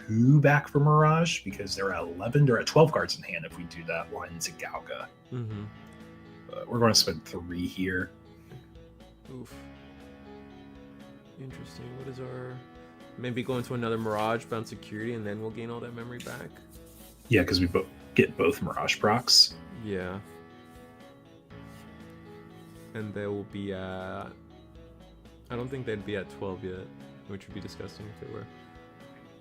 2 back for Mirage because they're at 11, they're at 12 cards in hand if we do that line to Galga. We're going to spend 3 here. Oof. Interesting. What is our... Maybe go into another Mirage, bounce security, and then we'll gain all that memory back? Yeah, because we get both Mirage procs. Yeah. And they will be at... I don't think they'd be at 12 yet, which would be disgusting if they were.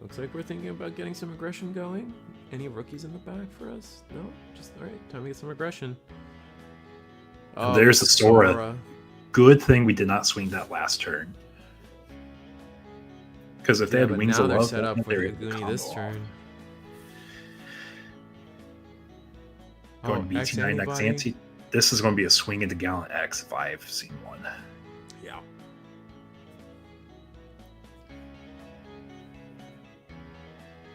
Looks like we're thinking about getting some aggression going. Any rookies in the back for us? No? Just, alright, time to get some aggression. And there's the Sora. Good thing we did not swing that last turn. Because if they had Wings of Love, set up for they're the Goonie this turn. Going BT9 Xanthi. This is going to be a swing into Gallant X if I've seen one. Yeah.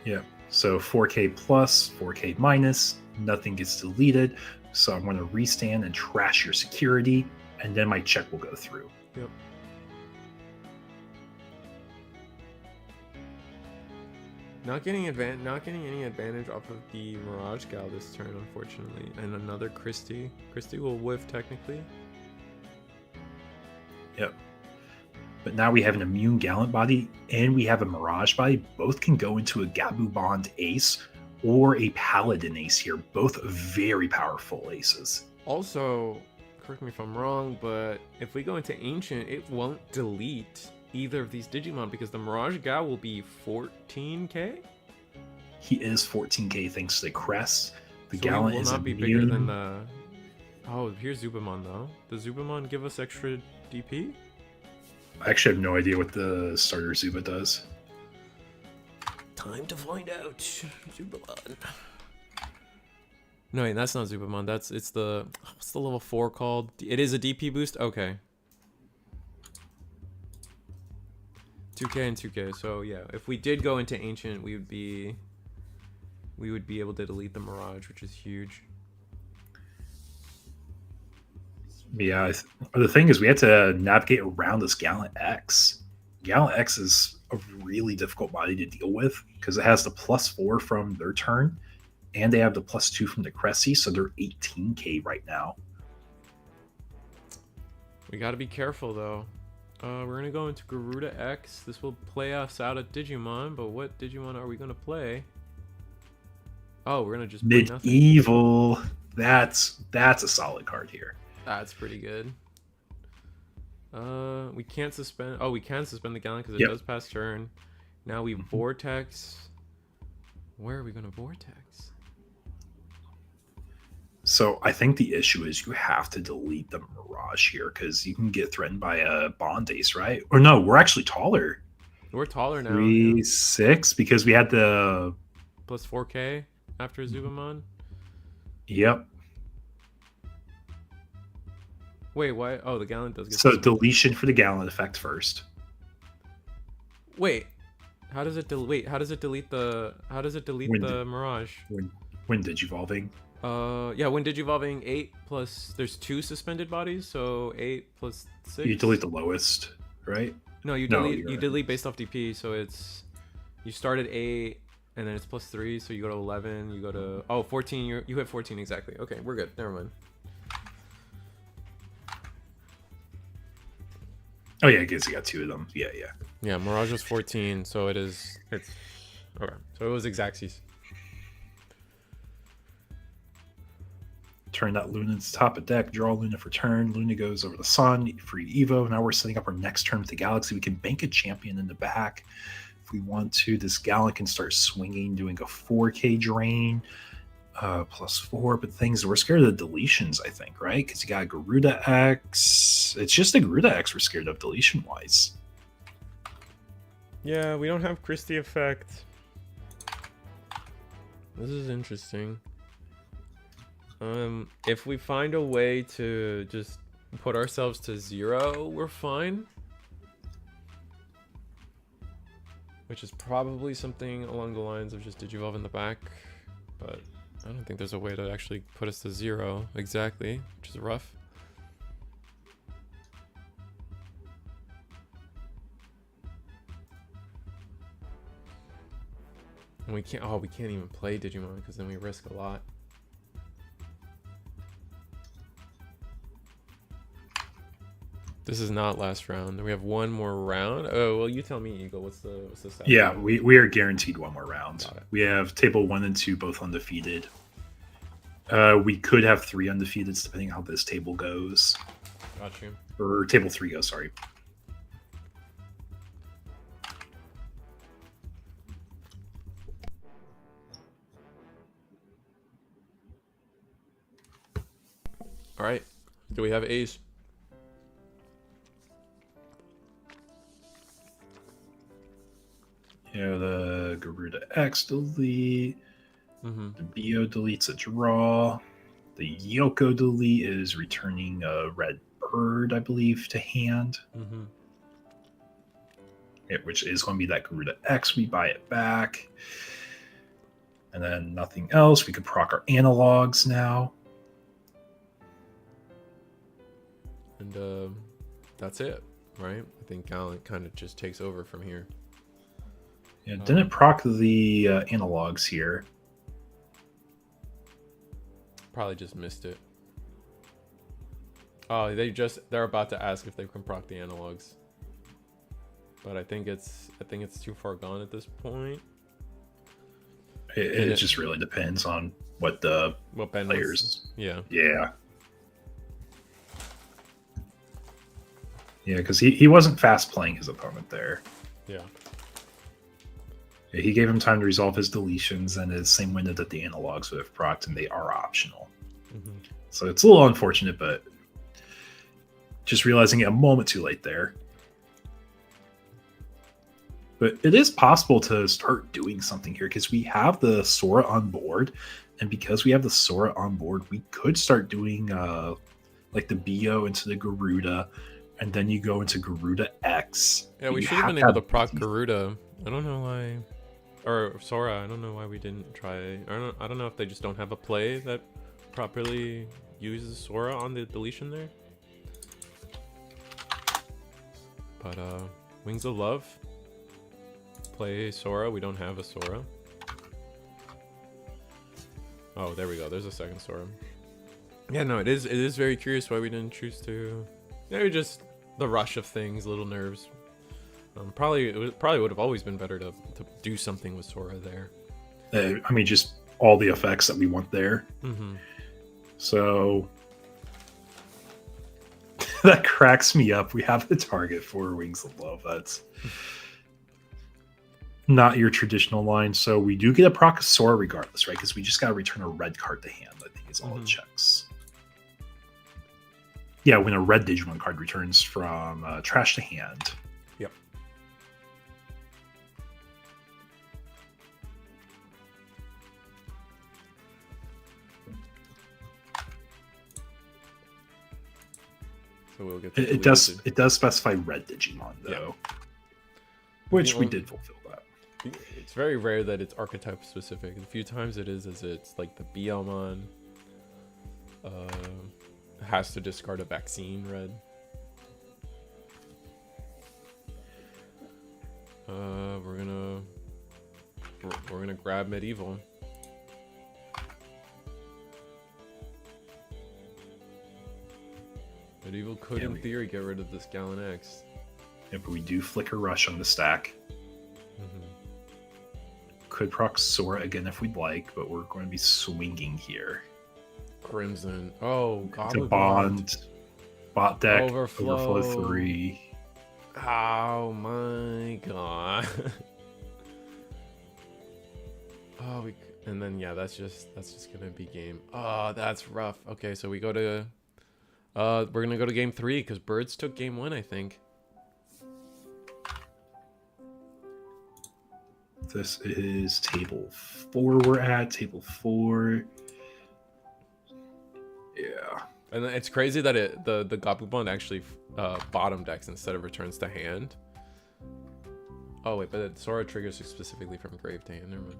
Yeah. So 4K plus, 4K minus, nothing gets deleted. So I'm going to restand and trash your security, and then my check will go through. Yep. Not getting any advantage off of the Mirage Gal this turn, unfortunately. And another Christie. Christie will whiff technically. Yep. But now we have an immune Gallant body and we have a Mirage body. Both can go into a Gabu Bond ace or a Paladin ace here. Both very powerful aces. Also, correct me if I'm wrong, but if we go into Ancient, it won't delete either of these Digimon because the Mirage Gal will be 14k? He is 14k thanks to the crest. The So Gallant will is not be immune. bigger than the... Oh, here's Zubamon though. Does Zubamon give us extra DP? I actually have no idea what the starter Zuba does. Time to find out. Zubamon. No, wait, that's not Zubamon. It's the... What's the level 4 called? It is a DP boost? Okay. 2k and 2k. So yeah, if we did go into Ancient, we would be able to delete the Mirage, which is huge. Yeah, the thing is we had to navigate around this Gallant X. Gallant X is a really difficult body to deal with because it has the +4 from their turn, and they have the +2 from the Cressy, so they're 18k right now. We got to be careful though. We're gonna go into Garuda X. This will play us out at Digimon, but what Digimon are we gonna play? Oh, we're gonna just play nothing. Medieval. That's a solid card here. That's pretty good. We can't suspend. Oh, we can suspend the Gallant because it does pass turn. Now we Vortex. Where are we gonna Vortex? So I think the issue is you have to delete the Mirage here because you can get threatened by a Bond Ace, right? Or no, we're actually taller. We're taller now. 3-6 because we had the Plus 4K after Zubamon. Yep. Wait, why? Oh, the Gallant does get. So deletion for the Gallant effect first. Wait, how does it delete? How does it delete the? How does it delete the Mirage? When Digivolving? Yeah, when Digivolving 8 plus. There's 2 suspended bodies, so 8 plus 6. You delete the lowest, right? No, you delete based off DP, so it's you start at 8 and then it's plus 3, so you go to 11, you go to 14. You hit 14 exactly. Okay, we're good. Never mind. Oh yeah, I guess you got 2 of them. Yeah. Yeah, Mirage was 14, so it's okay. So it was Exacxis. Turn that Luna to the top of deck, draw Luna for turn. Luna goes over the Sun, free Evo. Now we're setting up our next turn with the Galaxy. We can bank a champion in the back if we want to. This Gallant can start swinging, doing a 4K drain, +4. But things, we're scared of the deletions, I think, right? Because you got Garuda X. It's just the Garuda X we're scared of deletion-wise. Yeah, we don't have Christie effect. This is interesting. If we find a way to just put ourselves to 0, we're fine. Which is probably something along the lines of just Digivolve in the back. But I don't think there's a way to actually put us to 0 exactly, which is rough. And we can't even play Digimon because then we risk a lot. This is not last round. We have one more round. Oh, well, you tell me, Eagle. What's the stat? Yeah, we are guaranteed one more round. We have table 1 and 2 both undefeated. We could have 3 undefeateds depending on how this table goes. Got you. Or table 3 goes, sorry. All right. Do we have A's? Yeah, the Garuda X delete. The Bio deletes a draw. The Yoko delete is returning a red bird, I believe, to hand. Yeah, which is going to be that Garuda X. We buy it back. And then nothing else. We could proc our analogs now. And that's it, right? I think Gallant kind of just takes over from here. Yeah, didn't proc the analogs here. Probably just missed it. Oh, they're about to ask if they can proc the analogs. But I think it's too far gone at this point. It just really depends on what Ben players. Yeah. Yeah, because he wasn't fast playing his opponent there. Yeah. He gave him time to resolve his deletions and his same window that the analogs would have procced, and they are optional. So it's a little unfortunate, but just realizing it a moment too late there. But it is possible to start doing something here because we have the Sora on board, and because we have the Sora on board, we could start doing like the Bio into the Garuda, and then you go into Garuda X. Yeah, we should have been able to proc Garuda. I don't know why, or Sora. I don't know why we didn't try. I don't know if they just don't have a play that properly uses Sora on the deletion there. But Wings of Love. Play Sora. We don't have a Sora. Oh, there we go. There's a second Sora. Yeah, no, it is very curious why we didn't choose to. Maybe just the rush of things, little nerves. Probably would have always been better to do something with Sora there. I mean, just all the effects that we want there. So that cracks me up. We have the target for Wings of Love. That's not your traditional line. So we do get a proc Sora regardless, right? Because we just got to return a red card to hand. I think That's all it checks. Yeah, when a red Digimon card returns from trash to hand. Yep. So we'll get It does specify red Digimon though, which we did fulfill that. It's very rare that it's archetype specific. The few times it is it's like the Beelmon has to discard a vaccine red. We're gonna grab medieval. Medieval could, in theory, get rid of this Gallon X. Yeah, but we do Flicker Rush on the stack. Could proc Sora again if we'd like, but we're going to be swinging here. Crimson. Oh, to bond. Bot deck. Overflow 3. Oh my god. And then yeah, that's just gonna be game. Oh, that's rough. Okay, so we go to we're gonna go to game 3 because Birds took game 1, I think. This is table 4 we're at. Table 4. Yeah. And it's crazy that the Gabumon actually bottom decks instead of returns to hand. Oh wait, but Sora triggers specifically from grave to hand. Never mind.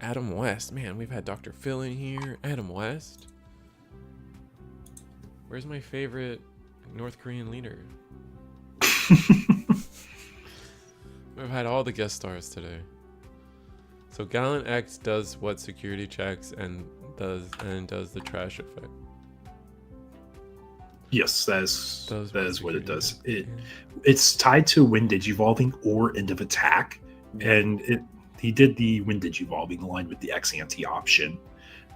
Adam West, man, we've had Dr. Phil in here. Adam West. Where's my favorite North Korean leader? We've had all the guest stars today. So Gallon X does what security checks and does the trash effect. Yes, that is what it does. It's tied to when Digivolving or end of attack, and he did the when Digivolving aligned with the X-Ante option.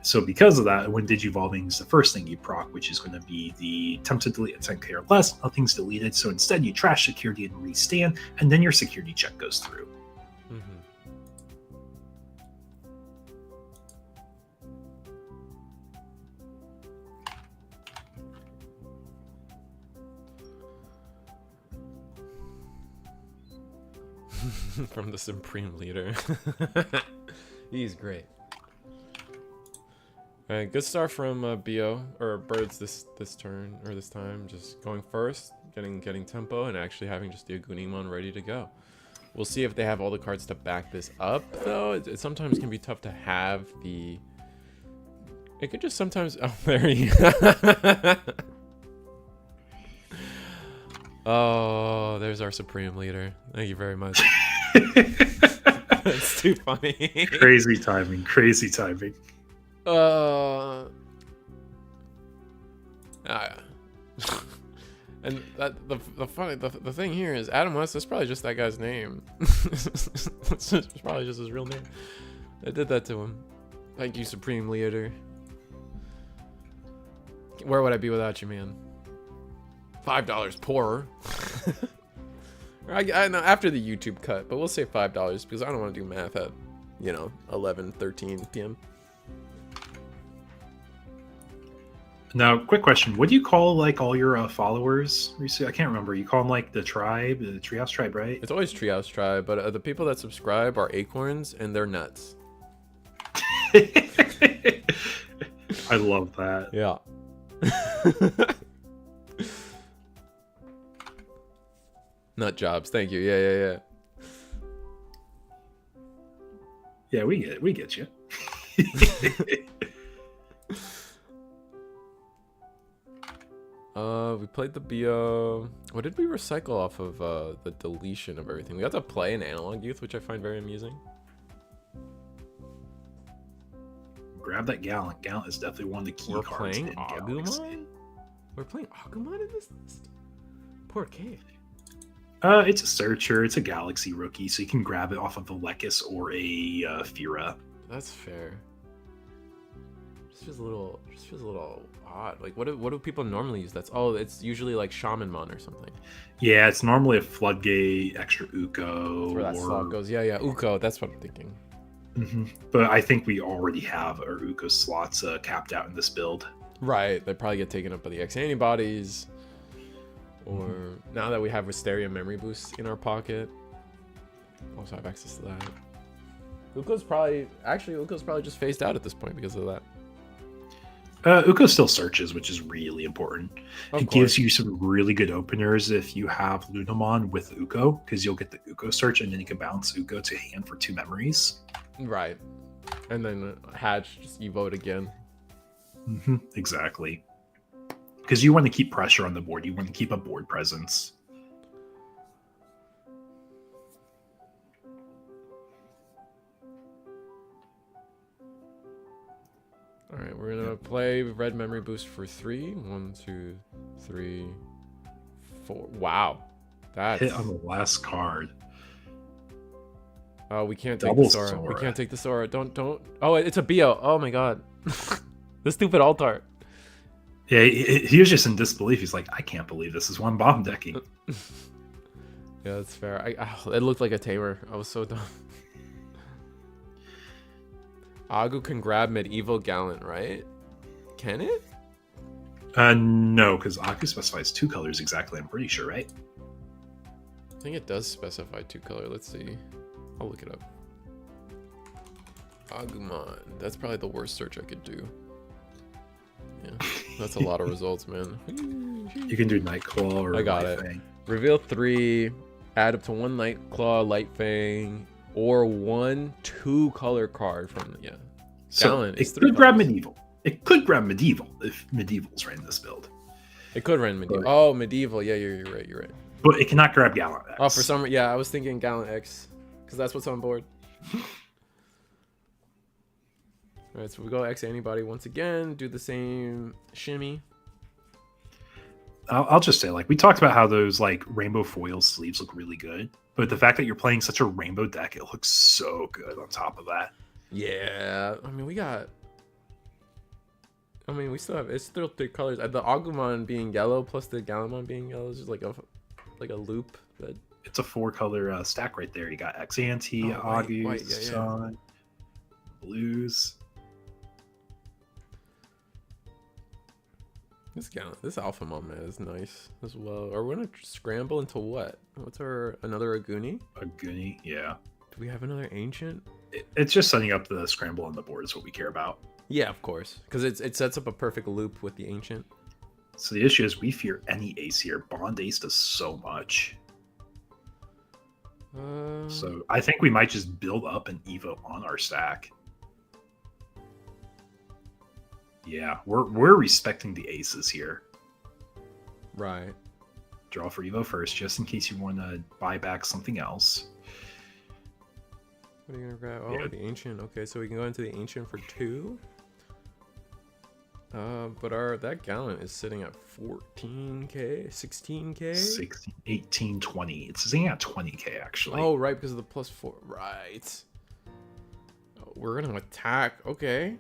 So because of that, when Digivolving is the first thing you proc, which is going to be the attempt to delete a 10k or less, nothing's deleted. So instead you trash security and restand, and then your security check goes through. From the Supreme Leader. He's great. Alright, good start from BO or Birds this turn or this time. Just going first, getting tempo, and actually having just the Agunimon ready to go. We'll see if they have all the cards to back this up, though. It sometimes can be tough to have the. It could just sometimes. Oh, there you. Oh, there's our Supreme Leader. Thank you very much. That's too funny. Crazy timing. Crazy timing. And that the thing here is Adam West. That's probably just that guy's name. It's probably just his real name. I did that to him. Thank you, Supreme Leader. Where would I be without you, man? $5 poorer. I know after the YouTube cut, but we'll say $5 because I don't want to do math at 11-13 p.m. Now, quick question: what do you call like all your followers? I can't remember. You call them like the tribe, the Treehouse Tribe, right? It's always Treehouse Tribe, but the people that subscribe are acorns, and they're nuts. I love that. Yeah. Nut jobs. Thank you. Yeah. Yeah, we get you. We played the BO. What did we recycle off of the deletion of everything? We got to play an Analog Youth, which I find very amusing. Grab that Gallant. Gallant is definitely one of the key cards in Galaxy. We're playing Agumon in this list? Poor kid. It's a searcher. It's a Galaxy rookie, so you can grab it off of a Lekis or a Fira. That's fair. Just feels a little odd. Like, what do people normally use? It's usually like Shamanmon or something. Yeah, it's normally a Floodgate, extra Uko. That's where that slot goes. Yeah, Uko. That's what I'm thinking. But I think we already have our Uko slots capped out in this build. Right. They probably get taken up by the X antibodies. Or now that we have Wisteria memory boost in our pocket, also have access to that. Uko's probably just phased out at this point because of that. Uko still searches, which is really important. Of it course. gives you some really good openers if you have Lunamon with Uko, because you'll get the Uko search and then you can bounce Uko to hand for 2 memories. Right. And then Hatch just evote again. Exactly. Because you want to keep pressure on the board. You want to keep a board presence. All right, we're gonna play red memory boost for 3. 1, 2, 3, 4. Wow, that's Hit on the last card. Oh, we can't take Double the Sora. Sora. We can't take the Sora. Don't. Oh, it's a Bio. Oh my god, the stupid Altar. Yeah, he was just in disbelief. He's like, I can't believe this is one bomb decking. Yeah, that's fair. It looked like a Tamer. I was so dumb. Agu can grab Medieval Gallant, right? Can it? No, because Aku specifies 2 colors exactly, I'm pretty sure, right? I think it does specify 2 color. Let's see. I'll look it up. Agumon. That's probably the worst search I could do. Yeah, that's a lot of results, man. You can do Nightclaw or I got Light it. Fang. Reveal 3, add up to 1 Nightclaw, Light Fang, or 1 2-color card from So Gallant is it 3 could grab colors. Medieval. It could grab Medieval if Medieval's ran this build. It could run Medieval. But- Oh, Medieval. Yeah, you're right. You're right. But it cannot grab Gallant X. Oh, for some reason, yeah, I was thinking Gallant X, because that's what's on board. All right, so we go X antibody once again. Do the same shimmy. I'll just say, like, we talked about how those like rainbow foil sleeves look really good, but the fact that you're playing such a rainbow deck, it looks so good on top of that. Yeah, I mean, we still have, it's still 3 colors. The Agumon being yellow plus the Gallimon being yellow is just like a loop. That It's a 4-color stack right there. You got X Ante, white, August, yeah, yeah. Sun, blues. this Alphamon man is nice as well. Are we gonna scramble into what? What's another Aguni? A Goonie, yeah. Do we have another Ancient? It's just setting up the scramble on the board is what we care about. Yeah, of course, because it sets up a perfect loop with the Ancient. So the issue is we fear any ace here. Bond ace does so much. So I think we might just build up an Evo on our stack. Yeah, we're respecting the aces here. Right. Draw for Evo first, just in case you want to buy back something else. What are you gonna grab? Oh, Yeah. the Ancient. Okay, so we can go into the Ancient for 2. But that Gallant is sitting at 14k, 16k. 16, 18, 20. It's sitting at 20k actually. Oh, right, because of the +4. Right. Oh, we're gonna attack. Okay.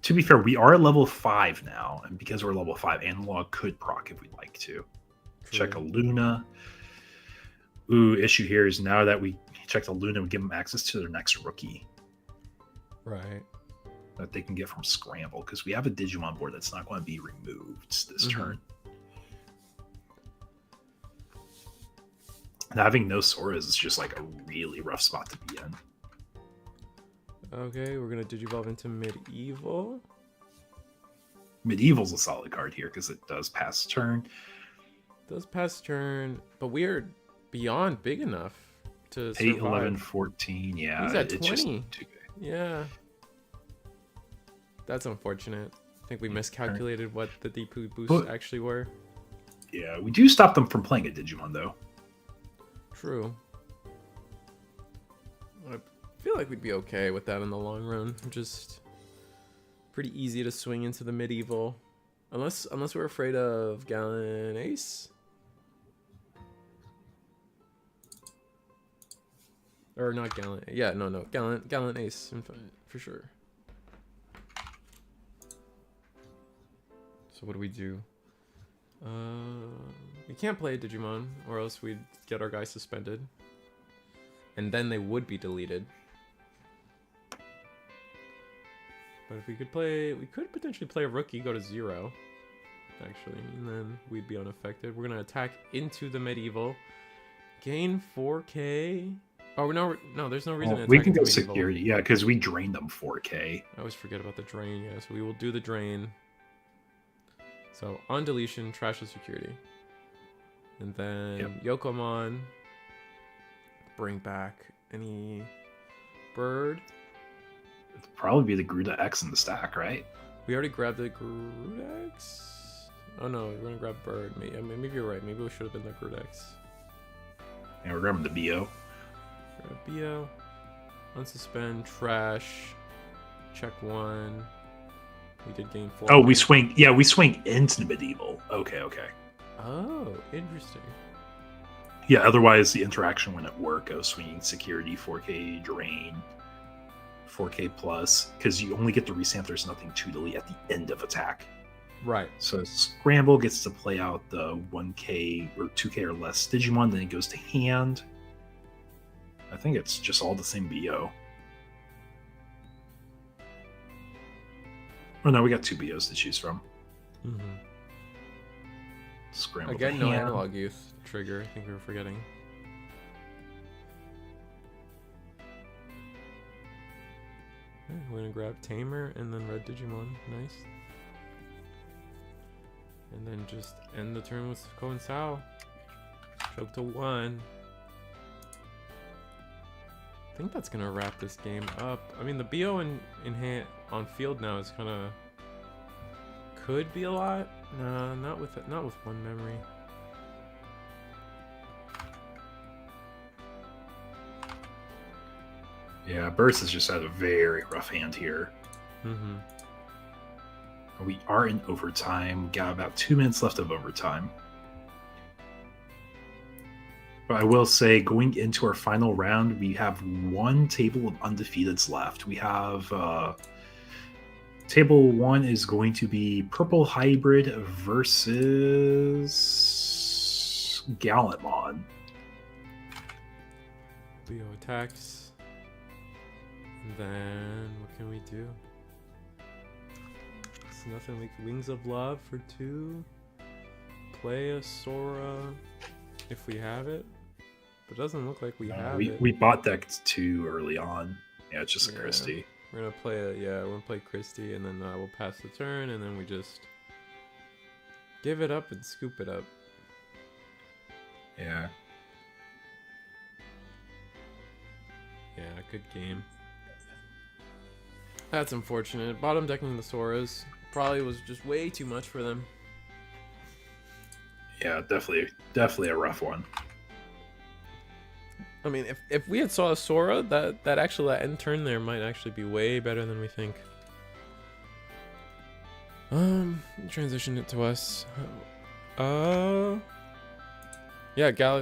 To be fair, we are level 5 now, and because we're level 5, Analog could proc if we'd like to. Check a Luna. Ooh, issue here is now that we check the Luna, we give them access to their next rookie Right. that they can get from Scramble, because we have a Digimon board that's not going to be removed this turn. And having no Soras is just like a really rough spot to be in. Okay, we're gonna Digivolve into Medieval. Medieval's a solid card here because it does pass turn. Does pass turn, but we're beyond big enough to 8, survive. 11, 14. Yeah, He's at it's just 20. too big. Yeah. That's unfortunate. I think we miscalculated what the Deepu boosts But- actually were. Yeah, we do stop them from playing a Digimon though. True. I feel like we'd be okay with that in the long run. Just pretty easy to swing into the Medieval. Unless we're afraid of Gallant Ace. Or not Gallant. Yeah, no. Gallant Ace for sure. So what do we do? We can't play Digimon, or else we'd get our guys suspended. And then they would be deleted. But if we could play, we could potentially play a rookie, go to 0. Actually, and then we'd be unaffected. We're gonna attack into the medieval. Gain 4K. Oh, no, there's no reason to attack we can into go medieval. security, yeah, because we drained them 4K. I always forget about the drain, yeah, so we will do the drain. So, on deletion, trash the security. And then Yokomon. Bring back any bird. It'd probably be the Gruda X in the stack, right? We already grabbed the Grudex. Oh no, we're gonna grab bird. Maybe you're right. Maybe we should have been the Grudex. And we're grabbing the BO. Grab BO. Unsuspend. Trash. Check 1. We did gain 4. Oh, we swing. Yeah, we swing into the medieval. Okay. Oh, interesting. Yeah, otherwise the interaction wouldn't work of swinging security, 4K drain, 4K plus, because you only get to restamp there's nothing to delete at the end of attack. Right. So Scramble gets to play out the 1K or 2K or less Digimon, then it goes to hand. I think it's just all the same BO. Oh no, we got 2 BOs to choose from. Mm-hmm. Scramble Again, to no hand. analog youth trigger. I think we were forgetting. Okay, we're gonna grab Tamer and then Red Digimon. Nice. And then just end the turn with Ko and Sao. Choke to 1. I think that's gonna wrap this game up. I mean, the BO in hand on field now is kind of could be a lot. Nah, not with one memory. Yeah, Burst has just had a very rough hand here. Mm-hmm. We are in overtime. Got about 2 minutes left of overtime. But I will say, going into our final round, we have 1 table of undefeateds left. We have table 1 is going to be Purple Hybrid versus Gallantmon. BO attacks. And then what can we do? It's nothing like Wings of Love for 2. Play a Sora if we have it. But it doesn't look like we have it. We bought decked 2 early on. Yeah, it's just a Yeah. Christie. We're gonna play we're gonna play Christie, and then we'll pass the turn, and then we just give it up and scoop it up. Yeah. Yeah, good game. That's unfortunate. Bottom decking the Soras probably was just way too much for them. Yeah, definitely a rough one. I mean, if we had saw a Sora, that end turn there might actually be way better than we think. Transition it to us. Yeah,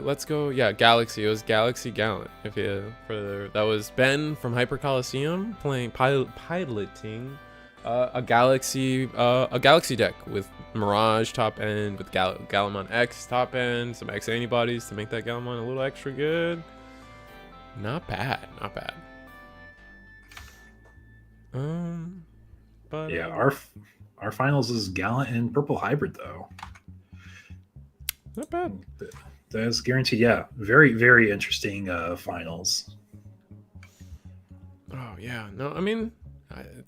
let's go. Yeah, Galaxy. It was Galaxy Gallant. If you that was Ben from Hyper Coliseum playing piloting a Galaxy deck with Mirage top end, with Gallimon X top end, some X antibodies to make that Gallimon a little extra good. Not bad. But Yeah, our finals is Gallant and Purple Hybrid though. not bad. That's guaranteed. Yeah, very very interesting finals. Oh yeah, no, I mean,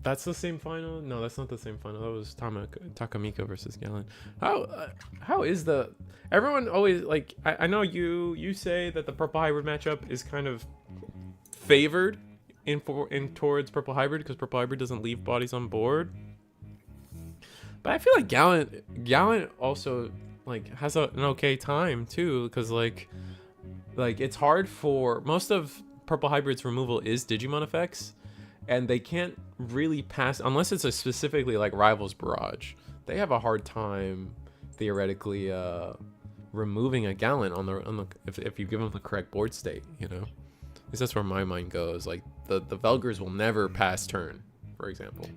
that's the same final. No, that's not the same final. That was Takamika versus Gallant. How is the everyone always like? I know you say that the Purple Hybrid matchup is kind of favored in towards Purple Hybrid because Purple Hybrid doesn't leave bodies on board. But I feel like Gallant also like has an okay time too, because like it's hard for most of Purple Hybrid's removal is Digimon effects, and they can't really pass unless it's a specifically like Rivals Barrage. They have a hard time theoretically removing a Gallant on the if you give them the correct board state, you know. At least that's where my mind goes. Like the Velgers will never pass turn, for example.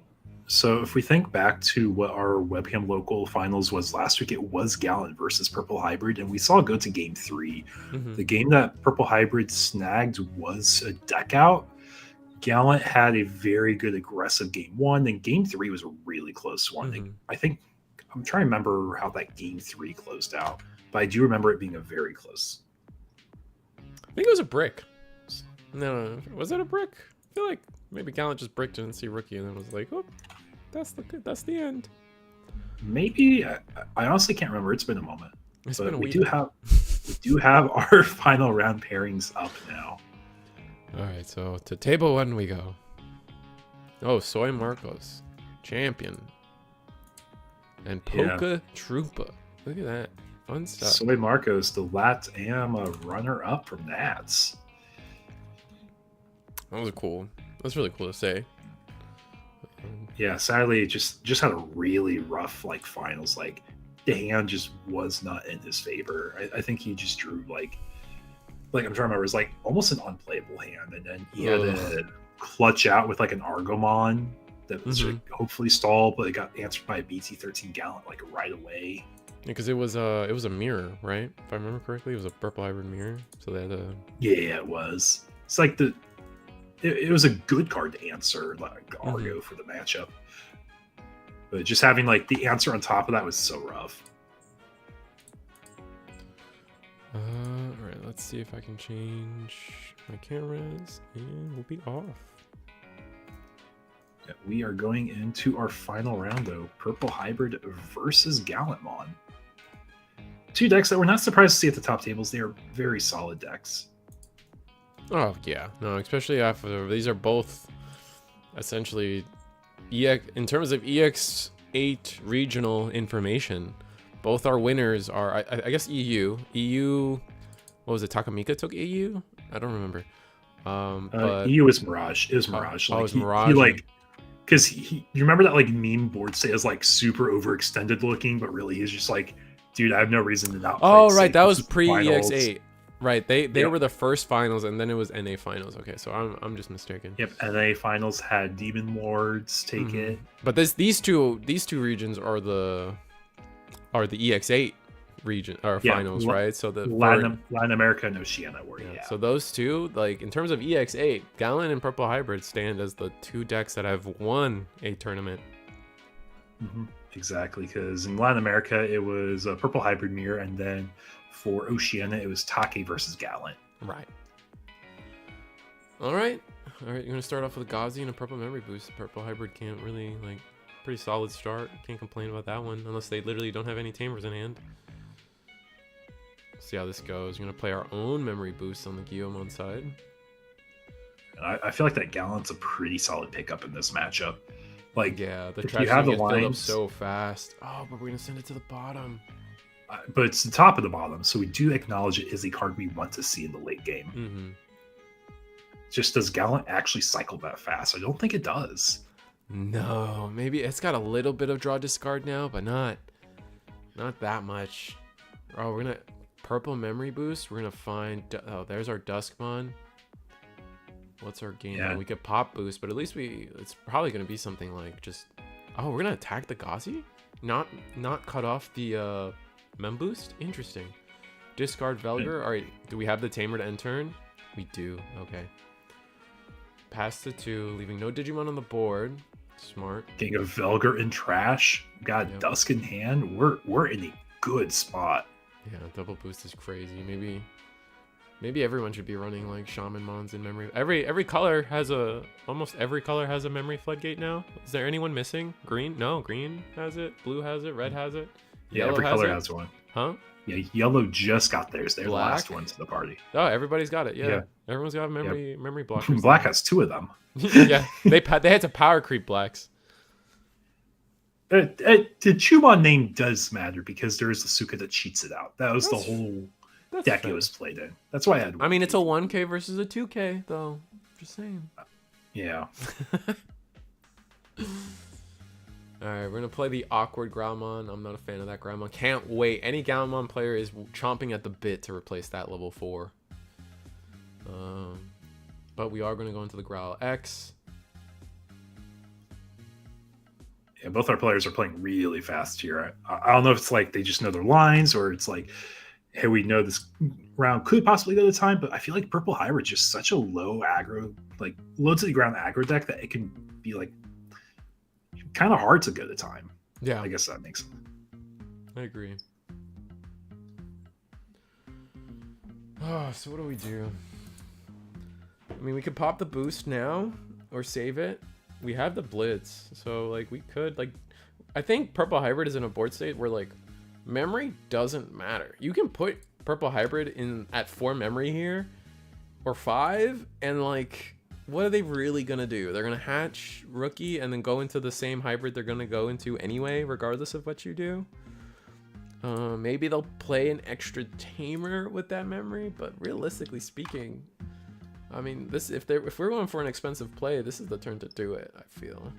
So if we think back to what our webcam local finals was last week, it was Gallant versus Purple Hybrid, and we saw it go to game 3. The game that Purple Hybrid snagged was a deck out. Gallant had a very good aggressive game 1, and game 3 was a really close one. I think I'm trying to remember how that game 3 closed out, but I do remember it being a very close. I think it was a brick. No, was it a brick? I feel like maybe Gallant just bricked and see rookie, and then was like, "Oh, that's the end." Maybe I honestly can't remember. It's been a moment. It's but been a we week. do have our final round pairings up now. All right, so to table 1 we go. Oh, Soy Marcos, champion, and Polka Troopa. Look at that, fun stuff. Soy Marcos, the LATAM runner-up from Nats. That was cool. That's really cool to say. Yeah, sadly, just had a really rough finals. The hand just was not in his favor. I think he just drew like I'm trying to remember, it was almost an unplayable hand, and then he had to clutch out with an Argomon that was hopefully stalled, but it got answered by a BT13 Gallant right away. Yeah, because it was a mirror, right? If I remember correctly, it was a Purple Hybrid mirror. So they had a... Yeah, it was. It's it was a good card to answer Argo for the matchup, but just having the answer on top of that was so rough. All right, let's see if I can change my cameras, and we'll be off. Yeah, we are going into our final round, though. Purple Hybrid versus Gallantmon. 2 decks that we're not surprised to see at the top tables. They are very solid decks. Oh yeah, no, especially after these are both essentially in terms of EX08 regional information. Both our winners are, I guess, EU. What was it? Takamika took EU? I don't remember. But EU is Mirage. It was Mirage. it was Mirage. Because you remember that meme board say is super overextended looking, but really he's just dude, I have no reason to not play. Oh right, that was pre EX8. Right, they were the first finals, and then it was NA finals. Okay, so I'm just mistaken. Yep, NA finals had Demon Lords take it. But these two regions are the EX8 region or finals, right? So the Latin America and Oceania were So those two, in terms of EX8, Gallant and Purple Hybrid stand as the 2 decks that have won a tournament. Exactly, because in Latin America it was a Purple Hybrid mirror, and then for Oceania it was Take versus Gallant. Right. All right. You're gonna start off with a Ghazi and a Purple Memory Boost. Purple Hybrid can't really pretty solid start. Can't complain about that one unless they literally don't have any Tamers in hand. See how this goes. We're gonna play our own Memory Boost on the Guillaume side. I feel like that Gallant's a pretty solid pickup in this matchup. Yeah, the if trash you have the gets filled up lines so fast. Oh, but we're gonna send it to the bottom. But it's the top of the bottom, so we do acknowledge it is a card we want to see in the late game. Just does Gallant actually cycle that fast? I don't think it does. No, maybe it's got a little bit of draw discard now, but not that much. Oh, we're gonna Purple Memory Boost. We're gonna find. Oh, there's our Duskmon. What's our game? Yeah. We could pop boost, but at least it's probably gonna be something just. Oh, we're gonna attack the Ghazi? Not cut off the Mem Boost? Interesting. Discard Velgar. Alright, do we have the Tamer to end turn? We do. Okay. Pass the 2, leaving no Digimon on the board. Smart. Getting a Velgar in trash. Got Dusk in hand. We're in a good spot. Yeah, double boost is crazy. Maybe everyone should be running Shaman Mons in memory. Every color has almost every color has a memory floodgate now. Is there anyone missing? Green? No, green has it. Blue has it. Red has it. Yeah, every color has one. Huh? Yeah, yellow just got theirs. They're Black? the last ones to the party. Oh, everybody's got it. Yeah. Everyone's got a memory block. Black has 2 of them. Yeah, they had to power creep blacks. The Chumon name does matter because there is the Suka that cheats it out. That was the whole deck it was played in. That's why I had. I mean, it's a 1K versus a 2K, though. Just saying. Yeah. Alright, we're going to play the awkward Growlmon. I'm not a fan of that Growlmon. Can't wait. Any Growlmon player is chomping at the bit to replace that level 4. But we are going to go into the Growl X. Yeah, both our players are playing really fast here. I don't know if it's like they just know their lines or it's like, hey, we know this round could possibly go to time, but I feel like Purple Hybrid is just such a low aggro, like low to the ground aggro deck that it can be like kind of hard to go to time. Yeah, I guess that makes sense. I agree. Oh, so what do we do? I mean, we could pop the boost now or save it. We have the blitz, so like we could like. I think Purple Hybrid is in a board state where like memory doesn't matter. You can put Purple Hybrid in at 4 memory here or 5, and like, what are they really gonna do? They're gonna hatch rookie and then go into the same hybrid they're gonna go into anyway, regardless of what you do. Maybe they'll play an extra tamer with that memory, but realistically speaking, I mean, this if we're going for an expensive play, this is the turn to do it, I feel.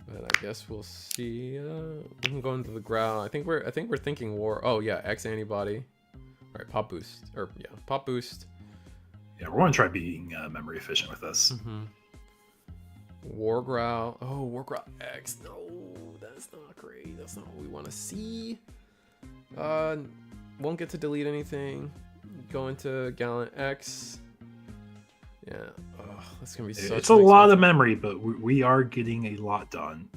But I guess we'll see. We can go into the growl. I think we're thinking war. Oh yeah, X antibody. All right, pop boost pop boost. Yeah, we're going to try being memory efficient with this. War growl. Oh, war growl X. No, that's not great. That's not what we want to see. Won't get to delete anything. Go into Gallant X. Yeah. Oh, that's gonna be such. It's a lot of memory, but we are getting a lot done.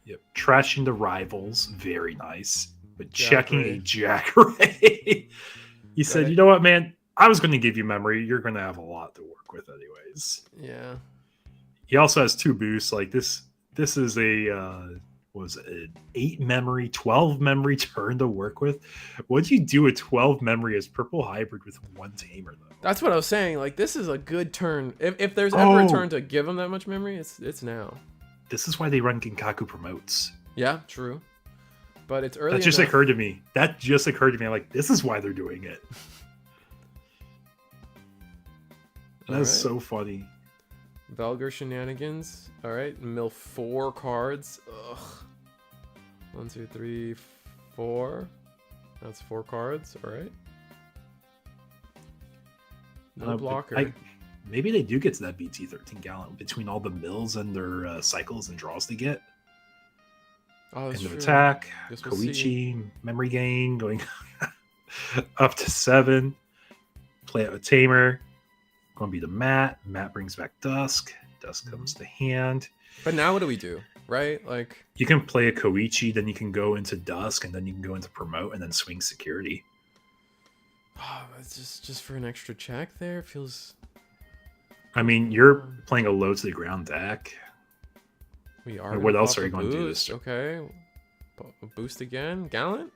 Yep. Trashing the rivals, very nice. But checking a Jack Ray. He said, "You know what, man? I was going to give you memory. You're going to have a lot to work with, anyways." Yeah. He also has 2 boosts. Like this is a was it 8 memory, 12 memory turn to work with. What do you do with 12 memory as Purple Hybrid with 1 tamer though? That's what I was saying. Like, this is a good turn. If there's ever a turn to give him that much memory, it's now. This is why they run Genkaku promotes. Yeah, true. But it's early. That just occurred to me. I'm like, this is why they're doing it. That's so funny. Velgar shenanigans. All right, mill 4 cards. Ugh. 1, 2, 3, 4. That's 4 cards. All right. No blocker. Maybe they do get to that BT13 Gallant between all the mills and their cycles and draws they get. Oh, that's End of true. attack. We'll Koichi, memory gain going up to 7. Play out a tamer. Going to be the Matt. Matt brings back Dusk. Dusk comes to hand. But now what do we do? Right? Like, you can play a Koichi, then you can go into Dusk, and then you can go into Promote, and then swing Security. oh, it's just for an extra check there. It feels. I mean, you're playing a low to the ground deck. We are. What else are you going to do this? Okay. Boost again. Gallant?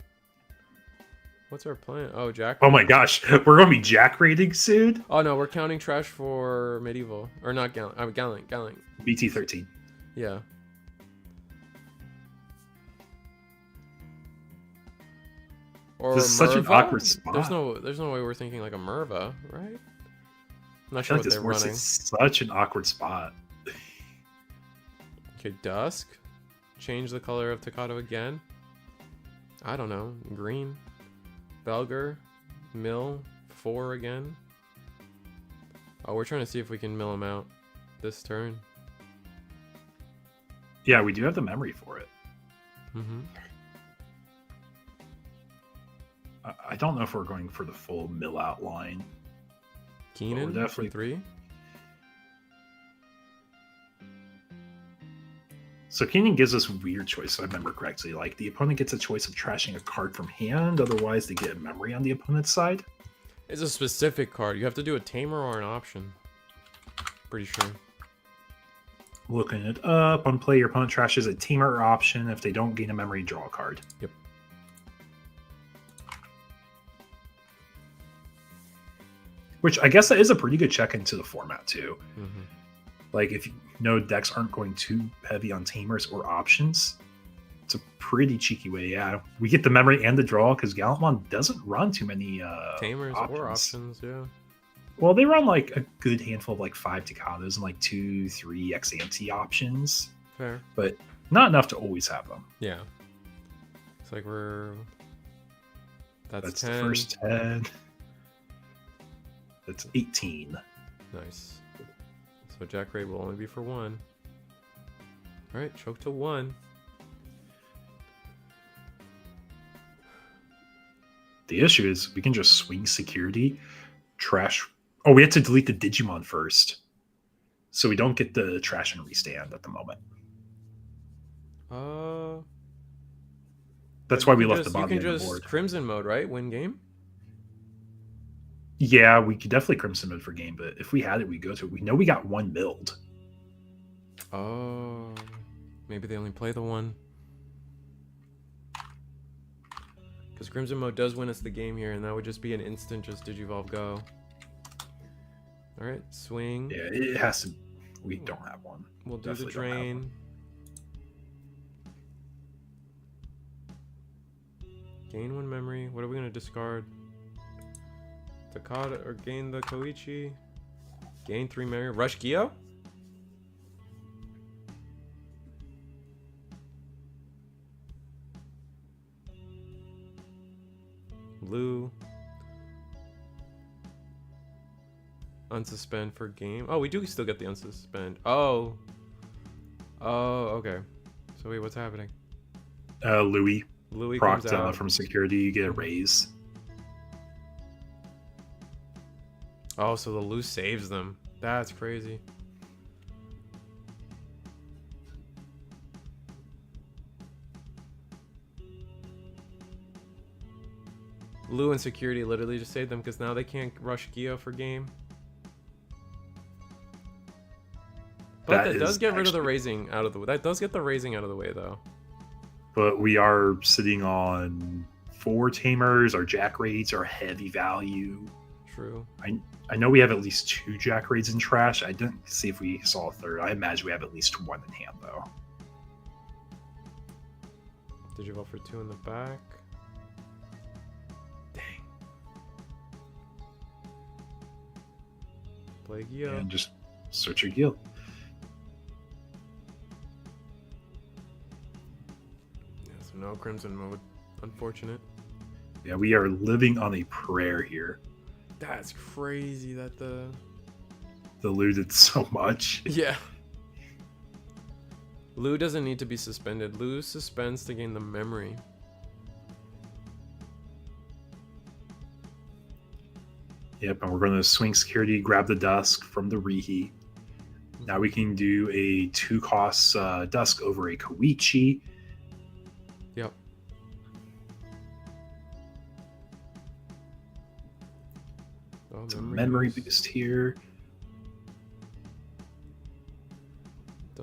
What's our plan? Oh, Jack. Oh my gosh, we're going to be Jack rating soon? Oh no, we're counting trash for medieval. Or not Gallant. Gallant. BT13. Yeah. Or This is such an Merva? awkward spot. There's no way we're thinking like a Merva, right? I'm not I sure feel what like this they're horse running. is such an awkward spot. Okay, Dusk. Change the color of Takato again. I don't know. Green. Belger. Mill. 4 again. Oh, we're trying to see if we can mill him out this turn. Yeah, we do have the memory for it. Mm-hmm. I don't know if we're going for the full mill out line. Keenan. definitely- 3. So Keenan gives us a weird choice, if I remember correctly. Like, the opponent gets a choice of trashing a card from hand, otherwise they get a memory on the opponent's side. It's a specific card. You have to do a tamer or an option. Pretty sure. Looking it up, on play, your opponent trashes a tamer or option. If they don't gain a memory, draw a card. Yep. Which I guess that is a pretty good check into the format, too. Mm-hmm. Like, if you know decks aren't going too heavy on tamers or options, it's a pretty cheeky way. Yeah, we get the memory and the draw because Gallantmon doesn't run too many Tamers or options, yeah. Well, they run like a good handful of like 5 Takatos and like 2, 3 Exante options, Fair. but not enough to always have them. Yeah. It's like we're... That's 10. the first 10. That's 18. Nice. So Jack Raid will only be for 1. All right, choke to 1. The issue is we can just swing security, trash. Oh, we have to delete the Digimon first. So we don't get the trash and restand at the moment. That's why we left the Bobby on the board. You can just Crimson mode, right? Win game? Yeah, we could definitely Crimson mode for game, but if we had it, we'd go to it. We know we got 1 build. Oh, maybe they only play the 1. Because Crimson mode does win us the game here, and that would just be an instant just Digivolve go. Alright, swing. Yeah, it has to. We don't have one. We'll do Definitely the drain. Gain 1 memory. What are we going to discard? Takada or gain the Koichi? Gain 3 memory. Rush Gyo? Lou. Unsuspend for game. Oh, we do still get the unsuspend. Oh. Oh, okay. So wait, what's happening? Louis comes procced out. from security, you get a raise. Oh, so the Lou saves them. That's crazy. Lou and security literally just saved them because now they can't rush Gyo for game. But that does get rid of the raising out of the way. That does get the raising out of the way though. But we are sitting on 4 tamers. Our Jack Raids are heavy value. True. I know we have at least 2 Jack Raids in trash. I didn't see if we saw a third. I imagine we have at least 1 in hand though. Did you vote for 2 in the back? Dang. Play Gyo. And just search your guild. Yeah, so no Crimson mode. Unfortunate. Yeah, we are living on a prayer here. That's crazy that the Lou did so much. Yeah. Lou doesn't need to be suspended. Lou suspends to gain the memory. Yep, and we're going to swing security, grab the Dusk from the Rihi. Now we can do a 2-cost Dusk over a Koichi. Yep. Oh, It's a memory boost here.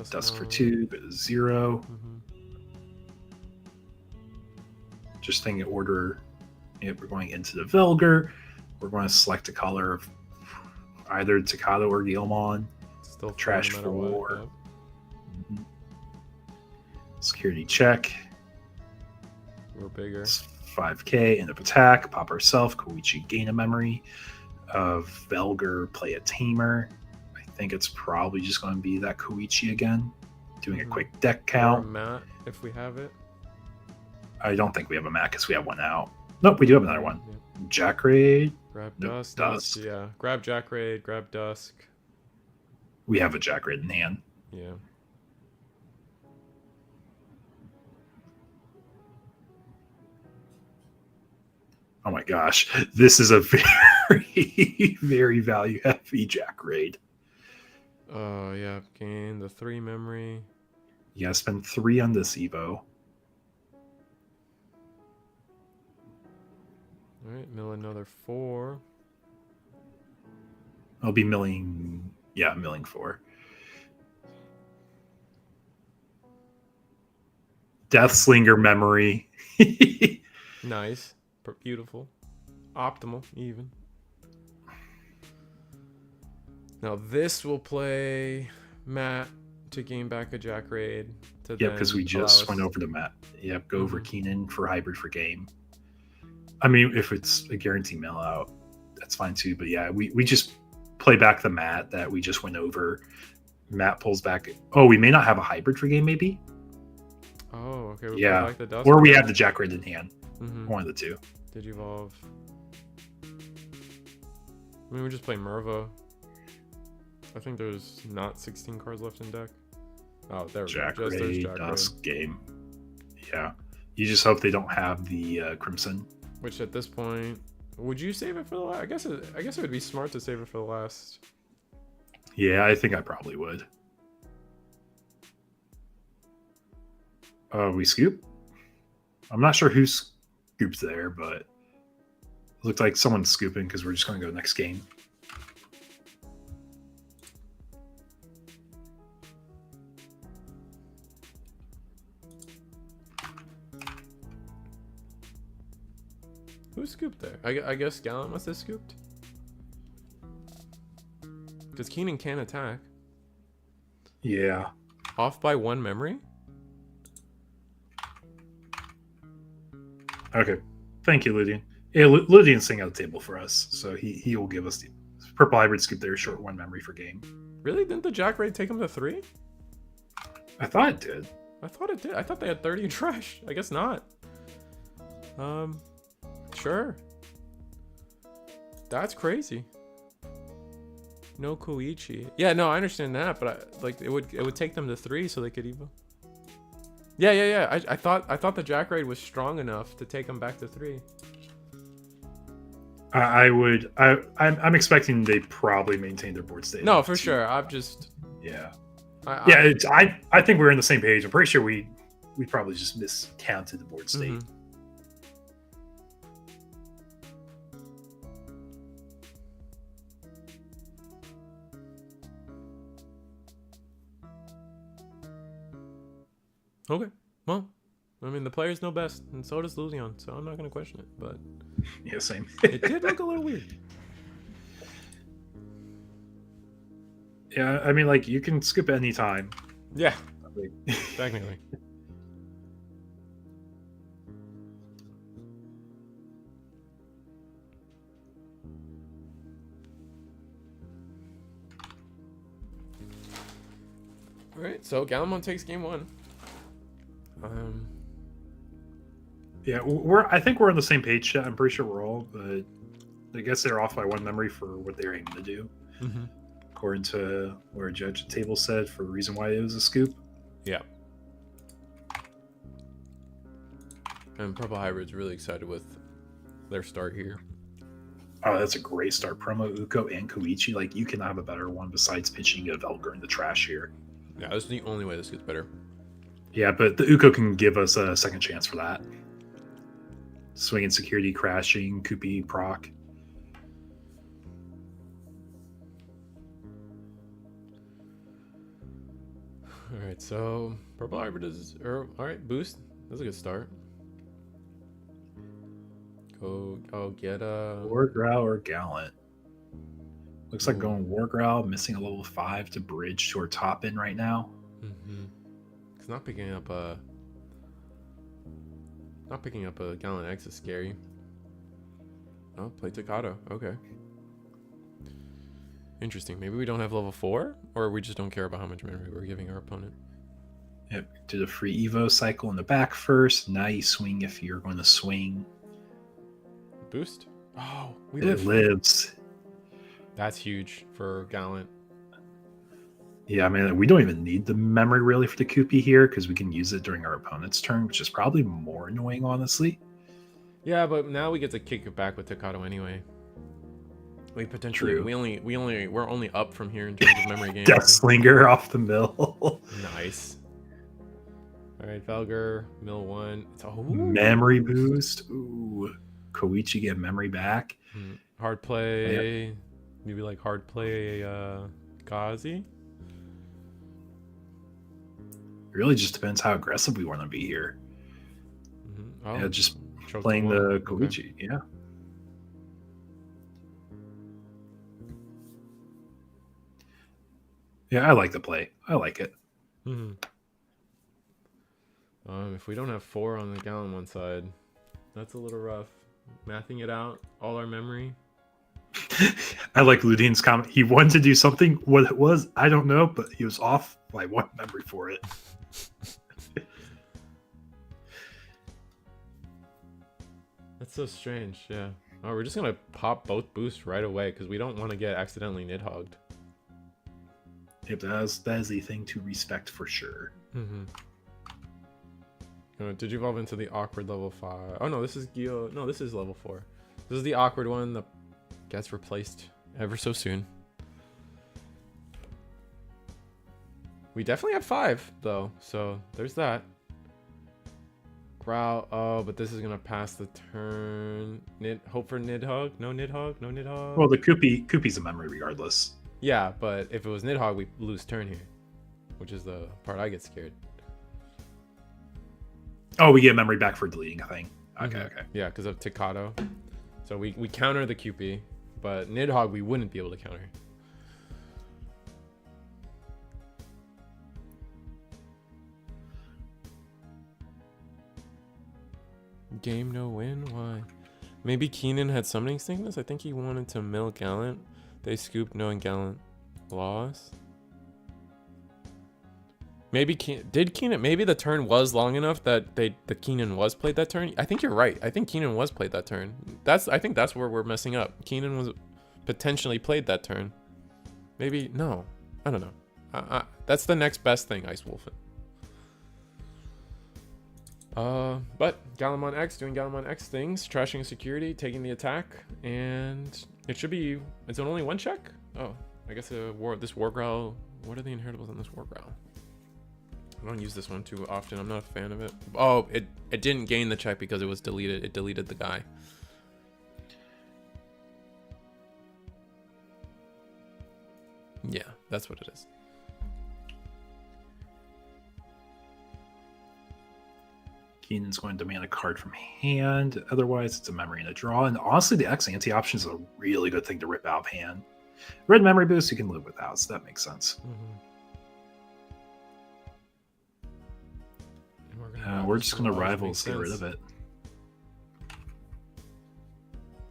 Dusk for 2, but 0. Just thinking order. Yep, we're going into the Velger. We're going to select a color of either Takado or Gilmon. Still trash no matter what, 4. yep. Security check. We're bigger. It's 5k, end of attack. Pop ourself. Koichi gain a memory. Velger play a tamer. I think it's probably just going to be that Koichi again. Doing a quick deck Or count. a mat if we have it. I don't think we have a mat because we have one out. Nope, we do have another one. Yep. Jack Raid. Grab Nope, Dusk. Dusk. Yeah. Grab Jack Raid. Grab Dusk. We have a Jack Raid in hand. Yeah. Oh my gosh. This is a very, very value heavy Jack Raid. Oh, yeah. Gain the 3 memory. You gotta spend 3 on this Evo. Alright, mill another 4. I'll be milling. Yeah, milling 4. Deathslinger memory. Nice. Beautiful. Optimal, even. Now this will play Matt to gain back a Jack Raid. Yep, because we just went over to Matt. Yep, go over Keenan for hybrid for game. I mean, if it's a guarantee mail out, that's fine too. But yeah, we just play back the Matt that we just went over. Matt pulls back. Oh, we may not have a hybrid for game, maybe? Oh, okay. Yeah. Back the Dusk Or we have the Jack Raid in hand. Mm-hmm. One of the two. Digivolve. I mean, we just play Merva. I think there's not 16 cards left in deck. Oh, there we Jack go. Just there's Ray, Jack Ray. Dusk game. Yeah. You just hope they don't have the Crimson. Which at this point, would you save it for the last? I guess it would be smart to save it for the last. Yeah, I think I probably would. We scoop? I'm not sure who scoops there, but it looked like someone's scooping because we're just going to go next game. Who scooped there? I guess Gallant must have scooped. Because Keenan can attack. Yeah. Off by 1 memory? Okay. Thank you, Ludian. Yeah, Ludian's sitting at the table for us, so he will give us the purple hybrid scoop there, short 1 memory for game. Really? Didn't the Jack Ray take him to 3? I thought it did. I thought it did. I thought they had 30 in trash. I guess not. Sure. That's crazy. No Koichi. Yeah, no, I understand that, but it would take them to 3 so they could even. Yeah. I thought the Jack Raid was strong enough to take them back to 3. I'm expecting they probably maintain their board state. No, for sure. I'm just. Yeah. I think we're on the same page. I'm pretty sure we probably just miscounted the board state. Mm-hmm. Okay. Well, I mean, the players know best, and so does Lulion, so I'm not going to question it, but Yeah, same. it did look a little weird. Yeah, I mean, like, you can skip any time. Yeah, technically. All right, so Galamon takes game 1. Yeah, I think we're on the same page. I'm pretty sure we're all, but I guess they're off by 1 memory for what they're aiming to do, according to where Judge at Table said for the reason why it was a scoop. Yeah. And Purple Hybrid's really excited with their start here. Oh, that's a great start. Promo Uko and Koichi. Like, you cannot have a better one besides pitching a Velgar in the trash here. Yeah, that's the only way this gets better. Yeah, but the Uko can give us a second chance for that. Swinging security, crashing, Koopy, proc. Alright, so Purple Hybrid is. Alright, boost. That's a good start. Go get a. Wargrowl or Gallant. Looks like going Wargrowl, missing a level 5 to bridge to our top end right now. It's not picking up a. Not picking up a Gallant X is scary. Oh, play Tocado. Okay. Interesting. Maybe we don't have level 4, or we just don't care about how much memory we're giving our opponent. Yep. Do the free Evo cycle in the back first. Now you swing if you're going to swing. Boost? Oh, we It lives. That's huge for Gallant. Yeah, I mean, we don't even need the memory really for the Koopy here because we can use it during our opponent's turn, which is probably more annoying, honestly. Yeah, but now we get to kick it back with Tocado anyway. We potentially True. we're only up from here in terms of memory gain. Deathslinger off the mill. Nice. All right, Velgar, mill 1. Memory boost. Ooh, Koichi get memory back. Hard play. Maybe like hard play Gazi. Really just depends how aggressive we want to be here. Oh, Yeah, just choked playing one. the Koichi. Okay. Yeah. Yeah, I like the play. I like it. If we don't have 4 on the Gallant one side, that's a little rough. Mathing it out, all our memory. I like Ludine's comment. He wanted to do something. What it was, I don't know, but he was off by 1 memory for it. That's so strange, yeah. Oh, we're just gonna pop both boosts right away because we don't want to get accidentally nidhogged. Yep, that is a thing to respect for sure. Mm-hmm. Did you evolve into the awkward level 5? Oh no, this is Geo. No, this is level 4. This is the awkward one that gets replaced ever so soon. We definitely have 5 though, so there's that. Growl. Oh, but this is gonna pass the turn. Hope for Nidhogg. No Nidhogg. No Nidhogg. Well, the Koopy's a memory regardless. Yeah, but if it was Nidhogg, we lose turn here, which is the part I get scared. Oh, we get memory back for deleting a thing. Okay, okay. Yeah, because of Tikado. So we counter the Koopy, but Nidhogg we wouldn't be able to counter. Game no win? Why? Maybe Keenan had summoning sickness? I think he wanted to mill Gallant. They scooped knowing Gallant lost. Maybe Keenan maybe the turn was long enough that the Keenan was played that turn. I think you're right. I think Keenan was played that turn. I think that's where we're messing up. Keenan was potentially played that turn. Maybe no. I don't know. That's the next best thing, Ice Wolfen. But Galamon X doing Galamon X things, trashing security, taking the attack, and it should be. It's only one check. Oh, I guess this War Growl. What are the inheritables on this War Growl? I don't use this one too often. I'm not a fan of it. Oh, it didn't gain the check because it was deleted. It deleted the guy. Yeah, that's what it is. Keenan's going to demand a card from hand. Otherwise, it's a memory and a draw. And honestly, the X anti-option is a really good thing to rip out of hand. Red memory boost you can live without, so that makes sense. We're just going to Rivals get rid of it.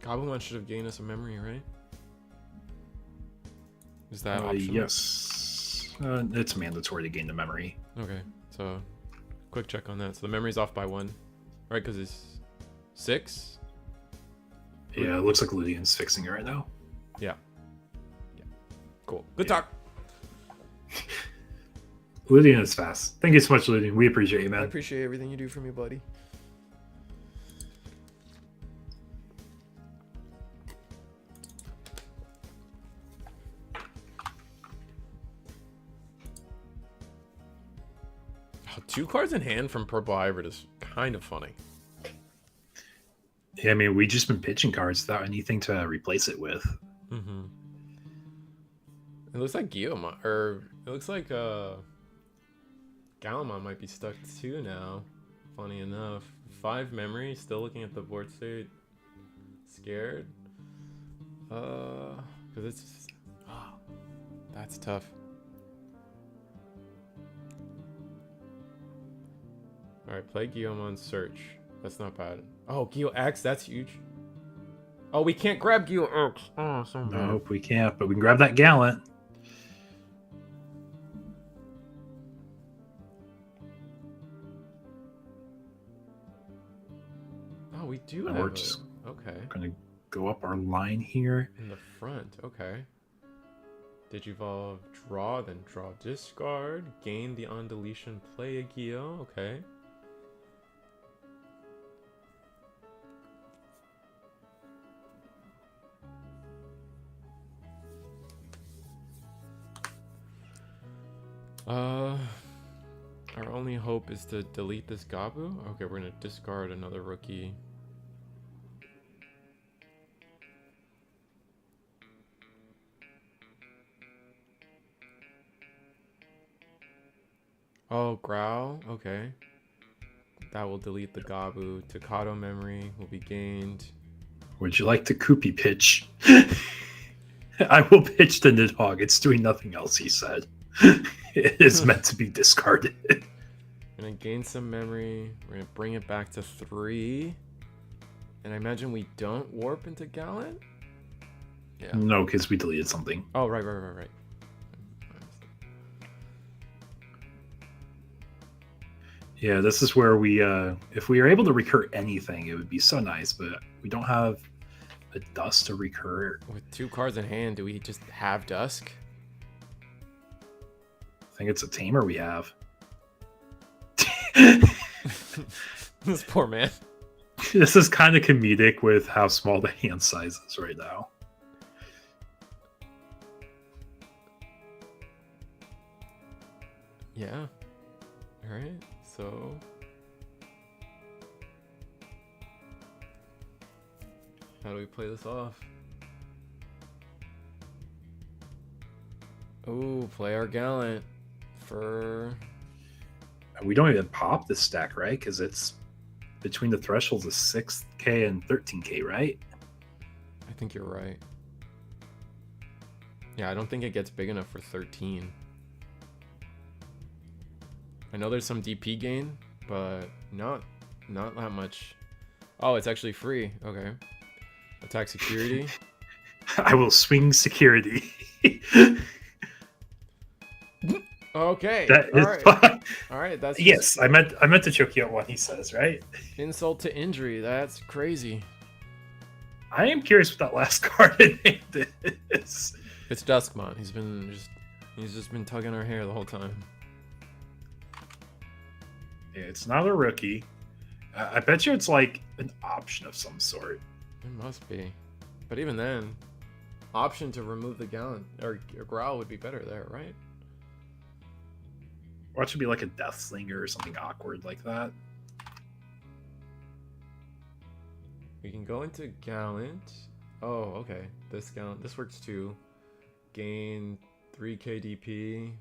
Goblin should have gained us a memory, right? Is that optional? Yes. It's mandatory to gain the memory. Okay, so quick check on that. So the memory's off by 1, right? Because it's 6? Yeah, it looks like Ludian's fixing it right now. Yeah. Cool. Good talk. Ludian is fast. Thank you so much, Ludian. We appreciate you, man. I appreciate everything you do for me, buddy. Oh, 2 cards in hand from Purple Hybrid is kind of funny. Yeah, I mean, we've just been pitching cards without anything to replace it with. Mm-hmm. It looks like Guillemot, or it looks like Galamon might be stuck too now. Funny enough. 5 memory, still looking at the board state. Scared. Because it's just, that's tough. Alright, play Guillemon Search. That's not bad. Oh, Geo X, that's huge. Oh, we can't grab Geo X. Oh, so bad. Nope, we can't, but we can grab that Gallant. Oh, we do And have we're just okay. going to go up our line here. In the front, okay. Digivolve, draw, then draw, discard, gain the on deletion, play a Geo, okay. Our only hope is to delete this Gabu. Okay, we're gonna discard another rookie. Oh, Growl, okay. That will delete the Gabu. Tikado memory will be gained. Would you like to Koopy pitch? I will pitch the Nidhogg. It's doing nothing else, he said. It is meant to be discarded. Gonna gain some memory. We're gonna bring it back to 3. And I imagine we don't warp into Gallant? Yeah. No, because we deleted something. Oh, right. Yeah, this is where we, if we are able to recur anything, it would be so nice, but we don't have a Dusk to recur. With 2 cards in hand, do we just have Dusk? I think it's a Tamer we have. This poor man. This is kind of comedic with how small the hand size is right now. Yeah. Alright, so... how do we play this off? Ooh, play our Gallant for... We don't even pop this stack, right? Because it's between the thresholds of 6k and 13k, right? I think you're right. Yeah, I don't think it gets big enough for 13. I know there's some DP gain, but not that much. Oh, it's actually free. Okay. Attack security. I will swing security. Okay. That is all right. fine. All right. That's Yes, I meant to choke you out what he says, right? insult to injury. That's crazy. I am curious what that last card in hand is. It's Duskmont. He's just been tugging our hair the whole time. Yeah, it's not a rookie. I bet you it's like an option of some sort. It must be. But even then, option to remove the Gallant or Growl would be better there, right? Or it should be like a Death Slinger or something awkward like that. We can go into Gallant. Oh, okay. This Gallant. This works too. Gain 3k DP.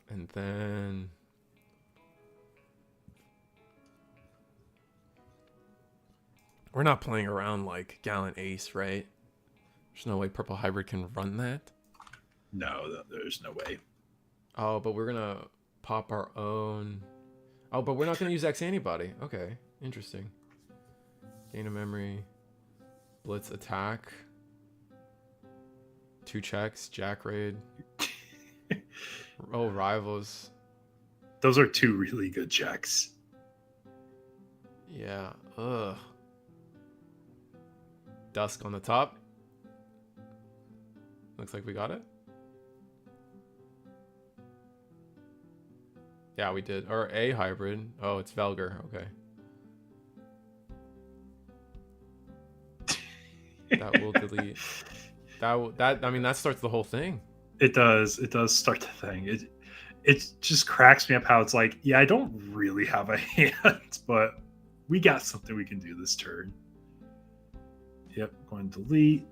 And then... we're not playing around like Gallant Ace, right? There's no way Purple Hybrid can run that. No, there's no way. Oh, but we're gonna pop our own... oh, but we're not gonna use X Antibody. Okay, interesting. Gain a memory. Blitz attack. 2 checks. Jack Raid. Oh, Rivals. Those are 2 really good checks. Yeah. Ugh. Dusk on the top. Looks like we got it. Yeah, we did. Or a hybrid. Oh, it's Velgar. Okay. That will delete. That I mean, that starts the whole thing. It does. It does start the thing. It just cracks me up how it's like, yeah, I don't really have a hand, but we got something we can do this turn. Yep, going to delete.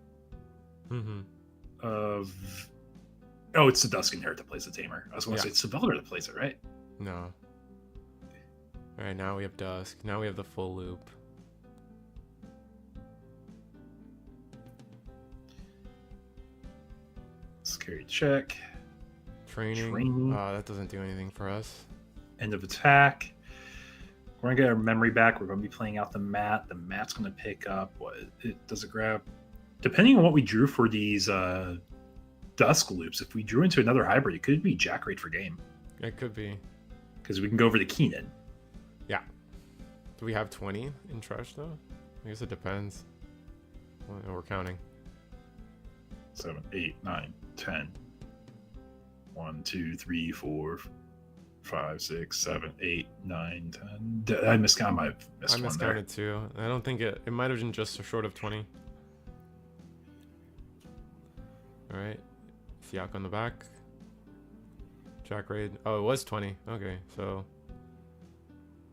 Mm-hmm. Oh, it's the Dusk Inherit that plays the Tamer. I was going to say it's the Velgar that plays it, right? No. All right, now we have Dusk. Now we have the full loop. Scary check. Training. That doesn't do anything for us. End of attack. We're going to get our memory back. We're going to be playing out the mat. The mat's going to pick up. What it does it grab? Depending on what we drew for these Dusk loops, if we drew into another hybrid, it could be Jack Raid for game. It could be. Because we can go over to Keenan. Yeah. Do we have 20 in trash though? I guess it depends. Well, we're counting. 7, 8, 9, 10. 1, 2, 3, 4, 5, 6, 7, 8, 9, 10. I miscounted my missed I one there. miscounted too. I don't think it might have been just short of 20. Alright. Siak on the back. Jack Raid. Oh, it was 20. Okay, so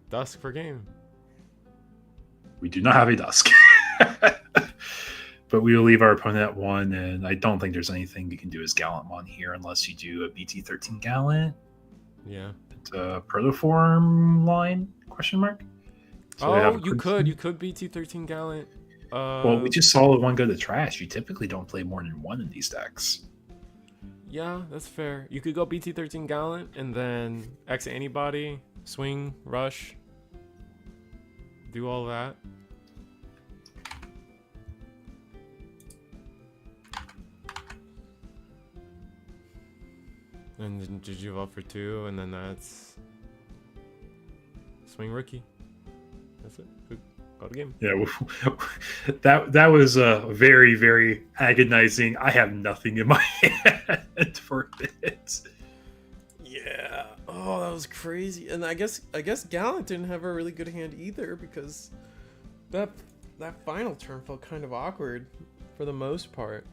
Dusk for game. We do not have a Dusk. But we will leave our opponent at 1, and I don't think there's anything you can do as Gallantmon here unless you do a BT13 Gallant. Yeah. Protoform line? Question mark. So oh, you could BT13 Gallant. Well, we just saw one go to trash. You typically don't play more than 1 in these decks. Yeah, that's fair. You could go BT13 Gallant and then X Antibody, swing, rush, do all that. And then Digivolve for 2, and then that's Swing Rookie. That's it. Good. Call the game. Yeah, that was very, very agonizing. I have nothing in my hand for it. Yeah. Oh, that was crazy. And I guess Gallant didn't have a really good hand either, because that final turn felt kind of awkward for the most part.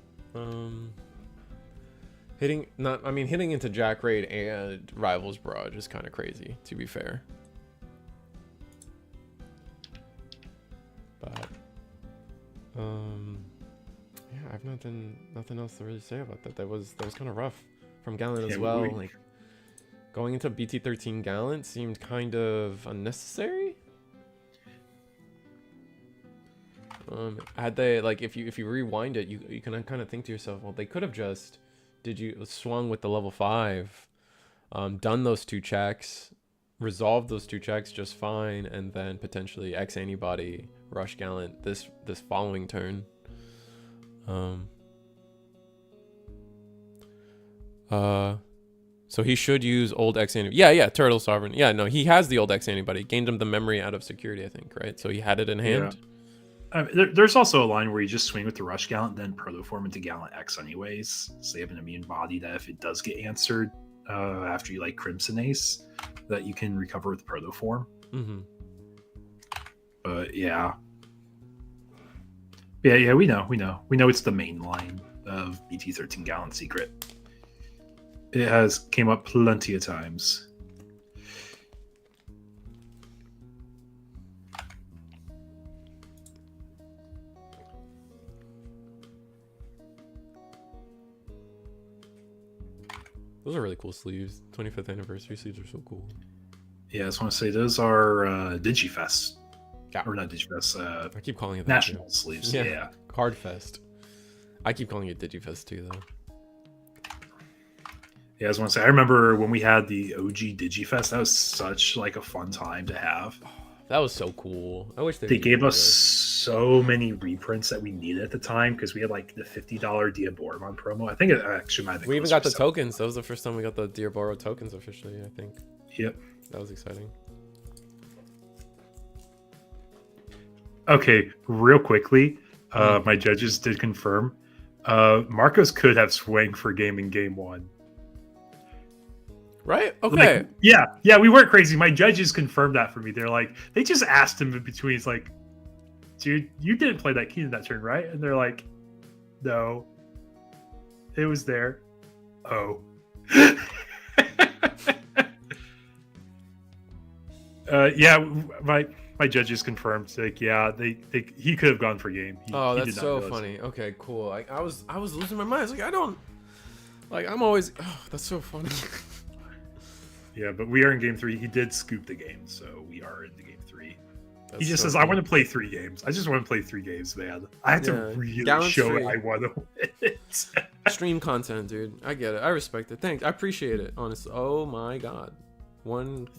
Hitting into Jack Raid and Rivals Barrage is kind of crazy, to be fair. But yeah, I've nothing else to really say about that. That was kind of rough from Gallant as well. Like going into BT13 Gallant seemed kind of unnecessary. Had they, like, if you rewind it, you can kind of think to yourself, well, they could have just swung with the level 5, done those 2 checks, resolved those 2 checks just fine, and then potentially X antibody rush Gallant this following turn. So he should use old X antibody. Yeah, Turtle Sovereign. Yeah, no, he has the old X antibody. Gained him the memory out of security, I think, right? So he had it in hand. Yeah. There's also a line where you just swing with the Rush Gallant, then protoform into Gallant X anyways. So you have an immune body that if it does get answered after you like Crimson Ace, that you can recover with protoform. Mm-hmm. But yeah, we know it's the main line of BT13 Gallant Secret. It has came up plenty of times. Those are really cool sleeves. 25th anniversary sleeves are so cool. Yeah, I just want to say those are Digifest. Yeah. Or not Digifest. I keep calling it National sleeves. Yeah. Cardfest. I keep calling it Digifest too, though. Yeah, I just want to say, I remember when we had the OG Digifest. That was such like a fun time to have. That was so cool. I wish they gave us so many reprints that we needed at the time because we had like the $50 Diaboromon promo. I think it actually might have been. We even got the tokens. That was the first time we got the Diaboro tokens officially, I think. Yep. That was exciting. Okay, real quickly, my judges did confirm. Marcos could have swung for game in game 1. Right? Okay. Like, yeah, we weren't crazy. My judges confirmed that for me. They're like, they just asked him in between. He's like, dude, you didn't play that key in that turn, right? And they're like, no, it was there. Oh. Yeah, my judges confirmed. Like, yeah, he could have gone for game. That's so funny. Okay, cool. I was losing my mind. I was like, I'm always. Oh, that's so funny. Yeah, but we are in game 3. He did scoop the game, so we are in the game 3. He just says, funny. I want to play 3 games. I just want to play 3 games, man. I have to really show it I want to win it. Stream content, dude. I get it. I respect it. Thanks. I appreciate it, honestly. Oh my god.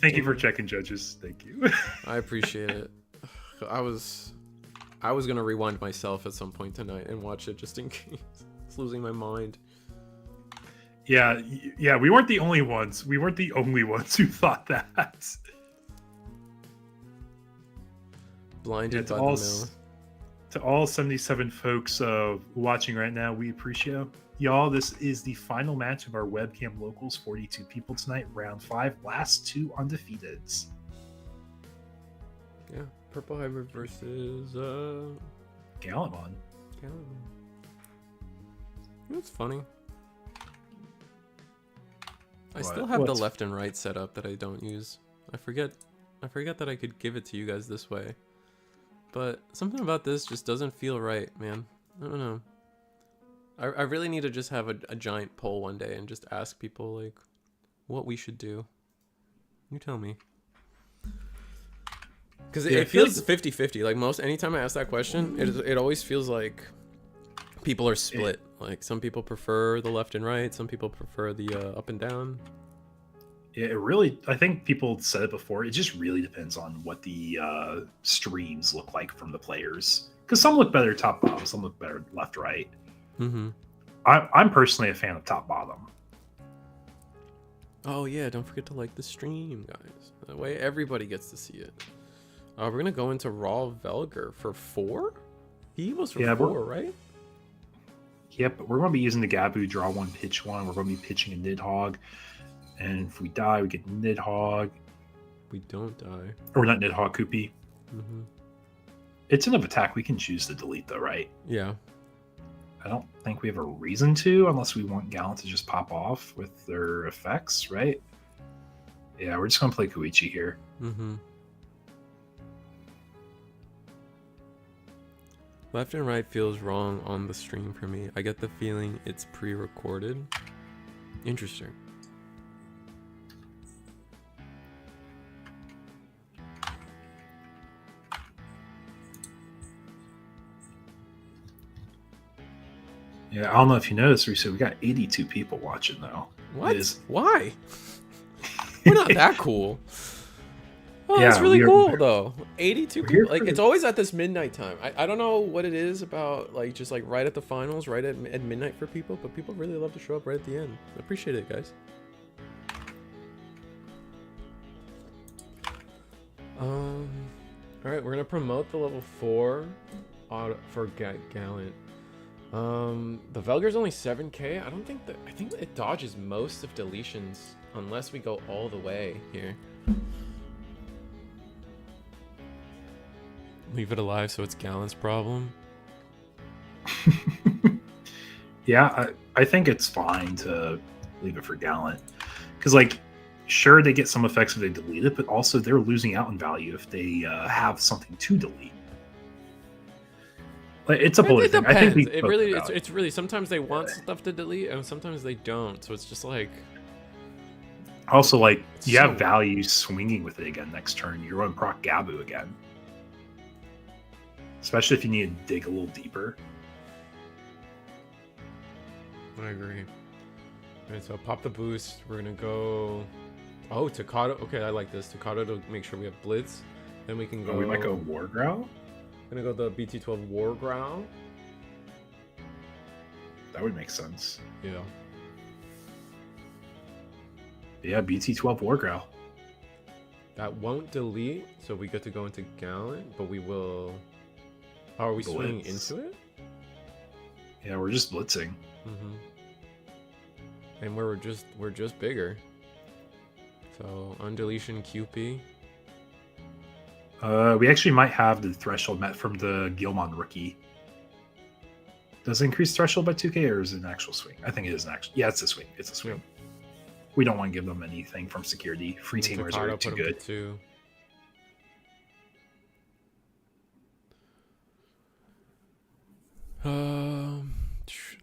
Thank you for checking, judges. Thank you. I appreciate it. I was gonna rewind myself at some point tonight and watch it just in case. It's losing my mind. Yeah, we weren't the only ones. We weren't the only ones who thought that. Blinded by the mill. To all 77 folks watching right now, we appreciate y'all. This is the final match of our Webcam Locals 42 people tonight, round 5, last 2 undefeateds. Yeah, Purple Hybrid versus Gallimon. You know what's funny? I still have the left and right set up that I don't use. I forget that I could give it to you guys this way. But something about this just doesn't feel right, man. I don't know. I really need to just have a giant poll one day and just ask people, like, what we should do. You tell me. Because it feels 50-50. Like, anytime I ask that question, it always feels like people are split. Like, some people prefer the left and right. Some people prefer the up and down. Yeah, it really, I think people said it before, it just really depends on what the streams look like from the players. Because some look better top bottom, some look better left right. Mm-hmm. I'm personally a fan of top bottom. Oh yeah, don't forget to like the stream, guys. That way everybody gets to see it. We're gonna go into Raw Velger for 4. He was for 4, right? Yep, we're going to be using the Gabu draw 1, pitch 1. We're going to be pitching a Nidhogg. And if we die, we get Nidhogg. We don't die. Or not Nidhogg, Koopy. Mm-hmm. It's an attack. We can choose to delete, though, right? Yeah. I don't think we have a reason to, unless we want Gallant to just pop off with their effects, right? Yeah, we're just going to play Koichi here. Mm-hmm. Left and right feels wrong on the stream for me. I get the feeling it's pre-recorded. Interesting. Yeah, I don't know if you noticed, Riso, we got 82 people watching, though. What? Why? We're not that cool. Oh, Yeah, that's really we're- cool though. 82 we're here people. Like for it's the- always at this midnight time. I don't know what it is about like just like right at the finals, right at midnight for people, but people really love to show up right at the end. I appreciate it, guys. All right, we're gonna promote the level 4 auto for Gallant. The Velger's only 7k. I think it dodges most of deletions unless we go all the way here. Leave it alive so it's Gallant's problem. Yeah, I think it's fine to leave it for Gallant. Because, like, sure, they get some effects if they delete it, but also they're losing out in value if they have something to delete. Like, it's a bullet thing. I think we it's really sometimes they want stuff to delete and sometimes they don't. So it's just like also like it's you so- have value swinging with it again next turn. You're on proc Gabu again, especially if you need to dig a little deeper. I agree. Alright, so pop the boost. We're gonna go. Oh, Takato. Okay, I like this. Takato to make sure we have Blitz. Then we can go. Oh, we might go War Growl. Gonna go the BT12 War Growl. That would make sense. Yeah. Yeah, BT12 War Growl. That won't delete, so we get to go into Gallant, but we will. How are we swinging Blitz. into it? Yeah, we're just blitzing. Mm-hmm. And we're just bigger. So undeletion QP. We actually might have the threshold met from the Gilmon rookie. Does it increase threshold by 2k or is it an actual swing? I think it is an actual. Yeah, it's a swing. It's a swing. We don't want to give them anything from security. Free teamers are too good.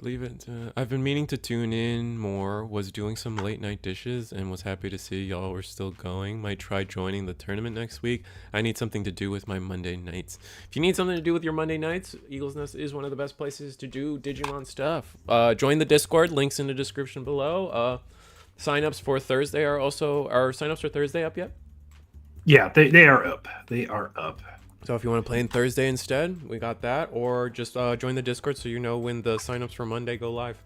Leave it. I've been meaning to tune in more. Was doing some late night dishes and was happy to see y'all were still going. Might try joining the tournament next week. I need something to do with my Monday nights. If you need something to do with your Monday nights, Eagle's Nest is one of the best places to do Digimon stuff. Join the Discord. Links in the description below. Signups for Thursday are signups for Thursday up yet? Yeah, they are up. They are up. So if you want to play in Thursday instead, we got that. Or just join the Discord so you know when the signups for Monday go live.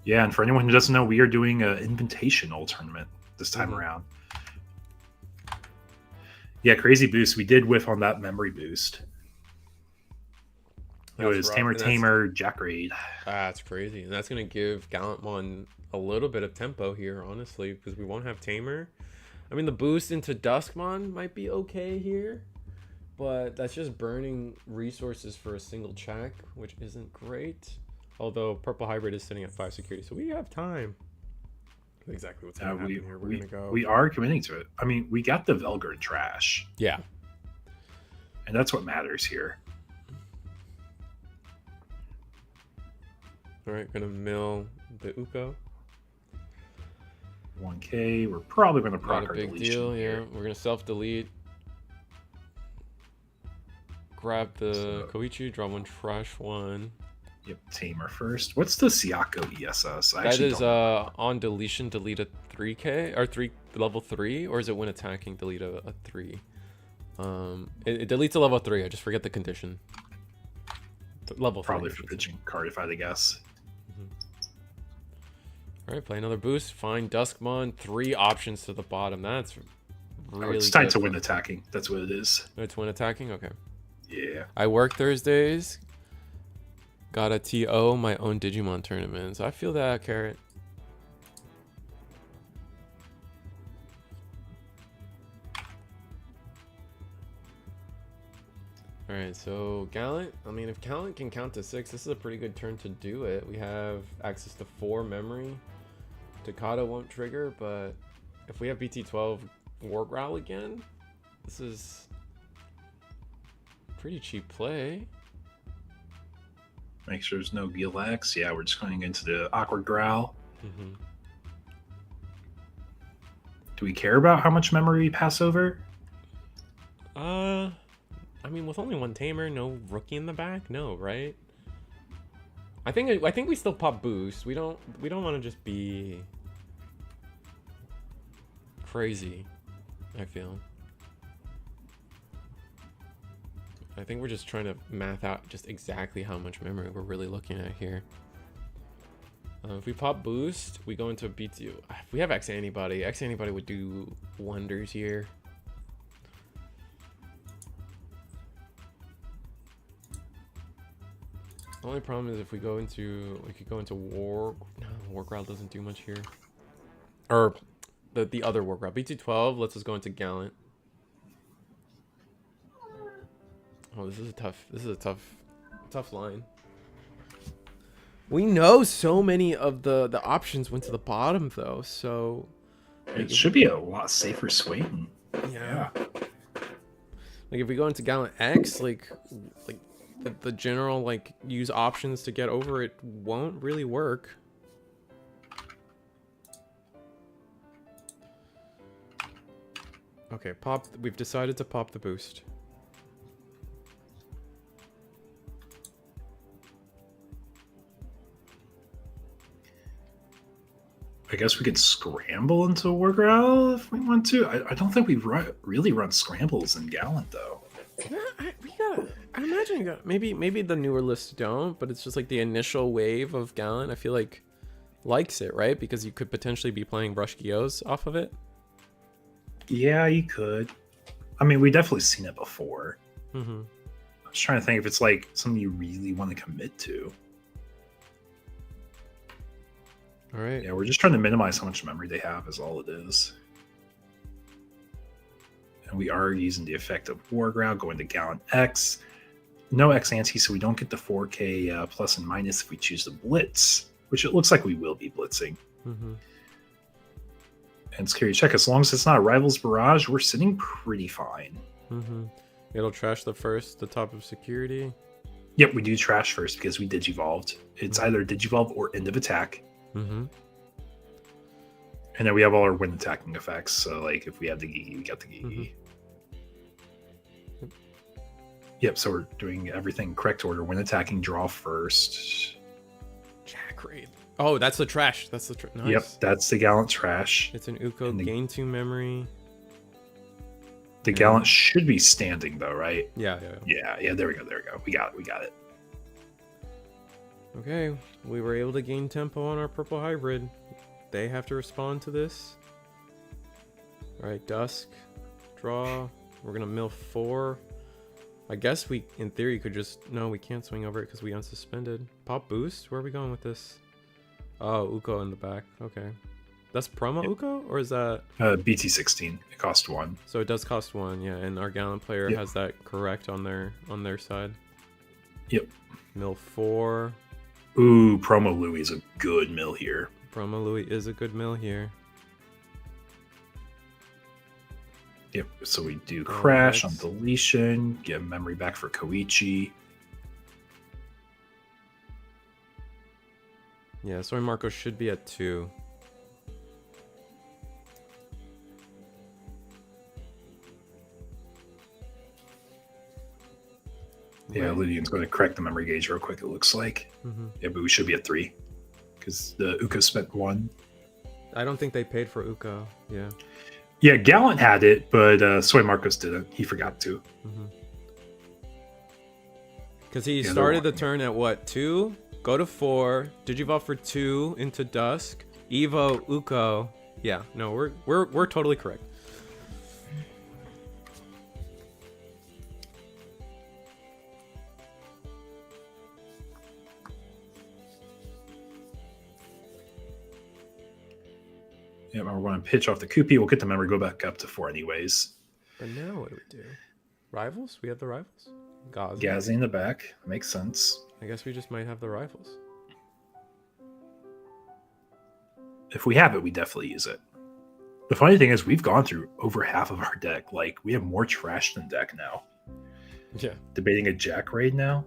Yeah, and for anyone who doesn't know, we are doing an invitational tournament this time around. Yeah, crazy boost. We did whiff on that memory boost. It was Tamer, Jack Raid. That's crazy. And that's going to give Gallantmon a little bit of tempo here, honestly, because we won't have Tamer. I mean, the boost into Duskmon might be okay here, but that's just burning resources for a single check, which isn't great. Although Purple Hybrid is sitting at 5 security, so we have time. Exactly what's going to happen here. We're going to go. We are committing to it. I mean, we got the Velger in trash. Yeah. And that's what matters here. All right, going to mill the Uko. 1k. We're probably going to proc Not a our big deletion deal, here. yeah. We're going to self-delete. Grab the Koichi, draw one, trash one. Yep, Tamer first. What's the Siako ESS? That is on deletion, delete a 3k or level 3, or is it when attacking, delete a 3? It deletes a level 3. I just forget the condition. Level 3. Probably for pitching card, if I had to guess. All right, play another boost. Find Duskmon. 3 options to the bottom. That's really it's time good. to win attacking. That's what it is. It's win attacking? Okay. Yeah. I work Thursdays. Got a TO my own Digimon tournament. So I feel that, Carrot. Alright, so Gallant. I mean, if Gallant can count to 6, this is a pretty good turn to do it. We have access to 4 memory. Takata won't trigger, but if we have BT12 War Growl again, this is pretty cheap play. Make sure there's no BLX. Yeah, we're just going into the awkward growl. Mm-hmm. Do we care about how much memory we pass over? I mean, with only 1 tamer, no rookie in the back, no, right? I think we still pop boost. We don't want to just be crazy. I feel. I think we're just trying to math out just exactly how much memory we're really looking at here. If we pop boost, we go into a BT. If we have X antibody would do wonders here. The only problem is if we go into, we could go into War. No, War Growl doesn't do much here. Or the other War Growl. BT12 lets us go into Gallant. Oh, this is a tough line. We know so many of the options went to the bottom though, so It should be a lot safer swing. yeah. Like if we go into Gallant X, like the general like use options to get over it won't really work. Okay, pop. We've decided to pop the boost. I guess we could scramble into War Growl if we want to. I don't think we really run scrambles in Gallant though. Yeah, I imagine you got maybe the newer lists don't, but it's just like the initial wave of Gallant. I feel like likes it, right? Because you could potentially be playing Rush Gyos off of it. Yeah, you could. I mean, we definitely seen it before. Mm-hmm. I was trying to think if it's like something you really want to commit to. All right. Yeah, we're just trying to minimize how much memory they have is all it is. And we are using the effect of War Growl, going to Gallant X. No X ante, so we don't get the 4K plus and minus if we choose to blitz, which it looks like we will be blitzing. Mm-hmm. And Scary Check, as long as it's not a Rival's Barrage, we're sitting pretty fine. Mm-hmm. It'll trash the top of security. Yep, we do trash first because we Digivolved. It's either Digivolve or End of Attack. Mm-hmm. And then we have all our win attacking effects. So, like, if we have the Gigi, we got the Gigi. Mm-hmm. Yep, so we're doing everything correct order. Win attacking, draw first. Jack Raid. Oh, that's the trash. That's the nice. Yep, that's the Gallant trash. It's an Uko, And gain 2 memory. The Gallant should be standing, though, right? Yeah. Yeah, there we go. We got it. Okay, we were able to gain tempo on our purple hybrid. They have to respond to this. All right, Dusk, draw. We're gonna mill 4. I guess we, in theory, could just... No, we can't swing over it because we unsuspended. Pop boost? Where are we going with this? Oh, Uko in the back. Okay. That's promo Uko? Or is that... BT16. It cost 1. So it does cost 1, yeah. And our Gallant player has that correct on their side. Yep. Mill 4. Ooh, Promo Louis is a good mill here. Promo Louis is a good mill here. Yep, so we do crash on Nice. deletion, get memory back for Koichi. Yeah, Soy Marco should be at 2. Yeah, Right. Lydian's going to correct the memory gauge real quick, it looks like. Mhm. Yeah, but we should be at 3. Because the Uko spent 1. I don't think they paid for Uko. Yeah. Yeah, Gallant had it, but Soy Marcos didn't. He forgot to. Because he Yeah, they're started the walking. turn at what? 2? Go to 4. Digivolve for 2 into Dusk. Evo, Uko. Yeah, no, we're totally correct. Yeah, we're going to pitch off the Koopy. We'll get the memory, go back up to 4 anyways. But now what do we do? Rivals? We have the rivals? Gazzy in the back. Makes sense. I guess we just might have the rivals. If we have it, we definitely use it. The funny thing is we've gone through over half of our deck. Like, we have more trash than deck now. Yeah. Debating a Jack raid now?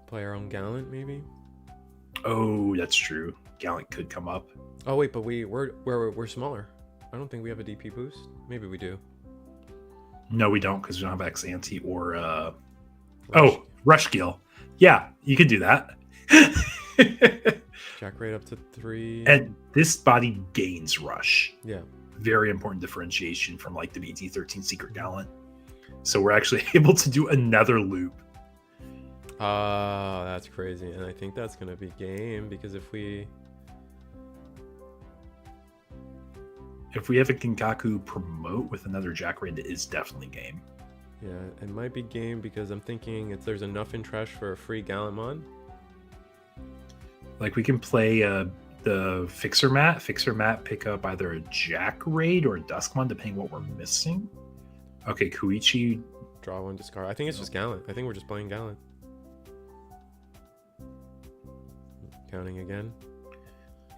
Play our own Gallant, maybe? Oh, that's true. Gallant could come up. Oh wait, but we're smaller. I don't think we have a DP boost. Maybe we do. No, we don't, because we don't have Ex-Ante or Rush. Rushgill. Yeah, you could do that. Jack rate up to 3. And this body gains Rush. Yeah. Very important differentiation from like the BT13 Secret Gallant. So we're actually able to do another loop. That's crazy. And I think that's going to be game, because if we have a Kinkaku promote with another Jack raid, it is definitely game. Yeah, it might be game, because I'm thinking if there's enough in trash for a free Gallant mod. Like, we can play the Fixer Mat. Fixer Mat pick up either a Jack raid or a Duskmon, depending what we're missing. Okay, Koichi. Draw 1, discard. I think it's just Gallant. I think we're just playing Gallant. Counting again.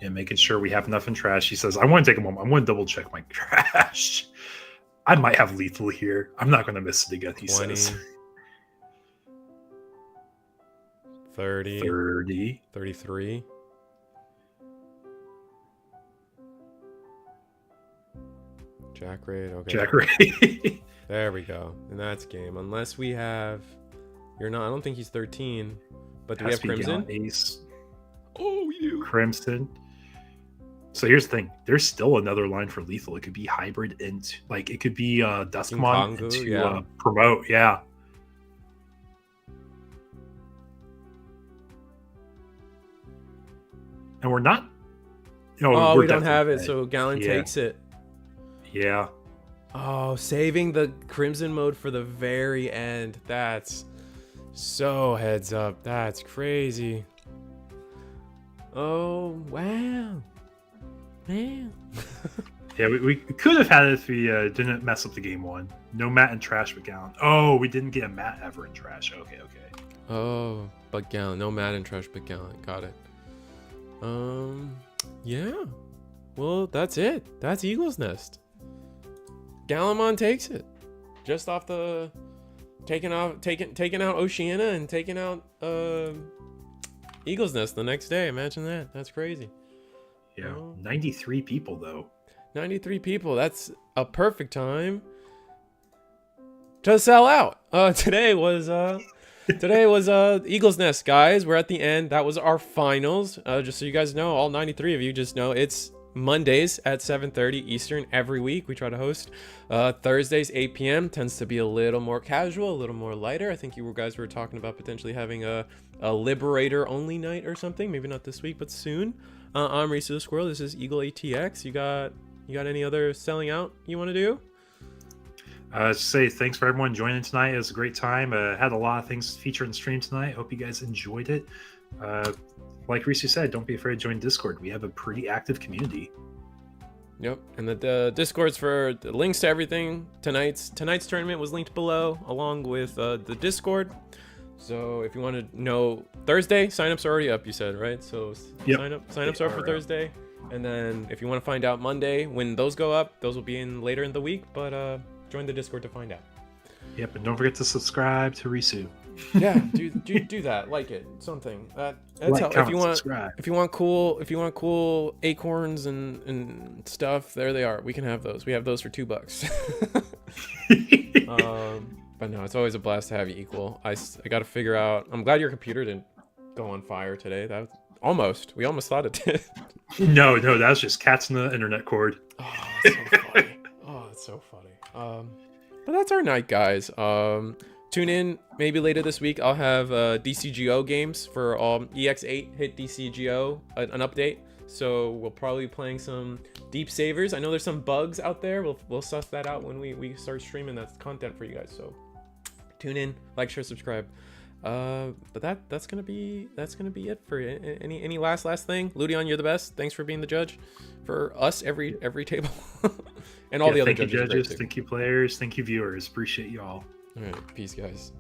Yeah, making sure we have enough in trash. He says, I want to take a moment. I want to double check my trash. I might have lethal here. I'm not going to miss it again, he 20, says. 30. 33. Jack raid. Okay. Jack raid. There we go. And that's game. Unless we have... I don't think he's 13. But do we have Crimson? Ace. Oh, we do. Crimson. So here's the thing. There's still another line for lethal. It could be hybrid into, like, it could be Duskmon into promote. Yeah. And we're not. We don't have it, so Gallant takes it. Yeah. Oh, saving the Crimson mode for the very end. That's so heads up. That's crazy. Oh, wow. Man. Yeah, we could have had it if we didn't mess up the game 1. No mat and trash with Gallant. Oh, we didn't get a mat ever in trash. Okay. Oh, but Gallant. No mat and trash, but Gallant. Got it. Yeah. Well, that's it. That's Eagle's Nest. Gallimon takes it. Just off the taking out Oceania and taking out Eagle's Nest the next day. Imagine that. That's crazy. Yeah. 93 people though. 93 people. That's a perfect time to sell out. Today was Eagle's Nest, guys. We're at the end. That was our finals. Just so you guys know, all 93 of you just know, it's Mondays at 7:30 Eastern every week. We try to host Thursdays 8 p.m. Tends to be a little more casual, a little more lighter. I think you guys were talking about potentially having a Liberator only night or something. Maybe not this week, but soon. I'm Reese the Squirrel. This is Eagle ATX. You got any other selling out you want to do? Say thanks for everyone joining tonight. It was a great time. Had a lot of things featured in stream tonight. Hope you guys enjoyed it. Like Reese said, don't be afraid to join Discord. We have a pretty active community. Yep, and the Discords for the links to everything. Tonight's tournament was linked below, along with the Discord. So if you want to know Thursday, signups are already up. You said, right? So yep. Signups are for Thursday, and then if you want to find out Monday when those go up, those will be in later in the week. But join the Discord to find out. Yep, and don't forget to subscribe to Risu. Yeah, do that. Like it, something. That's like, how. Comment, if you want cool acorns and stuff, there they are. We can have those. We have those for $2. But no, it's always a blast to have you equal. I got to figure out. I'm glad your computer didn't go on fire today. That was we almost thought it did. No, that was just cats in the internet cord. Oh, that's so funny. That's so funny. But that's our night, guys. Tune in maybe later this week. I'll have DCGO games for EX08 hit DCGO, an update. So we'll probably be playing some Deep Savers. I know there's some bugs out there. We'll suss that out when we start streaming that content for you guys. So tune in, like, share, subscribe. But that's gonna be it for it. Any last thing? Ludion, you're the best. Thanks for being the judge for us every table. And all the other thank you, judges. Thank you, players. Thank you, viewers. Appreciate you all. All right, peace, guys.